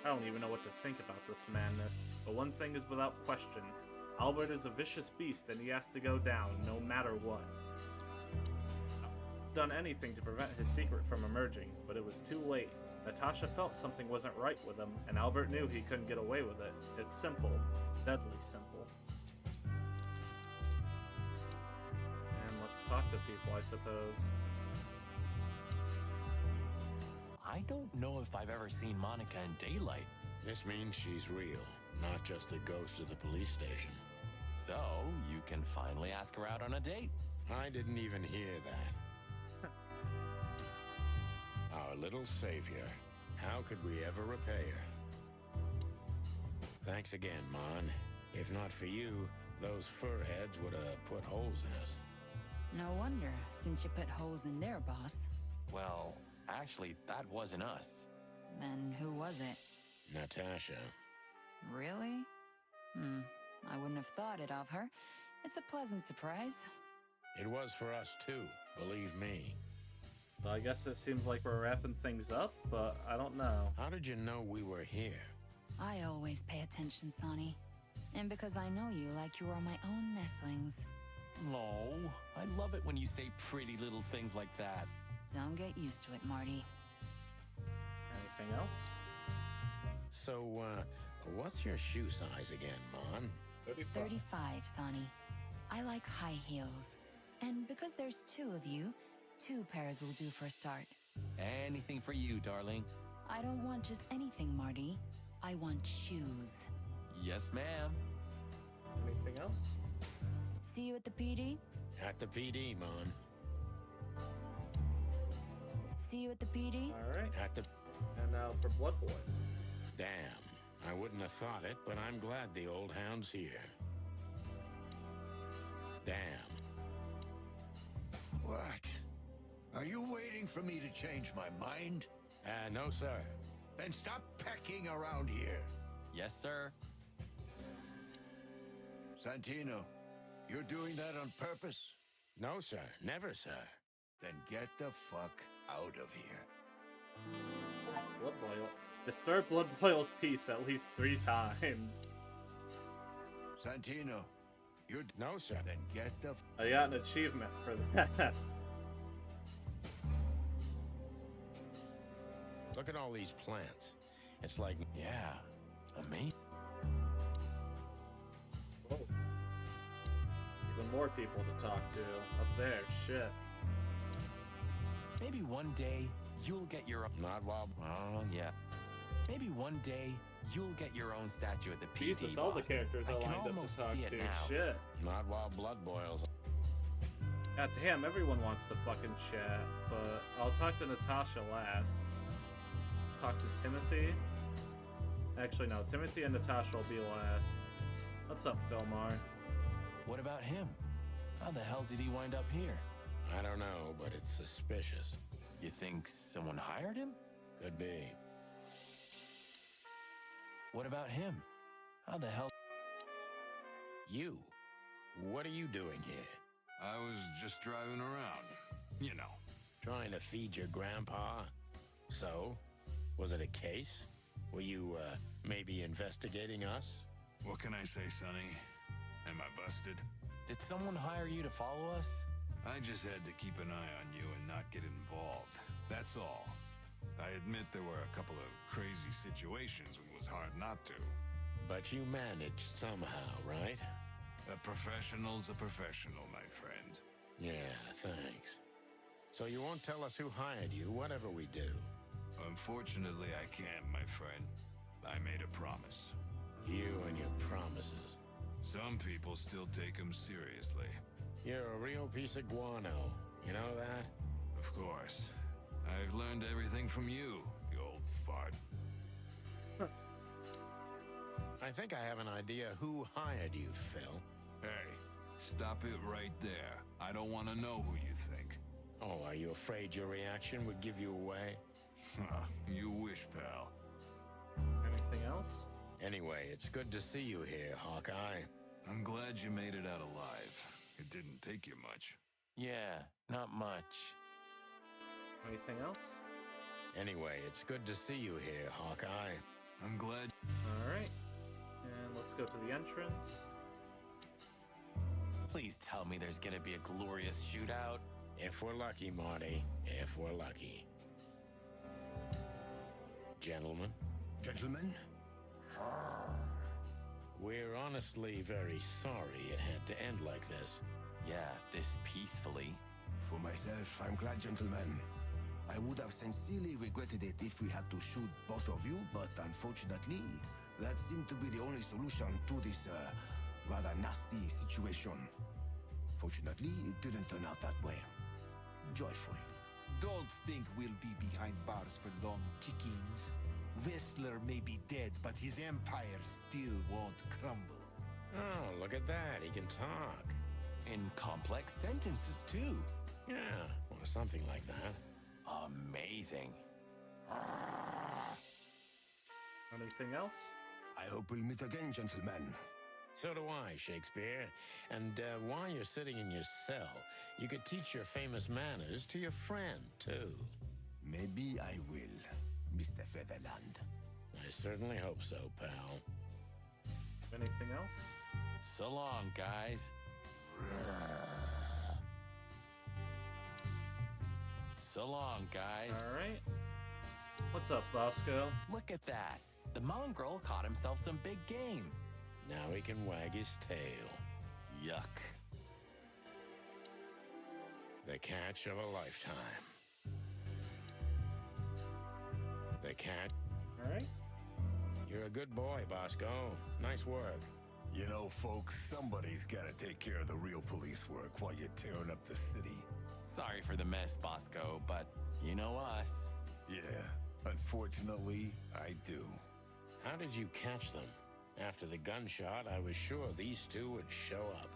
I don't even know what to think about this madness, but one thing is without question. Albert is a vicious beast and he has to go down, no matter what. I've done anything to prevent his secret from emerging, but it was too late. Natasha felt something wasn't right with him, and Albert knew he couldn't get away with it. It's simple. Deadly simple. And let's talk to people, I suppose. I don't know if I've ever seen Monica in daylight. This means she's real, not just a ghost of the police station. So, you can finally ask her out on a date. I didn't even hear that. Our little savior. How could we ever repay her? Thanks again, Mon. If not for you, those furheads would have put holes in us. No wonder, since you put holes in their boss. Well, actually, that wasn't us. Then who was it? Natasha. Really? I wouldn't have thought it of her. It's a pleasant surprise. It was for us too, believe me. Well, I guess it seems like we're wrapping things up, but I don't know. How did you know we were here? I always pay attention, Sonny. And because I know you like you are my own nestlings. No, I love it when you say pretty little things like that. Don't get used to it, Marty. Anything else? So, what's your shoe size again, Mon? 35, Sonny. I like high heels. And because there's two of you, 2 pairs will do for a start. Anything for you, darling. I don't want just anything, Marty. I want shoes. Yes, ma'am. Anything else? See you at the PD? At the PD, Mon. See you at the PD? Alright. At the... And now for Blood Boy. Damn. I wouldn't have thought it, but I'm glad the old hound's here. Damn. What? Are you waiting for me to change my mind? No, sir. Then stop pecking around here. Yes, sir. Santino, you're doing that on purpose? No, sir. Never, sir. Then get the fuck out of here. Blood Boil. Disturb Blood Boil's peace at least 3 times. Santino, you're... No, sir. Then get the... I got an achievement for that. Look at all these plants. It's like... Yeah, amazing. Whoa. Even more people to talk to up there. Shit. Maybe one day you'll get your own. Not while. Oh, yeah. Maybe one day you'll get your own statue at the PD. Jesus, all the boss. characters I are can lined up almost to talk see it to. now. Shit. Not while blood boils. God damn, everyone wants to fucking chat, but I'll talk to Natasha last. Let's talk to Timothy. Actually, no, Timothy and Natasha will be last. What's up, Philmar? What about him? How the hell did he wind up here? I don't know, but it's suspicious. You think someone hired him? Could be. What about him? How the hell? You. What are you doing here? I was just driving around. You know. Trying to feed your grandpa? So? Was it a case? Were you, maybe investigating us? What can I say, Sonny? Am I busted? Did someone hire you to follow us? I just had to keep an eye on you and not get involved. That's all. I admit there were a couple of crazy situations when it was hard not to. But you managed somehow, right? A professional's a professional, my friend. Yeah, thanks. So you won't tell us who hired you, whatever we do? Unfortunately, I can't, my friend. I made a promise. You and your promises. Some people still take them seriously. You're a real piece of guano. You know that? Of course. I've learned everything from you, you old fart. I think I have an idea who hired you, Phil. Hey, stop it right there. I don't want to know who you think. Oh, are you afraid your reaction would give you away? You wish, pal. Anything else? Anyway, it's good to see you here, Hawkeye. I'm glad you made it out alive. It didn't take you much. Yeah, not much. Anything else? Anyway, it's good to see you here, Hawkeye. I'm glad. Alright. And let's go to the entrance. Please tell me there's gonna be a glorious shootout. If we're lucky, Marty. If we're lucky. Gentlemen? Gentlemen? We're honestly very sorry it had to end like this. Yeah, this peacefully. For myself, I'm glad, gentlemen. I would have sincerely regretted it if we had to shoot both of you, but unfortunately, that seemed to be the only solution to this, rather nasty situation. Fortunately, it didn't turn out that way. Joyful. Don't think we'll be behind bars for long, chickens. Whistler may be dead, but his empire still won't crumble. Oh, look at that. He can talk. In complex sentences, too. Yeah, or something like that. Amazing. Anything else? I hope we'll meet again, gentlemen. So do I, Shakespeare. And while you're sitting in your cell, you could teach your famous manners to your friend, too. Maybe I will, Mr. Featherland. I certainly hope so, pal. Anything else? So long, guys. So long, guys. Alright. What's up, Bosco? Look at that. The mongrel caught himself some big game. Now he can wag his tail. Yuck. The catch of a lifetime. The catch. Alright. You're a good boy, Bosco. Nice work. You know, folks, somebody's gotta take care of the real police work while you're tearing up the city. Sorry for the mess, Bosco, but you know us. Yeah, unfortunately, I do. How did you catch them? After the gunshot, I was sure these two would show up.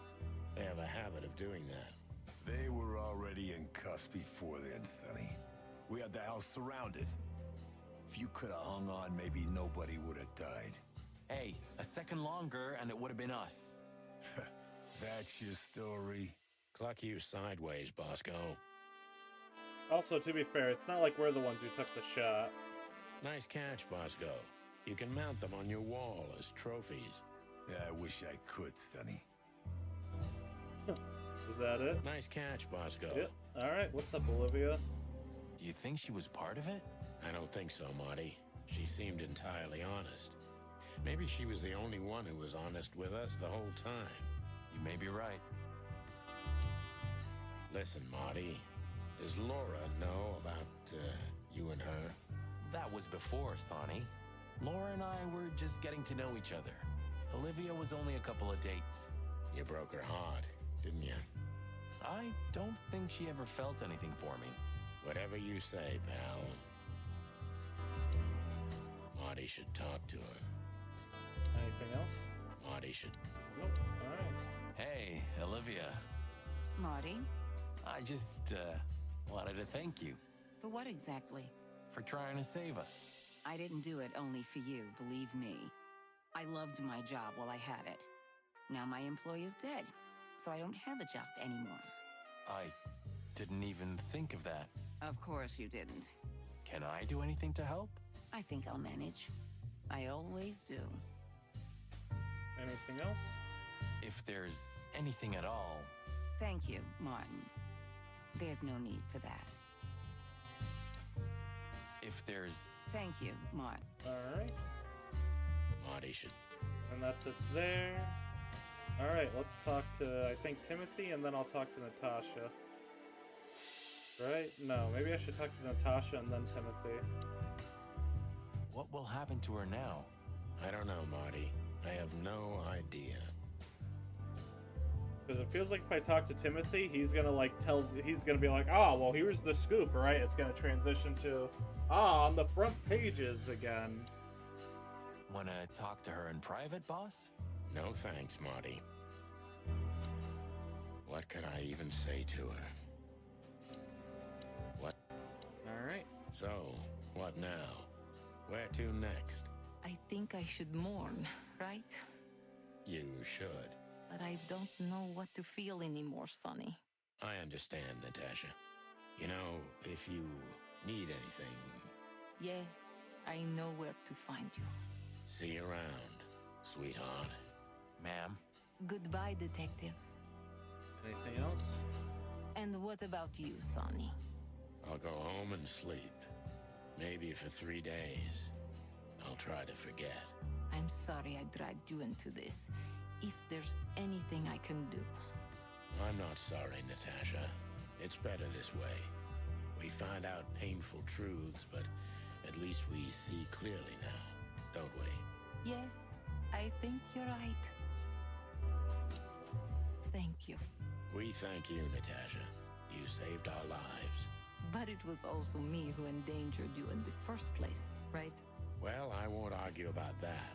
They have a habit of doing that. They were already in cuffs before then, Sonny. We had the house surrounded. If you could have hung on, maybe nobody would have died. Hey, a second longer and it would have been us. That's your story? Cluck you sideways, Bosco. Also, to be fair, it's not like we're the ones who took the shot. Nice catch, Bosco. You can mount them on your wall as trophies. Yeah, I wish I could, Sonny. Is that it? Nice catch, Bosco. Yep. Alright, what's up, Olivia? Do you think she was part of it? I don't think so, Marty. She seemed entirely honest. Maybe she was the only one who was honest with us the whole time. You may be right. Listen, Marty, does Laura know about you and her? That was before, Sonny. Laura and I were just getting to know each other. Olivia was only a couple of dates. You broke her heart, didn't you? I don't think she ever felt anything for me. Whatever you say, pal. Marty should talk to her. Anything else? Marty should... Nope. Alright. Hey, Olivia. Marty, I just, wanted to thank you for what exactly? for trying to save us. I didn't do it only for you, believe me. I loved my job while I had it. Now my employee is dead, so I don't have a job anymore. I didn't even think of that. Of course you didn't. Can I do anything to help? I think I'll manage. I always do. Anything else? If there's anything at all. Thank you, Martin. There's no need for that. If there's... Thank you, Martin. Alright. Marty should... And that's it there. Alright, let's talk to, I think, Timothy, and then I'll talk to Natasha. Right? No, maybe I should talk to Natasha and then Timothy. What will happen to her now? I don't know, Marty. I have no idea. Because it feels like if I talk to Timothy, he's gonna he's gonna be like, oh, well, here's the scoop, right? It's gonna transition to, on the front pages again. Wanna talk to her in private, boss? No thanks, Marty. What can I even say to her? What? Alright. So, what now? Where to next? I think I should mourn, right? You should. But I don't know what to feel anymore, Sonny. I understand, Natasha. You know, if you need anything... Yes, I know where to find you. See you around, sweetheart. Ma'am? Goodbye, detectives. Anything else? And what about you, Sonny? I'll go home and sleep. Maybe for 3 days. I'll try to forget. I'm sorry I dragged you into this. If there's anything I can do. I'm not sorry, Natasha. It's better this way. We find out painful truths, but at least we see clearly now, don't we? Yes, I think you're right. Thank you. We thank you, Natasha. You saved our lives. But it was also me who endangered you in the first place, right? Well, I won't argue about that.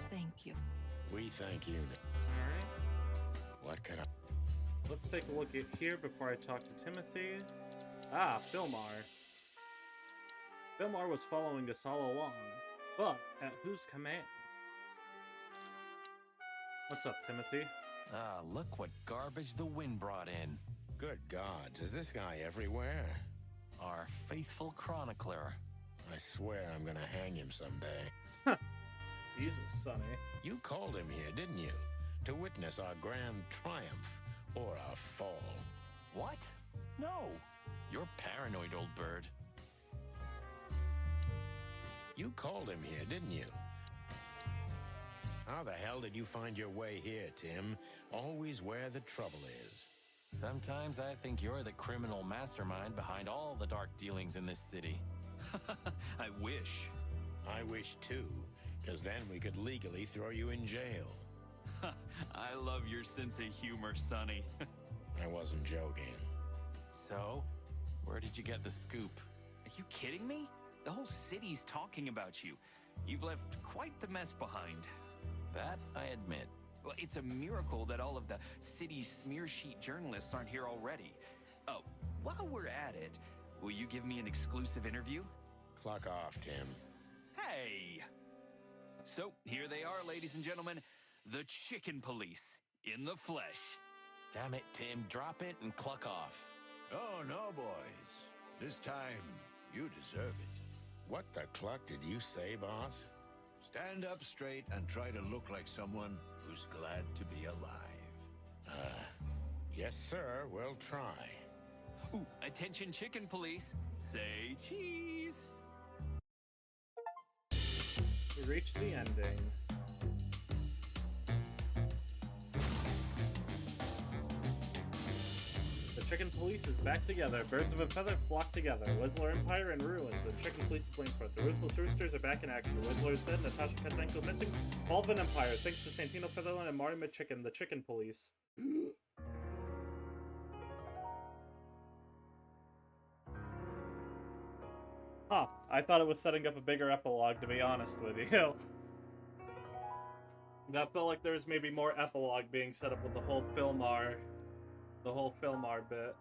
Thank you. We thank you. Alright. What can I... Let's take a look at here before I talk to Timothy. Ah, Philmar. Philmar was following us all along, but at whose command? What's up, Timothy? Ah, look what garbage the wind brought in. Good gods, is this guy everywhere? Our faithful chronicler. I swear I'm gonna hang him someday. Jesus, Sonny. You called him here, didn't you? To witness our grand triumph, or our fall. What? No. You're paranoid, old bird. You called him here, didn't you? How the hell did you find your way here, Tim? Always where the trouble is. Sometimes I think you're the criminal mastermind behind all the dark dealings in this city. I wish. I wish too, because then we could legally throw you in jail. I love your sense of humor, Sonny. I wasn't joking. So, where did you get the scoop? Are you kidding me? The whole city's talking about you. You've left quite the mess behind. That I admit. Well, it's a miracle that all of the city's smear sheet journalists aren't here already. Oh, while we're at it, will you give me an exclusive interview? Clock off, Tim. Hey! So, here they are, ladies and gentlemen. The Chicken Police, in the flesh. Damn it, Tim. Drop it and cluck off. Oh, no, boys. This time, you deserve it. What the cluck did you say, boss? Stand up straight and try to look like someone who's glad to be alive. Yes, sir. We'll try. Ooh, attention, Chicken Police. Say cheese. We reached the ending. Chicken Police is back together. Birds of a feather flock together. Whistler Empire in ruins, and Chicken Police to blame for it. The Ruthless Roosters are back in action. Whistler is dead, Natasha Katzenko missing. Baldwin Empire, thanks to Santino Featherland and Marty McChicken, the Chicken Police. Huh, I thought it was setting up a bigger epilogue, to be honest with you. That felt like there was maybe more epilogue being set up with the whole Filmar bit.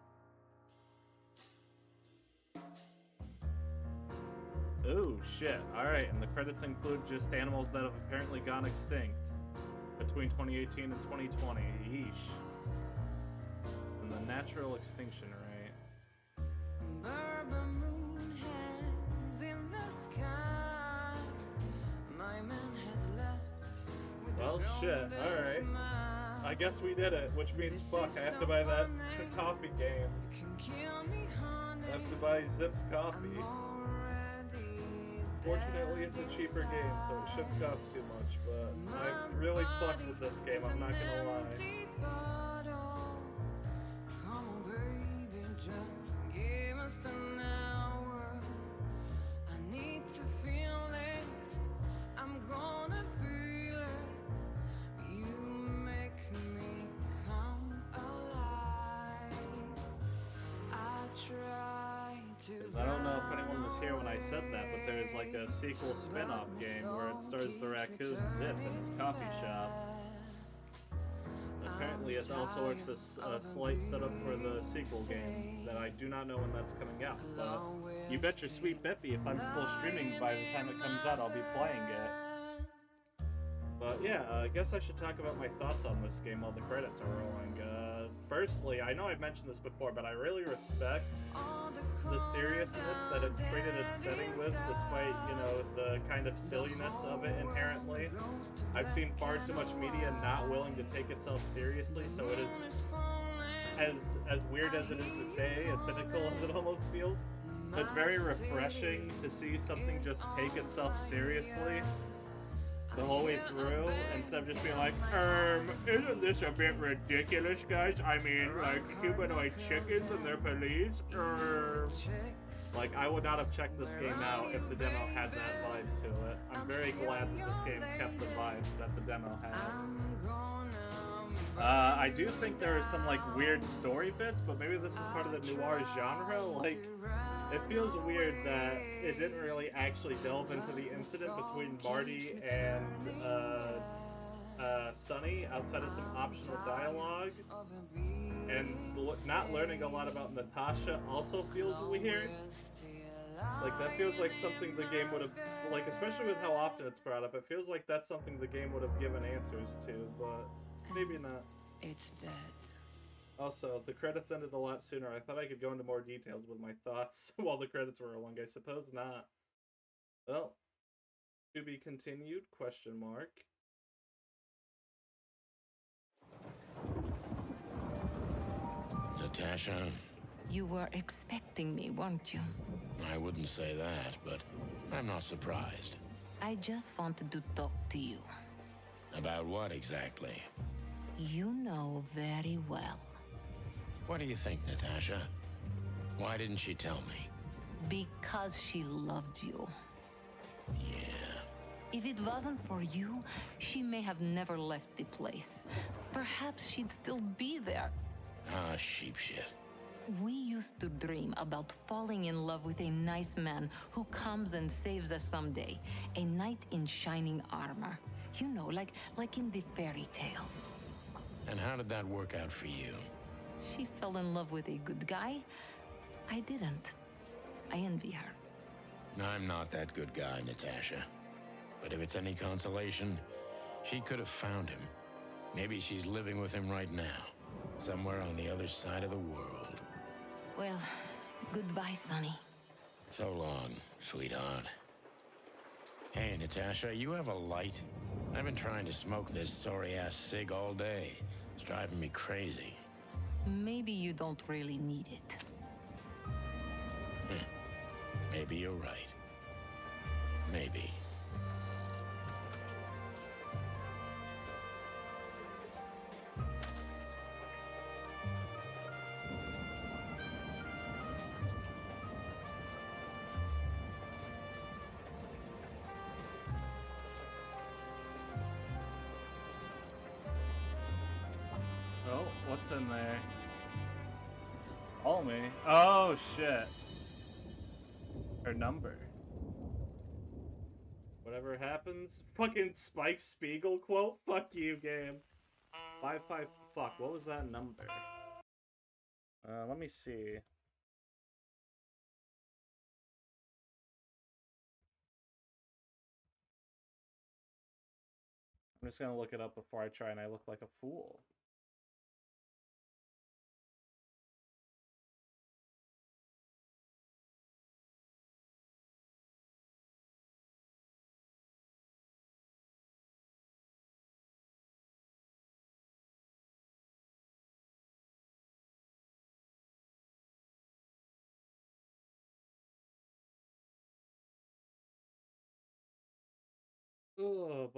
Ooh, shit. Alright, and the credits include just animals that have apparently gone extinct between 2018 and 2020. Yeesh. And the natural extinction rate. Bourbon moon hangs in the sky. My man has left with Well, shit. Alright. I guess we did it, which means fuck, I have to buy that coffee game. I have to buy Zips coffee. Fortunately, it's a cheaper game, so it shouldn't cost too much, but I really fucked with this game, I'm not gonna lie. Come on, baby, just give us an hour. I need to feel it. I'm gonna feel it. You make me come alive. I try to. Because I don't know if anyone was here when I said that, but there's like a sequel spin-off game where it stars the raccoon Zip in his coffee shop. Apparently it also works as a slight setup for the sequel game that I do not know when that's coming out. But you bet your sweet Bippy if I'm still streaming by the time it comes out, I'll be playing it. But yeah, I guess I should talk about my thoughts on this game while the credits are rolling. Firstly, I know I've mentioned this before, but I really respect the seriousness that it treated its setting with, despite, you know, the kind of silliness of it inherently. I've seen far too much media not willing to take itself seriously, so it is, as weird as it is to say, as cynical as it almost feels, it's very refreshing to see something just take itself seriously the whole way through, instead of just being like, isn't this a bit ridiculous, guys? I mean, like, humanoid chickens and their police? Like, I would not have checked this game out if the demo had that vibe to it. I'm very glad that this game kept the vibe that the demo had. I do think there are some, like, weird story bits, but maybe this is part of the noir genre. Like, it feels weird that it didn't really actually delve into the incident between Marty and Sunny outside of some optional dialogue. And not learning a lot about Natasha also feels weird. Like, that feels like something the game would have, like, especially with how often it's brought up, it feels like that's something the game would have given answers to, but maybe not. It's dead. Also, the credits ended a lot sooner. I thought I could go into more details with my thoughts while the credits were rolling. I suppose not. Well, to be continued, question mark. Natasha? You were expecting me, weren't you? I wouldn't say that, but I'm not surprised. I just wanted to talk to you. About what exactly? You know very well. What do you think, Natasha? Why didn't she tell me? Because she loved you. Yeah. If it wasn't for you, she may have never left the place. Perhaps she'd still be there. Ah, sheep shit. We used to dream about falling in love with a nice man who comes and saves us someday. A knight in shining armor. You know, like in the fairy tales. And how did that work out for you? She fell in love with a good guy. I didn't. I envy her. I'm not that good guy, Natasha. But if it's any consolation, she could have found him. Maybe she's living with him right now. Somewhere on the other side of the world. Well, goodbye, Sonny. So long, sweetheart. Hey, Natasha, you have a light? I've been trying to smoke this sorry-ass cig all day. It's driving me crazy. Maybe you don't really need it. Maybe you're right. Maybe. what's in there. Call me. Oh, shit. Her number. Whatever happens. Fucking Spike Spiegel quote? Fuck you, game. 55. Fuck, what was that number? Let me see. I'm just gonna look it up before I try and I look like a fool. Oh,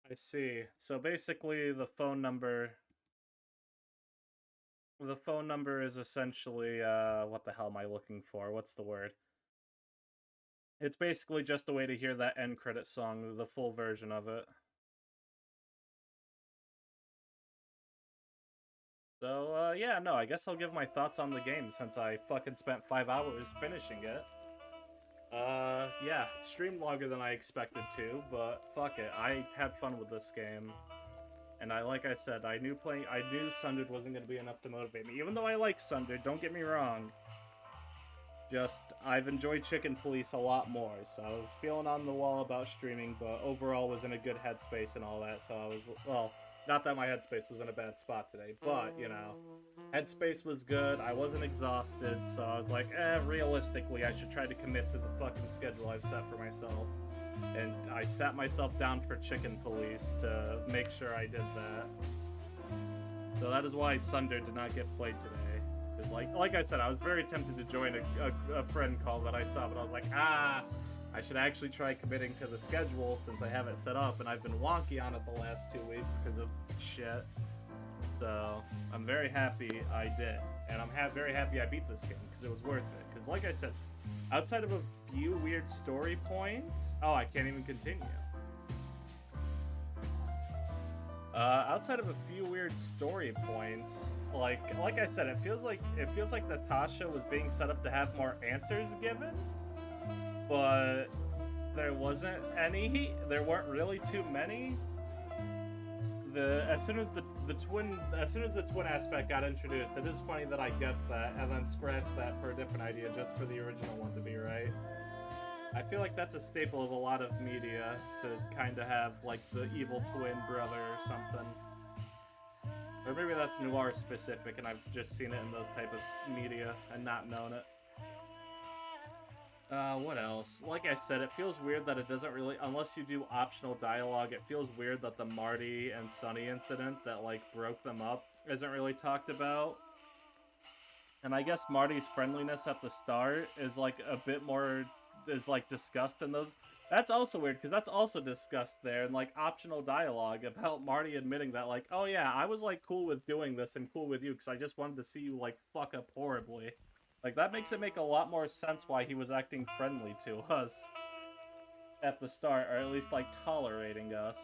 I see. So basically the phone number is essentially what the hell am I looking for? What's the word? It's basically just a way to hear that end credit song, the full version of it. So, yeah, no, I guess I'll give my thoughts on the game since I fucking spent 5 hours finishing it. Yeah, it streamed longer than I expected to, but fuck it, I had fun with this game. And like I said, I knew Sundered wasn't going to be enough to motivate me. Even though I like Sundered, don't get me wrong. Just, I've enjoyed Chicken Police a lot more, so I was feeling on the wall about streaming, but overall was in a good headspace and all that, so I was, well, not that my headspace was in a bad spot today, but, you know, headspace was good, I wasn't exhausted, so I was like, realistically, I should try to commit to the fucking schedule I've set for myself. And I sat myself down for Chicken Police to make sure I did that. So that is why Sundered did not get played today. Like I said, I was very tempted to join a friend call that I saw, but I was like, I should actually try committing to the schedule since I have it set up, and I've been wonky on it the last 2 weeks because of shit. So I'm very happy I did, and I'm very happy I beat this game because it was worth it. Because like I said, outside of a few weird story points, I can't even continue. Outside of a few weird story points, like I said, it feels like Natasha was being set up to have more answers given, but there wasn't any. There weren't really too many. As soon as the twin aspect got introduced, it is funny that I guessed that and then scratched that for a different idea just for the original one to be right. I feel like that's a staple of a lot of media, to kind of have, like, the evil twin brother or something. Or maybe that's noir specific and I've just seen it in those type of media and not known it. What else? Like I said, it feels weird that it doesn't really, unless you do optional dialogue, it feels weird that the Marty and Sonny incident that, like, broke them up isn't really talked about. And I guess Marty's friendliness at the start is, like, a bit more, is, like, discussed in those. That's also weird, because that's also discussed there in, like, optional dialogue about Marty admitting that, like, oh yeah, I was, like, cool with doing this and cool with you, because I just wanted to see you, like, fuck up horribly. Like, that makes it make a lot more sense why he was acting friendly to us at the start, or at least, like, tolerating us.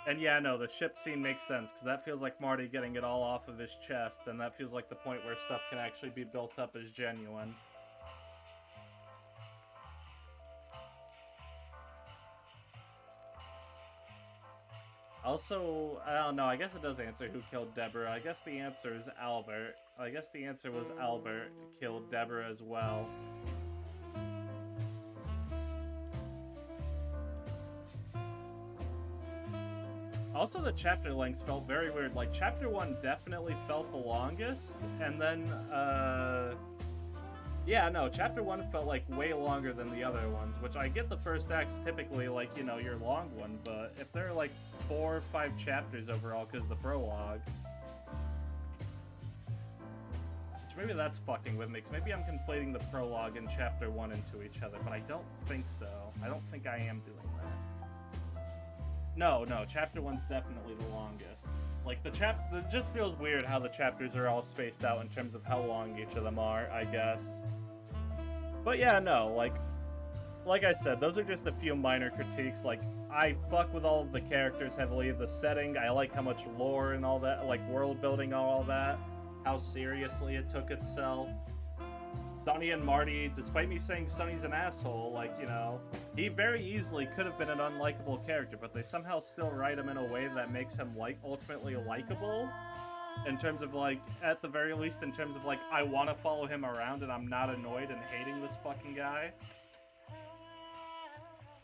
And yeah, no, the ship scene makes sense, because that feels like Marty getting it all off of his chest, and that feels like the point where stuff can actually be built up as genuine. Also, I don't know, I guess it does answer who killed Deborah. I guess the answer is Albert. I guess the answer was Albert killed Deborah as well. Also, the chapter lengths felt very weird. Like, chapter 1 definitely felt the longest, and then, yeah, no, chapter 1 felt, like, way longer than the other ones, which I get the first act's typically, like, you know, your long one, but if they're, like, 4 or 5 chapters overall because of the prologue, which maybe that's fucking with me, because maybe I'm conflating the prologue and chapter 1 into each other, but I don't think so. I don't think I am doing that. No, chapter 1's definitely the longest. Like, it just feels weird how the chapters are all spaced out in terms of how long each of them are, I guess. But yeah, no, like I said, those are just a few minor critiques. Like, I fuck with all of the characters heavily, the setting, I like how much lore and all that, like, world building, all that, how seriously it took itself. Sonny and Marty, despite me saying Sonny's an asshole, like, you know, he very easily could have been an unlikable character, but they somehow still write him in a way that makes him, like, ultimately likable. In terms of, like, at the very least, in terms of, like, I want to follow him around and I'm not annoyed and hating this fucking guy.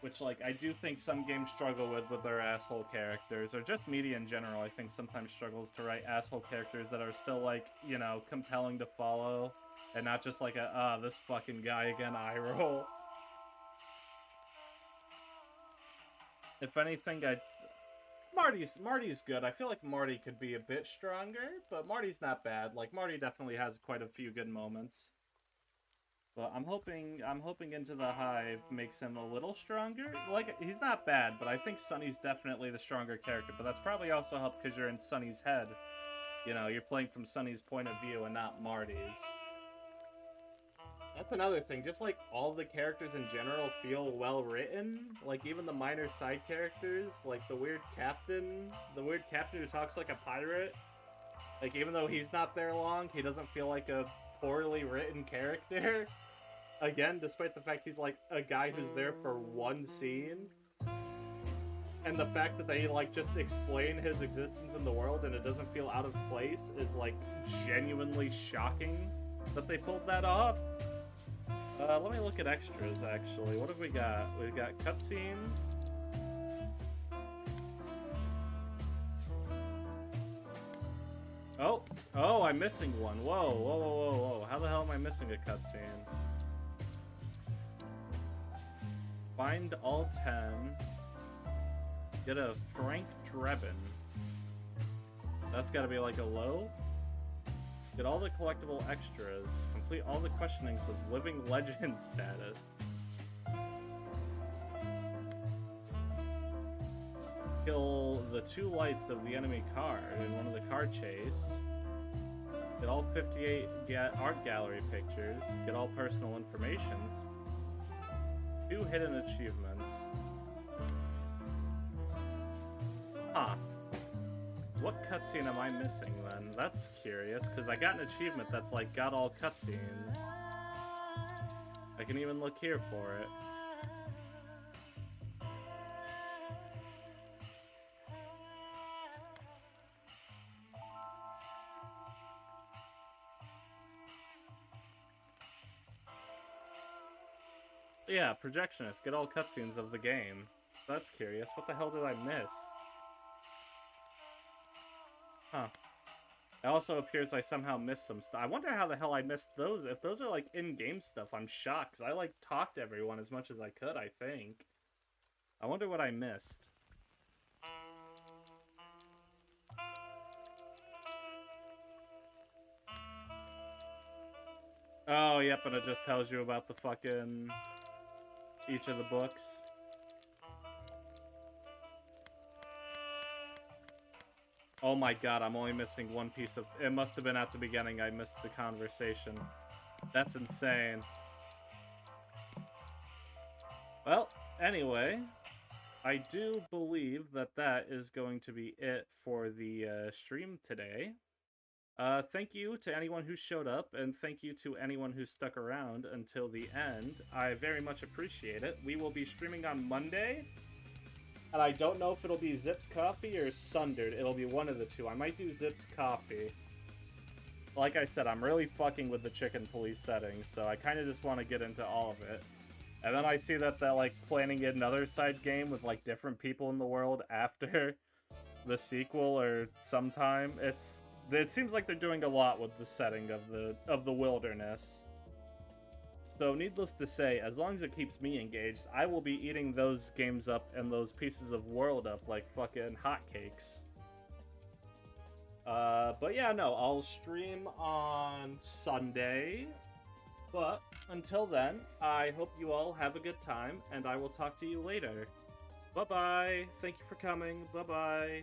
Which, like, I do think some games struggle with their asshole characters, or just media in general, I think sometimes struggles to write asshole characters that are still, like, you know, compelling to follow. And not just like this fucking guy again, eye roll. If anything, Marty's good. I feel like Marty could be a bit stronger, but Marty's not bad. Like, Marty definitely has quite a few good moments. But I'm hoping Into the Hive makes him a little stronger. Like, he's not bad, but I think Sonny's definitely the stronger character. But that's probably also helped because you're in Sonny's head. You know, you're playing from Sonny's point of view and not Marty's. That's another thing, just like all the characters in general feel well written, like even the minor side characters, like the weird captain who talks like a pirate, like even though he's not there long, he doesn't feel like a poorly written character. Again, despite the fact he's like a guy who's there for one scene. And the fact that they like just explain his existence in the world and it doesn't feel out of place is like genuinely shocking that they pulled that off. Let me look at extras, actually. What have we got? We've got cutscenes. Oh, I'm missing one. Whoa. How the hell am I missing a cutscene? Find all 10. Get a Frank Drebin. That's gotta be like a low. Get all the collectible extras. Complete all the questionings with living legend status. Kill the 2 lights of the enemy car in one of the car chase. Get all 58 art gallery pictures. Get all personal informations. 2 hidden achievements. Huh. What cutscene am I missing then? That's curious, because I got an achievement that's like got all cutscenes. I can even look here for it. Yeah, projectionist, get all cutscenes of the game. That's curious. What the hell did I miss? Huh. It also appears I somehow missed some stuff. I wonder how the hell I missed those. If those are like in-game stuff, I'm shocked. Because I like talked to everyone as much as I could, I think. I wonder what I missed. Oh, yep, and it just tells you about the fucking... each of the books. Oh my god, I'm only missing one piece of... It must have been at the beginning I missed the conversation. That's insane. Well, anyway, I do believe that that is going to be it for the stream today. Thank you to anyone who showed up, and thank you to anyone who stuck around until the end. I very much appreciate it. We will be streaming on Monday, and I don't know if it'll be Zips Coffee or Sundered. It'll be one of the two. I might do Zips Coffee. Like I said, I'm really fucking with the Chicken Police settings, so I kind of just want to get into all of it. And then I see that they're, like, planning another side game with, like, different people in the world after the sequel or sometime. It seems like they're doing a lot with the setting of the wilderness. So needless to say, as long as it keeps me engaged, I will be eating those games up and those pieces of world up like fucking hotcakes. But yeah, no, I'll stream on Sunday. But until then, I hope you all have a good time, and I will talk to you later. Bye-bye. Thank you for coming. Bye-bye.